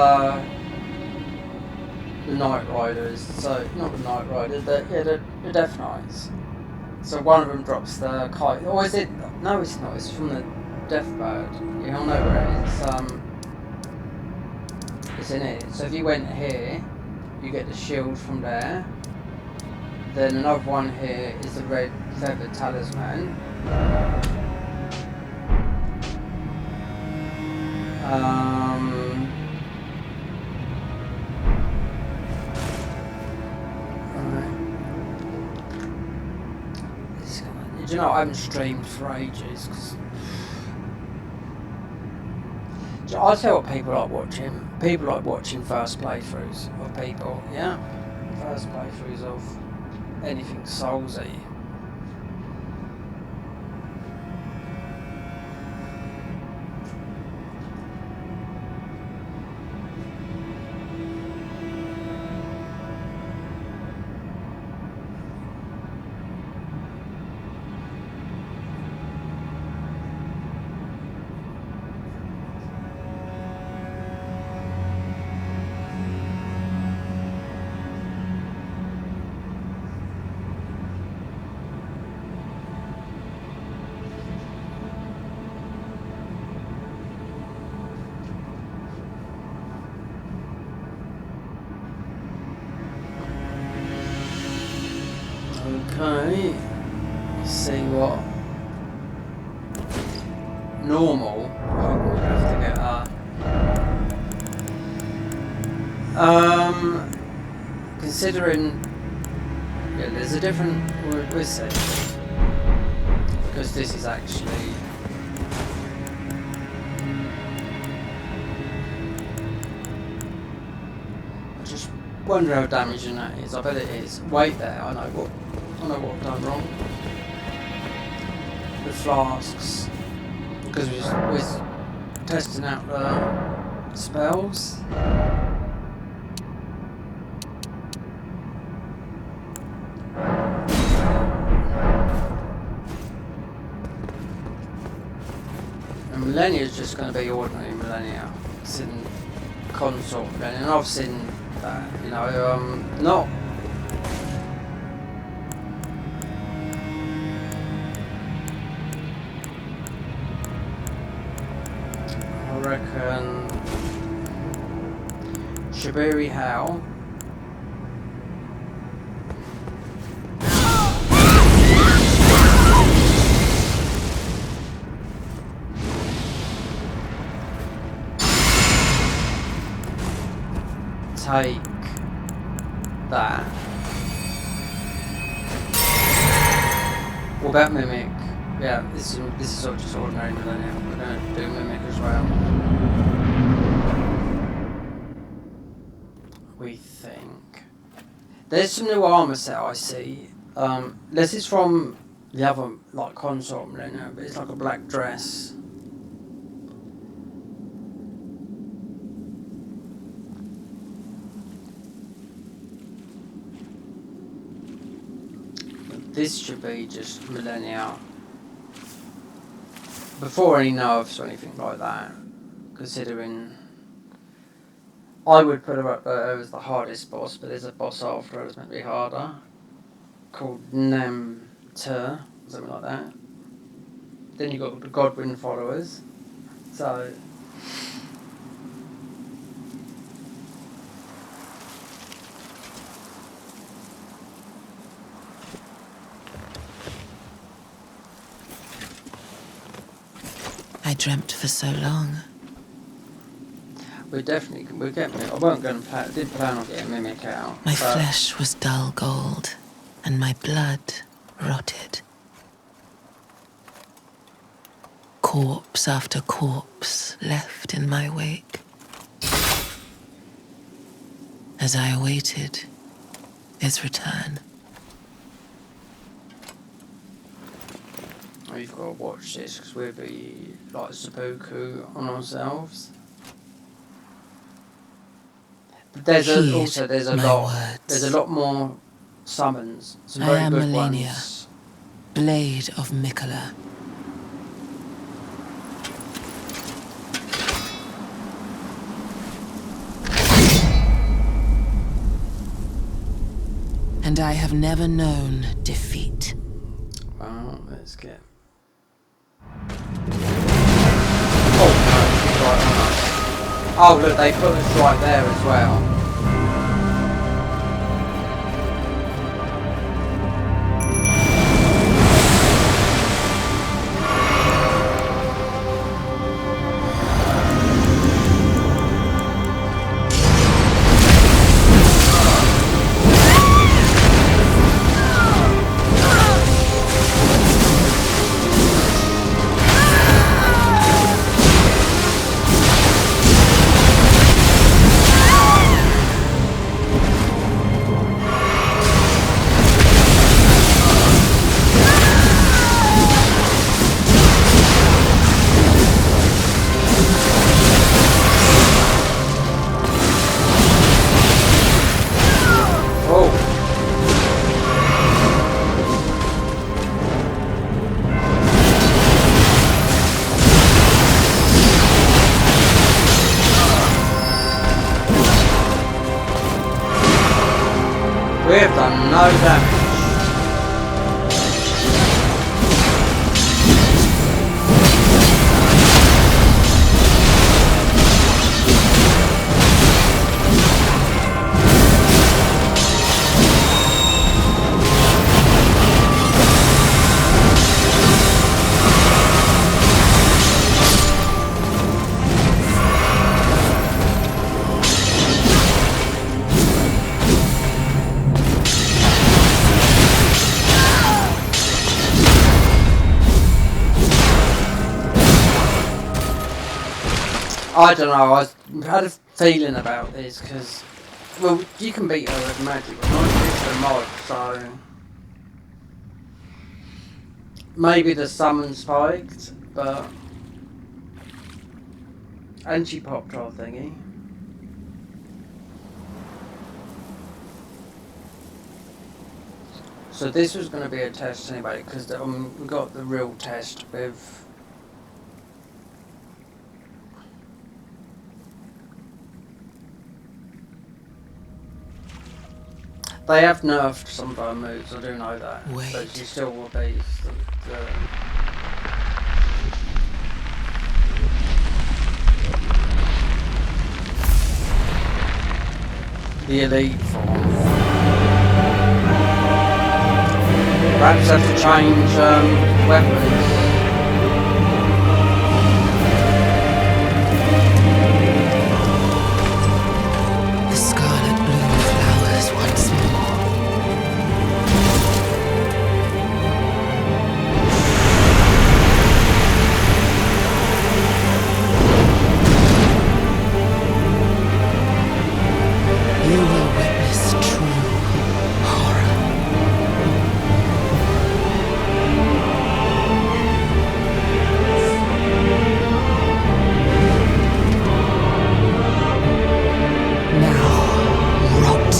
Speaker 1: Night Riders. So not the Night Riders, the Death Knights. So one of them drops the kite. Or is it? No, it's not. It's from the Deathbird. You don't know where it is. It's in it. So if you went here, you get the shield from there. Then another one here is the red feathered talisman. Do you know, I haven't streamed for ages. I tell what people like watching. People like watching first playthroughs of people, yeah? First playthroughs of anything Soulsy. Okay, see what normal. Oh, we'll have to get considering, yeah, there's a different. We'll see, because this is actually. I just wonder how damaging that is. I bet it is. Wait there. I know what I've done wrong. The flasks, because we're testing out the spells. And Millennia is just going to be ordinary Millennia. It's in consort Millennia, and I've seen that, you know, not. I reckon Shabiri Howe. Take that. What about Mimic? Yeah, this is all just ordinary Millennia. We're going to do Mimic as well. We think. There's some new armour set I see. This is from the other, like, consort Millennia, but it's like a black dress. This should be just Millennia. Before any nerfs or anything like that, considering I would put her up there as the hardest boss, but there's a boss after her that's meant to be harder, called Nem-Tur, something like that. Then you've got the Godwin followers, so
Speaker 8: I dreamt for so long.
Speaker 1: we'll get Mimic. I didn't plan on getting Mimic out.
Speaker 8: My flesh was dull gold, and my blood rotted. Corpse after corpse left in my wake. As I awaited his return.
Speaker 1: We've got to watch this because we'll be like seppuku on ourselves. But there's a lot more summons. Some
Speaker 8: I
Speaker 1: very
Speaker 8: am
Speaker 1: good
Speaker 8: Melania,
Speaker 1: ones.
Speaker 8: blade of Mikola. And I have never known defeat.
Speaker 1: Well, let's get. Oh, look, they put us right there as well. no damage. I don't know, I had a feeling about this because, well, you can beat her with magic, but not with the mod, so maybe the summon spiked, but and she popped her thingy. So this was going to be a test anyway, because we got the real test with. They have nerfed some of her moves, I do know that.
Speaker 8: Wait.
Speaker 1: But she still will be the elite form. Perhaps have to change weapons.
Speaker 8: The scarlet bloom flowers once more. You will witness true horror. Now, rot.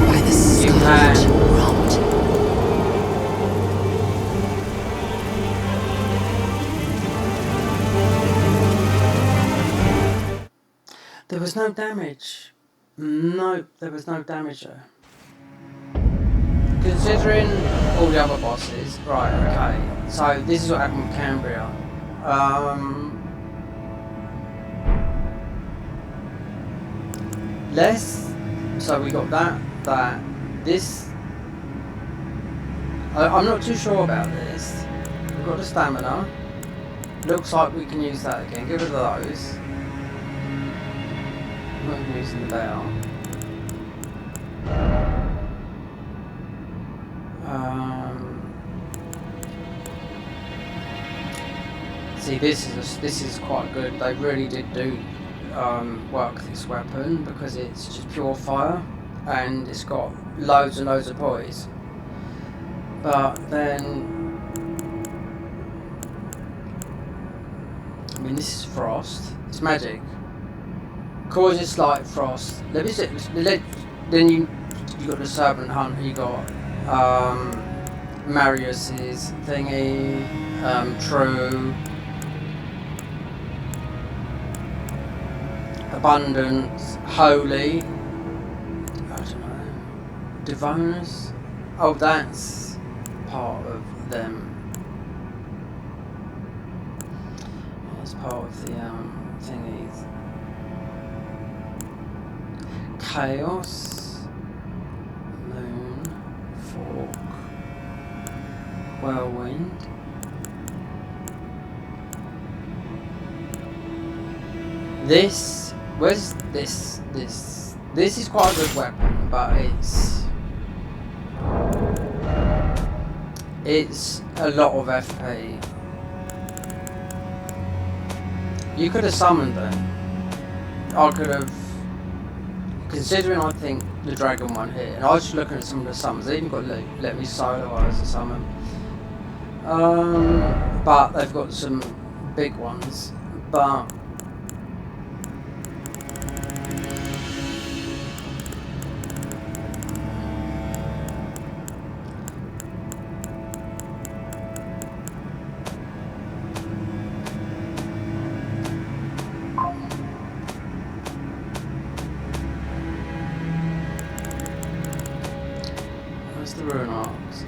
Speaker 8: By the scarlet rot.
Speaker 1: There was no damage. No, there was no damage there. Considering all the other bosses, right, okay, so this is what happened with Cambria. So we got this, I'm not too sure about this. We've got the stamina, looks like we can use that again, get rid of those. I'm not even using the bell. See, this is quite good. They really did do work this weapon because it's just pure fire and it's got loads and loads of poise. But then, I mean, this is frost. It's magic. Causes slight frost. Then you got the serpent hunter. You got Marius's thingy. True. Abundance, holy, I don't know, Divonus. Oh, that's part of them. That's part of the thingies. Chaos, moon, fork, whirlwind. Where's this? This is quite a good weapon, but it's It's a lot of FP. You could have summoned them. I could have, considering I think the dragon one here, and I was just looking at some of the summons. They even got let me solo as a summon. But they've got some big ones. But where's the ruin arcs?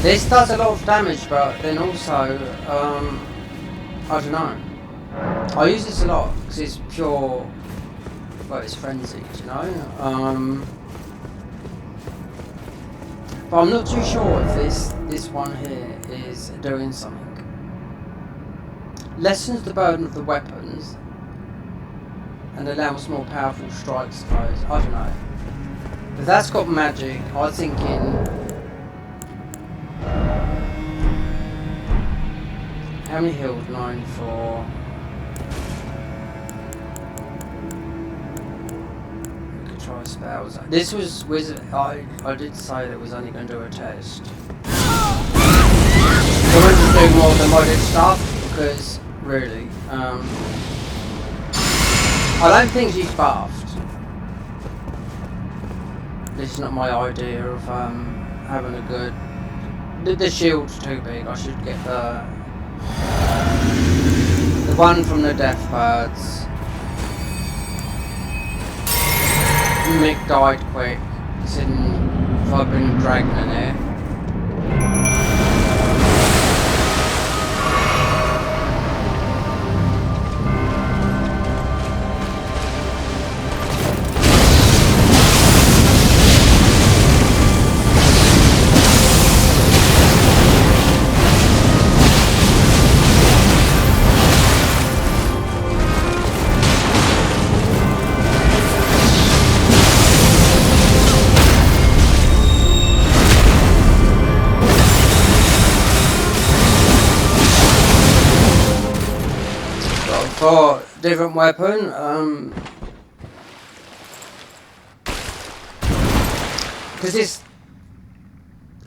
Speaker 1: This does a lot of damage, but then also, I don't know. I use this a lot because it's pure, well, it's frenzied, you know. But I'm not too sure if this one here is doing something. Lessens the burden of the weapons and allows more powerful strikes. I don't know. But that's got magic. I was thinking. How many healed? 9 for. We could try spells. This was wizard. I did say that it was only going to do a test. I wanted to do more than modded stuff because really, I don't think she's buffed. This is not my idea of having a good. The shield's too big. I should get the one from the Death Birds. Mick died quick. If I bring a dragon in here. For different weapon, because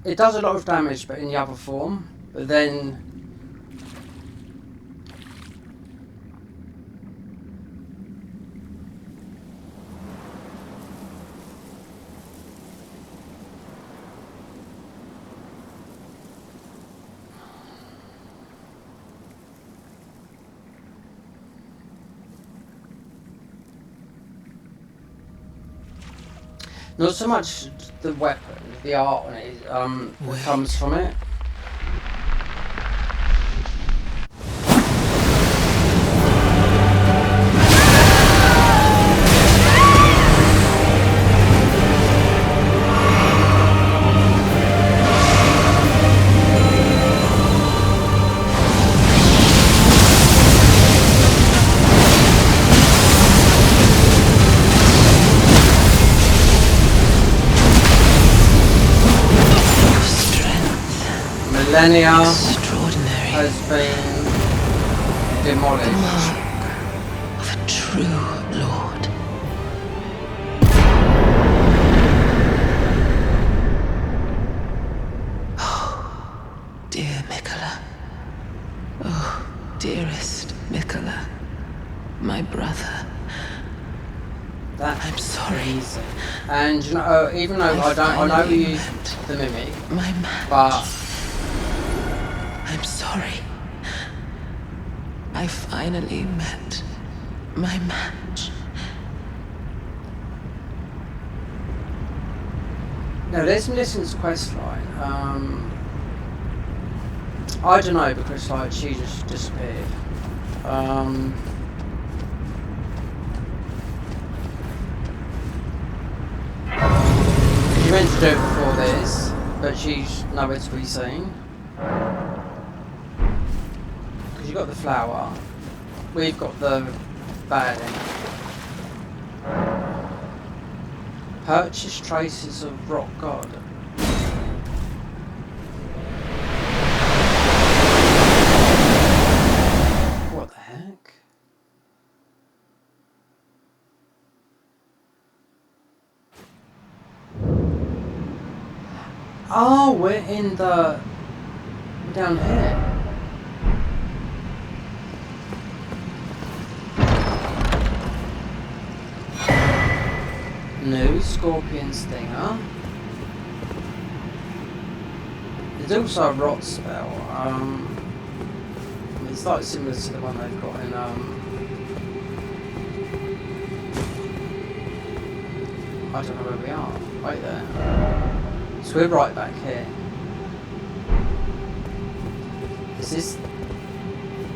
Speaker 1: it does a lot of damage, but in the other form. But then not so much the weapon, the art on it, that comes from it. Millennia has been demolished.
Speaker 8: Of a true lord. Oh, dear Mikola. Oh, dearest Mikola. My brother.
Speaker 1: I'm
Speaker 8: sorry.
Speaker 1: Easy. And you know, even though I know we used the mimic,
Speaker 8: my match.
Speaker 1: but
Speaker 8: I'm sorry. I finally met my match.
Speaker 1: no, let's listen to questline. I don't know because like she just disappeared. She meant to do it before this, but she's nowhere to be seen. Because you got the flower. we've got the bad end. Purchase traces of rock god. What the heck? Oh, we're in the... we're down here. New scorpion stinger. There's also a rot spell. It's like similar to the one they've got in I don't know where we are. Right there. So we're right back here. Is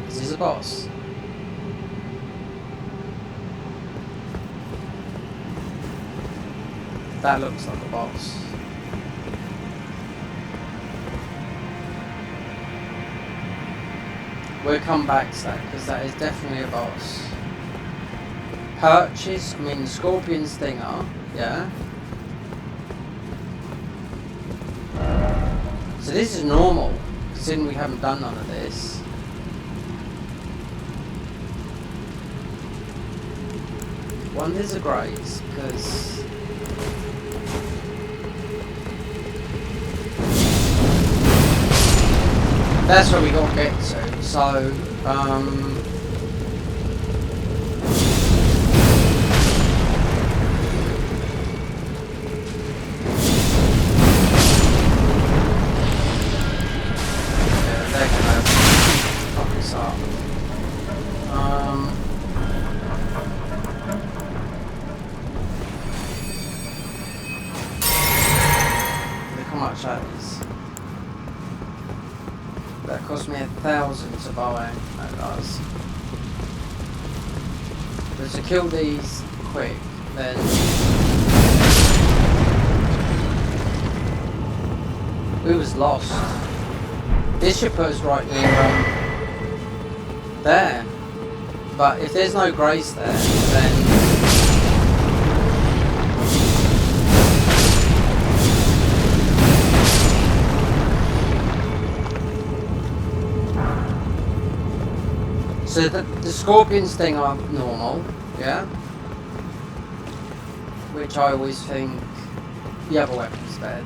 Speaker 1: this a boss? That looks like a boss. We'll come back to that because that is definitely a boss. Purchase, I mean scorpion stinger, yeah. So this is normal, considering we haven't done none of this. Wonders are great, because that's where we got to get to. So, they're gonna fuck us up. Look how much that is. That cost me 1,000 to buy. That does. But to kill these quick, then we was lost. This should put us right near there. But if there's no grace there, then so the scorpion sting are normal, yeah? Which I always think the other weapons there,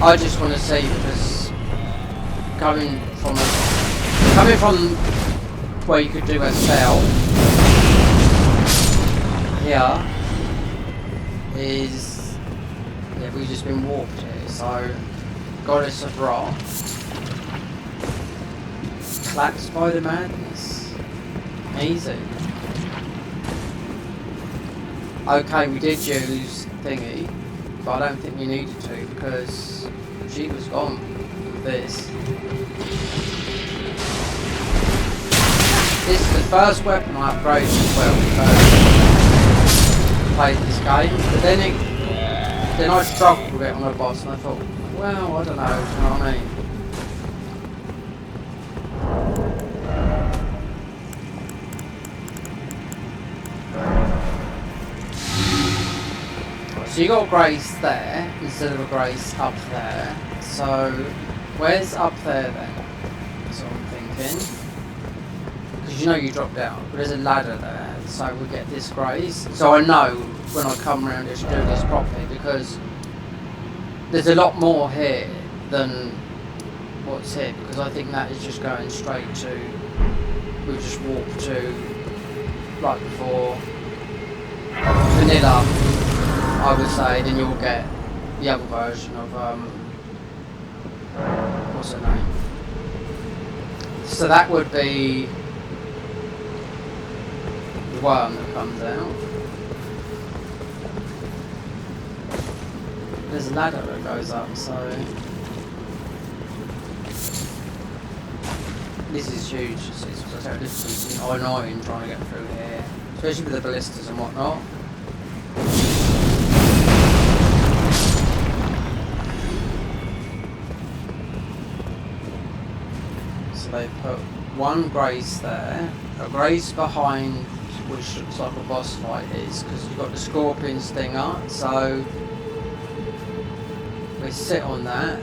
Speaker 1: I just want to see, because coming from where you could do a spell here is, yeah, we've just been warped here, so Goddess of Wrath. Clapped by the madness. Easy. Okay, we did use thingy, but I don't think we needed to because she was gone with this. This is the first weapon I upgraded as well when I played this game, but then I struggled with it on a boss and I thought, well, I don't know, you know what I mean? So you got a grace there instead of a grace up there. So where's up there then? That's what I'm thinking. Because you know you dropped down, but there's a ladder there, so we get this grace. So I know when I come around here to do this properly, because there's a lot more here than what's here, because I think that is just going straight to, we just walked to, right before vanilla, I would say, then you'll get the other version of, what's her name? So that would be the worm that comes out. There's a ladder that goes up, so this is huge. This is annoying trying to get through here, especially with the ballistas and whatnot. So they put one grace there, a grace behind, which looks like a boss fight is, because you've got the scorpion stinger, so we sit on that.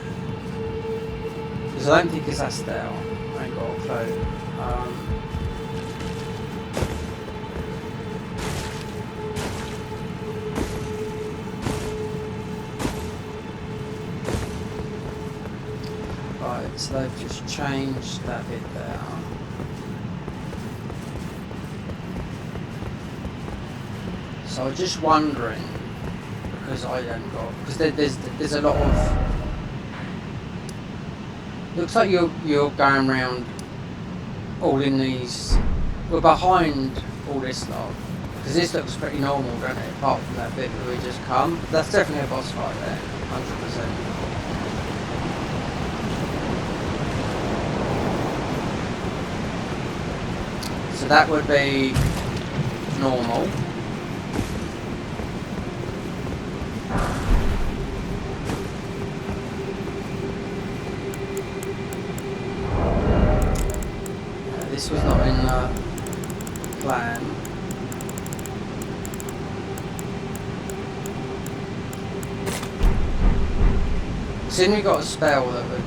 Speaker 1: Because I don't think it's Astel, I ain't got a clue. Right, so they've just changed that bit there. So I was just wondering, because I haven't got, because there's a lot of, looks like you're going around all in these, we're behind all this lot, because this looks pretty normal, doesn't it, apart from that bit where we just come. That's definitely a boss fight there, 100%. So that would be normal. This was not in the plan. Soon we got a spell that would.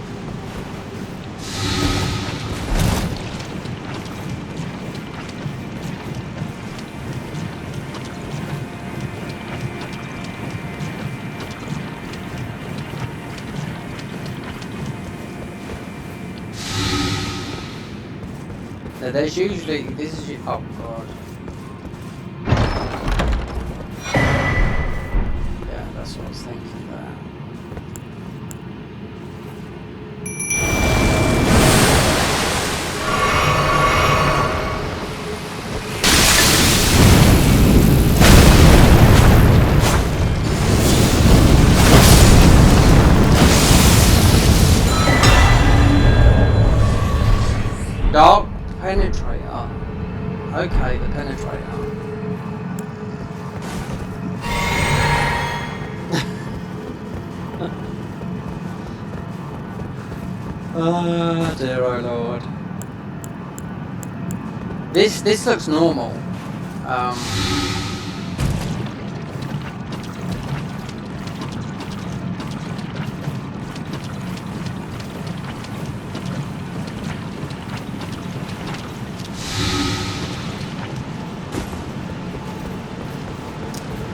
Speaker 1: There's usually, this is, oh god. Yeah, that's what I was thinking there. Dark penetrator. Okay, the penetrator. Oh dear, oh lord. This looks normal.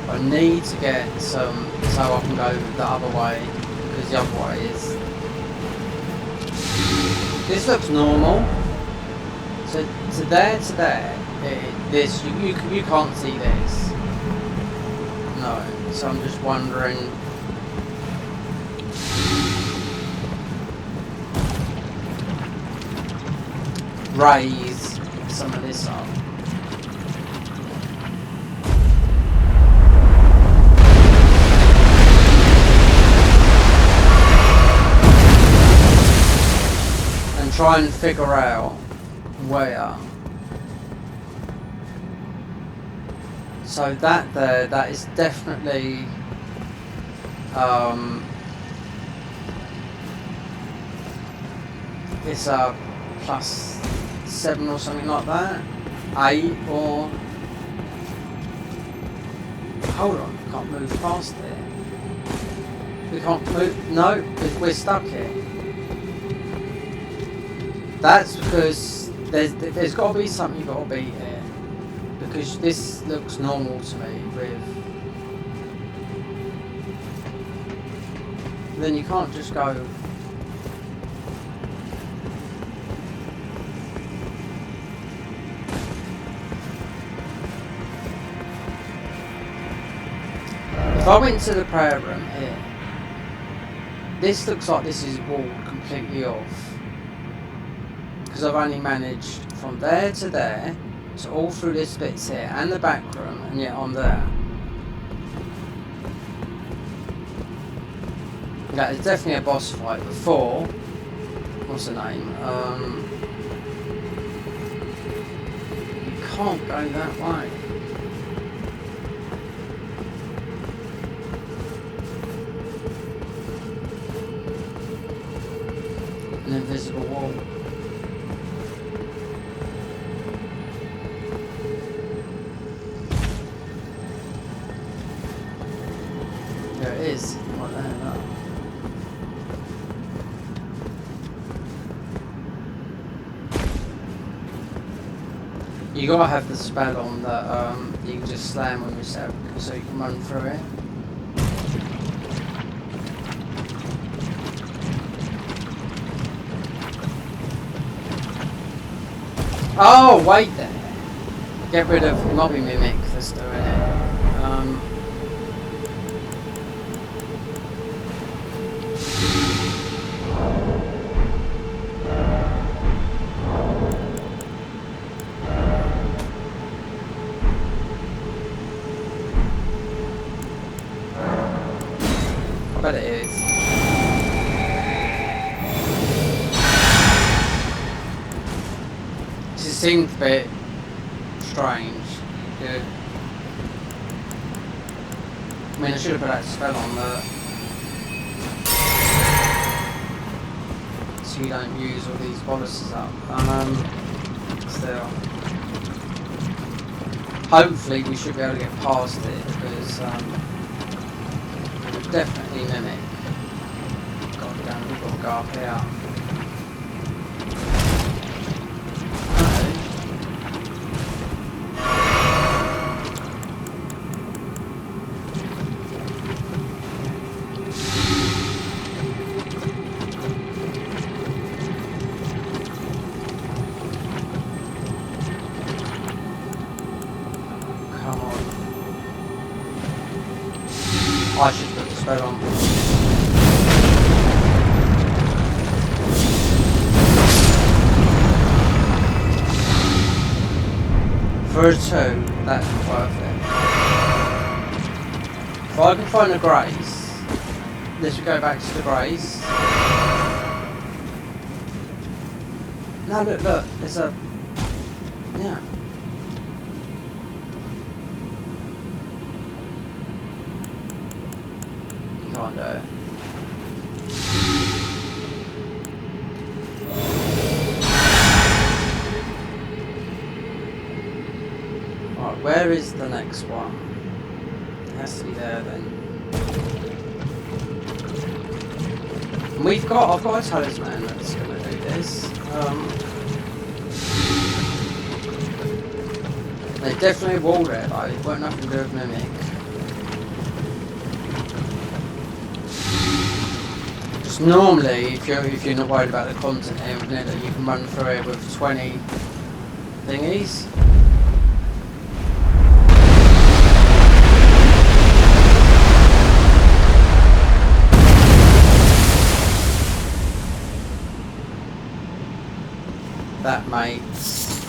Speaker 1: I need to get some so I can go the other way, because the other way is. This looks normal. So there to there, this you can't see this. No. So I'm just wondering. Raise some of this up. Try and figure out where. So that there, that is definitely it's a +7 or something like that. 8 or hold on, can't move past it. We can't move, no, we're stuck here. That's because there's got to be something you've got to beat here, because this looks normal to me with. Then you can't just go. If I went to the prayer room here, this looks like this is walled completely off. Because I've only managed from there to there, so all through this bits here, and the back room, and yet I'm there. That is definitely a boss fight before. What's the name? You can't go that way. An invisible wall. You gotta have the spell on that you can just slam on yourself so you can run through it. Oh, wait there. Get rid of mobby mimic that's doing it. I bet it is. It seems a bit strange. Good. I mean, I should have put that spell on there. So you don't use all these boluses up. Still. Hopefully we should be able to get past it because definitely mimic. God damn, we've got to go up here. I should put the spell on. For a 2, that's worth it. If I can find a grace, this will go back to the grace. No, look, there's a... yeah. Can't do it. Right, where is the next one? It has to be there then. And I've got a talisman that's gonna do this. There's definitely a wall there though, it won't nothing to do with mimic. Normally, if you're not worried about the content here, you can run through it with 20 thingies. That makes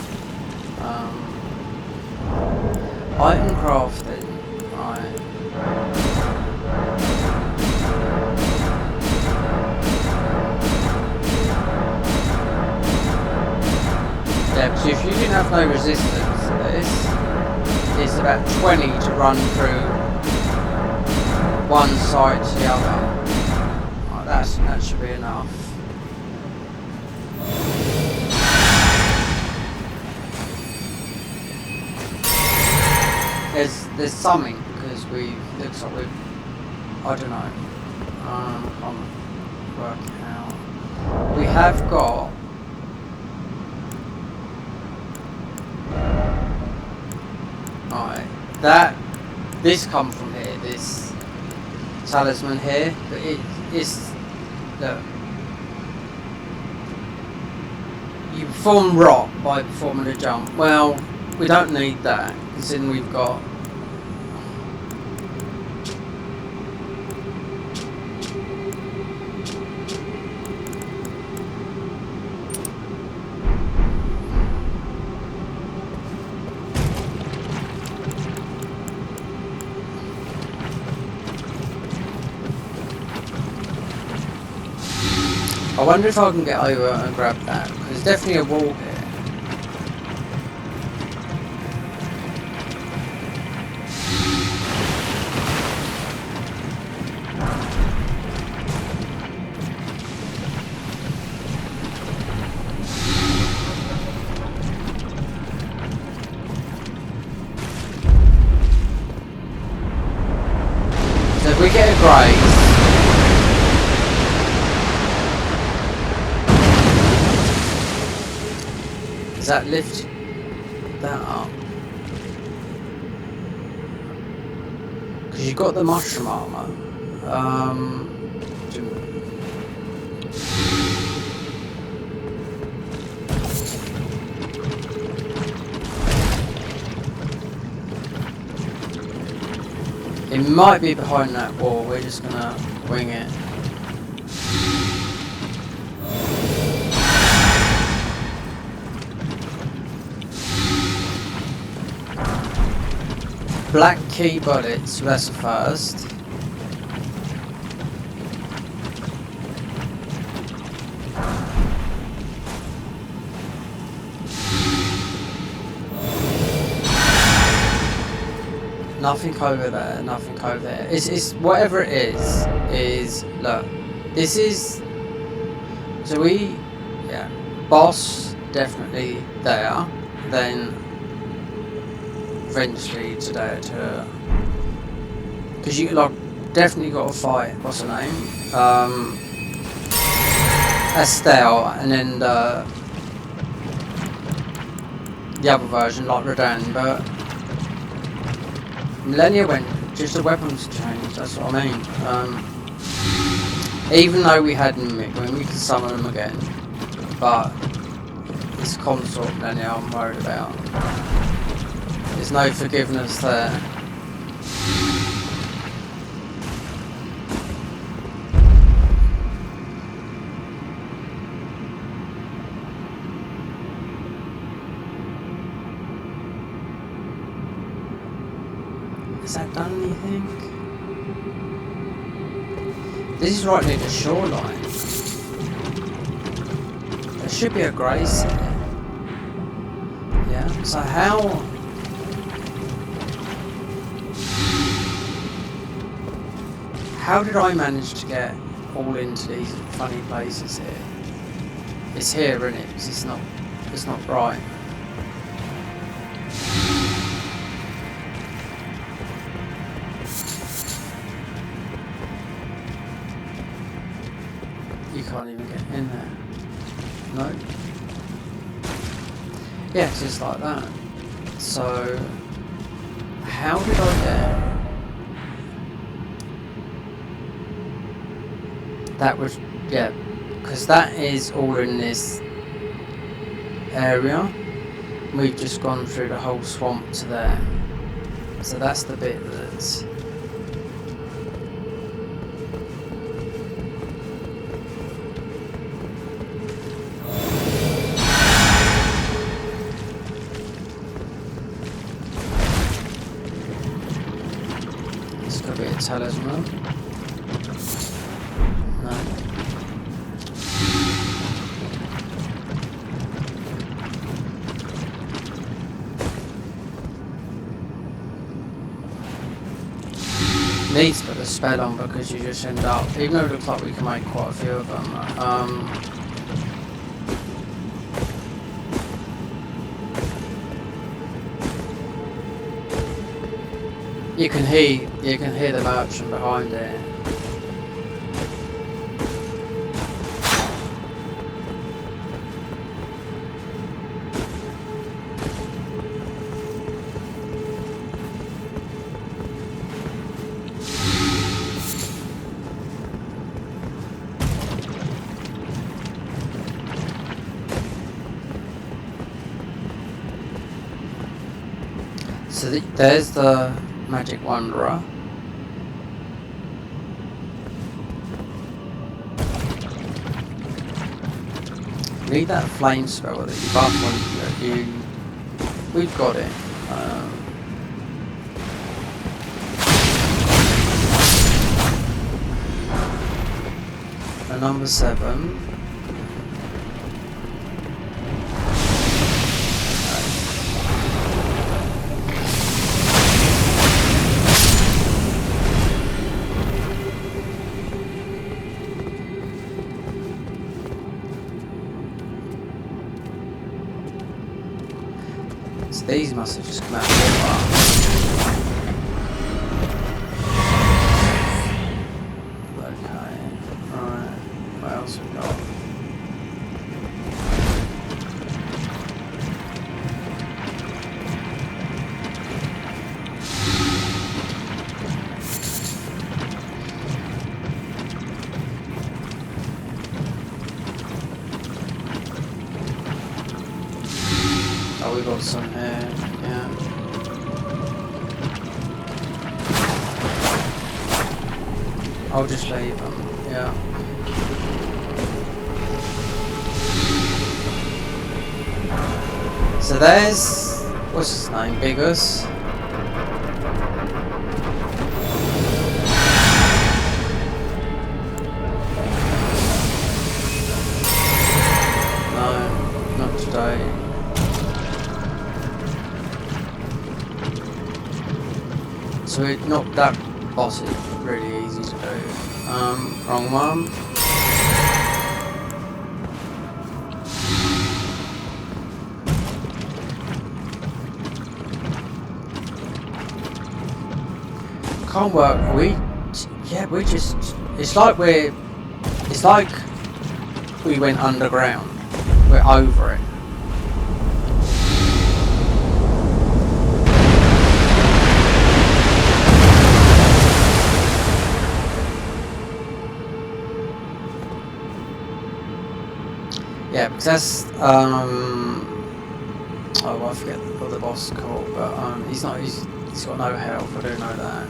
Speaker 1: item crafting, right. Yeah, so if you didn't have no resistance to this, it's about 20 to run through one side to the other. Right, that should be enough. There's something because looks like we've, I don't know, can't work it out. We have got. Alright, this come from here, this talisman here, but it's, look, you perform rock by performing a jump. Well, we don't need that, because then we've got, I wonder if I can get over and grab that, because there's definitely a wall here. So if we get a grace, does that lift that up. Because you've got the mushroom armor. It might be behind that wall. We're just gonna wing it. Black key bullets, that's the first. Nothing over there, nothing over there. It's whatever it is, look, this is, so yeah, boss, definitely there, then eventually to there to, because you like definitely got to fight, what's her name, Estelle, and then the other version like Rodan, but Millennia went just the weapons changed, that's what I mean. Even though we had Mimic, I mean we could summon them again, but this consort Millennia I'm worried about. There's no forgiveness there. Has that done anything? This is right near the shoreline. There should be a grace here. Yeah, so how did I manage to get all into these funny places here? It's here, isn't it? Because it's not right. You can't even get in there. No. Yeah, it's just like that. So, how did I get? That was, yeah, because that is all in this area. We've just gone through the whole swamp to there. So that's the bit that's... This could be a talisman. Needs to put the spell on because you just end up, even though it looks like we can make quite a few of them, you can hear the merchant behind it. So there's the magic wanderer. Need that flame spell that you buff when you. We've got it. And number 7. These must have just come out of the water. Okay, alright, what else we got? pots on here, yeah. I'll just leave them, yeah. So there's, what's his name, Biggers? No, not today. So we knocked that boss is really easy to do. Wrong one. Can't work. We just, it's like we went underground. We're over it. Yeah, because that's oh, I forget what the boss is called, but he's got no health. I do know that.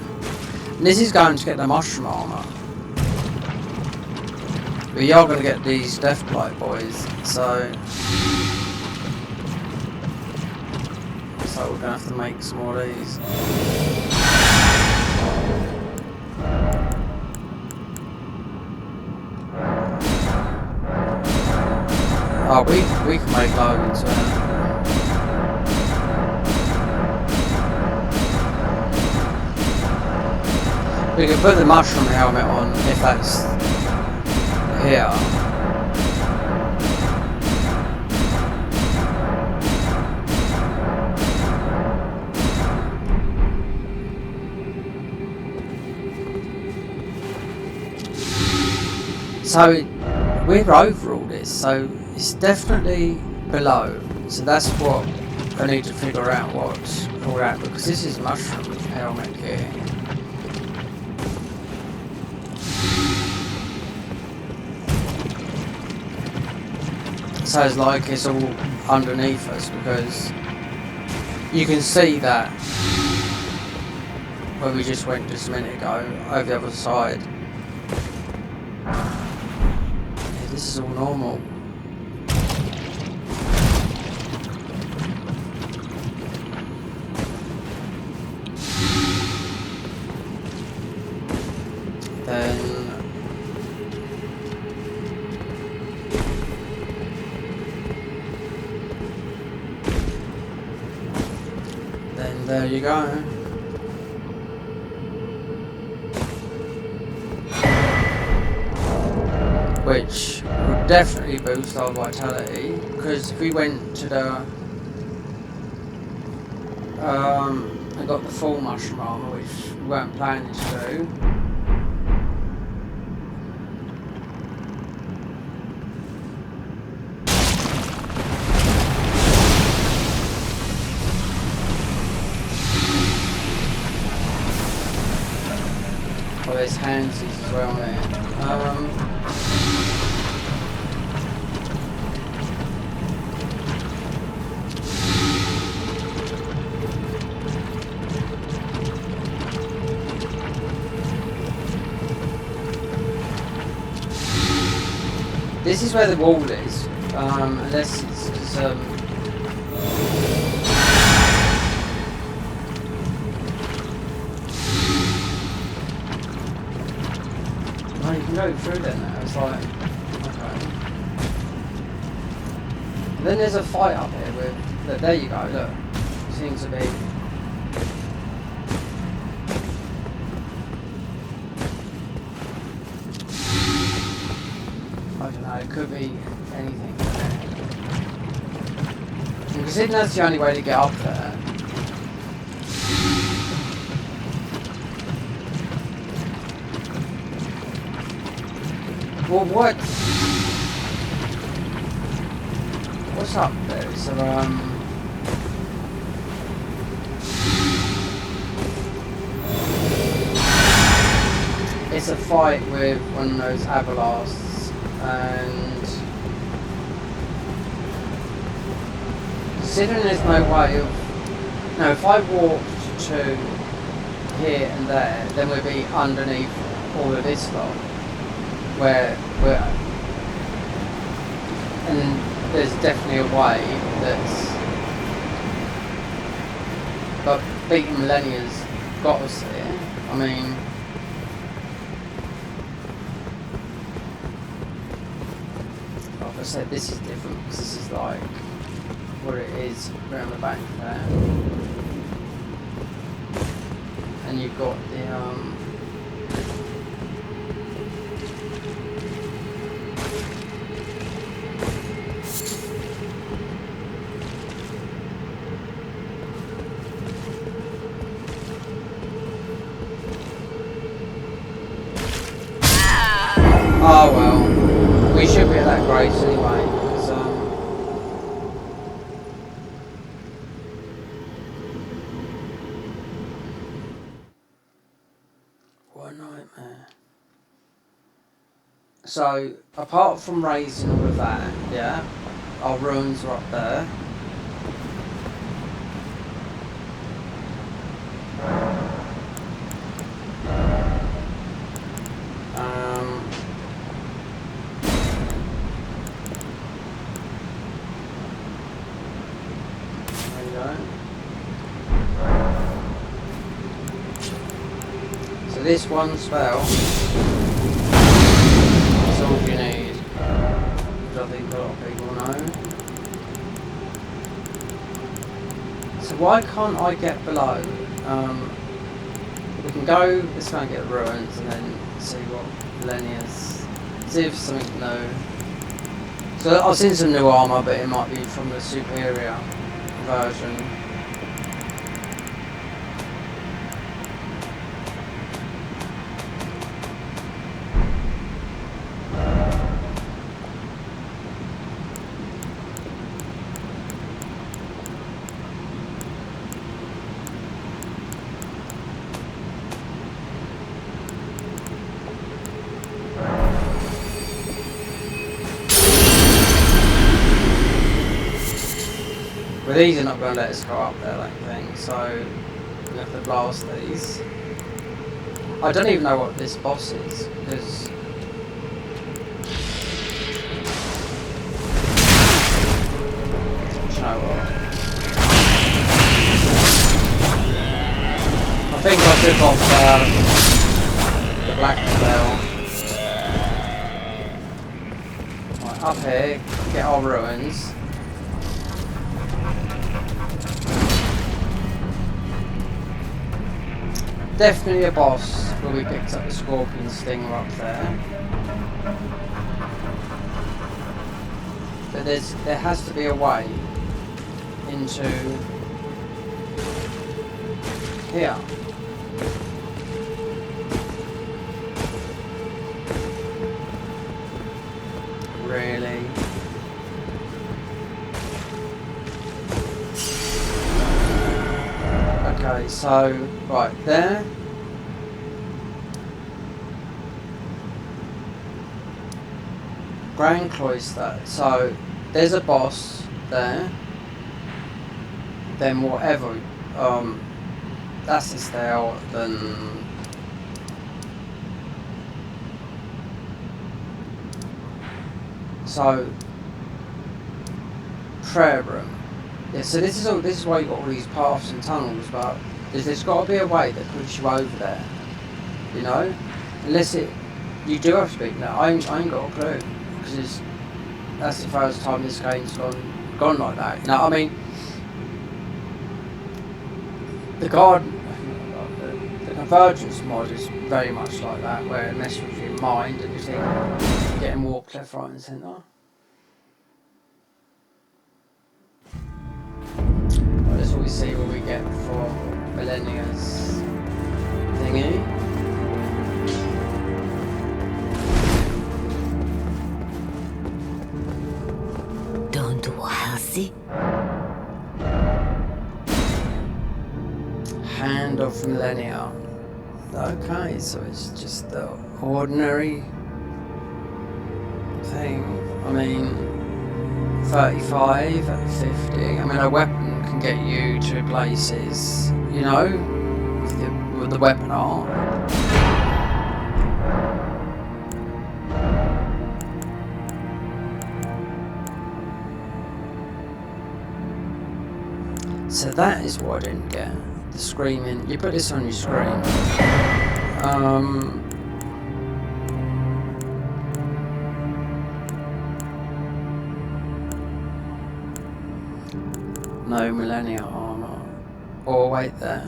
Speaker 1: And this is going to get the mushroom armor. We are going to get these Deathblight boys, so we're going to have to make some more of these. Oh, we can make loads. We can put the mushroom helmet on if that's here. So we're over all this, so it's definitely below. So that's what I need to figure out what's all that, because this is mushroom helmet here. So it's like it's all underneath us, because you can see that where we just went just a minute ago, over the other side. Yeah, this is all normal. Then there you go. Which would definitely boost our vitality, because if we went to the and got the full mushroom armor, which we weren't planning to do. Oh, there's handsies as well there. This is where the wall is, unless it's just, oh, you can go through there now, it's like, okay. And then there's a fight up here with, look, there you go, look, seems to be. I don't know, it could be anything. Because if that's the only way to get up there. Well, what's up there? So, it's a fight with one of those abalasts, and considering there's no way of... No, if I walked to here and there, then we'd be underneath all of this lot. Where we're... And there's definitely a way that's... But beating millennia's got us here. I mean... Like I said, this is different because this is like what it is around the back there. And you've got the oh well, we should be at that grace anyway, because what a nightmare. So, apart from raising all of that, yeah, our ruins are up there. This one spell is all you need, which I think a lot of people know. So why can't I get below? We can go, let's go and get the ruins and then see what millennia's, see if something new. So I've seen some new armour, but it might be from the superior version. But these are not going to let us go up there, I don't think, so we have to blast these. I don't even know what this boss is, because... You know what? I think I took off the black spell. Right, up here, get our ruins. Definitely a boss where we picked up the scorpion stinger up there. But there has to be a way into here. Really? Okay, so right there. Grand Cloister. So there's a boss there. Then whatever. That's the style. Then so prayer room. Yeah, so this is why you've got all these paths and tunnels, but there's got to be a way that puts you over there, you know? Unless you do have to speak now. I ain't got a clue, because that's the first time this game's gone like that. You know, I mean, the Convergence mod is very much like that, where it messes with your mind and you think you're getting warped left, right and centre. That's what we see what we get for millennia's thingy.
Speaker 6: Don't worry.
Speaker 1: Hand of millennia. Okay, so it's just the ordinary thing. I mean, 35, 50. I mean, a weapon can get you to places, you know, with the weapon art. So that is what I didn't get. The screaming. You put this on your screen. No millennia armor. Oh wait, there.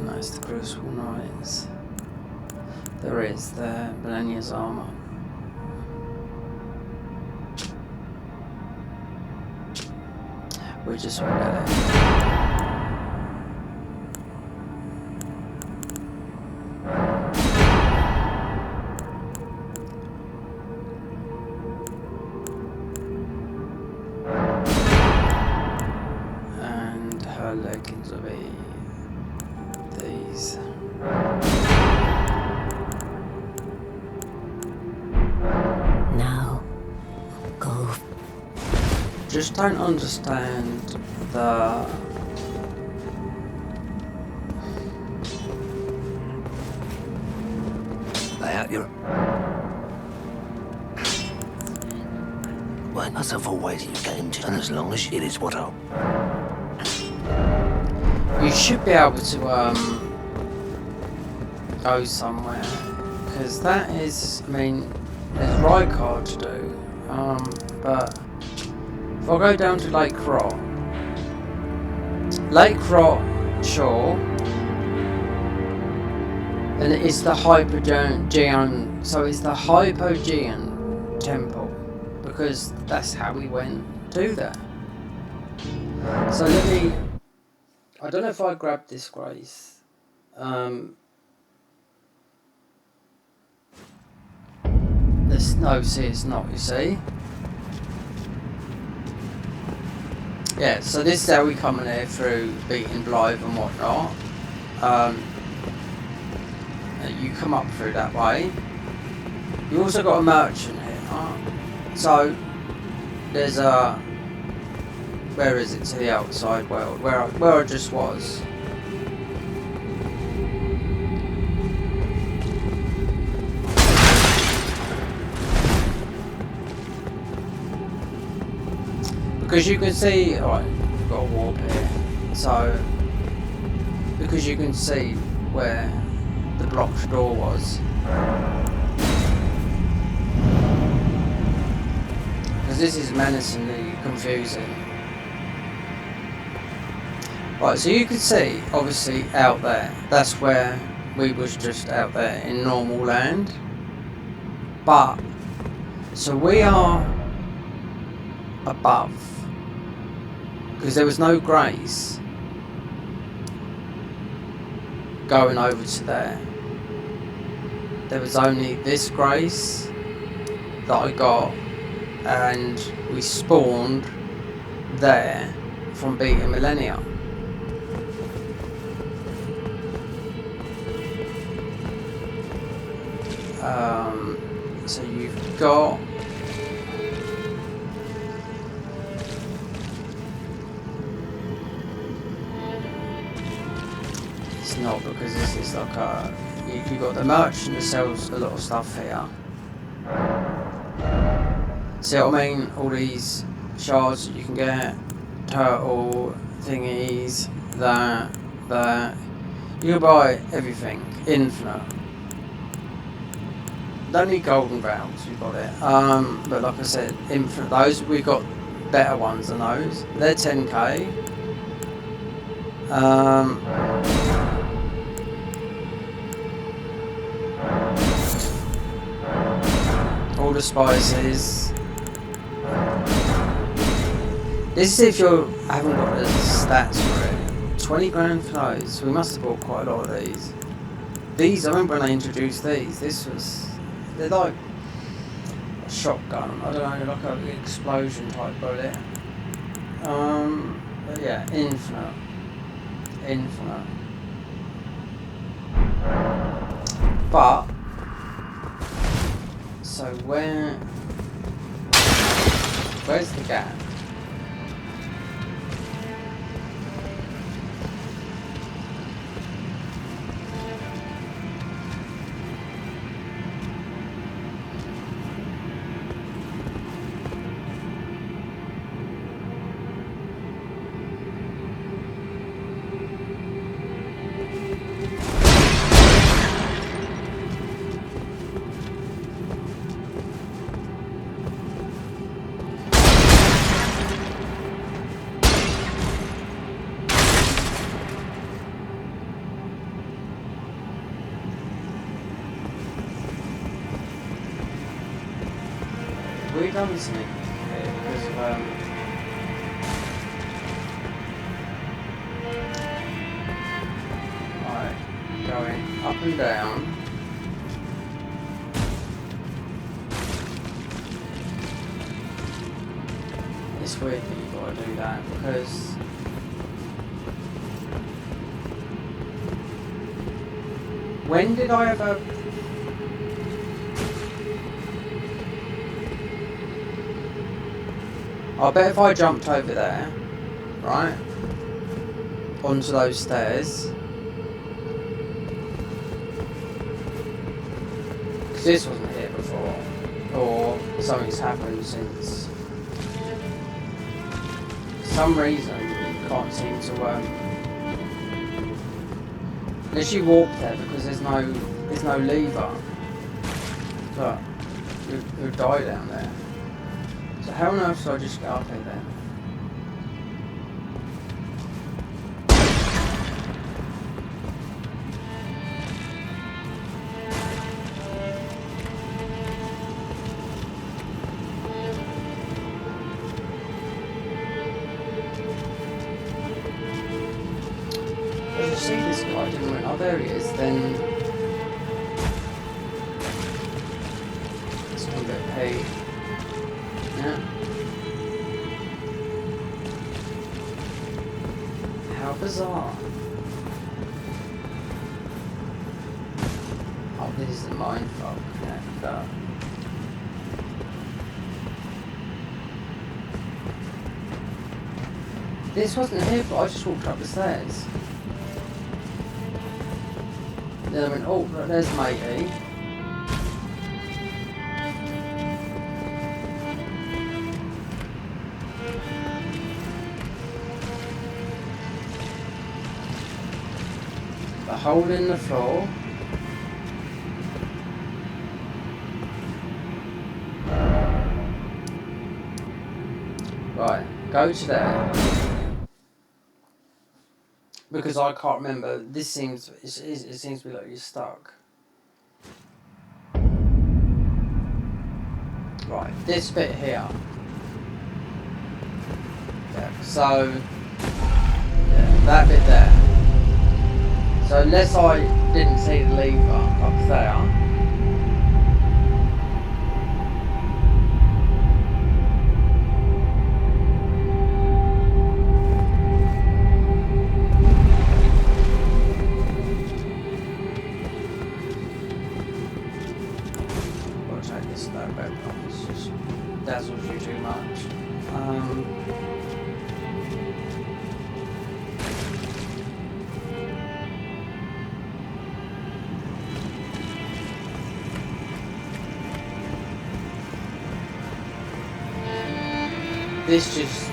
Speaker 1: No, it's the Crucible Knights. There is the millennia's armor. We just won't get it. And her leggings will be these.
Speaker 6: Now, go.
Speaker 1: Just don't understand the...
Speaker 3: Lay out your... Well, as I've always came to, and as long as it is what I...
Speaker 1: You should be able to go somewhere, because that is, I mean, there's ride card to do, but if I go down to Lake Rot, sure, and it's the Hypogean, so it's the Hypogean temple, because that's how we went to there. So let me, I don't know if I grabbed this grace. No, see, it's not, you see. Yeah, so this is how we come in here through beating Blythe and whatnot. You come up through that way. You also got a merchant here. So there's a... Where is it? To the outside world, where I just was. Because you can see, alright, we've got a warp here, so, because you can see where the blocked door was. Because this is menacingly confusing. Right, so you can see, obviously, out there, that's where we was just out there in normal land. But, so we are above. Because there was no grace going over to there. There was only this grace that I got, and we spawned there from beating Millennia. So you've got not, because this is like a... You got the merchant that sells a lot of stuff here. See what I mean? All these shards that you can get, turtle thingies, that. You can buy everything, infinite. Don't need golden valves, we've got it. But like I said, infinite. Those, we've got better ones than those. They're 10k. All the spices. This is if you haven't got the stats for it. 20 grand for those. We must have bought quite a lot of these. These, I remember when they introduced these. This was, they're like a shotgun. I don't know, like an explosion type bullet. But yeah, infinite. But so where Where's the gap? We done something here because of right, going up and down. It's weird that you gotta do that because when did I ever I bet if I jumped over there, right, onto those stairs, because this wasn't here before, or something's happened since, for some reason you can't seem to, unless you walk there because there's no lever, but you'll die down there. So how on earth do I just get up here then? If you see this guy doing, oh there he is, then it's going to get paid. Yeah. How bizarre. Oh, this is a mindfuck. Yeah, this wasn't here, but I just walked up the stairs. Then I went, oh, look, there's matey. A hole in the floor. Right, go to there. Because I can't remember. This seems it seems to be like you're stuck. Right, this bit here. Yeah, so yeah, that bit there. So unless I didn't see the lever up there, I'll take this though, but it's just dazzles you too much. This just...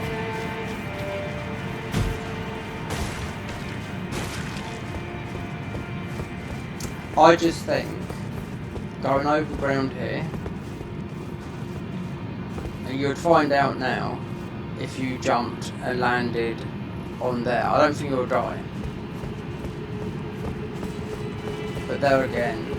Speaker 1: I just think going overground here, and you'd find out now if you jumped and landed on there. I don't think you'll die. But there again,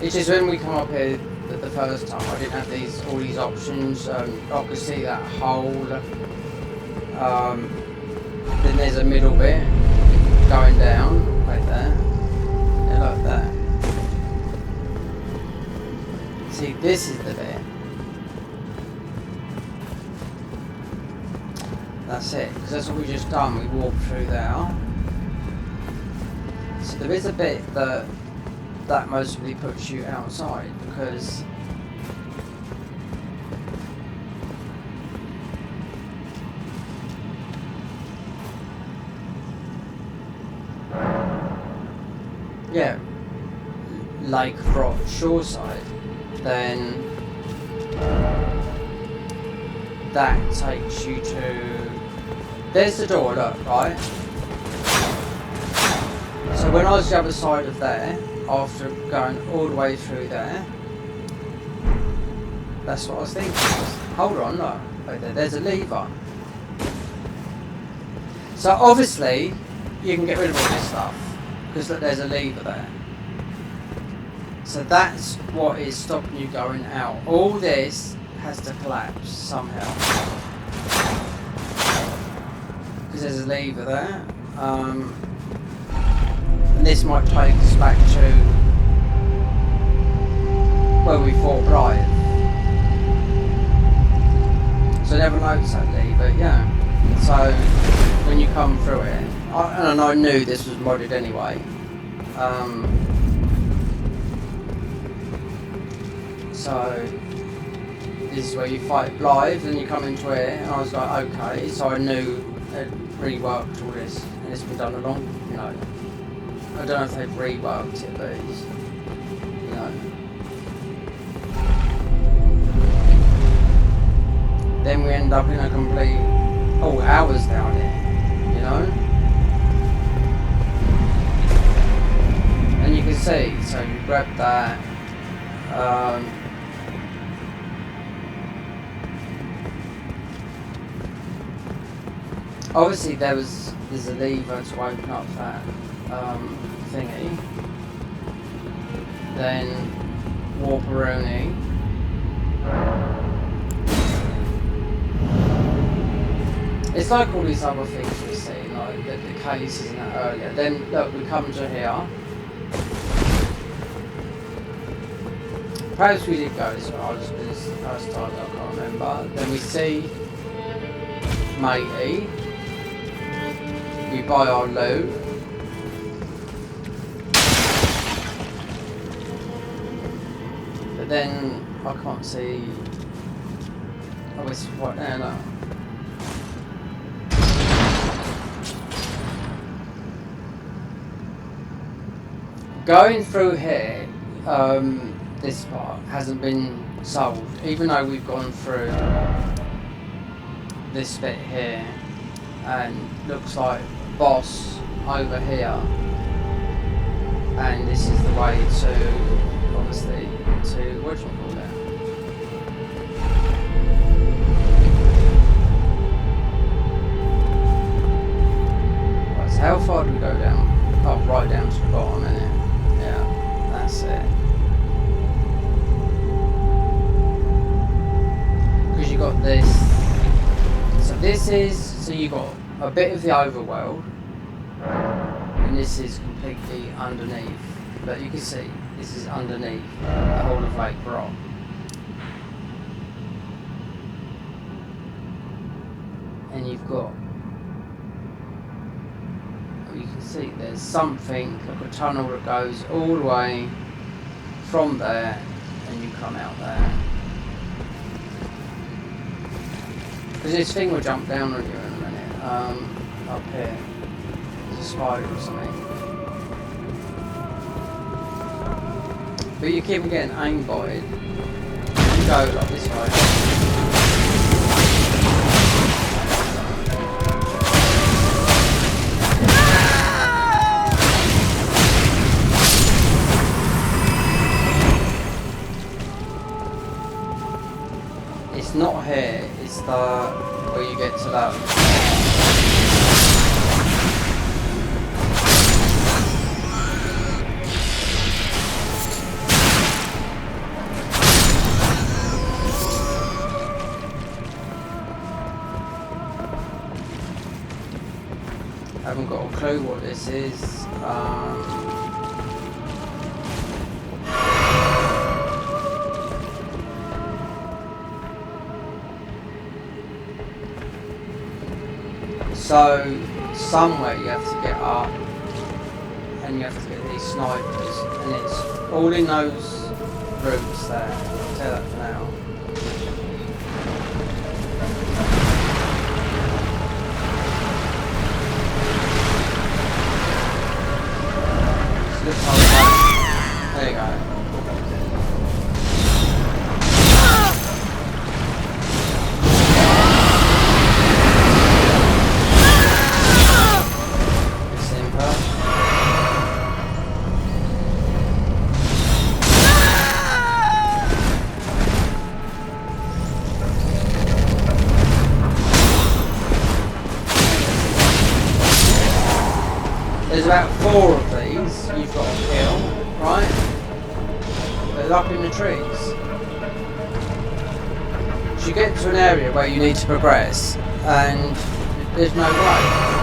Speaker 1: it's just when we come up here the first time, I didn't have all these options. I could see that hole. Then there's a middle bit going down right there, and like that. See, this is the bit. That's it, because that's what we just done. We walked through there. So there is a bit that mostly puts you outside because yeah, Lake Rot shoreside, then that takes you to, there's the door, look, right? So when I was the other side of there, after going all the way through there, that's what I was thinking. Hold on, look, right there, there's a lever. So obviously, you can get rid of all this stuff, because look, there's a lever there. So that's what is stopping you going out. All this has to collapse somehow. Because there's a lever there. And this might take us back to where we fought Blythe. So I never noticed that lever, yeah. So when you come through it, and I knew this was modded anyway. So this is where you fight Blythe, and you come into it, and I was like, okay. So I knew they'd reworked all this, and it's been done along, you know. I don't know if they've reworked it, but it's, you know. Then we end up in a complete, hours down here, you know. And you can see, so you grab that. Obviously there's a lever to open up that thingy. Then Warparoni. It's like all these other things we see, like the cases and that earlier. Then look, we come to here. Perhaps we did go this way, I just did this the first time, I can't remember. Then we see Matey. We buy our loot. But then I can't see. Oh, it's right there now. Going through here, this part hasn't been solved, even though we've gone through this bit here, and looks like boss over here, and this is the way to, obviously, to what do you call it? Right, so how far do we go down? Oh, right down to the bottom, innit? Yeah, that's it. Because you got this. So this is, so you got a bit of the overworld, and this is completely underneath. But you can see, this is underneath the whole of Lake Rock. And you've got, you can see there's something, like a tunnel that goes all the way from there, and you come out there. Because this thing will jump down on you in a minute, up here. There's a spider or something. But you keep getting aimbotted. You go like this way. It's not here, it's the where you get to that. I haven't got a clue what this is. So somewhere you have to get up, and and you have to get these snipers, and it's all in those routes there. I'll tell that for now. Looks like there you go. There's about 4 of these you've got to kill, right? They're up in the trees. So you get to an area where you need to progress, and there's no way.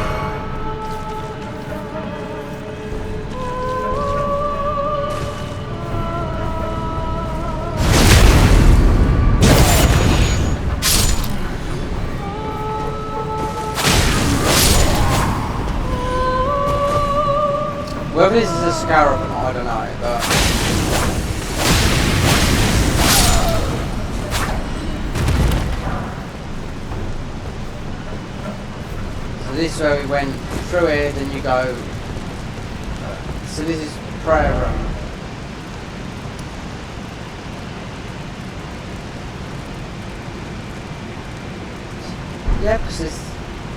Speaker 1: Whether this is a scarab or not, I don't know, but... So this is where we went through here, then you go... So this is prayer room. Yeah, because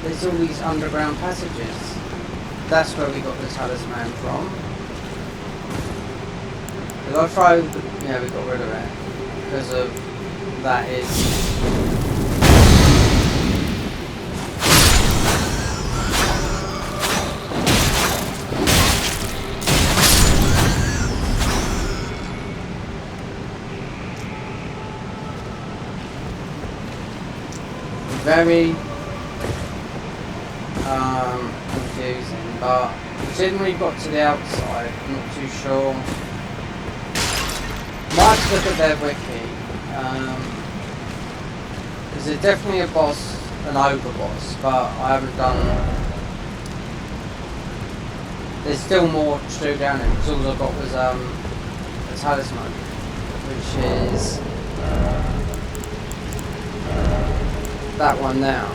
Speaker 1: there's all these underground passages. That's where we got the talisman from. If I throw... Yeah, we got rid of it. Because of... That is... Very... confusing. But considering we got to the outside, I'm not too sure. Might have to look at their wiki. Because there's definitely a boss, an overboss, but I haven't done. There's still more to do down there because all I got was a talisman, which is that one now.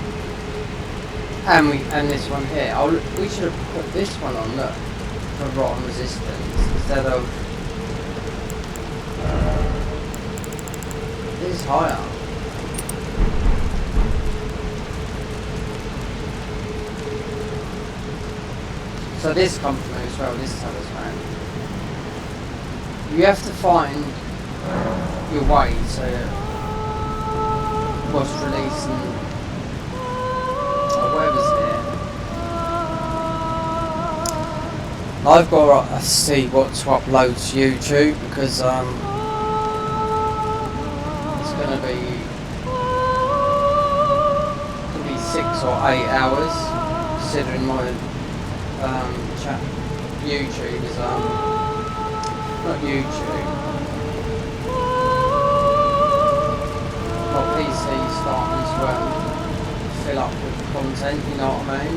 Speaker 1: And this one here. We should have put this one on, look, for rotten resistance instead of this higher. So this comes from as well, this talisman. You have to find your way to boss release and whatever's here. I've got to see what to upload to YouTube because it's going to be 6 or 8 hours considering my YouTube is not YouTube. My PC starting to fill up with content, you know what I mean?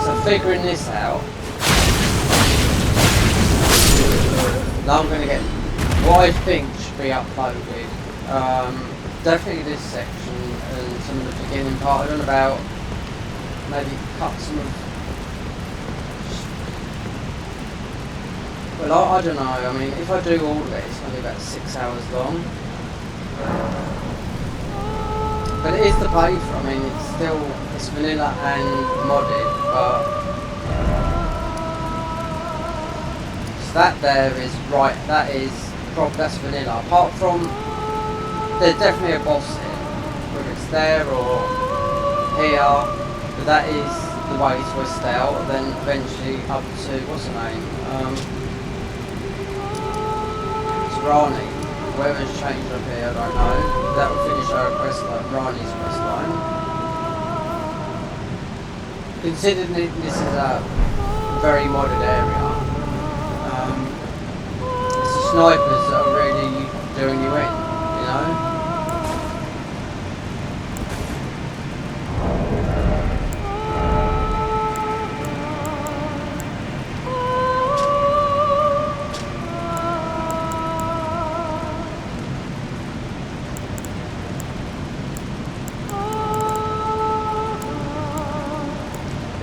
Speaker 1: So figuring this out, now I'm going to get what I think should be uploaded. Definitely this section and some of the beginning part. I don't know about maybe cut some of. Well, I don't know. I mean, if I do all of it, it's going to be about 6 hours long. But it is the playthrough. I mean, it's vanilla and modded, but so that there is right. That's vanilla. Apart from, there's definitely a boss here, whether it's there or here. But that is the way to Estelle, and then eventually up to what's her name? It's Rani. Whoever's changed up here, I don't know. That will finish our quest line, Rani's quest line. Considering this is a very modded area, it's the snipers that are really doing you in, you know?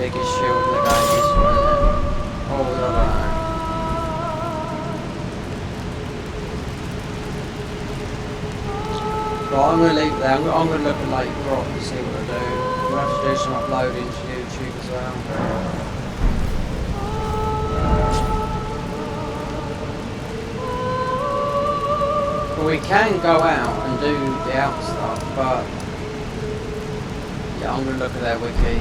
Speaker 1: biggest shield in the game is, wasn't it? Oh, I don't know. Right, I'm going to leave it there. I'm going to look at Lake Grot and see what I do. We'll have to do some uploading to YouTube as well. Well, we can go out and do the out stuff, but yeah, I'm going to look at their wiki.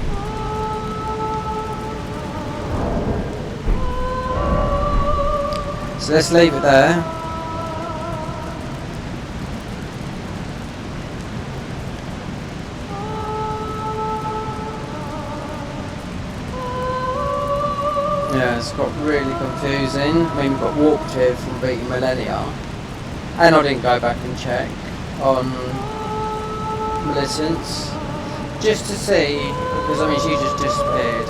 Speaker 1: So let's leave it there. Yeah, it's got really confusing. I mean, we got warped here from beating Millennia. And I didn't go back and check on Millicent's. Just to see, because I mean, she just disappeared.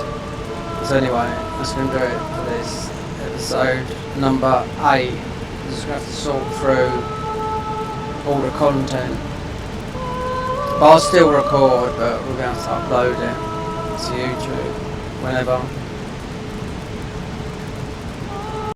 Speaker 1: So anyway, that's going to do it for this episode number 8. I'm just going to have to sort through all the content. But I'll still record, but we're going to have to upload it to YouTube whenever.